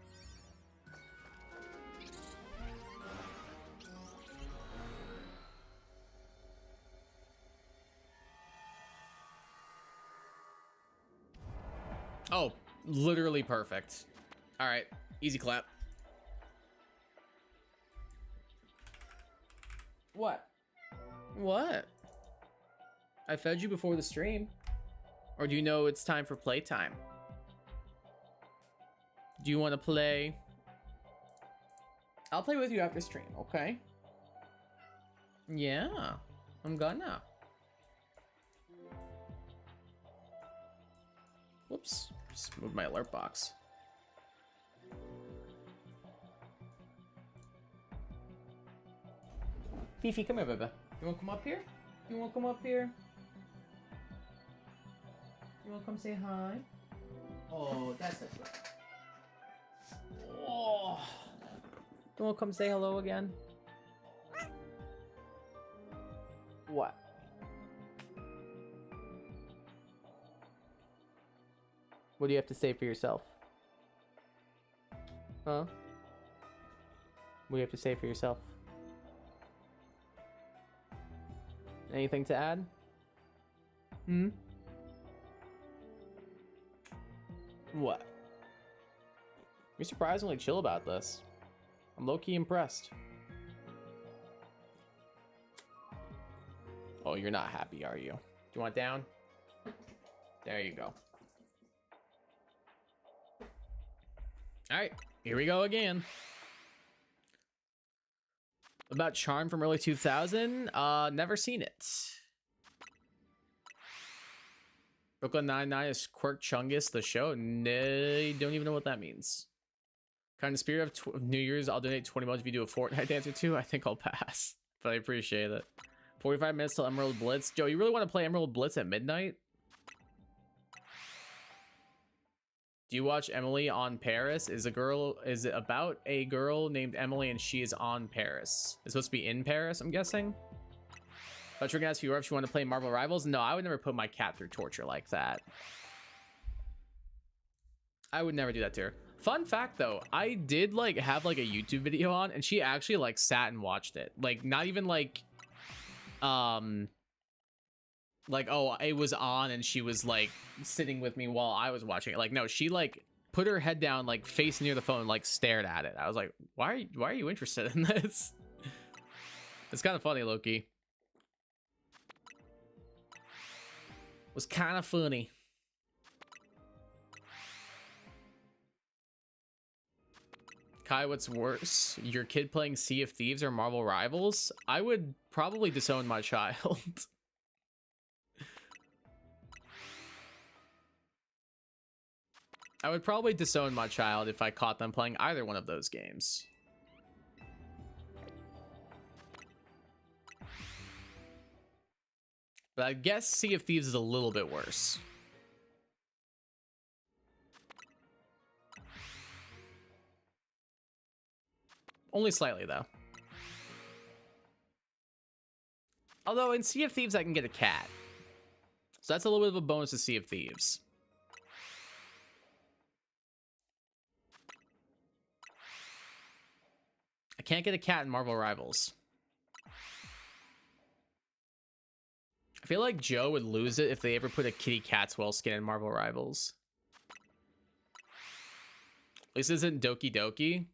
Oh, literally perfect. All right, easy clap. What? What? I fed you before the stream. Or do you know it's time for playtime? Do you want to play? I'll play with you after stream, okay? Yeah, I'm gonna. Whoops, just moved my alert box. Fifi, come here, baby. You wanna come up here? You wanna come up here? You wanna come say hi? Oh, that's it. Oh. You wanna come say hello again? What? What do you have to say for yourself? Huh? What do you have to say for yourself? Anything to add? Hmm? What? You're surprisingly chill about this. I'm low-key impressed. Oh, you're not happy, are you? Do you want down? There you go. Alright, here we go again. About Charm from early 2000? Never seen it. Brooklyn Nine-Nine is Quirk Chungus, the show? Nay, don't even know what that means. Kind of spirit of New Year's, I'll donate 20 bucks if you do a Fortnite dance or two. I think I'll pass, but I appreciate it. 45 minutes till Emerald Blitz. Joe, you really want to play Emerald Blitz at midnight? Do you watch Emily on Paris? Is it about a girl named Emily and she is on Paris? It's supposed to be in Paris, I'm guessing. But you're gonna ask if you want to play Marvel Rivals? No, I would never put my cat through torture like that. I would never do that to her. Fun fact though, I did like have like a YouTube video on and she actually like sat and watched it. Like not even like oh, it was on and she was like sitting with me while I was watching it. Like no, she like put her head down, like face near the phone, like stared at it. I was like, why are you interested in this? It's kind of funny, Loki. Was kind of funny. Kai, what's worse? Your kid playing Sea of Thieves or Marvel Rivals? I would probably disown my child. I would probably disown my child if I caught them playing either one of those games. But I guess Sea of Thieves is a little bit worse. Only slightly, though. Although in Sea of Thieves, I can get a cat. So that's a little bit of a bonus to Sea of Thieves. I can't get a cat in Marvel Rivals. I feel like Joe would lose it if they ever put a Kitty Catswell skin in Marvel Rivals. At least this isn't Doki Doki.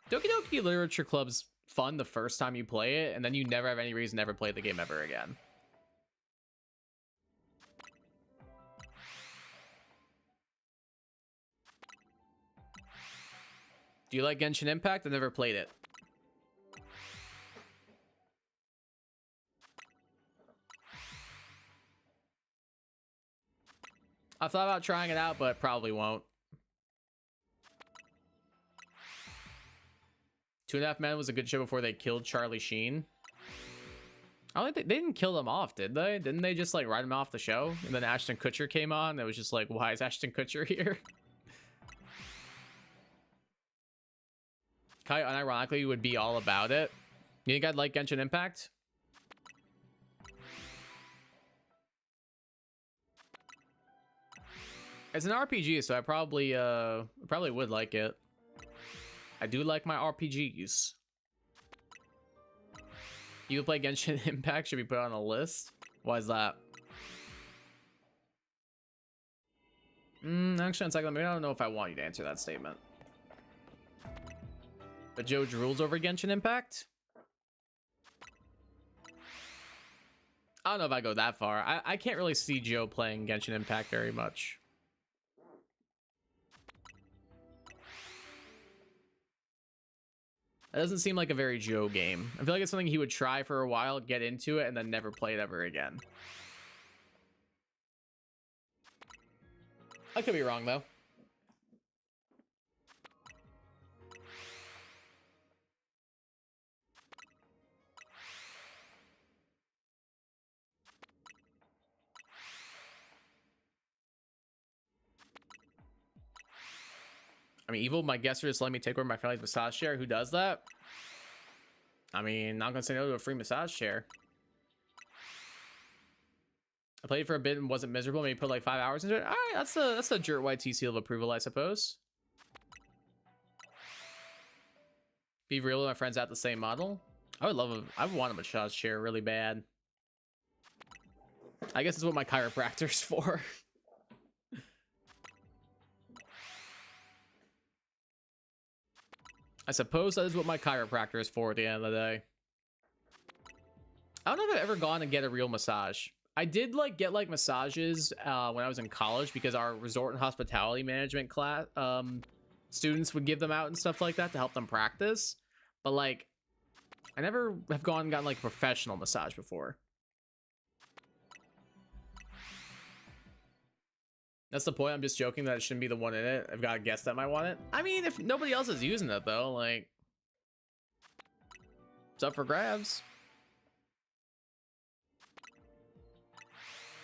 Doki Doki Literature Club's fun the first time you play it, and then you never have any reason to ever play the game ever again. Do you like Genshin Impact? I never played it. I thought about trying it out, but probably won't. 2.5 Men was a good show before they killed Charlie Sheen. I don't think they didn't kill them off, did they? Didn't they just like write him off the show? And then Ashton Kutcher came on. It was just like, why is Ashton Kutcher here? Kai unironically would be all about it. You think I'd like Genshin Impact? It's an RPG, so I probably would like it. I do like my RPGs. You play Genshin Impact should be put on a list. Why is that? Actually, on second, I don't know if I want you to answer that statement. But Joe drools over Genshin Impact? I don't know if I go that far. I can't really see Joe playing Genshin Impact very much. It doesn't seem like a very Joe game. I feel like it's something he would try for a while, get into it, and then never play it ever again. I could be wrong, though. I mean, Evil, my guesser just let me take over my family's massage chair. Who does that? I mean, not gonna say no to a free massage chair. I played for a bit and wasn't miserable. Maybe put like 5 hours into it. All right, that's a Jurt YT seal of approval, I suppose. Be real with my friends at the same model. I would want a massage chair really bad. I guess it's what my chiropractor's for. I suppose that is what my chiropractor is for at the end of the day. I don't know if I've ever gone and get a real massage. I did like get like massages when I was in college because our resort and hospitality management class students would give them out and stuff like that to help them practice. But like, I never have gone and gotten like a professional massage before. That's the point. I'm just joking that it shouldn't be the one in it. I've got a guess that might want it. I mean, if nobody else is using it though, like, it's up for grabs.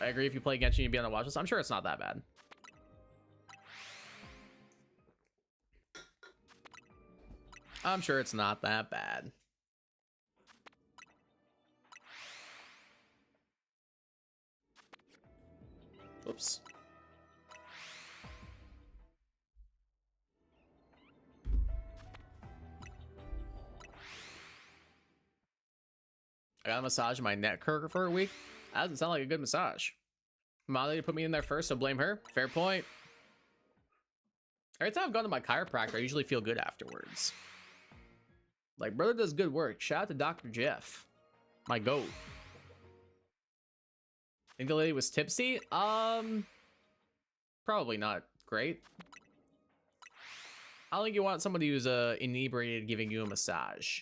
I agree. If you play Genshin, you'd be on the watch list. I'm sure it's not that bad. I'm sure it's not that bad. Oops. I got a massage in my neck for a week. That doesn't sound like a good massage. Molly put me in there first, so blame her. Fair point. Every time I've gone to my chiropractor, I usually feel good afterwards. Like, brother does good work. Shout out to Dr. Jeff. My goat. Think the lady was tipsy? Probably not great. I don't think you want somebody who's inebriated giving you a massage.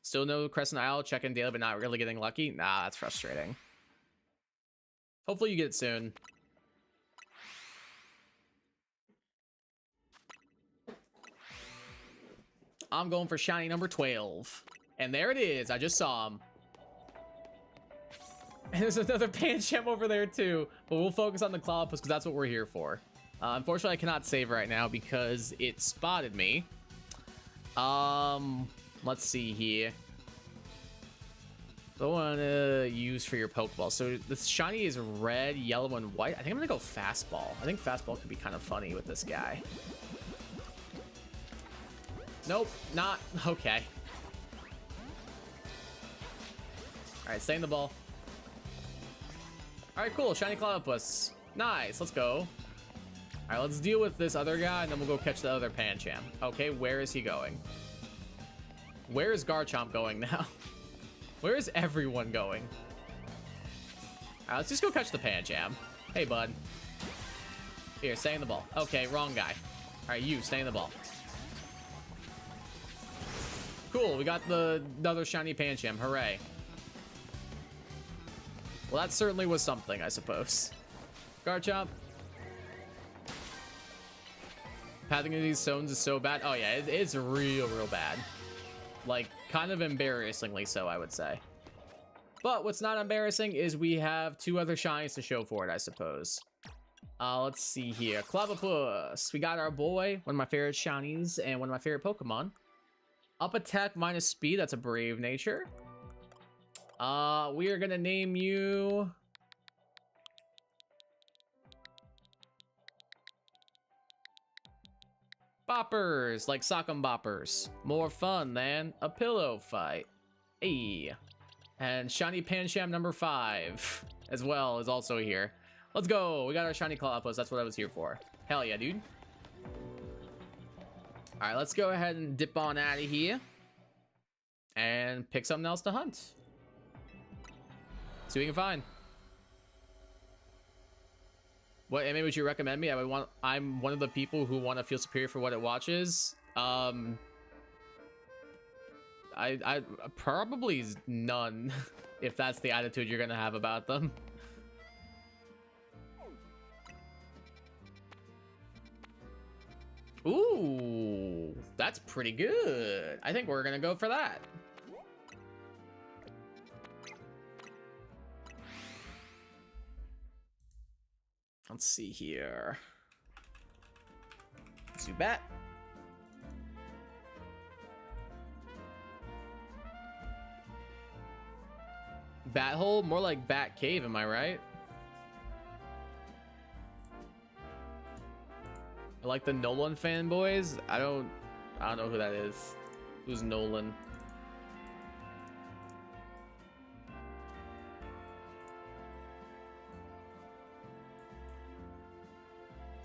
Still no Crescent Isle, checking daily, but not really getting lucky. Nah, that's frustrating. Hopefully you get it soon. I'm going for shiny number 12. And there it is. I just saw him. And there's another Pancham over there too. But we'll focus on the Cloudopus because that's what we're here for. Unfortunately, I cannot save right now because it spotted me. Let's see here. I want to use for your Pokeball. So the shiny is red, yellow, and white. I think I'm going to go Fastball. I think Fastball could be kind of funny with this guy. Nope, not. Okay. All right, stay in the ball. All right, cool. Shiny Cloudopus. Nice. Let's go. All right, let's deal with this other guy, and then we'll go catch the other Pancham. Okay, where is he going? Where is Garchomp going now? Where is everyone going? Alright, let's just go catch the Pancham. Hey, bud. Here, stay in the ball. Okay, wrong guy. Alright, you, stay in the ball. Cool, we got another shiny Pancham. Hooray. Well, that certainly was something, I suppose. Garchomp. Pathing into these zones is so bad. Oh, yeah, it's real bad. Like, kind of embarrassingly so, I would say. But what's not embarrassing is we have 2 other shinies to show for it, I suppose. Let's see here. Clavipus. We got our boy, one of my favorite shinies, and one of my favorite Pokemon. Up attack minus speed. That's a brave nature. We are gonna name you... Boppers, like sock'em boppers. More fun than a pillow fight. Hey. And shiny Pancham number 5 as well is also here. Let's go. We got our shiny Clavipus. That's what I was here for. Hell yeah, dude. All right, let's go ahead and dip on out of here and pick something else to hunt. See what we can find. What anime would you recommend me? I'm one of the people who want to feel superior for what it watches. I probably none, if that's the attitude you're gonna have about them. Ooh, that's pretty good. I think we're gonna go for that. Let's see here. Zubat. Bat hole? More like Bat Cave, am I right? I like the Nolan fanboys. I don't know who that is. Who's Nolan?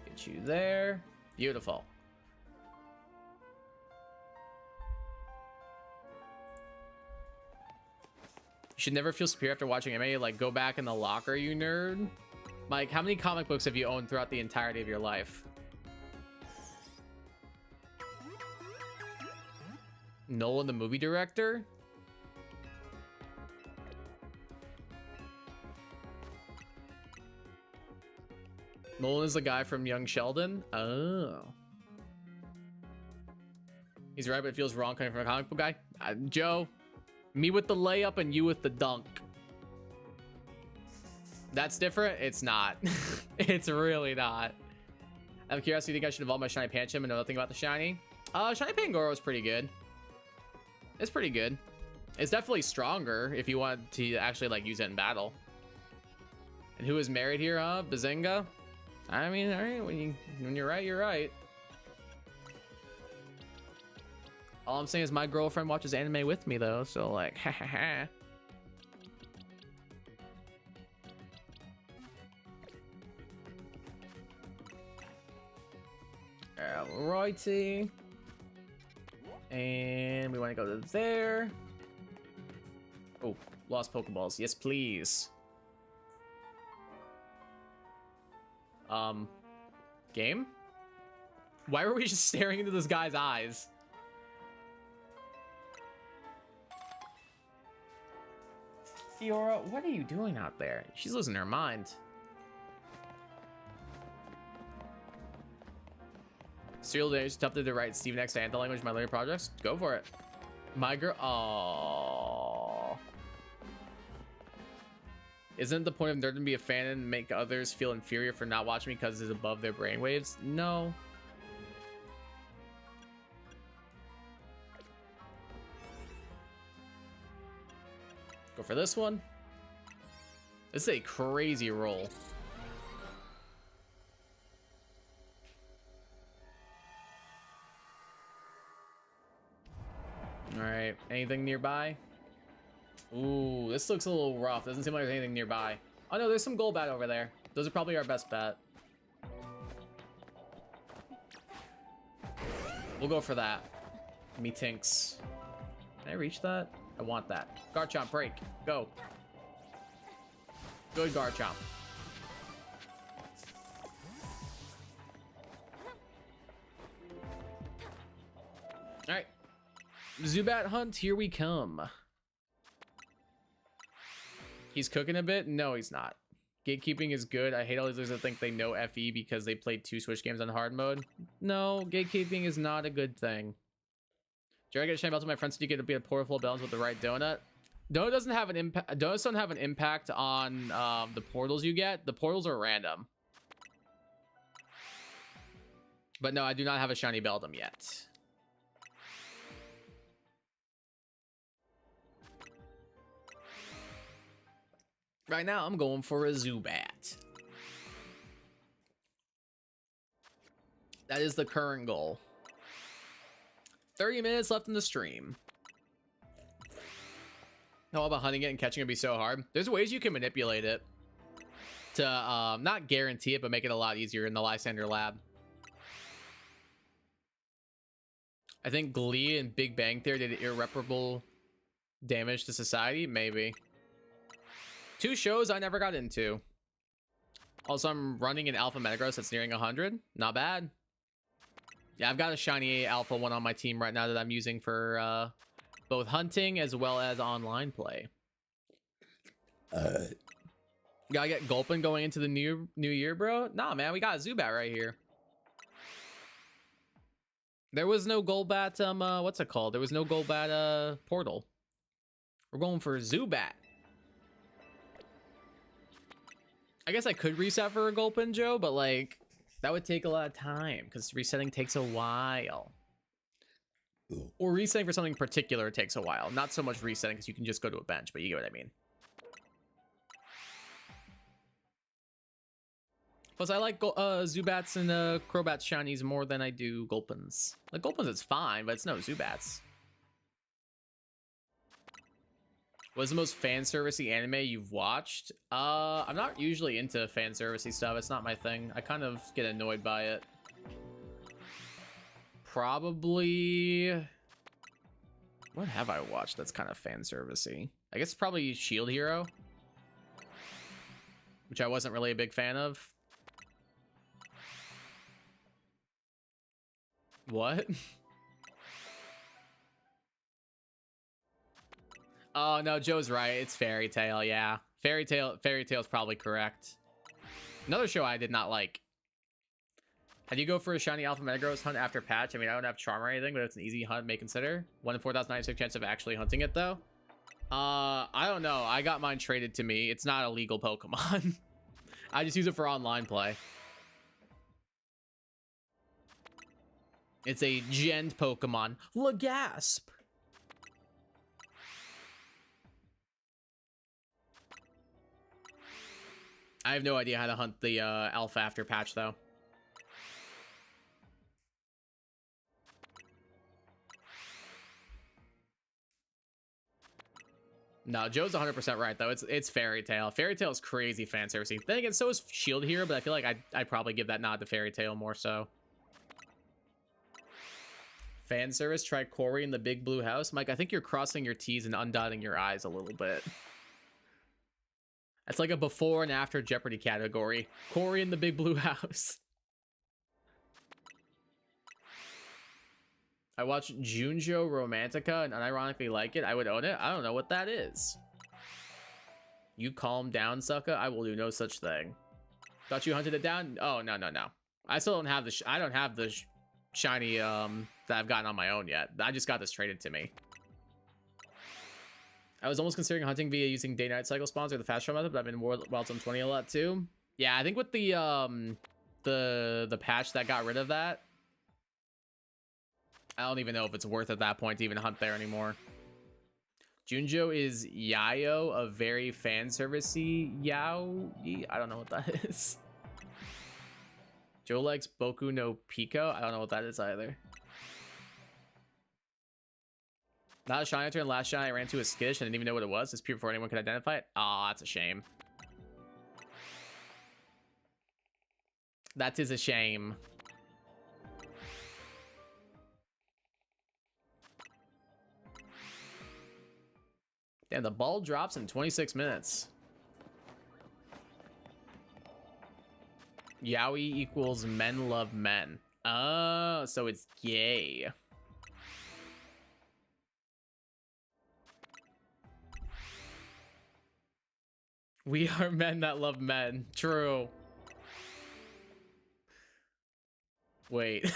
Get you there. Beautiful. You should never feel superior after watching anime. Like, go back in the locker, you nerd. Like, how many comic books have you owned throughout the entirety of your life? Nolan, the movie director? Nolan is the guy from Young Sheldon? Oh. He's right, but it feels wrong coming from a comic book guy. Joe, me with the layup and you with the dunk. That's different? It's not. It's really not. I'm curious, do you think I should evolve my shiny Pancham and know nothing about the shiny? Shiny Pangoro is pretty good. It's pretty good. It's definitely stronger if you want to actually like use it in battle. And who is married here, huh? Bazinga? I mean, all right, when you're right, you're right. All I'm saying is my girlfriend watches anime with me though, so like, ha ha ha. Alrighty. And we want to go to there. Oh, lost Pokeballs. Yes, please. Game? Why were we just staring into this guy's eyes? Fiora, what are you doing out there? She's losing her mind. Serial days tempted to write Steven X Anthem language in my learning projects. Go for it. My girl. Aww. Isn't the point of nerd to be a fan and make others feel inferior for not watching me because it's above their brainwaves? No. Go for this one. This is a crazy roll. All right, anything nearby? Ooh, this looks a little rough. Doesn't seem like there's anything nearby. Oh no, there's some Golbat over there. Those are probably our best bet. We'll go for that. Metinks. Can I reach that? I want that. Garchomp, break. Go. Good Garchomp. Alright. Zubat hunt, here we come. He's cooking a bit? No, he's not. Gatekeeping is good. I hate all these that think they know FE because they played 2 Switch games on hard mode. No, gatekeeping is not a good thing. Did I get a shame to my friends to get to be a portable balance with the right donut? Donut doesn't have an impact. Donuts don't have an impact on the portals you get. The portals are random. But no, I do not have a shiny Beldum yet. Right now, I'm going for a Zubat. That is the current goal. 30 minutes left in the stream. How about hunting it and catching it be so hard? There's ways you can manipulate it to not guarantee it, but make it a lot easier in the Lysander lab. I think Glee and Big Bang Theory did irreparable damage to society. Maybe. 2 shows I never got into. Also, I'm running an Alpha Metagross that's nearing 100. Not bad. Yeah, I've got a shiny Alpha one on my team right now that I'm using for both hunting as well as online play. Gotta get Gulpin going into the new year, bro. Nah, man, we got a Zubat right here. There was no Golbat, what's it called? There was no Golbat, portal. We're going for Zubat. I guess I could reset for a Gulpin, Joe, but like that would take a lot of time because resetting takes a while. Or resetting for something particular takes a while. Not so much resetting because you can just go to a bench, but you get what I mean. Plus, I like Zubats and Crobats shinies more than I do Gulpins. Like Gulpins is fine, but it's no Zubats. What's the most fan servicey anime you've watched? I'm not usually into fan servicey stuff. It's not my thing. I kind of get annoyed by it. Probably... What have I watched that's kind of fan servicey? I guess probably Shield Hero, which I wasn't really a big fan of. What? Oh no, Joe's right. It's Fairy Tail, yeah. Fairy Tail's probably correct. Another show I did not like. How do you go for a shiny Alpha Metagross hunt after patch? I mean, I don't have charm or anything, but it's an easy hunt, may consider. 1 in 4,096 chance of actually hunting it, though. I don't know. I got mine traded to me. It's not a legal Pokemon. I just use it for online play. It's a Gent Pokemon. Lagasp! I have no idea how to hunt the Alpha after patch, though. No, Joe's 100% right, though. It's Fairy Tail. Fairy Tail is crazy fan servicey. Then again, so is Shield Hero, but I feel like I'd probably give that nod to Fairy Tail more so. Fan service, try Corey in the Big Blue House. Mike, I think you're crossing your T's and undotting your I's a little bit. That's like a before and after Jeopardy category. Corey in the Big Blue House. I watched Junjo Romantica and unironically like it. I would own it. I don't know what that is. You calm down, sucker. I will do no such thing. Thought you hunted it down? Oh, no, no, no. I still don't have the I don't have the shiny that I've gotten on my own yet. I just got this traded to me. I was almost considering hunting via using day-night cycle spawns or the fast travel method, but I've been Wild Zone 20 a lot too. Yeah, I think with the patch that got rid of that, I don't even know if it's worth at that point to even hunt there anymore. Junjo is Yayo, a very fan servicey Yao. I don't know what that is. Joe likes Boku no Pico. I don't know what that is either. Not a shiny turn. Last shiny I ran to a Skittish. I didn't even know what it was. It's pure before anyone could identify it. Aw, that's a shame. That is a shame. And the ball drops in 26 minutes. Yaoi equals men love men. Oh, so it's gay. We are men that love men. True. Wait.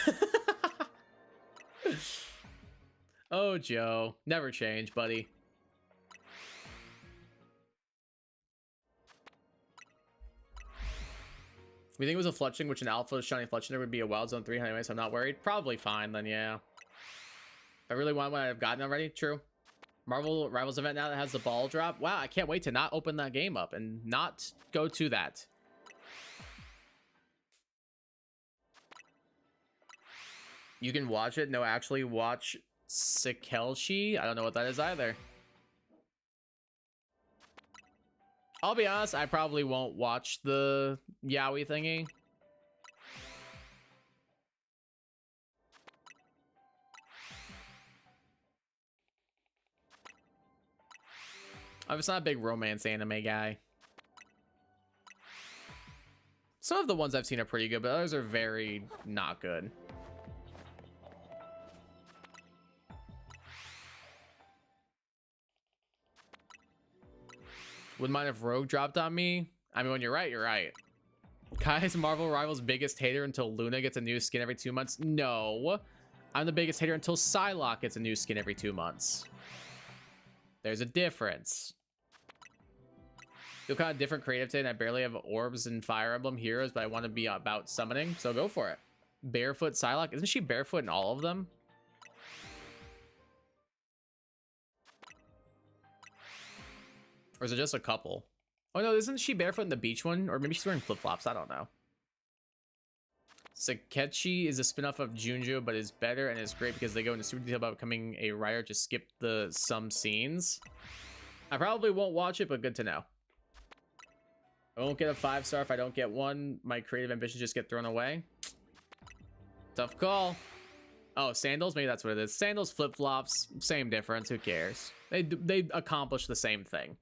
Oh, Joe. Never change, buddy. We think it was a fletching, which an alpha shiny fletching would be a wild zone 3 anyway, so I'm not worried. Probably fine then, yeah. If I really want what I've gotten already, true. Marvel Rivals event now that has the ball drop. Wow, I can't wait to not open that game up and not go to that. You can watch it. No, actually watch Sakelshi. I don't know what that is either. I'll be honest, I probably won't watch the Yaoi thingy. I'm just not a big romance anime guy. Some of the ones I've seen are pretty good, but others are very not good. Wouldn't mind if Rogue dropped on me. I mean, when you're right, you're right. Kai's Marvel Rivals biggest hater until Luna gets a new skin every 2 months. No, I'm the biggest hater until Psylocke gets a new skin every 2 months. There's a difference. Feel kind of different creative today, and I barely have orbs and Fire Emblem heroes, but I want to be about summoning, so go for it. Barefoot Psylocke. Isn't she barefoot in all of them? Or is it just a couple? Oh no, isn't she barefoot in the beach one? Or maybe she's wearing flip-flops, I don't know. Sakechi is a spin-off of Junjo, but is better and is great because they go into super detail about becoming a writer to skip some scenes. I probably won't watch it, but good to know. I won't get a 5-star if I don't get one. My creative ambitions just get thrown away. Tough call. Oh, sandals? Maybe that's what it is. Sandals, flip-flops, same difference. Who cares? They accomplish the same thing.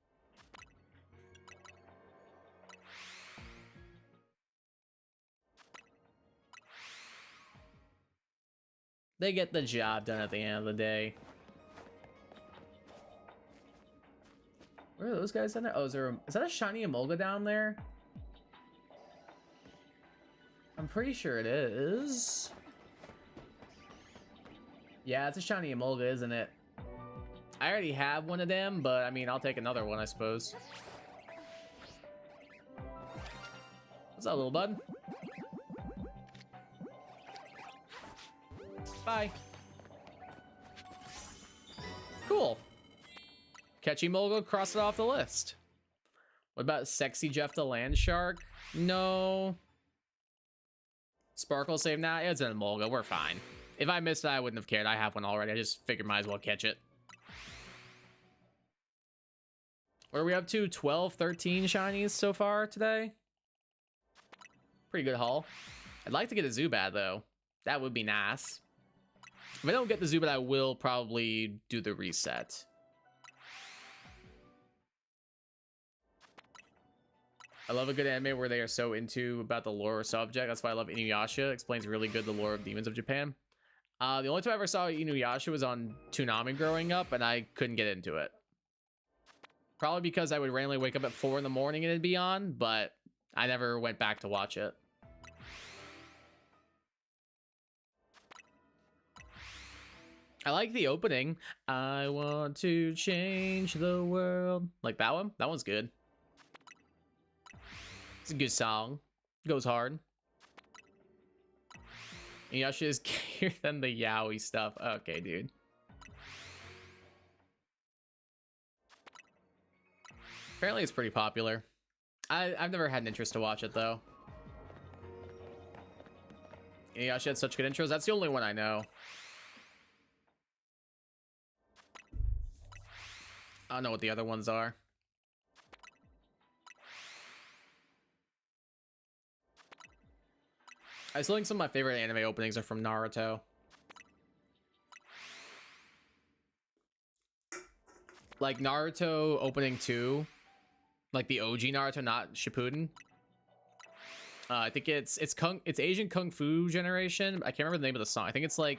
They get the job done at the end of the day. Where are those guys down there? Oh, is that a shiny Emolga down there? I'm pretty sure it is. Yeah, it's a shiny Emolga, isn't it? I already have one of them, but I mean, I'll take another one, I suppose. What's up, little bud? Bye. Cool. Catchy Molgo, cross it off the list. What about Sexy Jeff the Land Shark? No. Sparkle save now? It's an Molga. We're fine. If I missed it, I wouldn't have cared. I have one already. I just figured might as well catch it. What are we up to? 12, 13 shinies so far today? Pretty good haul. I'd like to get a Zubat, though. That would be nice. If I don't get the Zubat, I will probably do the reset. I love a good anime where they are so into about the lore or subject. That's why I love Inuyasha. It explains really good the lore of Demons of Japan. The only time I ever saw Inuyasha was on Toonami growing up, and I couldn't get into it. Probably because I would randomly wake up at 4 in the morning and it'd be on, but I never went back to watch it. I like the opening. I want to change the world. Like that one? That one's good. It's a good song. Goes hard. Inuyasha is gayer than the yaoi stuff. Okay, dude. Apparently it's pretty popular. I've never had an interest to watch it, though. Inuyasha had such good intros. That's the only one I know. I don't know what the other ones are. I still think some of my favorite anime openings are from Naruto. Like Naruto opening 2, like the OG Naruto, not Shippuden. I think it's Asian Kung Fu generation. I can't remember the name of the song. I think it's like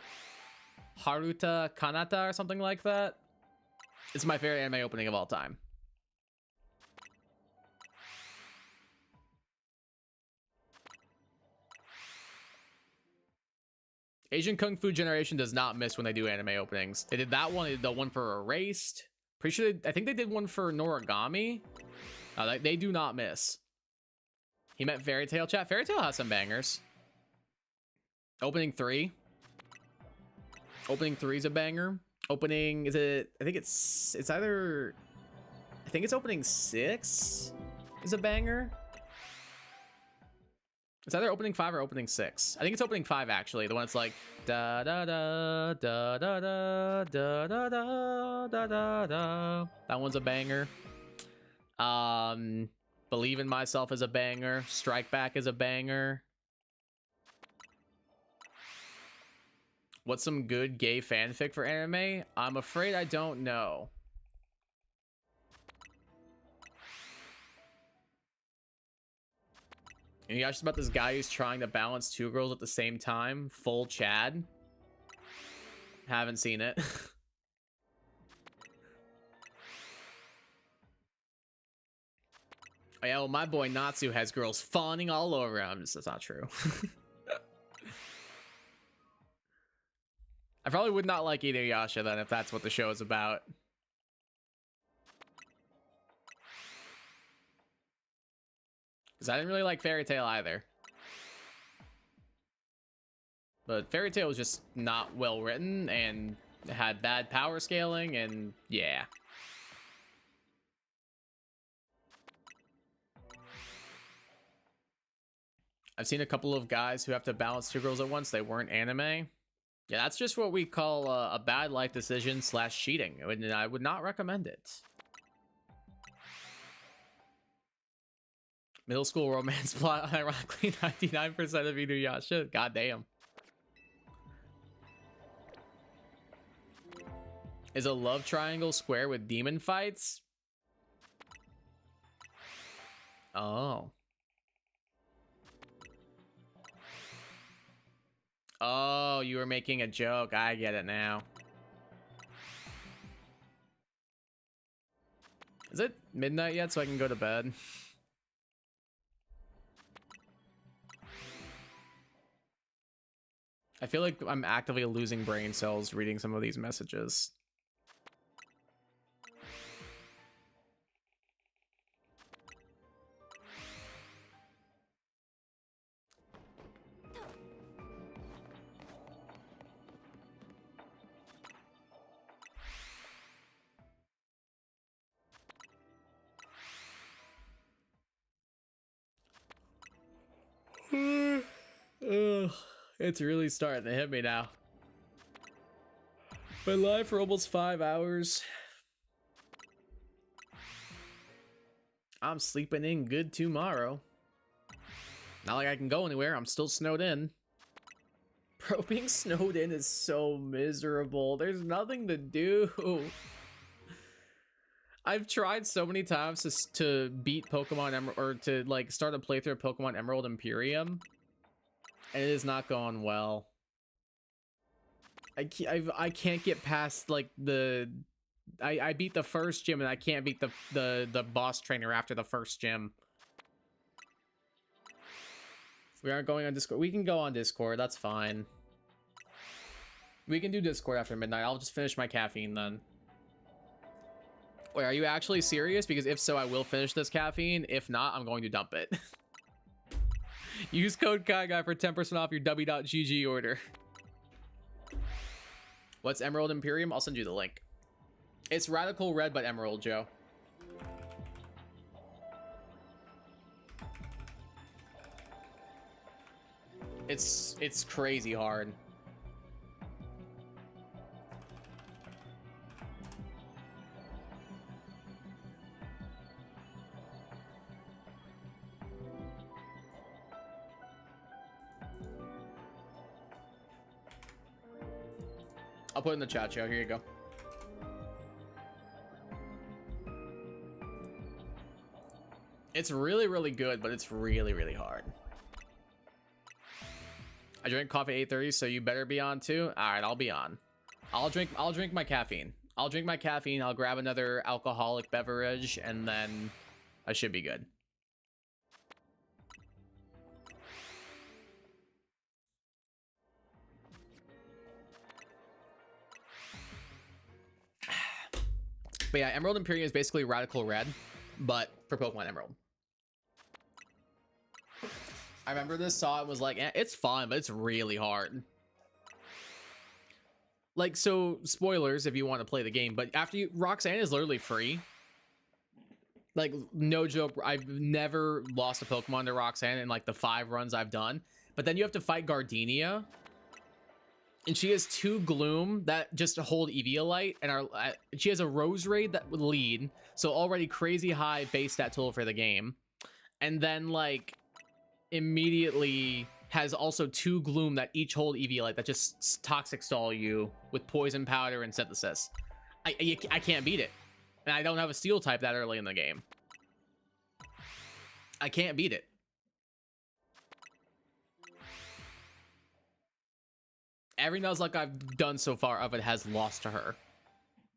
Haruta Kanata or something like that. It's my favorite anime opening of all time. Asian Kung Fu generation does not miss when they do anime openings. They did that one. They did the one for Erased. Pretty sure I think they did one for Noragami. They do not miss. He meant Fairy Tail chat. Fairy Tail has some bangers. Opening 3. Opening 3 is a banger. Opening, is it? I think it's either. I think it's opening 6 is a banger. It's either opening 5 or opening 6. I think it's opening 5 actually. The one that's like da da da da da da da da da da da da. That one's a banger. Believe in Myself is a banger. Strike Back is a banger. What's some good gay fanfic for anime? I'm afraid I don't know. And you guys about this guy who's trying to balance 2 girls at the same time? Full Chad? Haven't seen it. Oh, yeah, well, my boy Natsu has girls fawning all over him. That's not true. I probably would not like Inuyasha then if that's what the show is about. Because I didn't really like Fairy Tail either. But Fairy Tail was just not well written and had bad power scaling, and yeah. I've seen a couple of guys who have to balance 2 girls at once. They weren't anime. Yeah, that's just what we call a bad life decision / cheating. I would not recommend it. Middle school romance plot, ironically, 99% of Inuyasha. God damn. Is a love triangle square with demon fights? Oh. Oh, you were making a joke. I get it now. Is it midnight yet so I can go to bed? I feel like I'm actively losing brain cells reading some of these messages. Ugh, it's really starting to hit me now. Been live for almost 5 hours. I'm sleeping in good tomorrow. Not like I can go anywhere. I'm still snowed in. Bro, being snowed in is so miserable. There's nothing to do. I've tried so many times to beat Pokemon Emerald, or to like start a playthrough of Pokemon Emerald Imperium, and it is not going well. I can't get past like the I beat the first gym and I can't beat the boss trainer after the first gym. We aren't going on Discord. We can go on Discord. That's fine. We can do Discord after midnight. I'll just finish my caffeine then. Wait, are you actually serious? Because if so, I will finish this caffeine. If not, I'm going to dump it. Use code KaiGuy for 10% off your w.gg order. What's Emerald Imperium? I'll send you the link. It's Radical Red, but Emerald, Joe. It's crazy hard. I'll put it in the chat, Joe. Here you go. It's really, really good, but it's really, really hard. I drink coffee at 8:30, so you better be on too. All right, I'll be on. I'll drink my caffeine. I'll drink my caffeine. I'll grab another alcoholic beverage, and then I should be good. But yeah, Emerald Imperium is basically Radical Red, but for Pokemon Emerald. I remember this, saw it, was like, it's fun, but it's really hard. Like, so, spoilers if you want to play the game, but after you, Roxanne is literally free. Like, no joke, I've never lost a Pokemon to Roxanne in like the 5 runs I've done. But then you have to fight Gardenia. And she has 2 Gloom that just hold Eviolite, and she has a Rose Raid that would lead, so already crazy high base stat total for the game. And then, like, immediately has also 2 Gloom that each hold Eviolite that just Toxic Stall you with Poison Powder and Synthesis. I can't beat it. And I don't have a Steel type that early in the game. I can't beat it. Every Nuzlocke I've done so far of it has lost to her.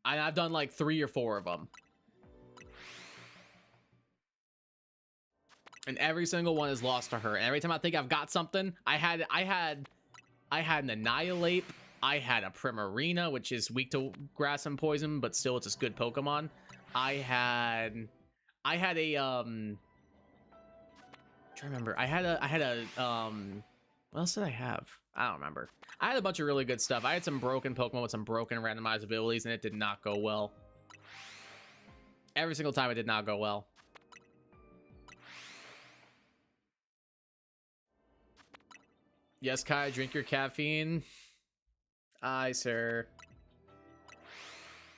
And I've done like 3 or 4 of them. And every single one is lost to her. And every time I think I've got something, I had an Annihilate. I had a Primarina, which is weak to grass and poison, but still it's a good Pokemon. I had a I'm trying to remember. I had a what else did I have? I don't remember. I had a bunch of really good stuff. I had some broken Pokemon with some broken randomized abilities, and it did not go well. Every single time it did not go well. Yes, Kai, drink your caffeine. Aye, sir.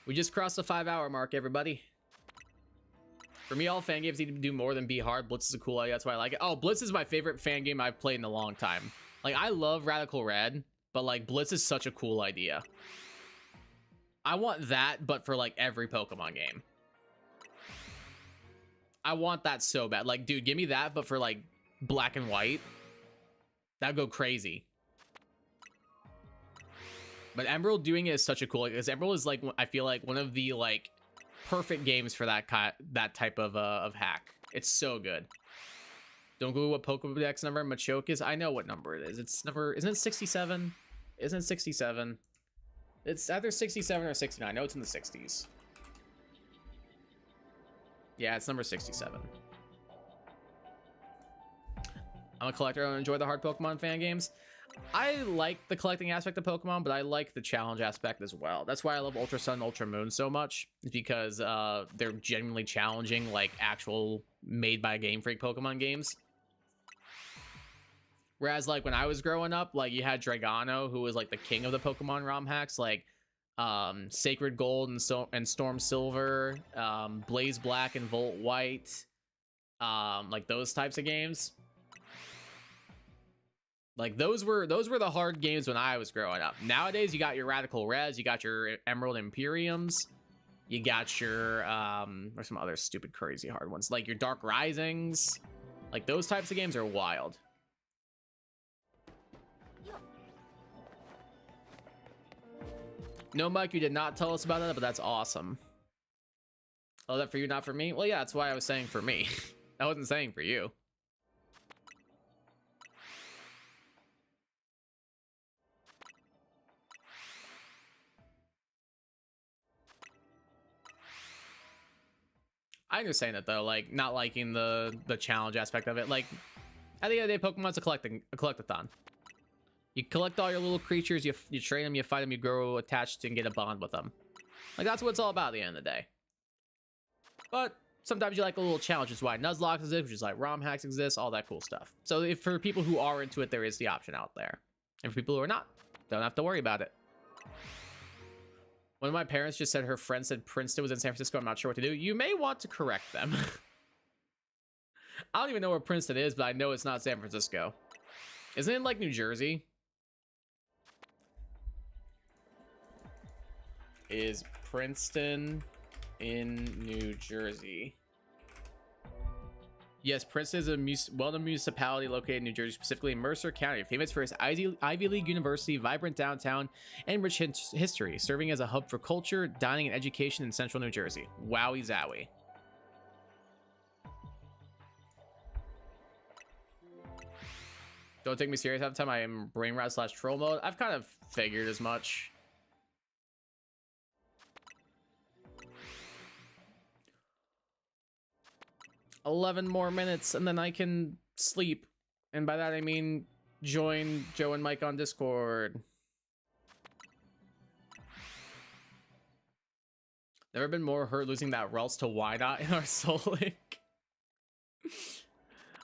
We just crossed the 5-hour mark, everybody. For me, all fan games need to do more than be hard. Blitz is a cool idea. That's why I like it. Oh, Blitz is my favorite fan game I've played in a long time. Like, I love Radical Red, but, like, Blitz is such a cool idea. I want that, but for, like, every Pokemon game. I want that so bad. Like, dude, give me that, but for, like, Black and White. That'd go crazy. But Emerald doing it is such a cool, because Emerald is, like, I feel like one of the, like, perfect games for that type of hack. It's so good. Don't Google what Pokedex number Machoke is. I know what number it is. It's number, isn't it 67? Isn't it 67? It's either 67 or 69. I know it's in the 60s. Yeah, it's number 67. I'm a collector. I enjoy the hard Pokemon fan games. I like the collecting aspect of Pokemon, but I like the challenge aspect as well. That's why I love Ultra Sun and Ultra Moon so much, because they're genuinely challenging, like, actual made by Game Freak Pokemon games. Whereas, like, when I was growing up, like, you had Dragano, who was, like, the king of the Pokemon ROM hacks, like, Sacred Gold and Storm Silver, Blaze Black and Volt White, like, those types of games. Like, those were the hard games when I was growing up. Nowadays, you got your Radical Reds, you got your Emerald Imperiums, you got your, there's some other stupid, crazy hard ones, like your Dark Risings. Like, those types of games are wild. No, Mike, you did not tell us about that, but that's awesome. Oh, that for you, not for me? Well, yeah, that's why I was saying for me. I wasn't saying for you. I understand that, though, like, not liking the challenge aspect of it. Like, at the end of the day, Pokemon's a collectathon. You collect all your little creatures, you train them, you fight them, you grow attached and get a bond with them. Like, that's what it's all about at the end of the day. But sometimes you like a little challenge, which is why Nuzlocke exists, which is like ROM hacks exist, all that cool stuff. So if for people who are into it, there is the option out there. And for people who are not, don't have to worry about it. One of my parents just said her friend said Princeton was in San Francisco. I'm not sure what to do. You may want to correct them. I don't even know where Princeton is, but I know it's not San Francisco. Isn't it like New Jersey? Is Princeton in New Jersey? Yes, Princeton is a well-known municipality located in New Jersey, specifically in Mercer County, famous for its Ivy League University, vibrant downtown, and rich history, serving as a hub for culture, dining, and education in central New Jersey. Wowie zowie. Don't take me serious half the time. I am brain rot / troll mode. I've kind of figured as much. $11 more minutes and then I can sleep. And by that I mean join Joe and Mike on Discord. Never been more hurt losing that Rels to Wydot in our Soul Link.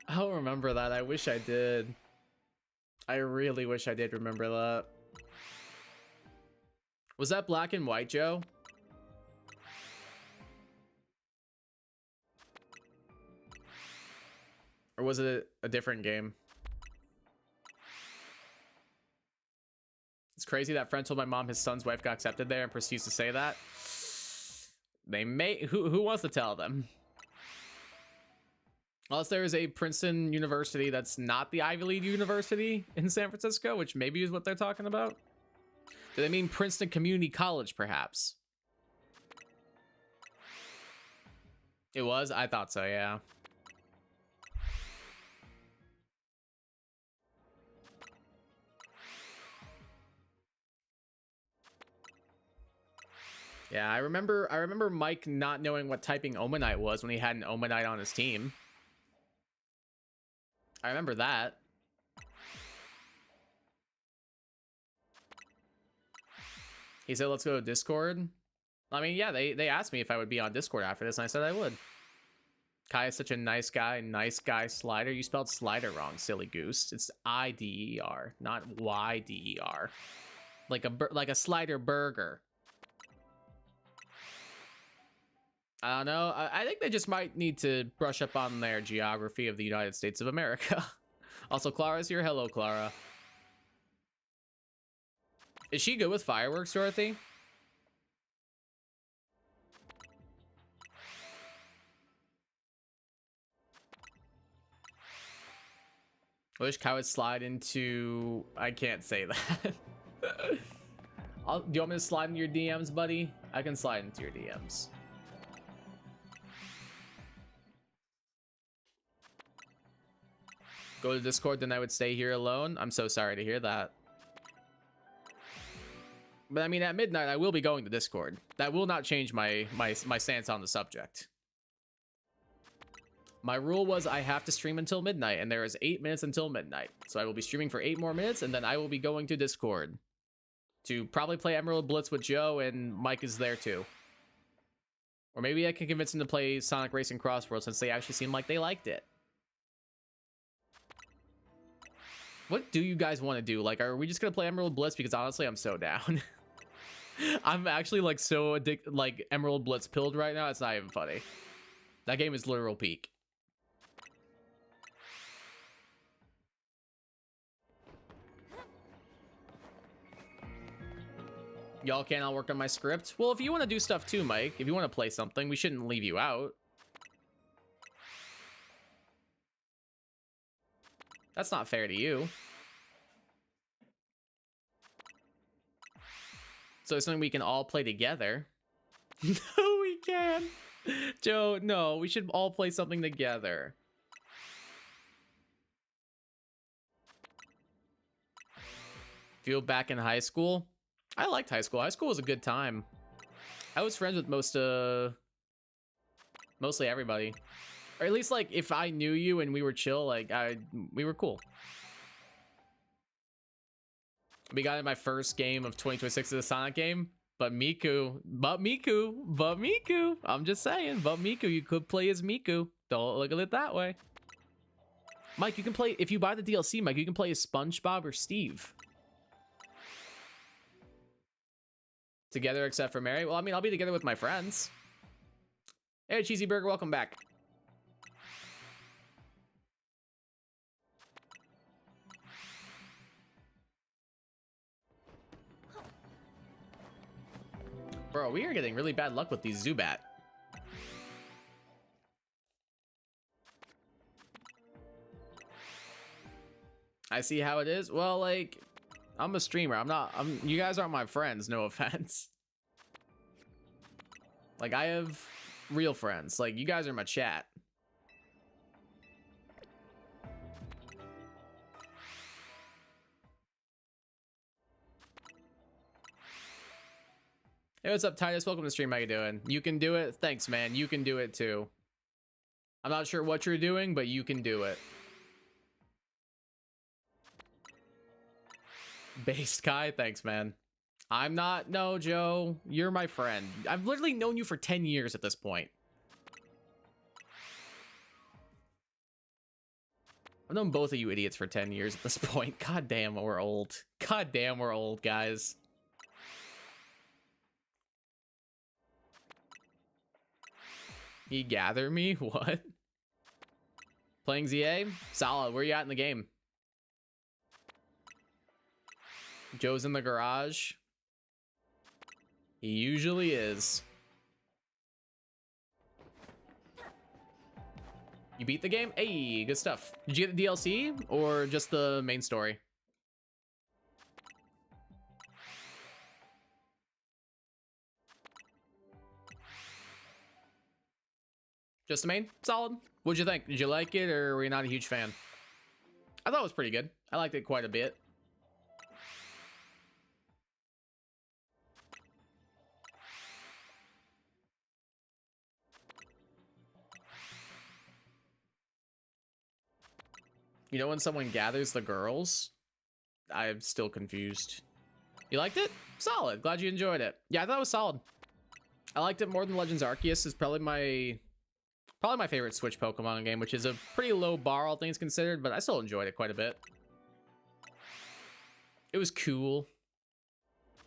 I don't remember that. I wish I did. I really wish I did remember that. Was that black and white, Joe? Or was it a different game? It's crazy that friend told my mom his son's wife got accepted there and proceeds to say that. They may... Who wants to tell them? Unless there is a Princeton University that's not the Ivy League University in San Francisco, which maybe is what they're talking about. Do they mean Princeton Community College, perhaps? It was? I thought so, yeah. Yeah, I remember Mike not knowing what typing Omanite was when he had an Omanite on his team. I remember that. He said, let's go to Discord. I mean, yeah, they asked me if I would be on Discord after this, and I said I would. Kai is such a nice guy slider. You spelled slider wrong, silly goose. It's I-D-E-R, not Y-D-E-R. Like a slider burger. I don't know. I think they just might need to brush up on their geography of the United States of America. Also, Clara's here. Hello, Clara. Is she good with fireworks, Dorothy? I wish Kai would slide into... I can't say that. Do you want me to slide into your DMs, buddy? I can slide into your DMs. Go to Discord, then I would stay here alone. I'm so sorry to hear that. But I mean, at midnight, I will be going to Discord. That will not change my stance on the subject. My rule was I have to stream until midnight, and there is 8 minutes until midnight. So I will be streaming for 8 more minutes, and then I will be going to Discord to probably play Emerald Blitz with Joe, and Mike is there too. Or maybe I can convince him to play Sonic Racing Crossworld, since they actually seem like they liked it. What do you guys want to do? Like, are we just gonna play Emerald Blitz? Because honestly, I'm so down. I'm actually like so addicted, like Emerald Blitz pilled right now. It's not even funny. That game is literal peak. Y'all cannot work on my script. Well, if you want to do stuff too, Mike, if you want to play something, we shouldn't leave you out. That's not fair to you. So it's something we can all play together. No, we can't. Joe, no, we should all play something together. Feel back in high school? I liked high school. High school was a good time. I was friends with mostly everybody. Or at least, like, if I knew you and we were chill, like, we were cool. We got in my first game of 2026 of the Sonic game, but Miku. I'm just saying, but Miku, you could play as Miku. Don't look at it that way. Mike, you can play, if you buy the DLC, Mike, you can play as SpongeBob or Steve. Together except for Mary? Well, I mean, I'll be together with my friends. Hey, Cheesy Burger, welcome back. Bro, we are getting really bad luck with these Zubat. I see how it is. Well, like, I'm a streamer. You guys aren't my friends, no offense. Like, I have real friends. Like, you guys are my chat. Hey, what's up, Titus? Welcome to the stream. How you doing? You can do it. Thanks, man. You can do it too. I'm not sure what you're doing, but you can do it. Based Kai, thanks, man. I'm not. No, Joe. You're my friend. I've literally known you for 10 years at this point. I've known both of you idiots for 10 years at this point. God damn, we're old. God damn, we're old, guys. He gather me? What? Playing ZA? Solid. Where you at in the game? Joe's in the garage. He usually is. You beat the game? Hey, good stuff. Did you get the DLC or just the main story? Just the main? Solid. What'd you think? Did you like it or were you not a huge fan? I thought it was pretty good. I liked it quite a bit. You know when someone gathers the girls? I'm still confused. You liked it? Solid. Glad you enjoyed it. Yeah, I thought it was solid. I liked it more than Legends Arceus. Is probably my favorite Switch Pokemon game, which is a pretty low bar, all things considered, but I still enjoyed it quite a bit. It was cool.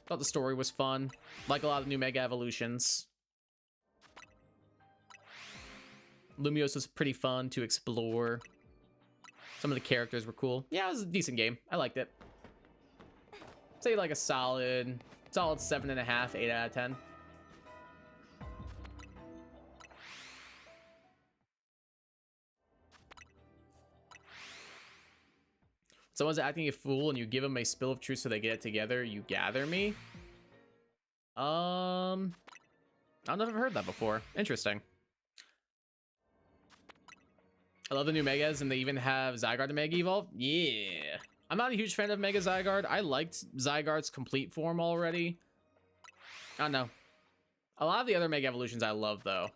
Thought the story was fun. Like a lot of new Mega Evolutions. Lumiose was pretty fun to explore. Some of the characters were cool. Yeah, it was a decent game. I liked it. Say like a solid 7.5, 8 out of 10. Someone's acting a fool and you give them a spill of truth so they get it together. You gather me. I don't know if I've heard that before. Interesting. I love the new Megas, and they even have Zygarde to Mega Evolve. Yeah. I'm not a huge fan of Mega Zygarde. I liked Zygarde's complete form already. I don't know. A lot of the other Mega Evolutions I love, though.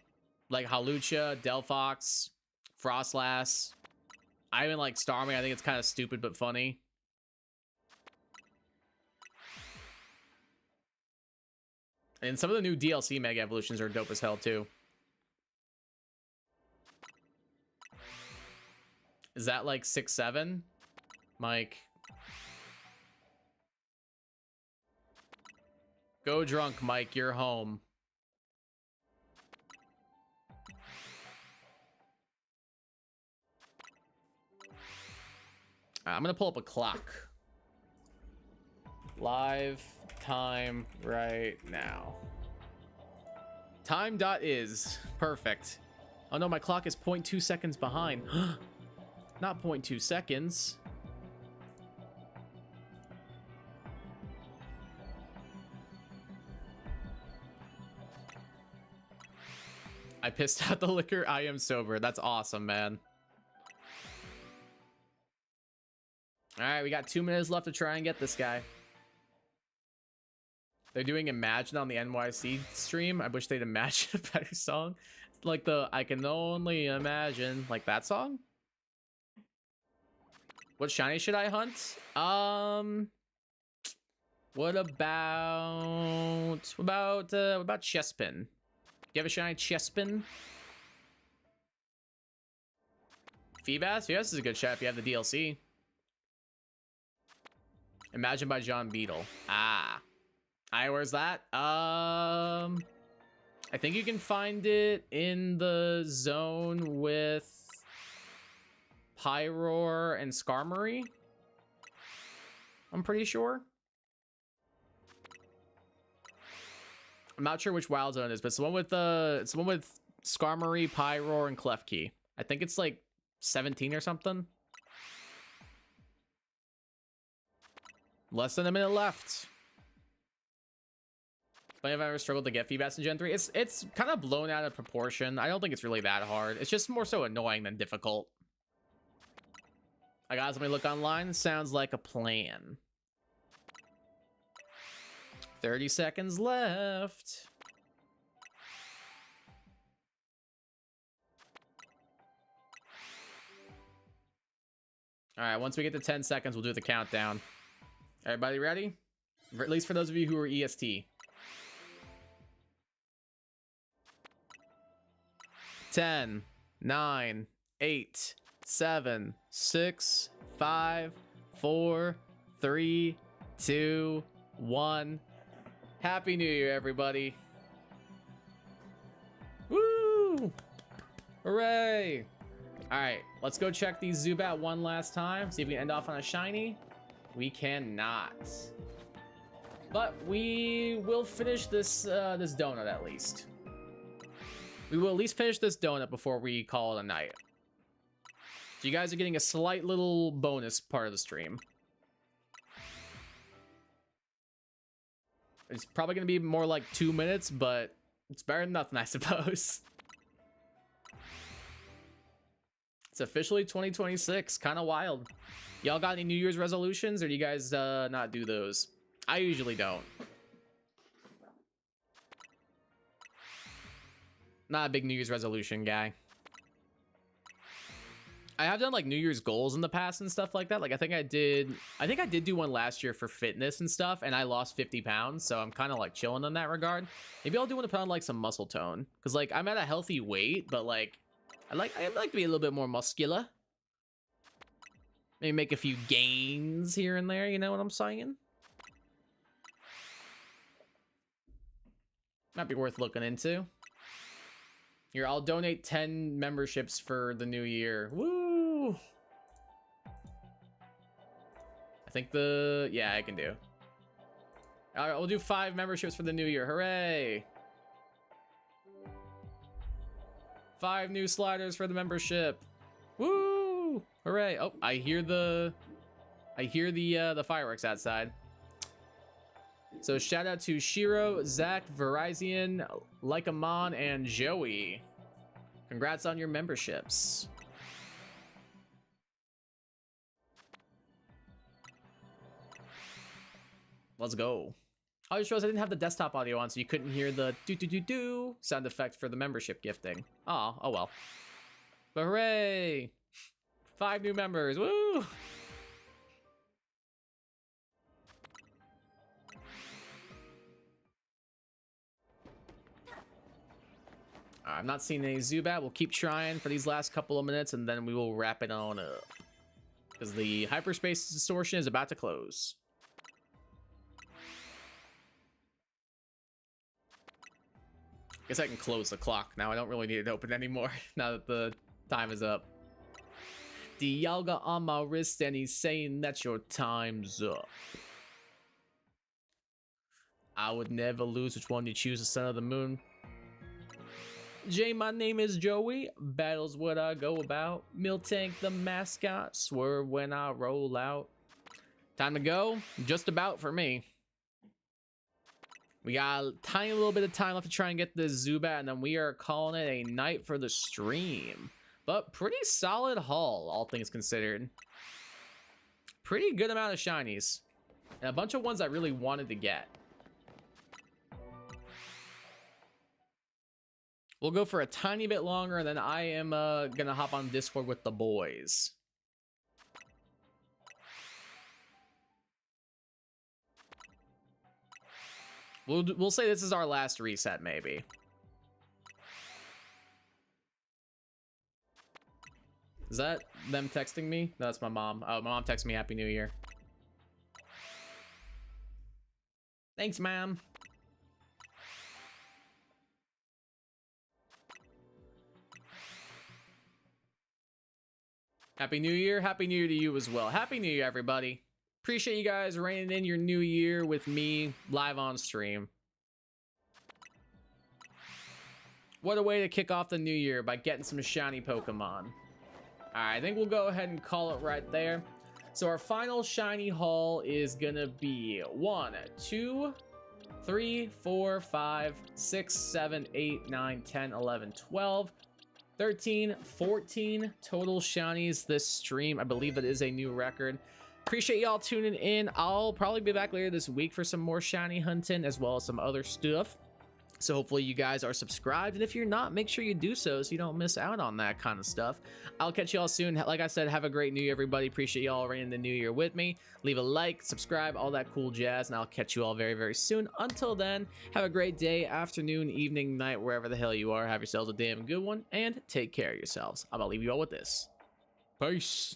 Like Hawlucha, Delphox, Frostlass. I even like Starmie. I think it's kind of stupid but funny. And some of the new DLC Mega Evolutions are dope as hell, too. Is that like 6, 7? Mike. Go drunk, Mike. You're home. I'm gonna pull up a clock. Live time right now. Time.is. Perfect. Oh no, my clock is 0.2 seconds behind. Not 0.2 seconds. I pissed out the liquor. I am sober. That's awesome, man. All right, we got 2 minutes left to try and get this guy. They're doing Imagine on the NYC stream. I wish they'd imagine a better song. Like the I Can Only Imagine. Like that song? What shiny should I hunt? What about Chespin? Do you have a shiny Chespin? Feebas? Feebas is a good shot if you have the DLC. Imagine by John Beetle. Ah. Where's that? I think you can find it in the zone with Pyroar and Skarmory. I'm pretty sure. I'm not sure which wild zone it is, but it's the one with Skarmory, Pyroar, and Klefki. I think it's like 17 or something. Less than a minute left. But if I ever struggled to get feedbacks in Gen 3, it's kind of blown out of proportion. I don't think it's really that hard. It's just more so annoying than difficult. I got somebody look online. Sounds like a plan. 30 seconds left. All right, once we get to 10 seconds, we'll do the countdown. Everybody ready? At least for those of you who are EST. 10, 9, 8, 7, 6, 5, 4, 3, 2, 1. Happy New Year, everybody. Woo! Hooray! All right, let's go check these Zubat one last time. See if we can end off on a shiny. We cannot. But we will finish this this donut at least. We will at least finish this donut before we call it a night. So you guys are getting a slight little bonus part of the stream. It's probably going to be more like 2 minutes, but it's better than nothing, I suppose. It's officially 2026. Kind of wild. Y'all got any New Year's resolutions, or do you guys not do those? I usually don't. Not a big New Year's resolution guy. I have done like New Year's goals in the past and stuff like that. Like I think I did do one last year for fitness and stuff, and I lost 50 pounds, so I'm kind of like chilling in that regard. Maybe I'll do one to put on like some muscle tone, because like I'm at a healthy weight, but like I'd like to be a little bit more muscular. Maybe make a few gains here and there, you know what I'm saying? Might be worth looking into. Here, I'll donate 10 memberships for the new year. Woo! I think yeah, I can do. All right, we'll do 5 memberships for the new year. Hooray! 5 new sliders for the membership. Woo! Hooray! Oh, I hear the fireworks outside. So shout out to Shiro, Zach, Verizon, Lycamon, and Joey. Congrats on your memberships. Let's go. I just realized I didn't have the desktop audio on, so you couldn't hear the do-do-do-do sound effect for the membership gifting. Oh well. But hooray! 5 new members, woo! I'm not seeing any Zubat. We'll keep trying for these last couple of minutes, and then we will wrap it on up. Because the hyperspace distortion is about to close. Guess I can close the clock now. I don't really need it open anymore now that the time is up. Dialga on my wrist, and he's saying that your time's up. I would never lose. Which one you choose, the sun or the moon? Jay, my name is Joey. Battle's what I go about. Miltank the mascot. Swerve when I roll out. Time to go? Just about for me. We got a tiny little bit of time left to try and get this Zubat, and then we are calling it a night for the stream. But pretty solid haul, all things considered. Pretty good amount of shinies. And a bunch of ones I really wanted to get. We'll go for a tiny bit longer, and then I am gonna hop on Discord with the boys. We'll say this is our last reset, maybe. Is that them texting me? No, that's my mom. Oh, my mom texted me Happy New Year. Thanks, ma'am. Happy New Year. Happy New Year to you as well. Happy New Year, everybody. Appreciate you guys reining in your new year with me live on stream. What a way to kick off the new year, by getting some shiny Pokemon. Alright, I think we'll go ahead and call it right there. So our final shiny haul is gonna be 1, 2, 3, 4, 5, 6, 7, 8, 9, 10, 11, 12, 13, 14 total shinies this stream. I believe that is a new record. Appreciate y'all tuning in. I'll probably be back later this week for some more shiny hunting as well as some other stuff. So hopefully you guys are subscribed, and if you're not, make sure you do so you don't miss out on that kind of stuff. I'll catch y'all soon. Like I said, have a great new year, everybody. Appreciate y'all ringing the new year with me. Leave a like, subscribe, all that cool jazz, and I'll catch you all very, very soon. Until then, have a great day, afternoon, evening, night, wherever the hell you are. Have yourselves a damn good one, and take care of yourselves. I'm gonna leave you all with this. Peace.